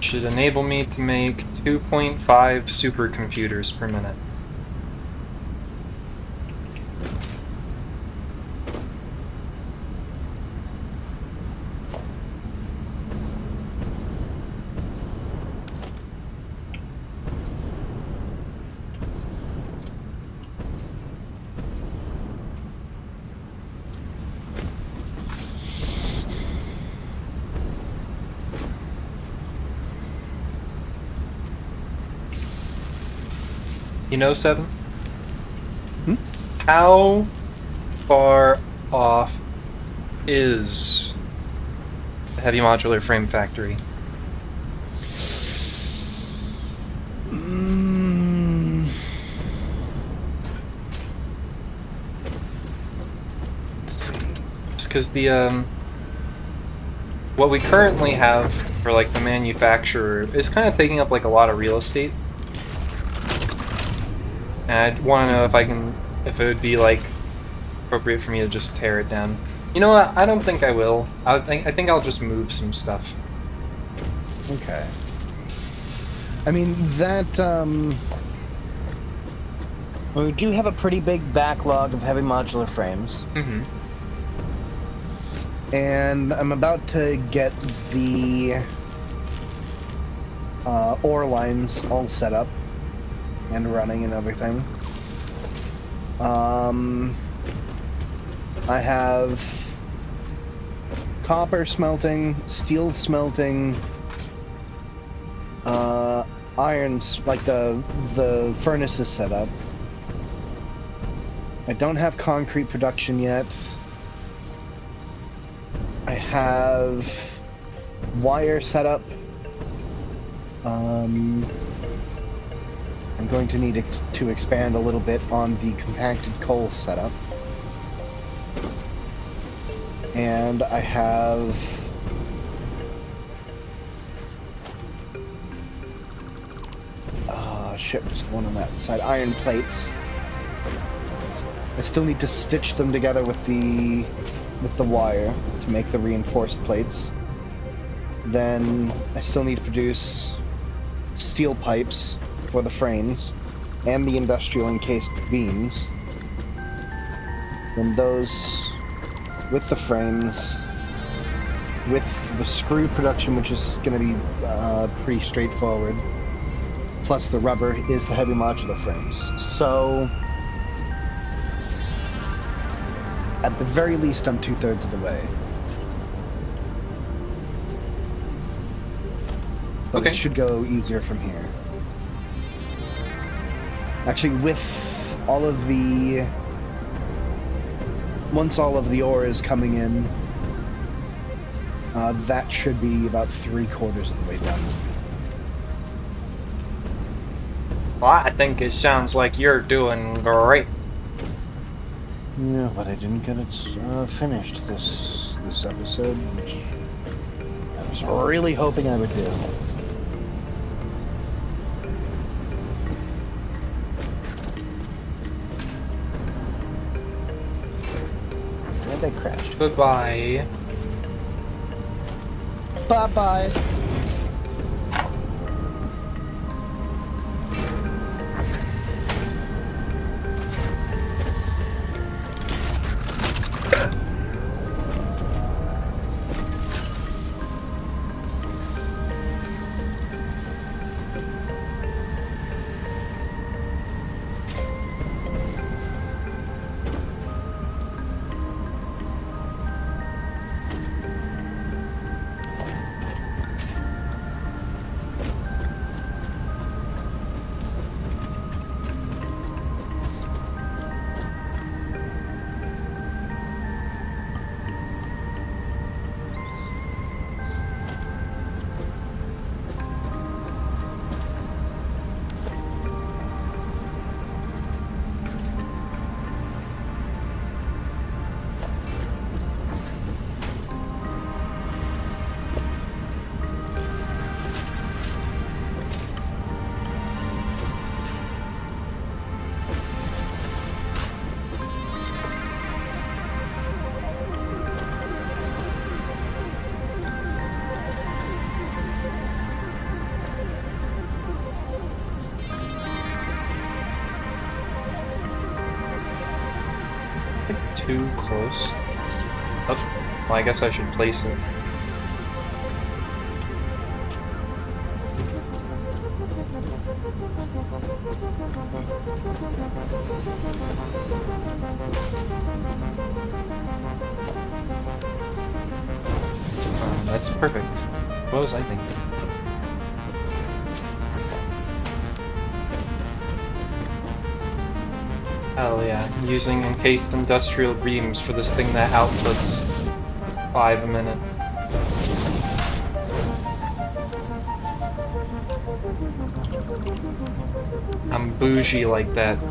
Should enable me to make 2.5 supercomputers per minute. You know, Seven? How far off is the Heavy Modular Frame Factory? Just because the what we currently have for like the manufacturer is kind of taking up like a lot of real estate. And I want to know if it would be like appropriate for me to just tear it down. You know what? I don't think I will. I think I'll just move some stuff. Okay. I mean that we do have a pretty big backlog of heavy modular frames. Mm-hmm. And I'm about to get the ore lines all set up and running and everything. I have copper smelting, steel smelting, irons, like the furnace is set up. I don't have concrete production yet. I have wire set up. I'm going to need to expand a little bit on the compacted coal setup. And I have shit, what's the one on that side? Iron plates. I still need to stitch them together with the wire to make the reinforced plates. Then I still need to produce steel pipes for the frames and the industrial encased beams. Then those with the frames, with the screw production, which is going to be pretty straightforward, plus the rubber is the heavy modular frames. So at the very least, I'm 2/3 of the way. But Okay. it should go easier from here. Actually, with all of the... Once all of the ore is coming in, that should be about 3/4 of the way done. Well, I think it sounds like you're doing great. Yeah, but I didn't get it finished this episode, which I was really hoping I would do. And I crashed. Goodbye. Bye-bye. too close. Oh, well, I guess I should place it. That's perfect. What was I thinking? Hell yeah, using encased industrial beams for this thing that outputs 5 a minute. I'm bougie like that.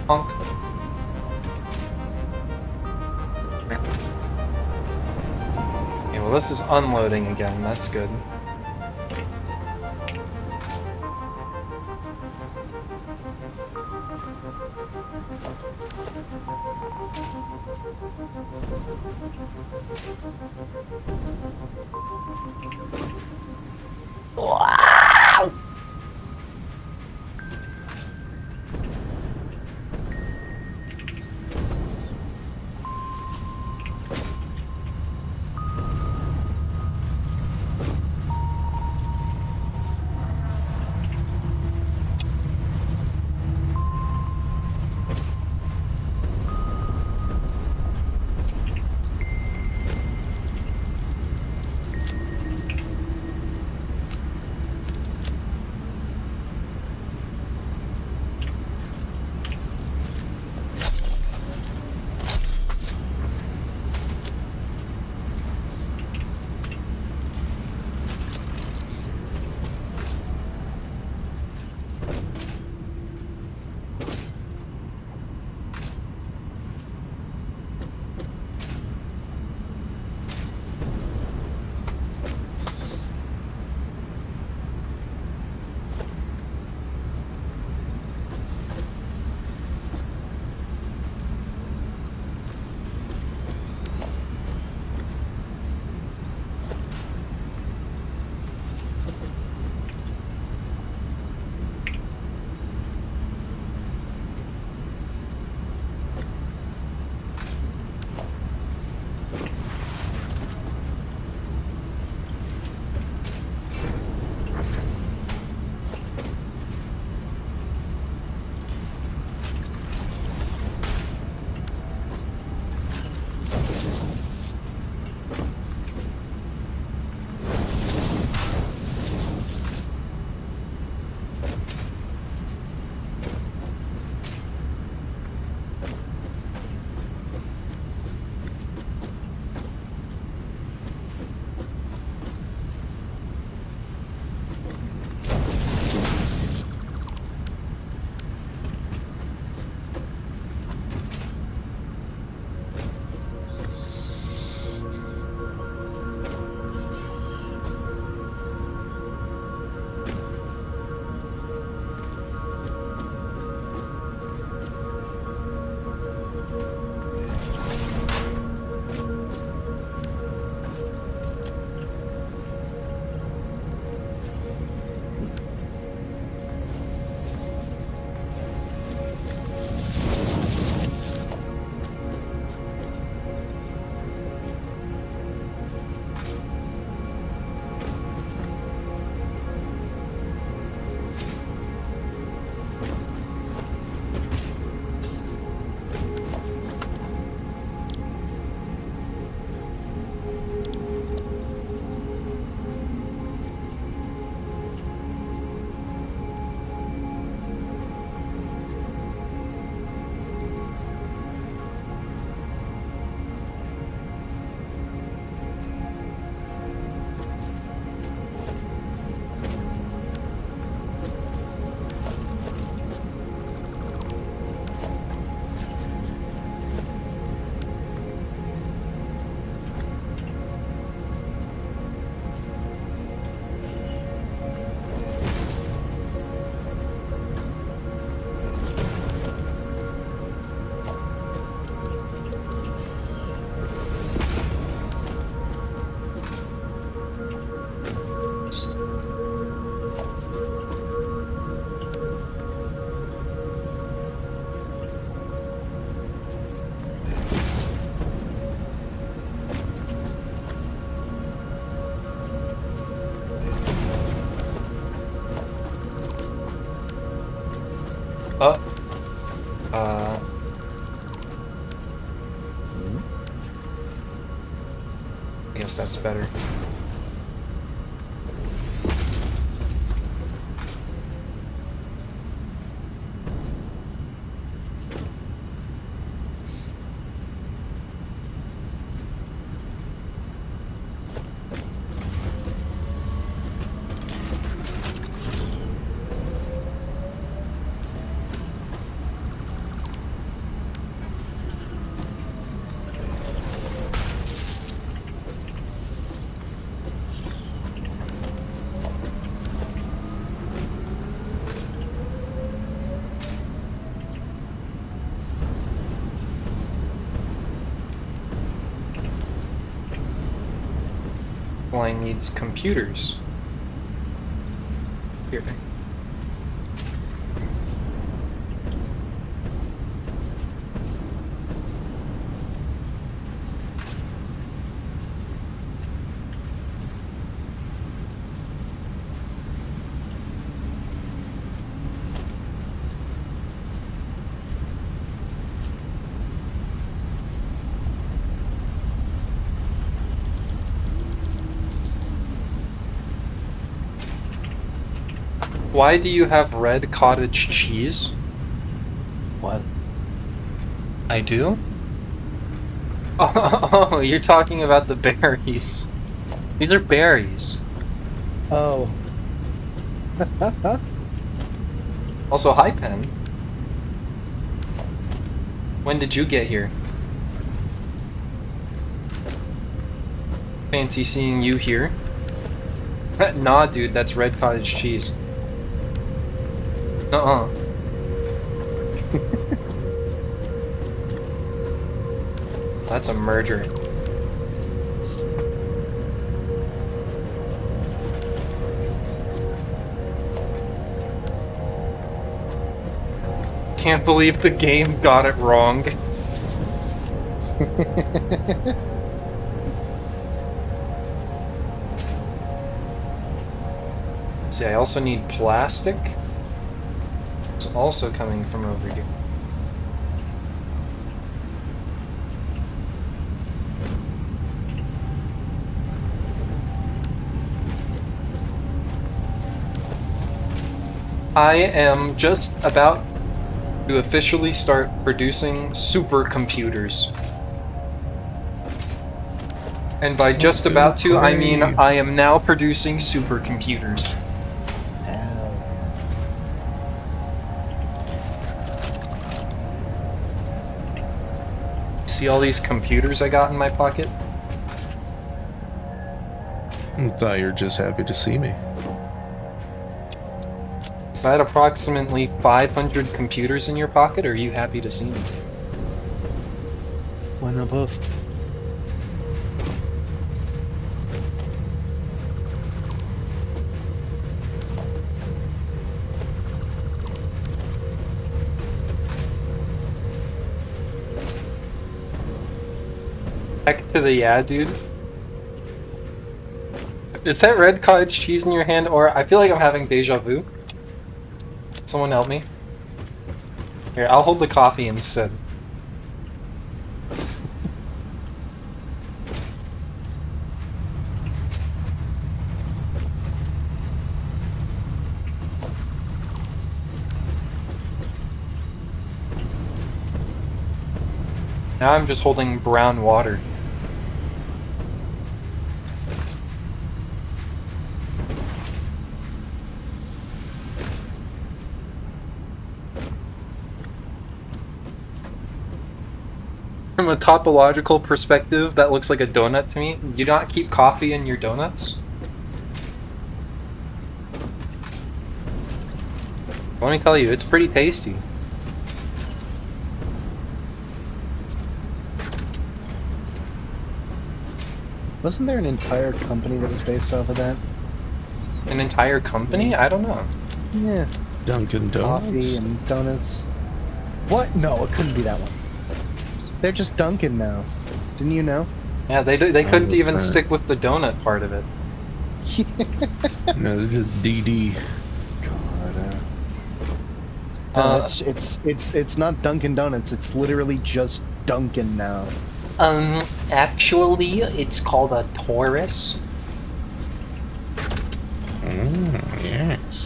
Honk. Okay, well this is unloading again, that's good. I guess that's better. Line needs computers. Here. Why do you have red cottage cheese? What? I do? Oh, you're talking about the berries. These are berries. Oh. Also, hi, Pen. When did you get here? Fancy seeing you here. Nah, dude, that's red cottage cheese. Uh-uh. That's a merger. Can't believe the game got it wrong. See, I also need plastic. It's also coming from over here. I am just about to officially start producing supercomputers. And by just about to, I mean I am now producing supercomputers. See all these computers I got in my pocket? I thought you were just happy to see me. Is that approximately 500 computers in your pocket, or are you happy to see me? Why not both? Heck to the yeah, dude. Is that red cottage cheese in your hand, or I feel like I'm having deja vu? Someone help me. Here, I'll hold the coffee instead. Now I'm just holding brown water. From a topological perspective, that looks like a donut to me. You not keep coffee in your donuts? Let me tell you, it's pretty tasty. Wasn't there an entire company that was based off of that? An entire company? I don't know. Yeah. Dunkin' Donuts? Coffee and donuts. What? No, it couldn't be that one. They're just Dunkin' now. Didn't you know? Yeah, they couldn't even that. stick with the donut part of it. No, they're just DD. God, No, it's not Dunkin' Donuts. It's literally just Dunkin' now. Actually, it's called a Taurus. Yes.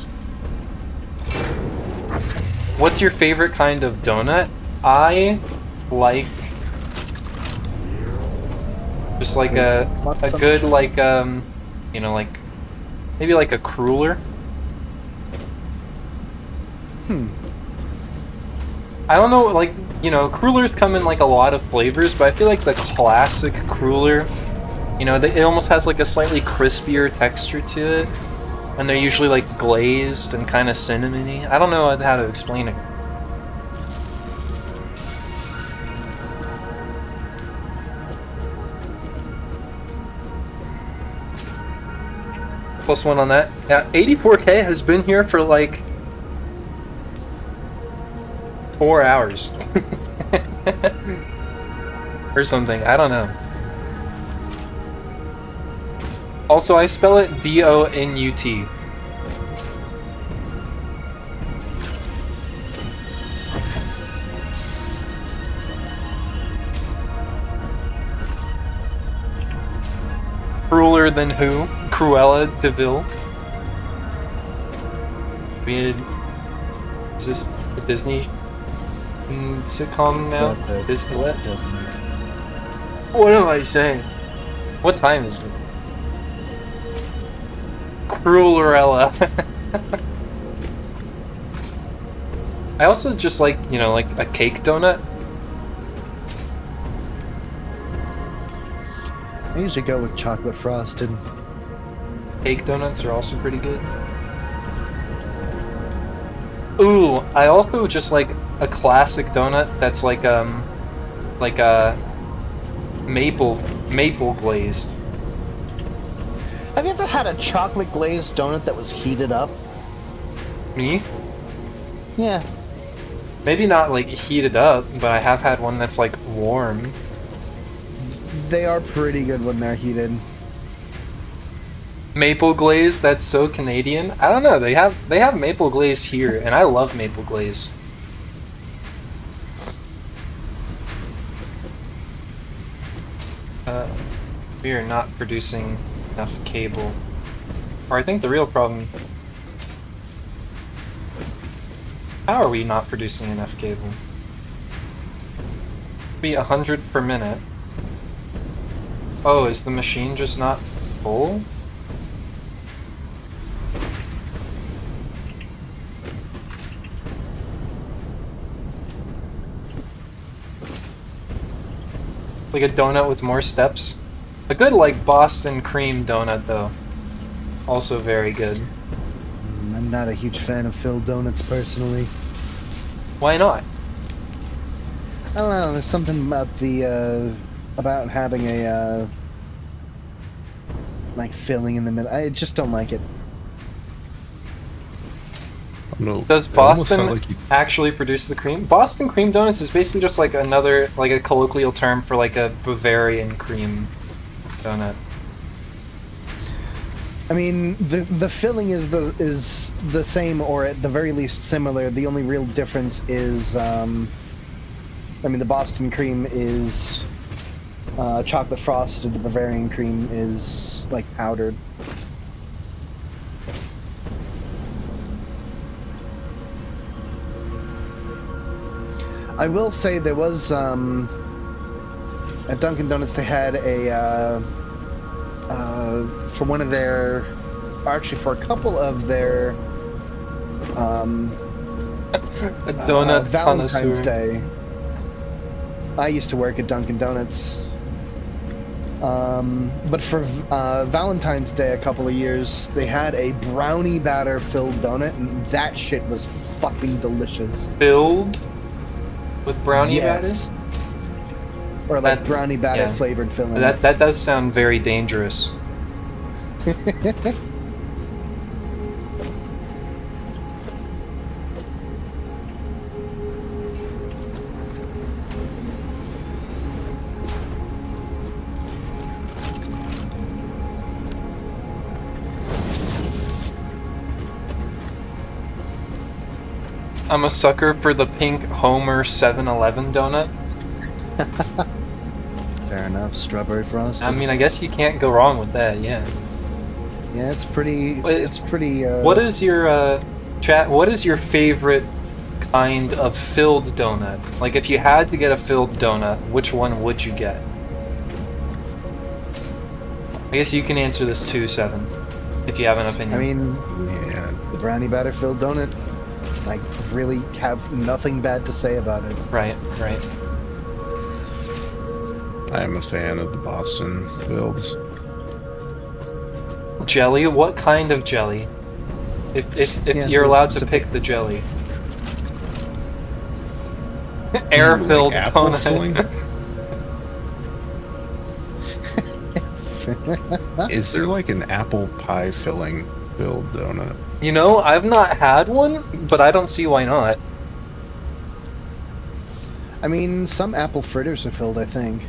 What's your favorite kind of donut? I like just like a good like you know, like maybe like a cruller. I don't know, like, you know, crullers come in like a lot of flavors, but I feel like the classic cruller, you know, it almost has like a slightly crispier texture to it, and they're usually like glazed and kind of cinnamony. I don't know how to explain it. +1 on that. Yeah, 84K has been here for like 4 hours. Or something, I don't know. Also, I spell it D-O-N-U-T. Crueler than who? Cruella de Vil. Is this a Disney sitcom now? Disney what? Disney. What am I saying? What time is it? Cruelerella. I also just like, you know, like a cake donut. I usually go with chocolate frosted. Cake donuts are also pretty good. Ooh, I also just like a classic donut that's like a maple glazed. Have you ever had a chocolate glazed donut that was heated up? Me? Yeah. Maybe not like heated up, but I have had one that's like warm. They are pretty good when they're heated. Maple glaze, that's so Canadian. I don't know, they have maple glaze here, and I love maple glaze. We are not producing enough cable. Or I think the real problem... How are we not producing enough cable? Be 100 per minute. Oh, is the machine just not full? Like a donut with more steps? A good, like, Boston cream donut, though. Also very good. I'm not a huge fan of filled donuts, personally. Why not? I don't know, there's something about the, about having a, like, filling in the middle. I just don't like it. No, Does Boston actually produce the cream? Boston cream donuts is basically just like another, like a colloquial term for like a Bavarian cream donut. I mean, the filling is the same, or at the very least similar. The only real difference is, I mean, the Boston cream is chocolate frosted. The Bavarian cream is like powdered. I will say there was, at Dunkin' Donuts they had a, for one of their, actually for a couple of their, a donut Valentine's connoisseur. Day. I used to work at Dunkin' Donuts. But for Valentine's Day a couple of years, they had a brownie batter filled donut, and that shit was fucking delicious. Filled with brownie batter? Or like brownie batter flavored filling. That does sound very dangerous. I'm a sucker for the pink Homer 7-Eleven donut. Fair enough. Strawberry frosting. I mean, I guess you can't go wrong with that, yeah. Yeah, it's pretty. Wait, It's pretty. What is your, chat, what is your favorite kind of filled donut? Like, if you had to get a filled donut, which one would you get? I guess you can answer this too, Seven, if you have an opinion. I mean, Yeah. the brownie batter filled donut. I really have nothing bad to say about it. Right, right. I am a fan of the Boston builds. Jelly? What kind of jelly? If Yeah, you're so allowed to specific. pick the jelly. Air-filled Like apple donut. filling? Is there like an apple pie filling filled donut? You know, I've not had one, but I don't see why not. I mean, some apple fritters are filled, I think.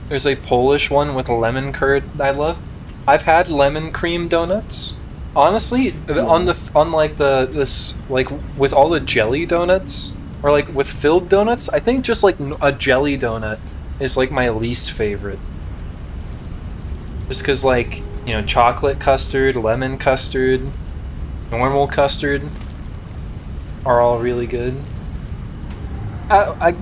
There's a Polish one with lemon curd I love. I've had lemon cream donuts. Honestly, on like this like with all the jelly donuts or like with filled donuts, I think just like a jelly donut is like my least favorite. Just because like, you know, chocolate custard, lemon custard, normal custard are all really good. I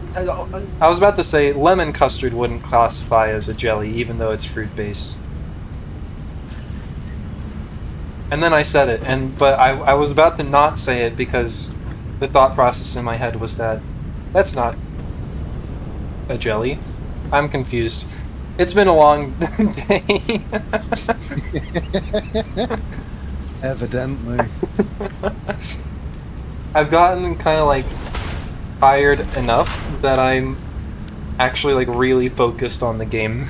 was about to say lemon custard wouldn't classify as a jelly, even though it's fruit-based. And then I said it, but I was about to not say it because the thought process in my head was that that's not a jelly. I'm confused. It's been a long day. Evidently. I've gotten kind of like tired enough that I'm actually like really focused on the game.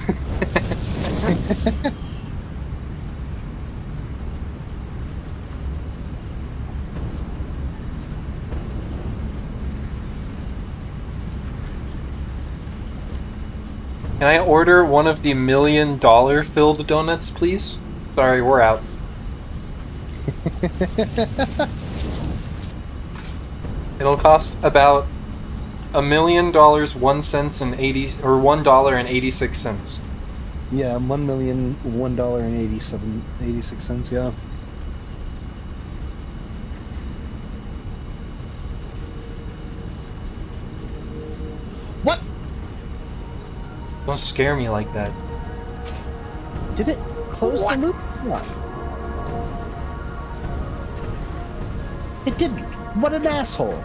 Can I order one of the $1 million filled donuts, please? Sorry, we're out. It'll cost about $1 million, 1 cent and 80 or $1.86. Yeah, $1,001.86. Yeah. What? Don't scare me like that. Did it close the loop? What? It didn't. What an asshole.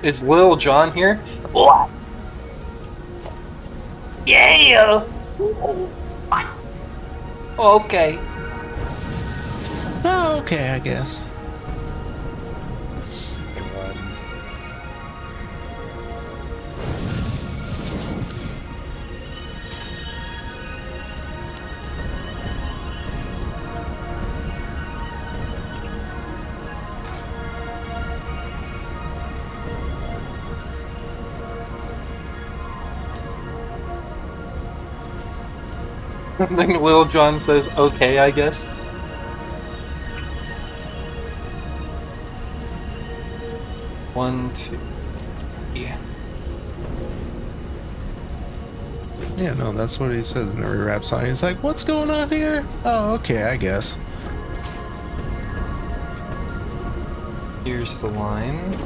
Is Lil Jon here? What? Yeah! Okay. Oh, okay, I guess. Then Lil Jon says, okay, I guess. One, two, yeah. Yeah, no, that's what he says in every rap song. He's like, what's going on here? Oh, okay, I guess. Here's the line.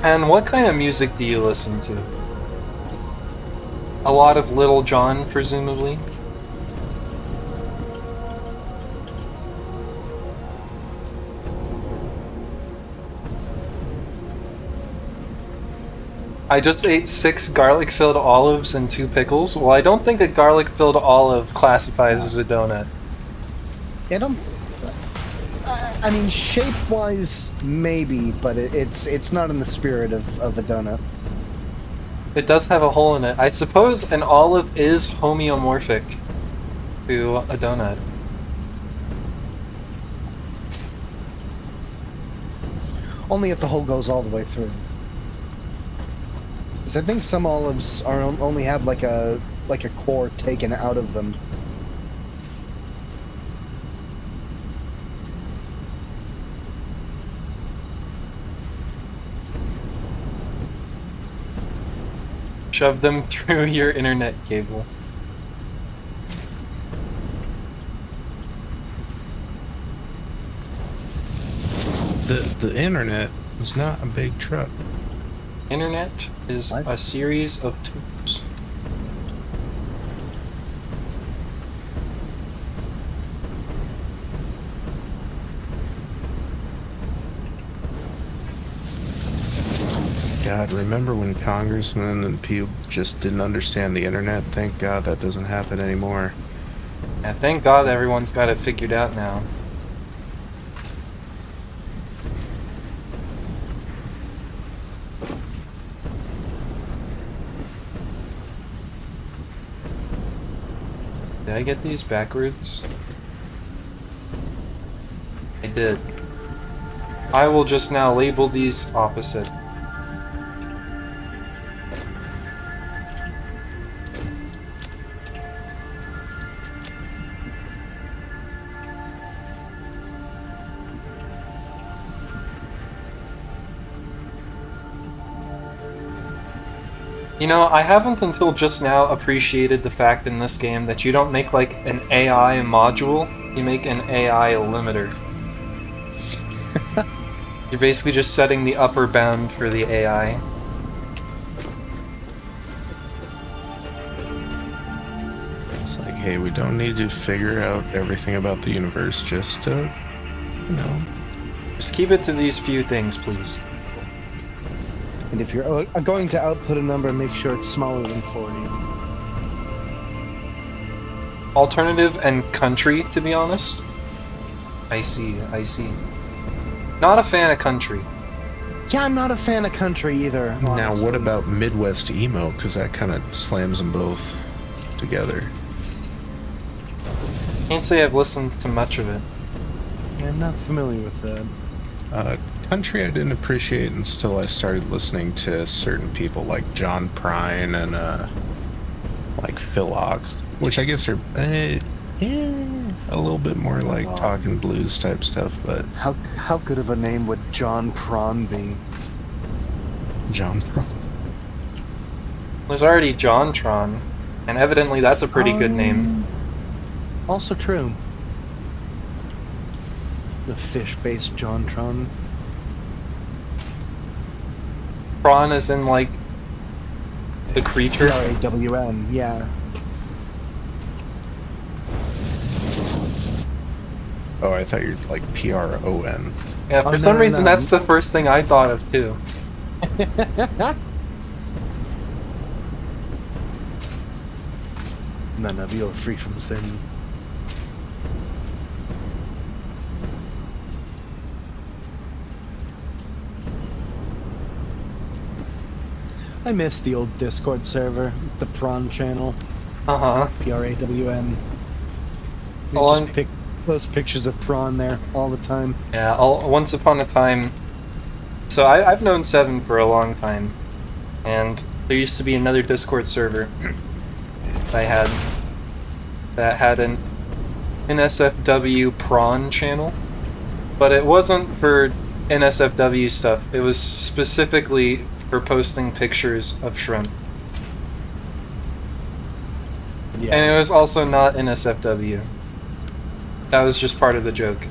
And what kind of music do you listen to? A lot of Lil Jon, presumably? I just ate 6 garlic-filled olives and 2 pickles. Well, I don't think a garlic-filled olive classifies as a donut. Hit him? I mean, shape-wise, maybe, but it's not in the spirit of a donut. It does have a hole in it. I suppose an olive is homeomorphic to a donut. Only if the hole goes all the way through. Because I think some olives are only have like a core taken out of them. Shove them through your internet cable. The internet is not a big truck. Internet is What? a series of tubes. God, remember when congressmen and people just didn't understand the internet? Thank God that doesn't happen anymore. Yeah, thank God everyone's got it figured out now. Did I get these backwards? I did. I will just now label these opposite. You know, I haven't until just now appreciated the fact in this game that you don't make like an AI module, you make an AI limiter. You're basically just setting the upper bound for the AI. It's like, hey, we don't need to figure out everything about the universe, just, you know. Just keep it to these few things, please. And if you're going to output a number, make sure it's smaller than 40. Alternative and country, to be honest. I see, I see. Not a fan of country. Yeah, I'm not a fan of country either. Now, honestly. what about Midwest emo? Because that kind of slams them both together. Can't say I've listened to much of it. Yeah, I'm not familiar with that. Country I didn't appreciate until I started listening to certain people like John Prine and like Phil Ox, which I guess are a little bit more like talking blues type stuff. But How good of a name would John Prawn be? John Prine. There's already JonTron, and evidently that's a pretty good name. Also true. The fish-based JonTron. Prawn is in like the creature. Prawn, yeah. Oh, I thought you were like Pron. Yeah, for Oh, some no, reason no. that's the first thing I thought of too. None of you are free from sin. I miss the old Discord server, the Prawn channel, Uh-huh. Prawn. You Oh, just I'm- pick those pictures of prawn there all the time. Yeah, once upon a time... So I've known Seven for a long time, and there used to be another Discord server I had that had an NSFW prawn channel, but it wasn't for NSFW stuff, it was specifically for posting pictures of shrimp. Yeah. And it was also not NSFW. That was just part of the joke.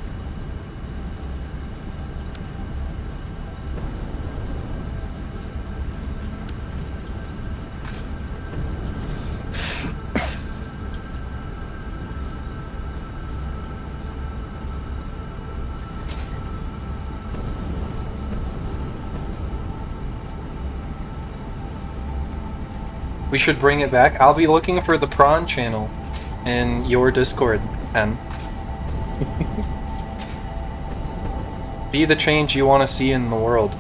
We should bring it back. I'll be looking for the prawn channel in your Discord, Pen. Be the change you want to see in the world.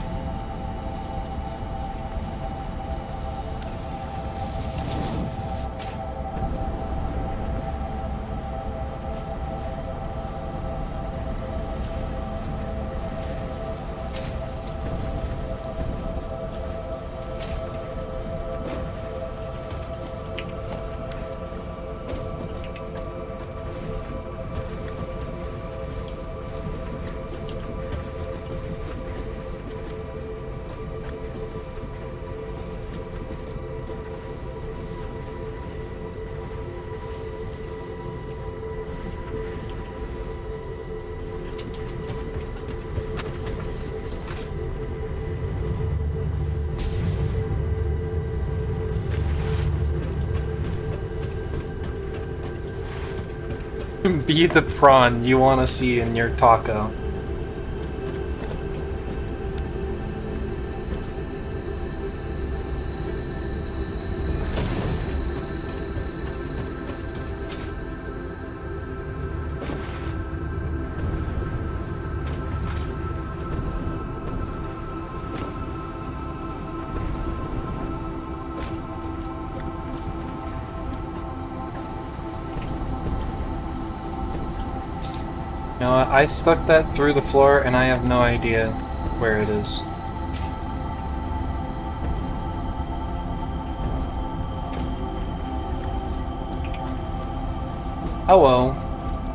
Be the prawn you want to see in your taco. No, I stuck that through the floor and I have no idea where it is. Hello.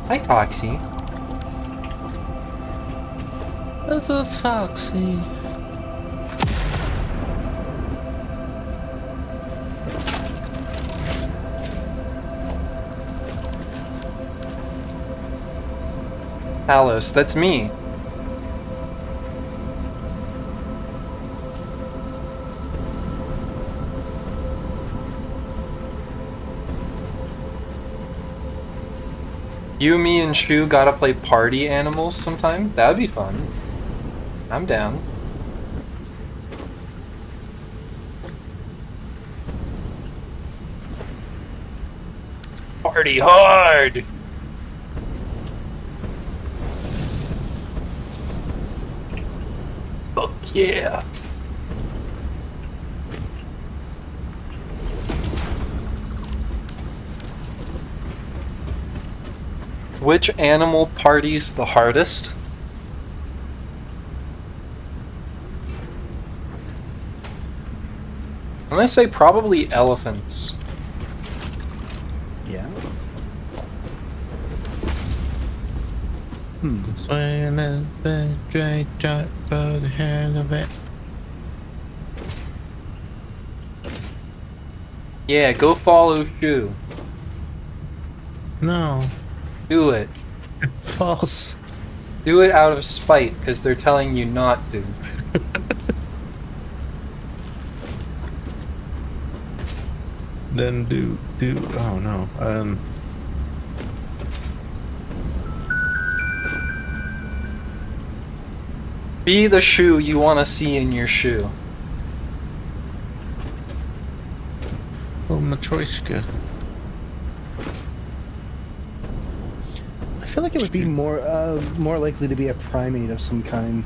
Hi, Toxie. It's a Toxie. Talos, that's me. You, me, and Shu gotta play party animals sometime? That'd be fun. I'm down. Party hard! Fuck yeah! Which animal parties the hardest? I'm gonna say probably elephants. Yeah. Swing in the straight shot for the hell of it. Yeah, go follow Shu. No. Do it. False. Do it out of spite, because they're telling you not to. Then oh no. Be the Shu you want to see in your shoe. Oh, Matryoshka. I feel like it would be more likely to be a primate of some kind.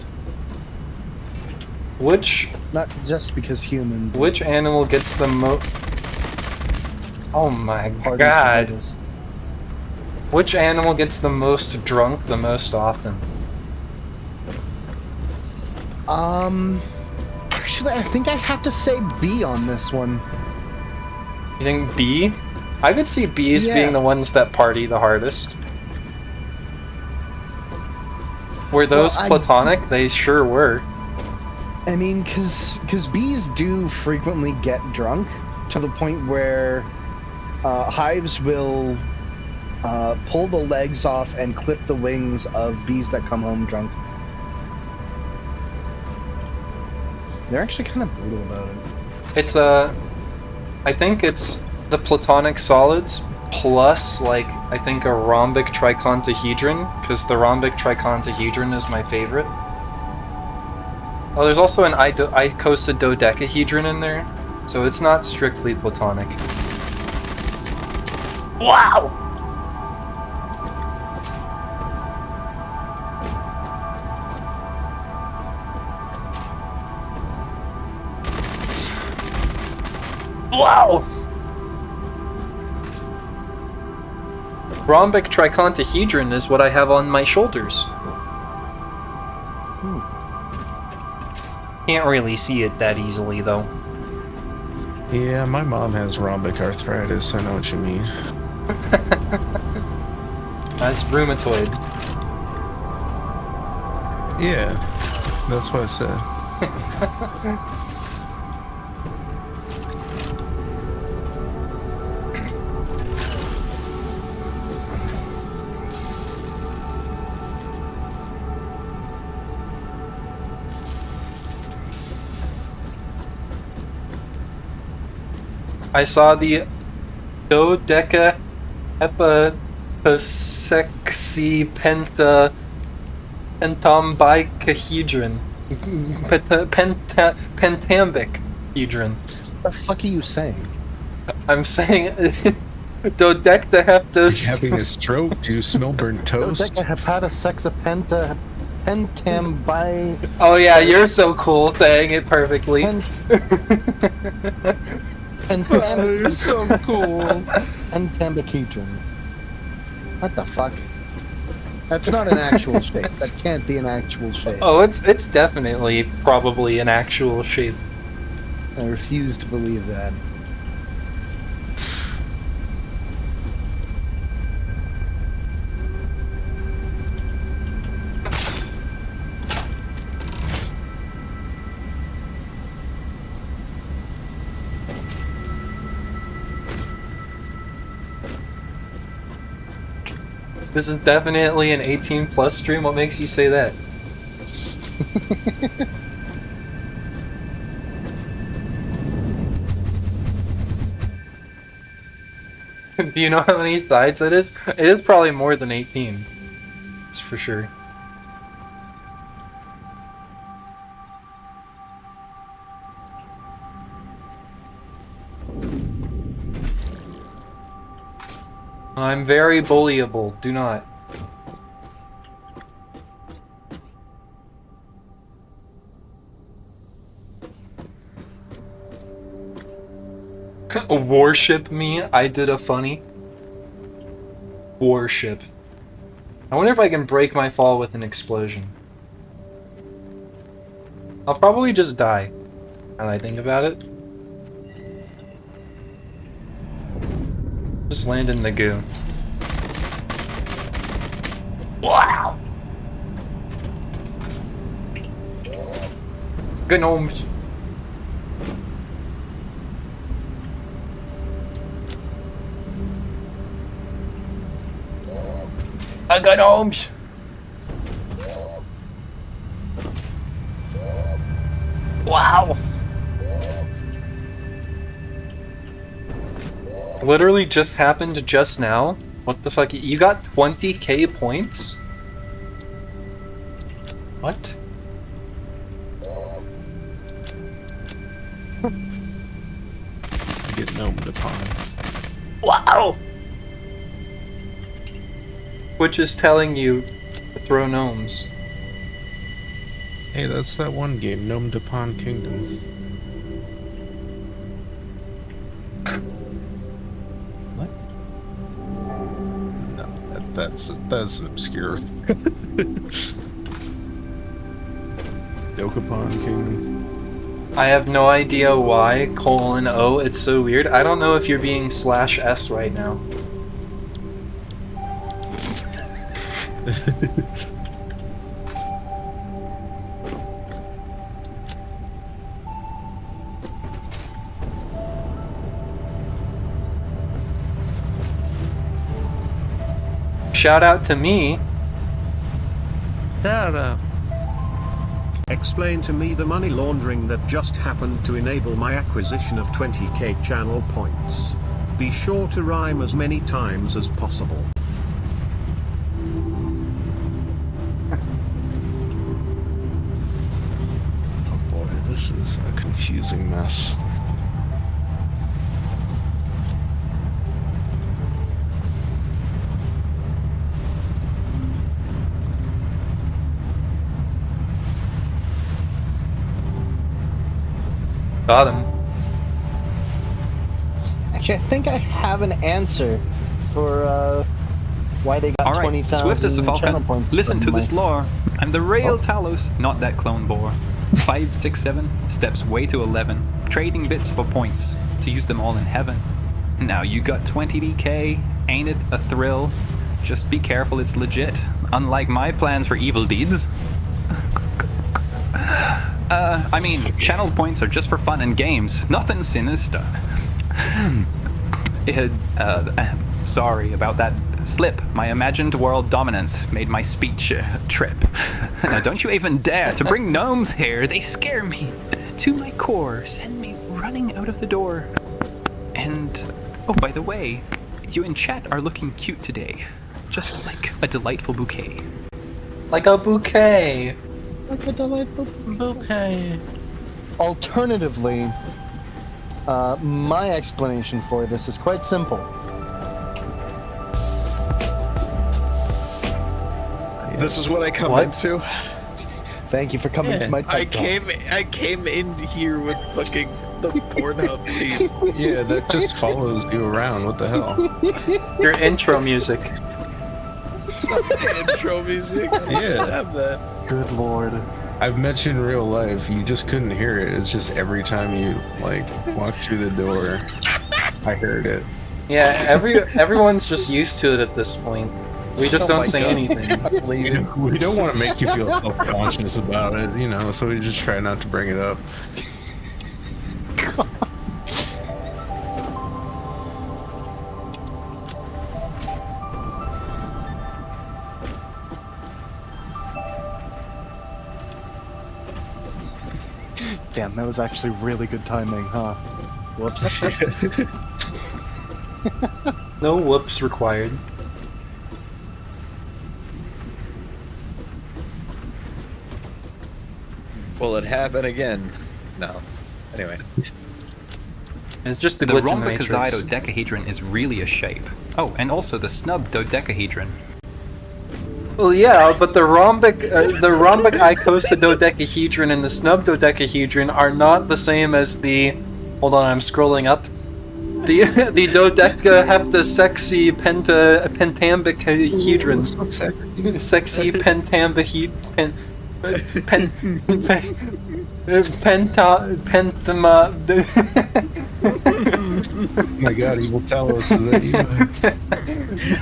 Which Not just because human. But which animal gets the most? Oh my parties god! behind us. Which animal gets the most drunk the most often? Actually, I think I have to say B on this one. You think bee? I could see bees Yeah. being the ones that party the hardest. Were those Well, platonic? They sure were. I mean, cause bees do frequently get drunk to the point where hives will pull the legs off and clip the wings of bees that come home drunk. They're actually kind of brutal about it. It's I think it's the platonic solids plus, like, I think a rhombic trichontahedron, because the rhombic trichontahedron is my favorite. Oh, there's also an icosahedodecahedron in there, so it's not strictly platonic. Wow! Wow! Rhombic trichontahedron is what I have on my shoulders. Can't really see it that easily, though. Yeah, my mom has rhombic arthritis. I know what you mean. That's rheumatoid. Yeah, that's what I said. I saw the dodecahedron The sexy pentambicahedron. Pentambic hedron. What the fuck are you saying? I'm saying Are dodecaheptus. you having a stroke? Do you smell burnt toast? Hepatosexapenta pentambi Oh yeah, you're so cool saying it perfectly. You're so cool. pentambicedron. What the fuck? That's not an actual shape. That can't be an actual shape. Oh, it's definitely probably an actual shape. I refuse to believe that. This is definitely an 18+ stream. What makes you say that? Do you know how many sides it is? It is probably more than 18. That's for sure. I'm very bullyable. Do not. Worship me? I did a funny. Worship. I wonder if I can break my fall with an explosion. I'll probably just die. Now that I think about it. Just land in the goo. Wow! Gnomes. I got gnomes. Wow! Literally just happened just now. What the fuck? You got 20k points? What? Get gnomed upon. Wow! Which is telling you to throw gnomes. Hey, that's that one game, Gnomed Upon Kingdom. What? No, that's obscure. Dokapon Kingdom. I have no idea why, :O, it's so weird. I don't know if you're being /S right now. Shout out to me. Shout out. Explain to me the money laundering that just happened to enable my acquisition of 20k channel points. Be sure to rhyme as many times as possible. Oh boy, this is a confusing mess. Got him. Actually, I think I have an answer for why they got Alright, 20,000 swift as a channel falcon. points. Listen from to my- this lore. I'm the real Talos, not that clone boar. 5, 6, 7, steps way to 11. Trading bits for points, to use them all in heaven. Now you got 20 DK, ain't it a thrill? Just be careful, it's legit. Unlike my plans for evil deeds. I mean, channel points are just for fun and games, nothing sinister. Sorry about that slip. My imagined world dominance made my speech trip. Now don't you even dare to bring gnomes here, they scare me to my core, send me running out of the door. And, oh, by the way, you in chat are looking cute today. just like a delightful bouquet. Like a bouquet. Like a delightful Okay. Alternatively, my explanation for this is quite simple. This is what I come What? into. Thank you for coming to my I TED Talk. came in here with fucking the Pornhub theme. Yeah, that just follows you around. What the hell? Your intro music. It's not the intro music. I don't Yeah. have that. Good lord. I've met you in real life. You just couldn't hear it. It's just every time you like walked through the door, I heard it. Yeah, everyone's just used to it at this point. We just Oh don't my say God. anything. We don't want to make you feel self-conscious about it, you know. So we just try not to bring it up. Damn, that was actually really good timing, huh? Whoops. No whoops required. Will it happen again? No. Anyway. It's just a The glitch in the rhombic matrix. dodecahedron is really a shape. Oh, and also the snub dodecahedron. Well, yeah, but the rhombic icosahedodecahedron and the snub dodecahedron are not the same as the. Hold on, I'm scrolling up. The dodecaheptasexy pentambicahedron. Sexy pentambahedron. Pentama. Oh my God, evil Talos, is that you?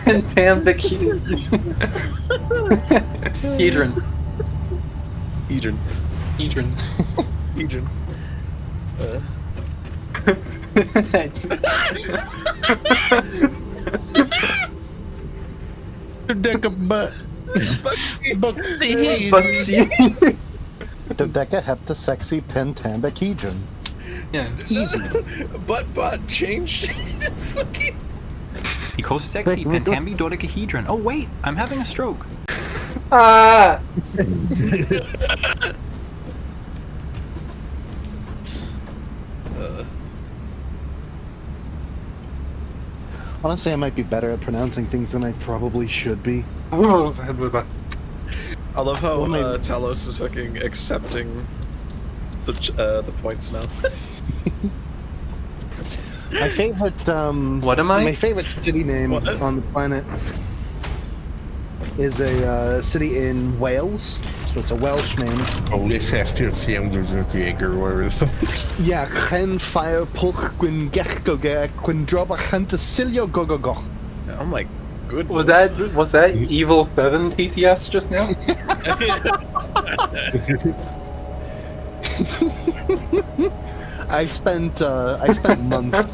Pentambicahedron. Edrin. Hedron. Edrin. Deca Bugsy. Dodecaheptasexy pentambicahedron. Yeah. Easy. But changed. Fucking. Icosahexy pentambi dodecahedron. Oh wait, I'm having a stroke. Ah! Honestly, I might be better at pronouncing things than I probably should be. I love how What am I- Talos is fucking accepting the points now. My favorite, What am I? My favorite city name What? on the planet is a city in Wales. So it's a Welsh name. Holy after or whatever the fuck. Yeah, Chen Fire Pulch Gwyn Gechgoge Gwyn Drobachanta Silio Gogogo. Oh my goodness. Was that Evil 7 TTS just now? I spent months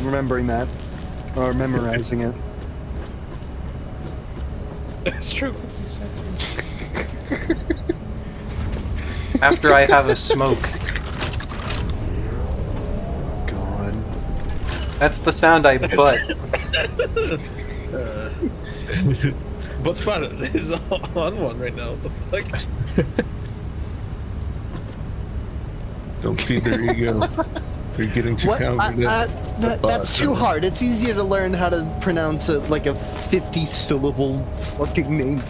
remembering that or memorizing it. It's true. After I have a smoke. God. That's the sound I butt. Butt Spot is on one right now. What the fuck? Don't feed their ego. They're getting too What? confident. That's too hard. It's easier to learn how to pronounce it like a 50-syllable fucking name.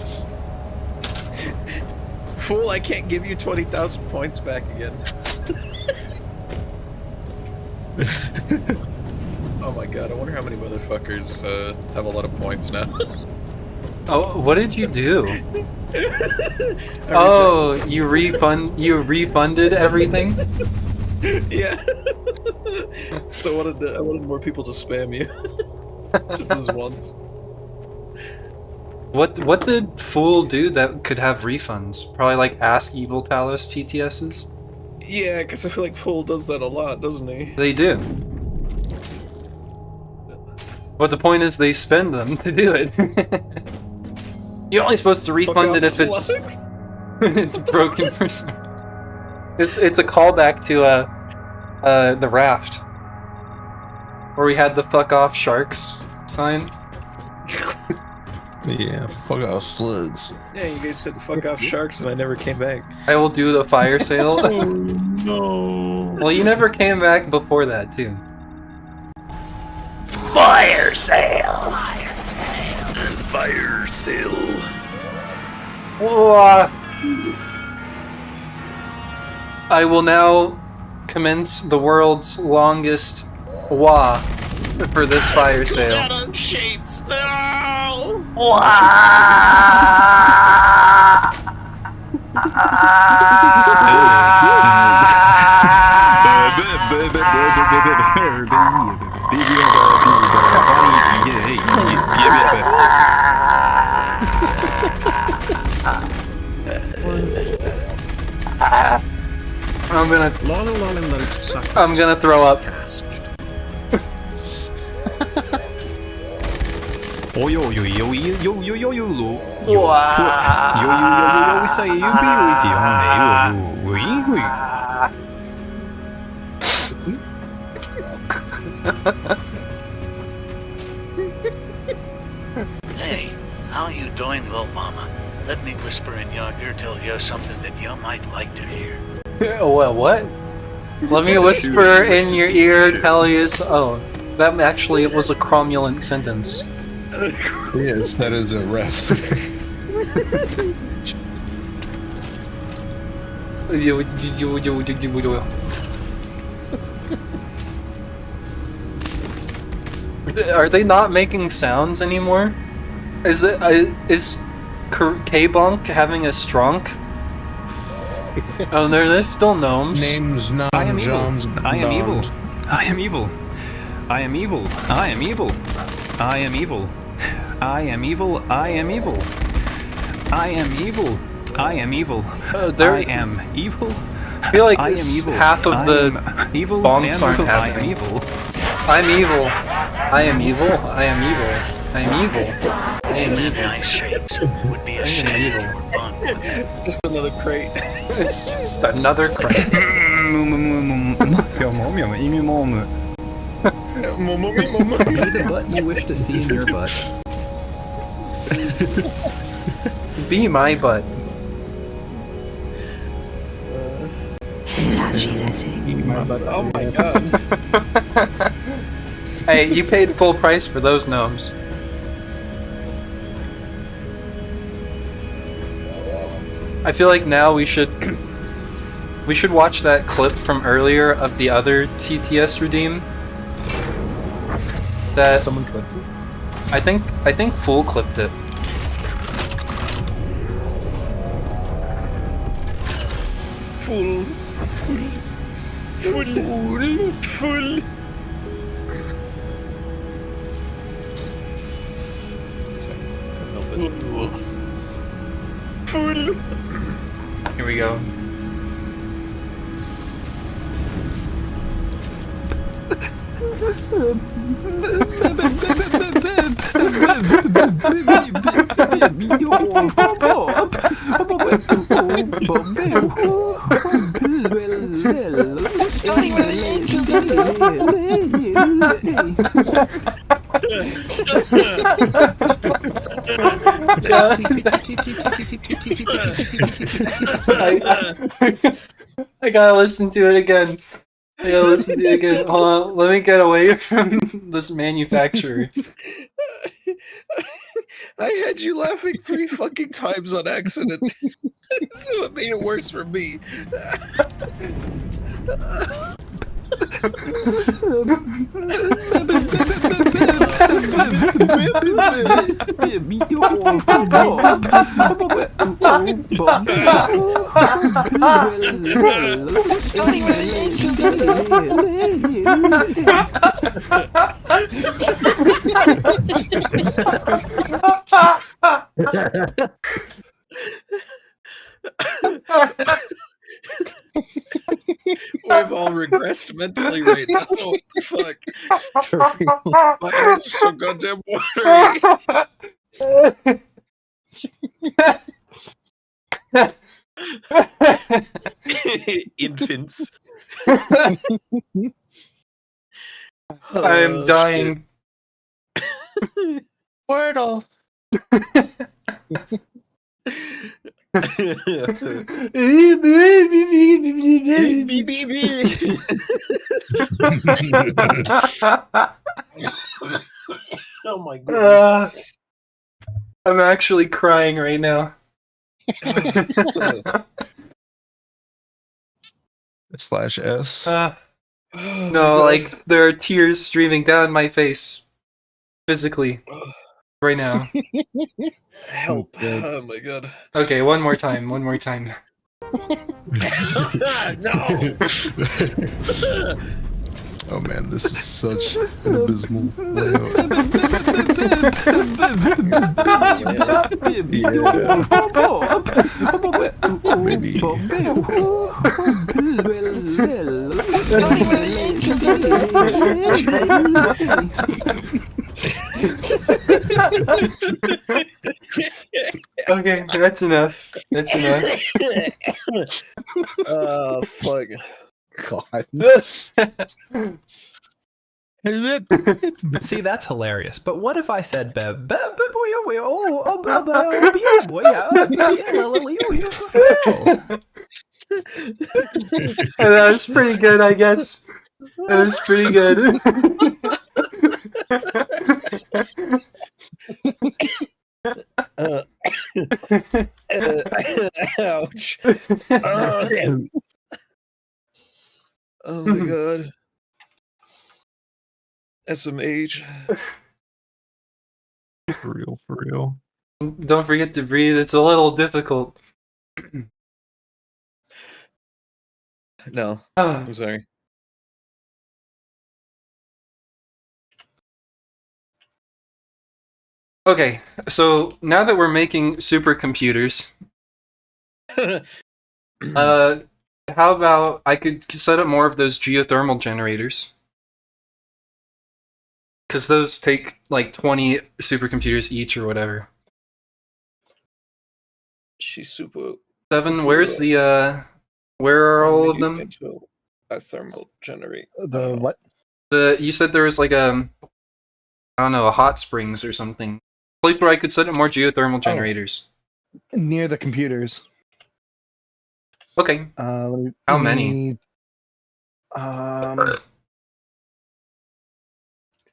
Fool, I can't give you 20,000 points back again. Oh my god, I wonder how many motherfuckers have a lot of points now. Oh, what did you do? Oh, you refunded everything? Yeah. So I wanted more people to spam you. Just this once. What did Fool do that could have refunds? Probably like ask Evil Talos TTSs? Yeah, because I feel like Fool does that a lot, doesn't he? They do. But the point is they spend them to do it. You're only supposed to refund it if it's it's broken for some. It's a callback to the raft. Where we had the fuck off sharks sign. Yeah, fuck off slugs. Yeah, you guys said fuck off sharks and I never came back. I will do the fire sale. Oh no. Well, you never came back before that, too. Fire sale! Fire sale. I will now commence the world's longest wah for this fire sale. Out of shapes. No! I'm gonna throw up. Oh yo yo yo yo yo yo yo yo lo. Yo yo yo yo say you be with you on yo. Hey, how you doing, little mama? Let me whisper in your ear, tell you something that you might like to hear. Well, what? Let me whisper in your ear, tell you. Oh, that actually was a cromulent sentence. Yes, that is a ref. Are they not making sounds anymore? Is K-Bonk having a stronk? Oh, there's still gnomes. Name's not John's. I am evil. I am evil. I am evil. I am evil. I am evil. I am evil. I am evil. I am evil. I am evil. I am evil. I feel like I am evil. half of the evil. bonks aren't I am happening. evil. I'm evil. I am evil. I am evil. I am evil. I am evil. Nice shapes. Would be a shame if you were born with them. Just another crate. It's just another crate. Be the butt you wish to see in your butt. Be my butt. Oh my god. Hey, you paid full price for those gnomes. I feel like now we should watch that clip from earlier of the other TTS redeem. That Someone clipped it. I think Fool clipped it. Full. Here we go. Not even the angels in I gotta listen to it again. I gotta listen to it again. Hold on, let me get away from this manufacturer. I had you laughing 3 fucking times on accident. So it made it worse for me. Not even the angels in We've all regressed mentally right now. What the fuck? My eyes are so goddamn watery. Infants. I am dying. Wordle. Oh my goodness. I'm actually crying right now. /S. No, like there are tears streaming down my face, physically, right now. Help! Oh my god. Okay, one more time. One more time. No. Oh man, this is such an abysmal layout. Maybe. Okay, that's enough. That's enough. Oh fuck. God. See, that's hilarious. But what if I said That was pretty good, I guess. That was pretty good. Ouch. Oh my god. SMH. For real, for real. Don't forget to breathe. It's a little difficult. No. I'm sorry. Okay, so now that we're making supercomputers, how about I could set up more of those geothermal generators? Because those take like 20 supercomputers each or whatever. She's super. 7, where's the, where are all of them? Into a thermal generate. The what? You said there was like I don't know, a hot springs or something. Place where I could set up more geothermal generators. Near the computers. Okay. How many? Let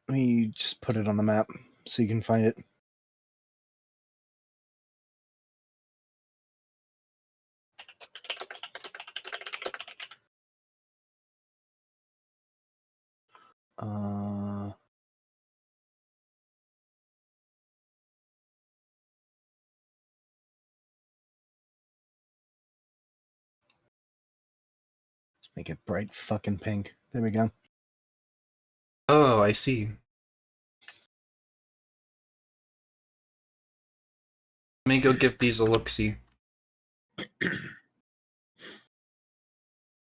me just put it on the map so you can find it. Let's make it bright fucking pink. There we go. Oh, I see. Let me go give these a look-see.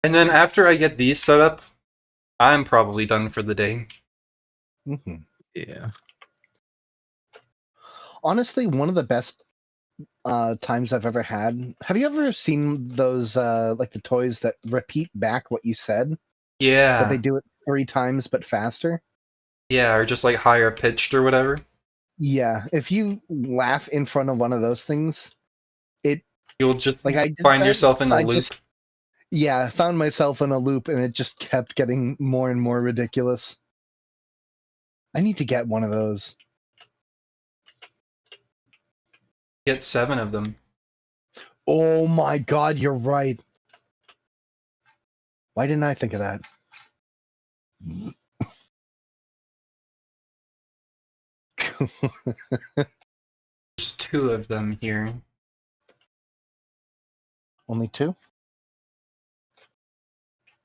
And then after I get these set up, I'm probably done for the day. Mm-hmm. Yeah. Honestly, one of the best times I've ever had. Have you ever seen those like the toys that repeat back what you said? Yeah. But they do it 3 times but faster? Yeah, or just like higher pitched or whatever. Yeah, if you laugh in front of one of those things, you'll just like I find yourself in a loop. I found myself in a loop and it just kept getting more and more ridiculous. I need to get one of those. Get 7 of them. Oh my god, you're right. Why didn't I think of that? There's 2 of them here. Only 2?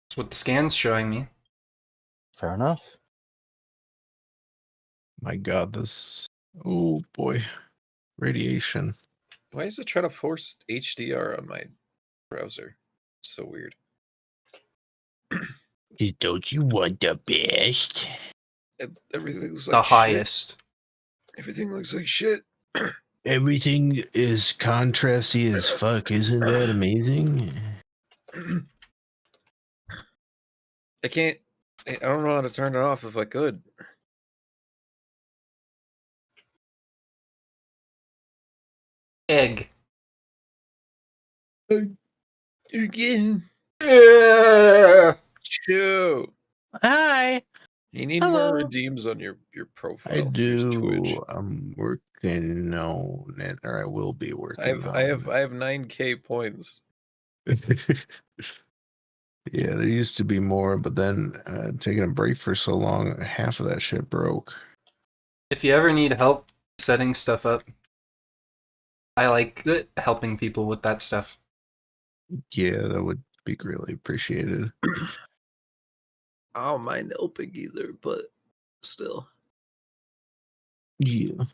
That's what the scan's showing me. Fair enough. My god, this. Oh boy. Radiation. Why is it trying to force HDR on my browser? It's so weird. Don't you want the best? Everything looks like the shit. highest. Everything looks like shit. Everything is contrasty as fuck. Isn't that amazing? I can't I don't know how to turn it off if I could. Egg. Again. Yeah. Chew. Hi. You need Hello. more redeems on your profile. I Use Twitch. do. I'm working on it, or I will be working on I have 9K points. it. Yeah, there used to be more, but then taking a break for so long, half of that shit broke. If you ever need help setting stuff up, I like helping people with that stuff. Yeah, that would be greatly appreciated. I don't mind helping either, but still. Yeah.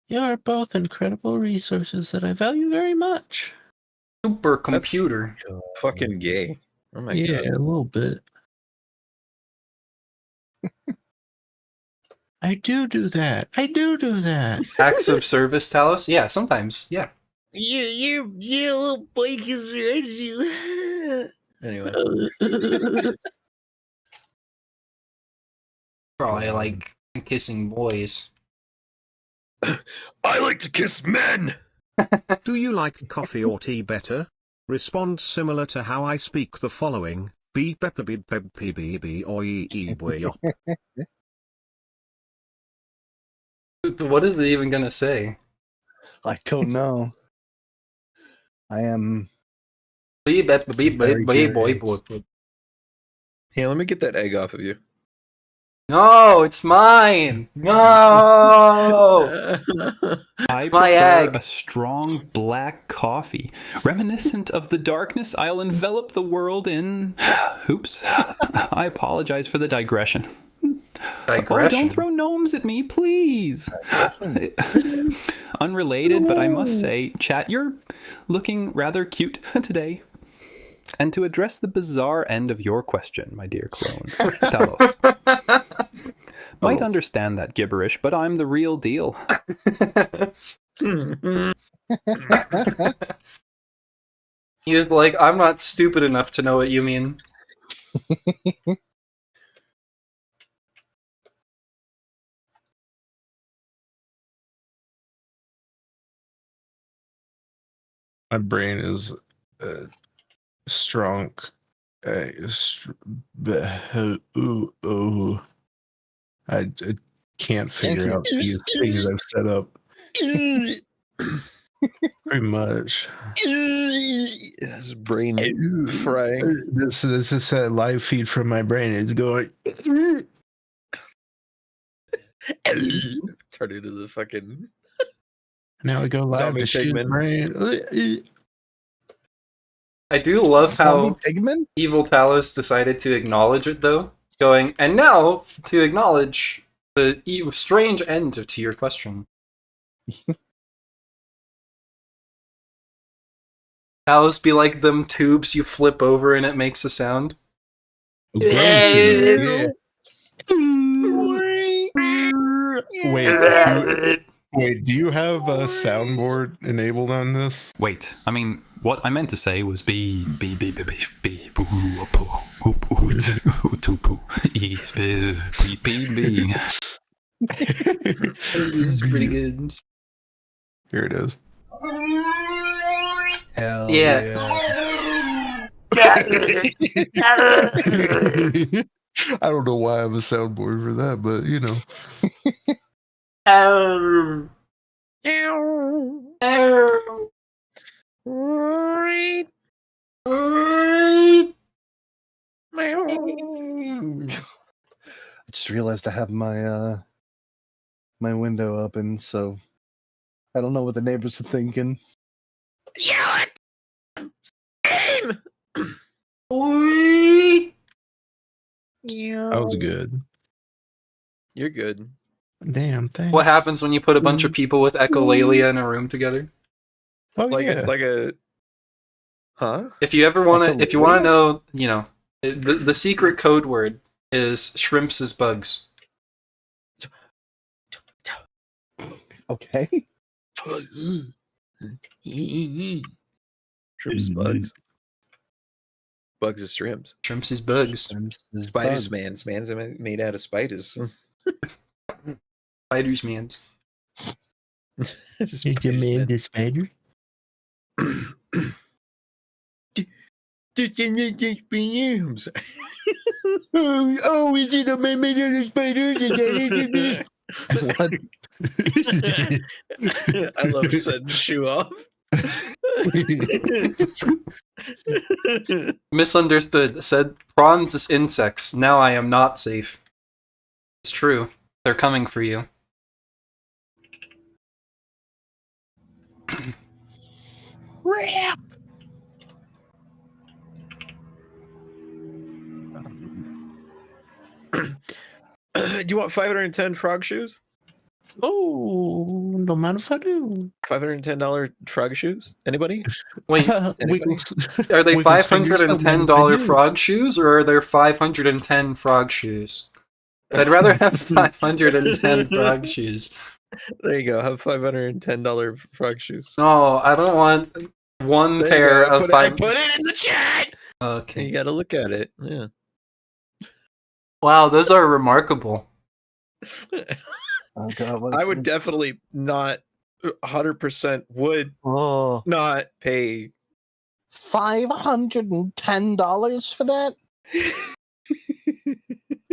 You are both incredible resources that I value very much. Supercomputer. Fucking gay. Oh my Yeah, god. a little bit. I do that. I do that. Acts of service, Talos? Yeah, sometimes. Yeah. Your little bike is ready. Anyway. Probably like kissing boys. I like to kiss men. Do you like coffee or tea better? Respond similar to how I speak the following. Beep beep beep beep beep beep beep or yop. What is it even gonna say? I don't know. I am. Beep, beep, beep, Very beep, boy, curious. boy. Hey, let me get that egg off of you. No, it's mine. No. I My prefer egg. a strong black coffee, reminiscent of the darkness I'll envelop the world in. Oops. I apologize for the digression. Oh, don't throw gnomes at me, please. Unrelated, but I must say, chat, you're looking rather cute today. And to address the bizarre end of your question, my dear clone, Talos. Might understand that gibberish, but I'm the real deal. He is like, I'm not stupid enough to know what you mean. My brain is strong. I can't figure out these things I've set up. Pretty much. His brain frying. This is a live feed from my brain. It's going. Turn into the fucking. Now I go live Zombie to Shoe's pigman. brain. I do love how Pigman? Evil Talos decided to acknowledge it, though. Going, and now to acknowledge the strange end to your question. Talos be like them tubes you flip over and it makes a sound. Yeah. Wait, do you have a soundboard enabled on this? Wait, I mean, what I meant to say was be This is pretty good. Here it is. Hell yeah. I don't know why I have a soundboard for that, but you know. I just realized I have my my window open, so I don't know what the neighbors are thinking. That was good. You're good. Damn, thanks. What happens when you put a bunch of people with echolalia in a room together? Oh, Like yeah. a. Huh? If you ever want to, if you want to know, you know, the secret code word is shrimps as bugs. Okay. Shrimps bugs. Bugs is shrimps. Shrimps is bugs. Spiders, man's are made out of spiders. Spiders, man's. Is your man the spider? I'm sorry. Oh, is it a man made out of spiders? Is that What? I love setting shoe off. Misunderstood. Said prawns is insects. Now I am not safe. It's true. They're coming for you. Do you want 510 frog shoes? Oh, no matter if I do. $510 frog shoes? Anybody? Wait, Anybody? are they Wiggles fingers, $510 frog shoes, or are there 510 frog shoes? I'd rather have 510 frog shoes. There you go. Have $510 frog shoes. No, I don't want one There you pair go. of I five. put it in the chat. Okay. You got to look at it. Yeah. Wow, those are remarkable. Oh god, I would definitely not 100% would not pay $510 for that.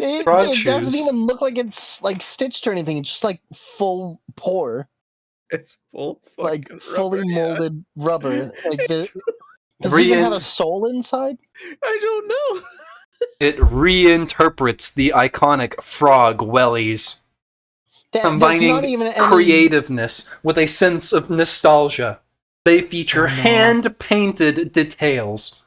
It Frog doesn't shoes. even look like it's like stitched or anything. It's just like full pour, It's full like fucking fully rubber, molded rubber. Like does it Re- even have a sole inside? I don't know. It reinterprets the iconic frog wellies, There's combining not even any... creativeness with a sense of nostalgia. They feature hand-painted details.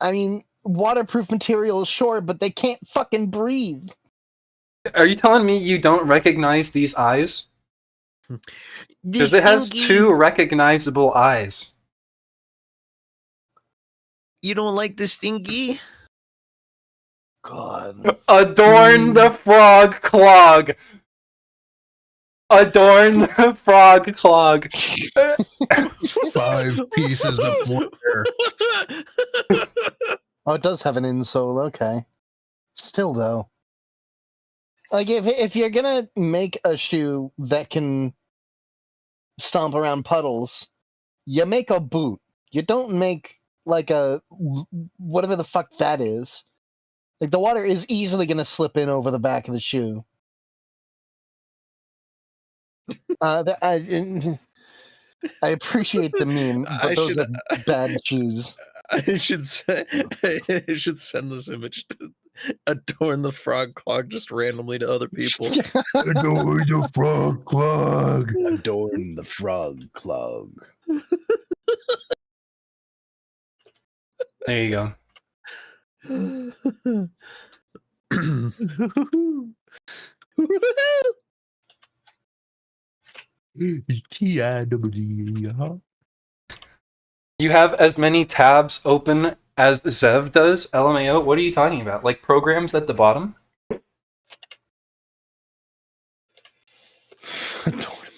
I mean, waterproof material, sure, but they can't fucking breathe. Are you telling me you don't recognize these eyes? Because it has two recognizable eyes. You don't like the stinky? God. Adorn the frog clog. Adorn the frog clog. 5 pieces of wire. Oh, it does have an insole. Okay. Still though, like if you're gonna make a shoe that can stomp around puddles, you make a boot. You don't make like a whatever the fuck that is. Like the water is easily gonna slip in over the back of the shoe. I appreciate the meme, but those are bad shoes. I should send this image to adorn the frog clog just randomly to other people. Adorn the frog clog. Adorn the frog clog. There you go. T-I-W-D, huh? You have as many tabs open as Zev does? LMAO? What are you talking about? Like programs at the bottom?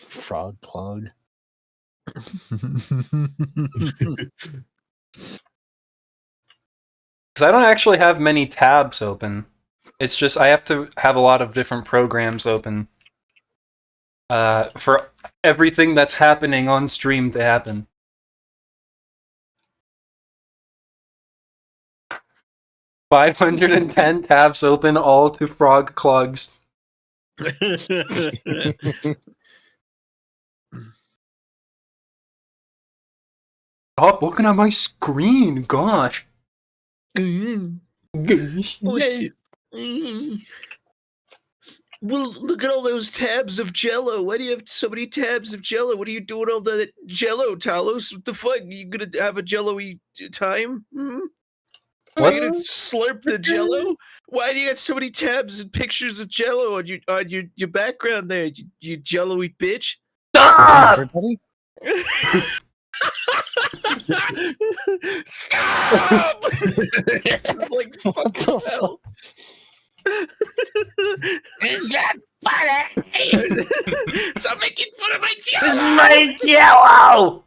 Frog clog. Because I don't actually have many tabs open. It's just I have to have a lot of different programs open for everything that's happening on stream to happen. $510 tabs open, all to frog clogs. Stop looking at my screen, gosh. Wait. Well, look at all those tabs of Jello. Why do you have so many tabs of Jello? What are you doing all that Jello, Talos? What the fuck? You gonna have a Jello-y time? Hmm? Are you gonna slurp the Jello? Why do you got so many tabs and pictures of Jello on your background there? You Jello-y bitch. Stop! Everybody? Stop! It's like fucking hell. Is that funny? Stop making fun of my Jello! My Jello!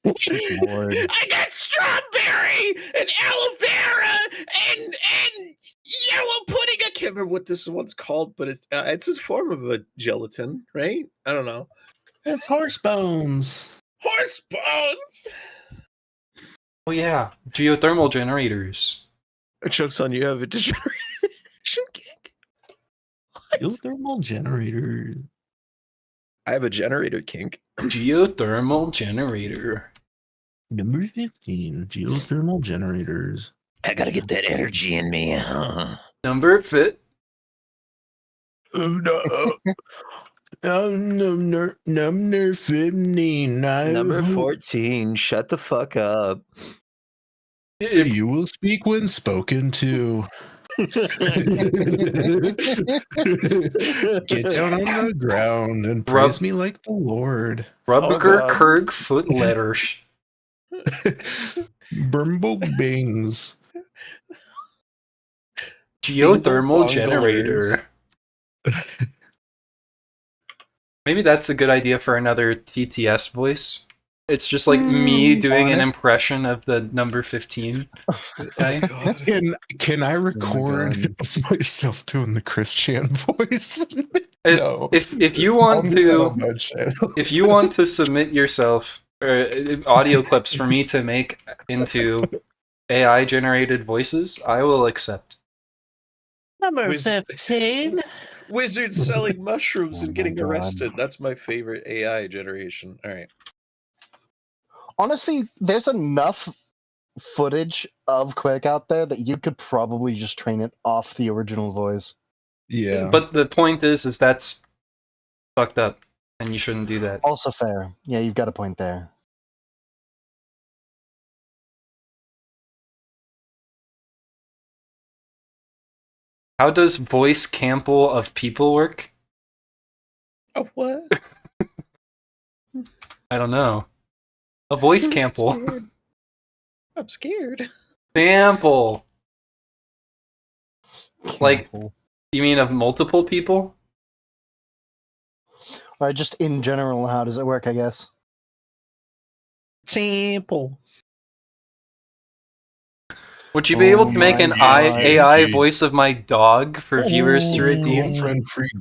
Lord. I got strawberry and aloe vera and yellow pudding. I can't remember what this one's called, but it's a form of a gelatin, right? I don't know. It's horse bones. Horse bones. Oh yeah, geothermal generators. Joke's on you. Have a degeneration kick. Geothermal generator. I have a generator kink. Geothermal generator. Number 15, geothermal generators. I gotta get that energy in me. Number fit. Oh no. Number 15. Number 14. Shut the fuck up. You will speak when spoken to. Get down on the ground and praise me like the Lord. Rubber Kurg foot letters. Brimble Bings. Geothermal generator. Maybe that's a good idea for another TTS voice. It's just like me doing an impression of the number 15 guy. Can I record myself doing the Christian voice? No. If you want to submit yourself audio clips for me to make into AI generated voices, I will accept. Number 15. Wizards selling mushrooms and getting arrested. That's my favorite AI generation. All right. Honestly, there's enough footage of Quick out there that you could probably just train it off the original voice. Yeah. But the point is that's fucked up, and you shouldn't do that. Also fair. Yeah, you've got a point there. How does voice Campbell of people work? Oh, what? I don't know. A voice Campbell. I'm scared. Sample. Like, you mean of multiple people? Or just in general, how does it work, I guess? Sample. Would you be able to make an AI voice of my dog for viewers to redeem?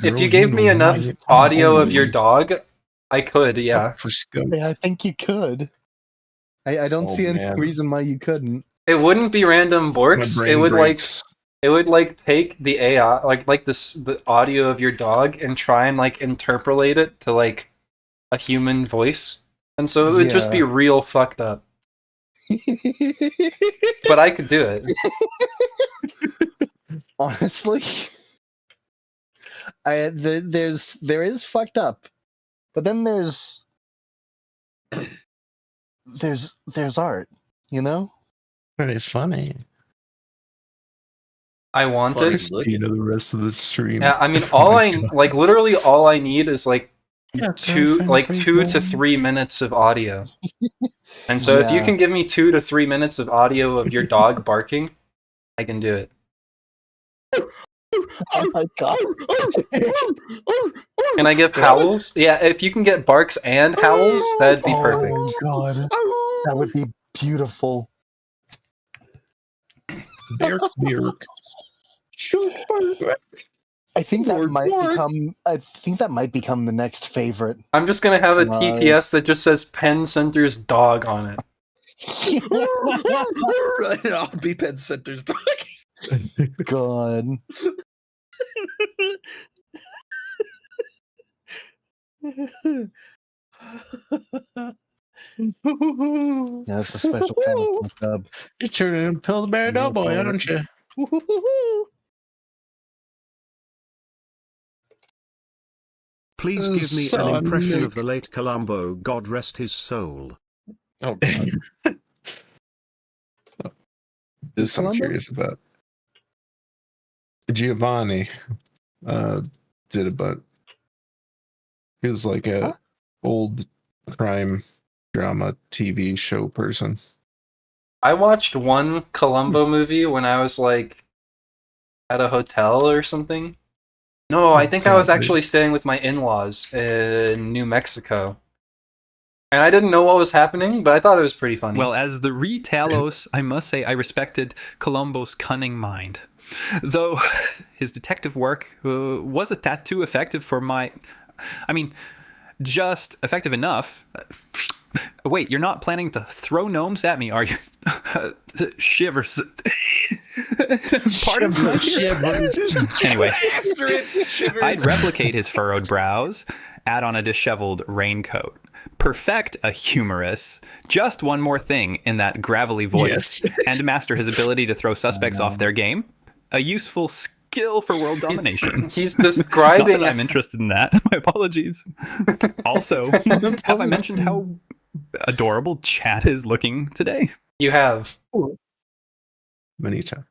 If you gave me enough audio of your dog, I could, yeah. Yeah, I think you could. I don't see any reason why you couldn't. It wouldn't be random borks. It would take the AI, the audio of your dog, and try and interpolate it to a human voice, and so it would just be real fucked up. But I could do it. Honestly, there is fucked up, but then there's art, you know? Pretty funny. I want it. The rest of the stream. Yeah, I mean, literally all I need is 2 to 3 minutes of audio. And so if you can give me 2 to 3 minutes of audio of your dog barking, I can do it. Oh my god. Can I give howls? Yeah, if you can get barks and howls, that'd be perfect. Oh god. That would be beautiful. Berk. I think that might become the next favorite. I'm just gonna have a TTS that just says Penn Center's dog on it. I'll be Penn Center's dog. God. Yeah, that's a special kind of dub. You're turning into Pillsbury Doughboy, aren't you? Please give me an impression of the late Columbo, God rest his soul. Oh, God. This I'm curious about. Giovanni did it, but he was like a old crime drama TV show person. I watched one Columbo movie when I was at a hotel or something. No, I think I was actually staying with my in-laws in New Mexico. And I didn't know what was happening, but I thought it was pretty funny. Well, as the Re-Talos, I must say I respected Columbo's cunning mind. Though his detective work was a tad too effective for my... I mean, just effective enough. Wait, you're not planning to throw gnomes at me, are you? Shivers. Pardon me. Shivers. Anyway, Shivers. I'd replicate his furrowed brows, add on a disheveled raincoat, perfect a humorous, just one more thing in that gravelly voice, and master his ability to throw suspects off their game. A useful skill for world domination. He's describing... Not that I'm interested in that. My apologies. Also, have I mentioned how adorable Chad is looking today? You have. Many times.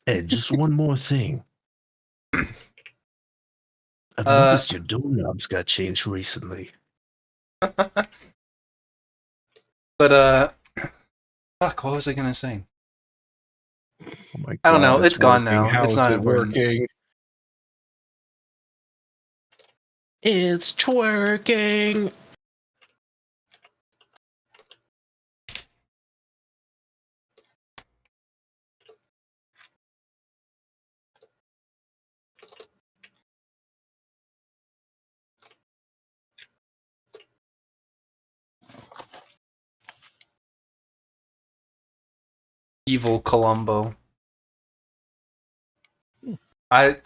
Hey, just one more thing. I've noticed your doorknobs got changed recently. But, fuck, what was I gonna say? Oh my God, I don't know, it's gone now. How It's is not it important. working? It's twerking. Evil Columbo. I've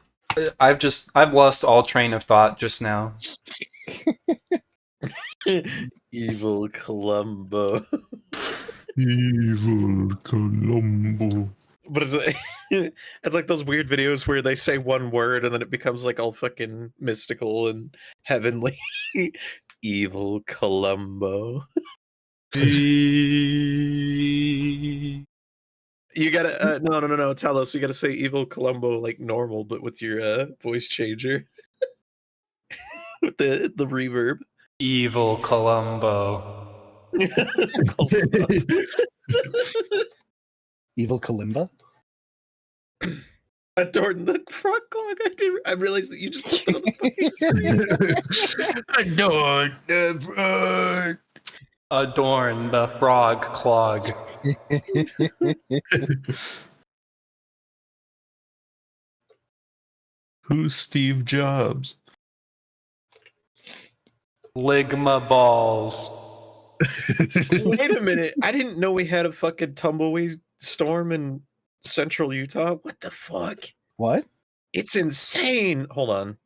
lost all train of thought just now. Evil Columbo. Evil Columbo. But it's like, it's like those weird videos where they say one word and then it becomes like all fucking mystical and heavenly. Evil Columbo. You gotta no, Talos, you gotta say Evil Columbo like normal, but with your voice changer. With the reverb. Evil Columbo. Close enough. Evil Kalimba? Adorn the frog clog. I realized that you just put that on the fucking screen. Adorn the frog. Adorn the frog clog. Who's Steve Jobs? Ligma balls. Wait a minute. I didn't know we had a fucking tumbleweed storm in central Utah. What the fuck? What? It's insane. Hold on.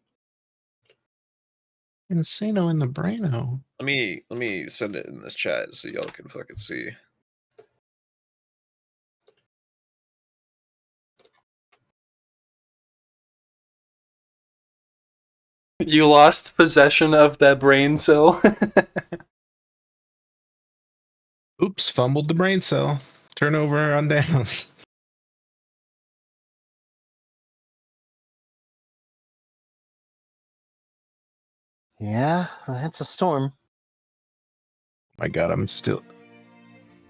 Insano in the braino. Let me send it in this chat so y'all can fucking see. You lost possession of that brain cell. Oops, fumbled the brain cell. Turnover on downs. Yeah, that's a storm. My God, I'm still.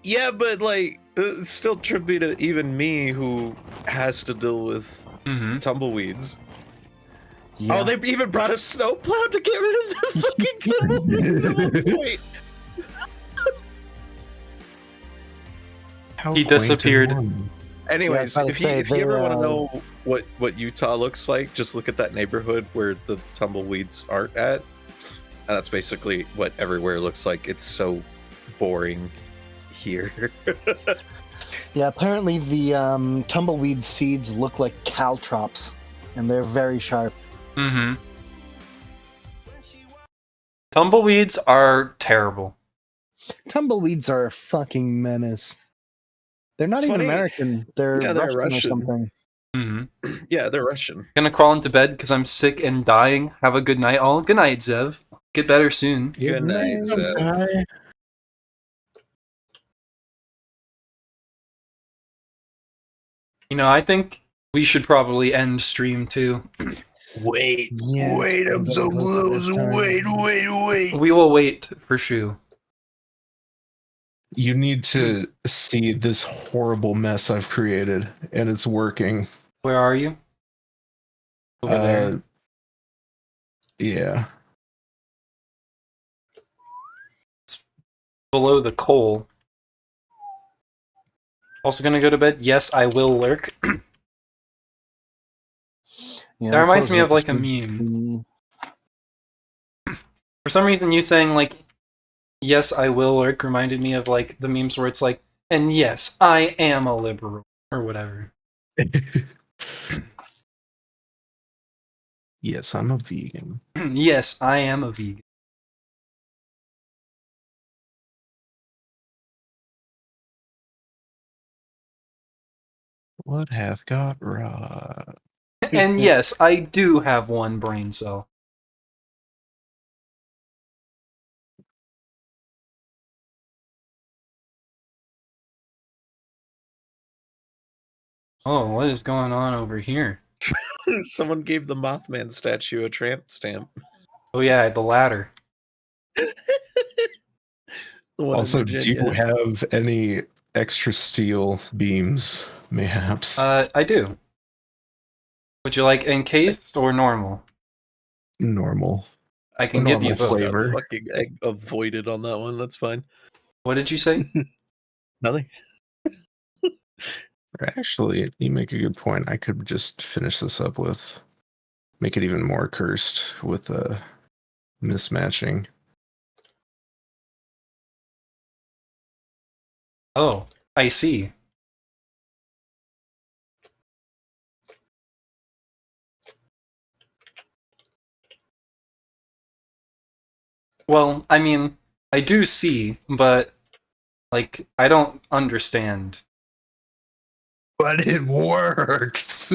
Yeah, but like, it's still tribute to even me who has to deal with tumbleweeds. Yeah. Oh, they even brought a snowplow to get rid of the fucking tumbleweeds at one point. How He quaint disappeared. and warm. Anyways, Yeah, I was if about you to say, ever they, want to know what Utah looks like, just look at that neighborhood where the tumbleweeds aren't at. And that's basically what everywhere looks like. It's so boring here. Yeah, apparently the tumbleweed seeds look like caltrops, and they're very sharp. Mm-hmm. Tumbleweeds are terrible. Tumbleweeds are a fucking menace. They're not It's even funny. American. They're, Yeah, they're Russian or Russian. something. Mm-hmm. Yeah, they're Russian. Gonna crawl into bed because I'm sick and dying. Have a good night, all. Good night, Zev. Get better soon. Good night, Zev. Okay. You know, I think we should probably end stream too. Wait, Yeah, wait, I'm getting so close to close. bedtime. Wait. We will wait for Shu. You need to see this horrible mess I've created, and it's working. Where are you? Over there. Yeah. below the coal. Also gonna go to bed? Yes, I will lurk. Yeah, That I'm reminds me closing of up the like a stream. meme. For some reason, you saying like, yes, I will lurk reminded me of like the memes where it's like, and yes, I am a liberal, or whatever. Yes, I'm a vegan. Yes, I am a vegan. What hath got wrought? And yes, I do have one brain cell. Oh, what is going on over here? Someone gave the Mothman statue a tramp stamp. Oh yeah, the ladder. The one in Also, do you Virginia. have any extra steel beams, mayhaps? I do. Would you like encased or normal? Normal. I can give you Normal both. flavor. Fucking avoided on that one. That's fine. What did you say? Nothing. Actually, you make a good point. I could just finish this up with, make it even more cursed with mismatching. Oh, I see. Well, I mean, I do see, but like I don't understand. But it works.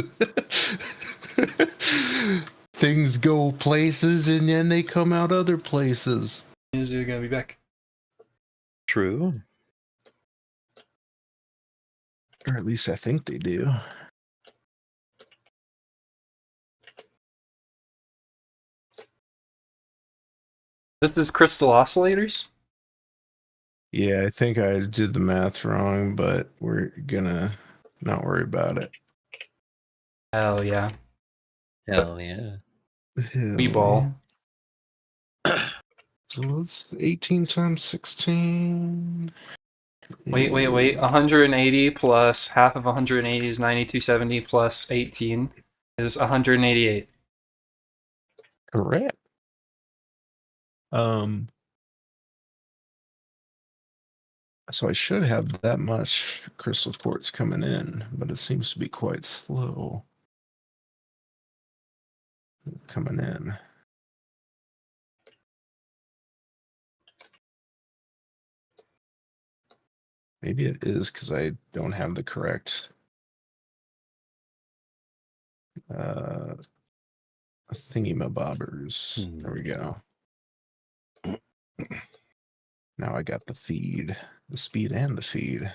Things go places and then they come out other places. Is it gonna be back? True. Or at least I think they do. This is crystal oscillators? Yeah, I think I did the math wrong, but we're gonna not worry about it. Hell yeah. Hell yeah. We ball. So let's 18 times 16. Wait. 180 plus half of 180 is 9270 plus 18 is 188. Correct. So I should have that much crystal quartz coming in, but it seems to be quite slow coming in. Maybe it is because I don't have the correct thingy-mabobbers. There we go. Now I got the feed, the speed and the feed.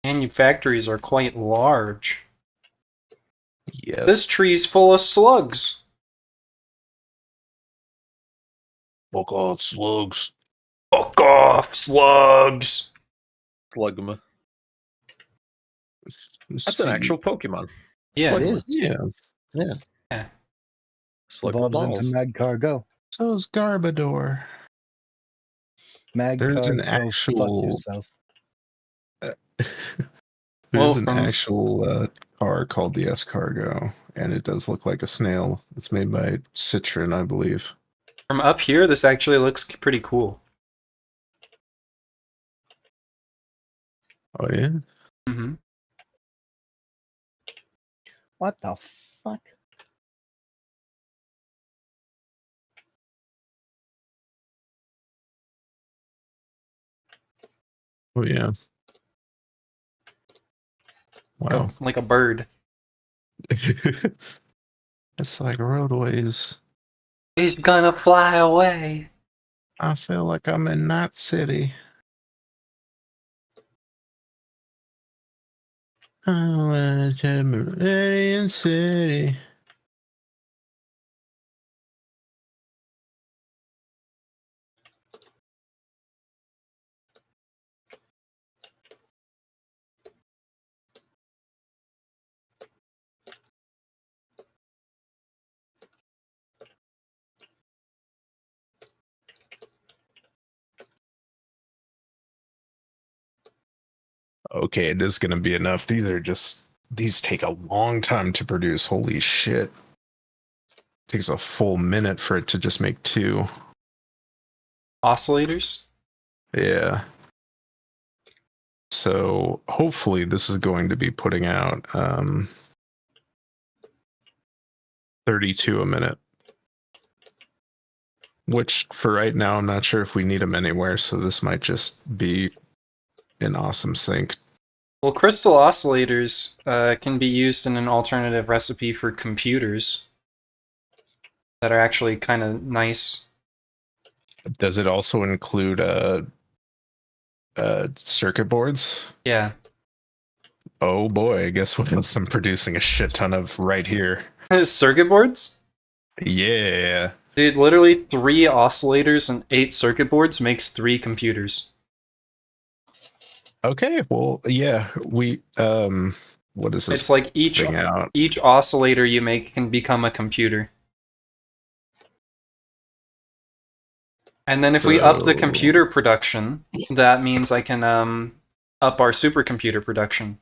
Manufactories are quite large. Yes. This tree's full of slugs. Fuck off, slugs. Fuck off, slugs. Slugma. That's an actual Pokemon. Yeah, It is. Yeah. Yeah. Yeah. Slugma Evolves into balls. Magcar Go. So is Garbodor. There's an Magcar Go. Fuck actual. yourself. There's Well, an actual car called the Escargo, and it does look like a snail. It's made by Citron, I believe. From up here, this actually looks pretty cool. Oh yeah. Mm-hmm. What the fuck? Oh yeah. Wow. Like a bird. It's like roadways. He's gonna fly away. I feel like I'm in Night City. I went to Meridian City. Okay, it is gonna be enough. These take a long time to produce. Holy shit. Takes a full minute for it to just make 2. Oscillators? Yeah. So hopefully this is going to be putting out 32 a minute. Which for right now, I'm not sure if we need them anywhere, so this might just be an awesome sync. Well, crystal oscillators can be used in an alternative recipe for computers that are actually kind of nice. Does it also include circuit boards? Yeah. Oh boy, I guess what else I'm producing a shit ton of right here. Circuit boards? Yeah. Dude, literally 3 oscillators and 8 circuit boards makes 3 computers. Okay, well, yeah, we what is this? It's like each thing out? oscillator you make can become a computer. And then if we up the computer production, that means I can up our supercomputer production.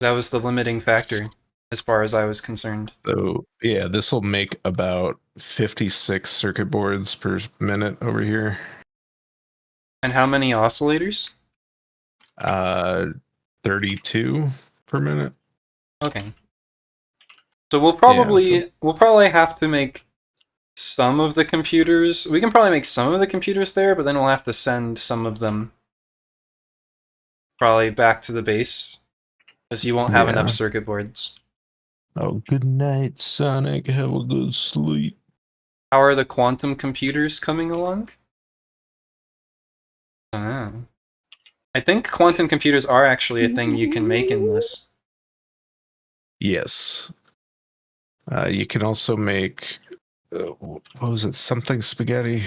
That was the limiting factor, as far as I was concerned. So yeah, this will make about 56 circuit boards per minute over here. And how many oscillators? 32 per minute. Okay. So we'll probably have to make some of the computers. We can probably make some of the computers there, but then we'll have to send some of them probably back to the base, because you won't have enough circuit boards. Oh, good night, Sonic. Have a good sleep. How are the quantum computers coming along? I don't know. I think quantum computers are actually a thing you can make in this. Yes. You can also make what was it? Something spaghetti,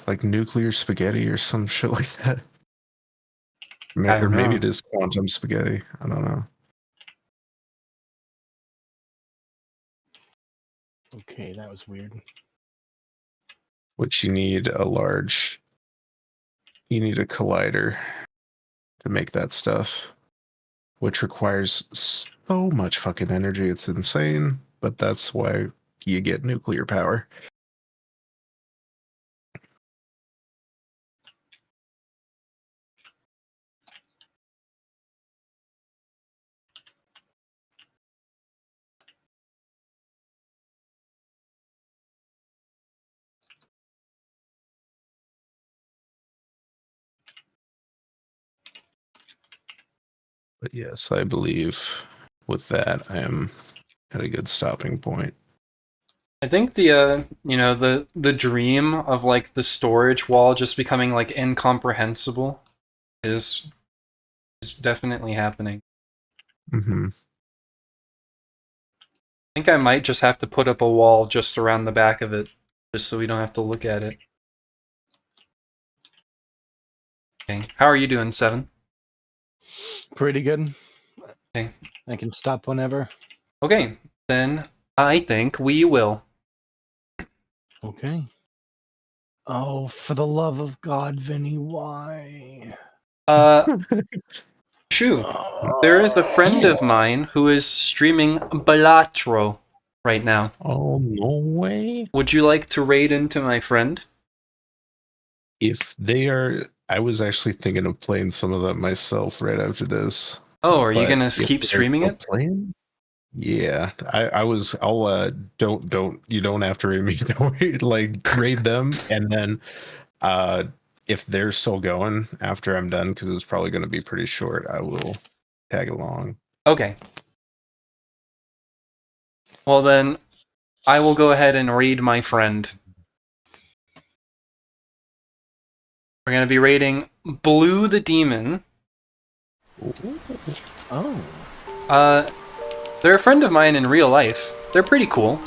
like nuclear spaghetti or some shit like that. Or maybe it is quantum spaghetti. I don't know. Okay, that was weird. Which you need a collider to make that stuff, which requires so much fucking energy. It's insane, but that's why you get nuclear power. But yes, I believe with that I am at a good stopping point. I think the the dream of like the storage wall just becoming like incomprehensible is definitely happening. Mm-hmm. I think I might just have to put up a wall just around the back of it, just so we don't have to look at it. Okay, how are you doing, 7? Pretty good. Okay. I can stop whenever. Okay, then I think we will. Okay. Oh, for the love of God, Vinny, why? Shoo, there is a friend of mine who is streaming Balatro right now. Oh, no way. Would you like to raid into my friend? If they are, I was actually thinking of playing some of that myself right after this. Oh, are you gonna keep streaming it? Playing? Yeah, I'll don't you don't have to raid me. Don't like raid them, and then if they're still going after I'm done, because it was probably going to be pretty short, I will tag along. Okay. Well then, I will go ahead and raid my friend. We're gonna be raiding Blue the Demon. Oh. They're a friend of mine in real life. They're pretty cool.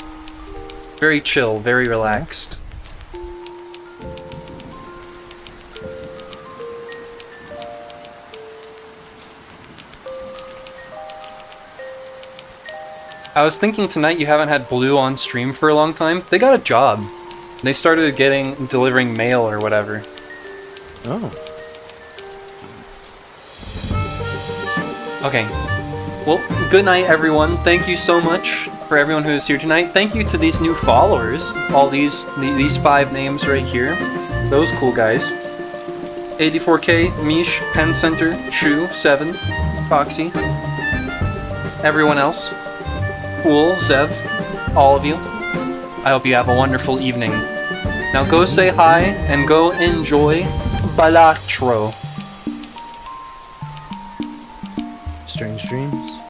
Very chill, very relaxed. I was thinking tonight you haven't had Blue on stream for a long time. They got a job. They started delivering mail or whatever. Oh. Okay. Well, good night, everyone. Thank you so much for everyone who is here tonight. Thank you to these new followers. All these 5 names right here. Those cool guys. 84K, Mish, Pen Center, Shu, 7, Foxy. Everyone else. Cool, Zev, all of you. I hope you have a wonderful evening. Now go say hi and go enjoy Balatro. Strange dreams.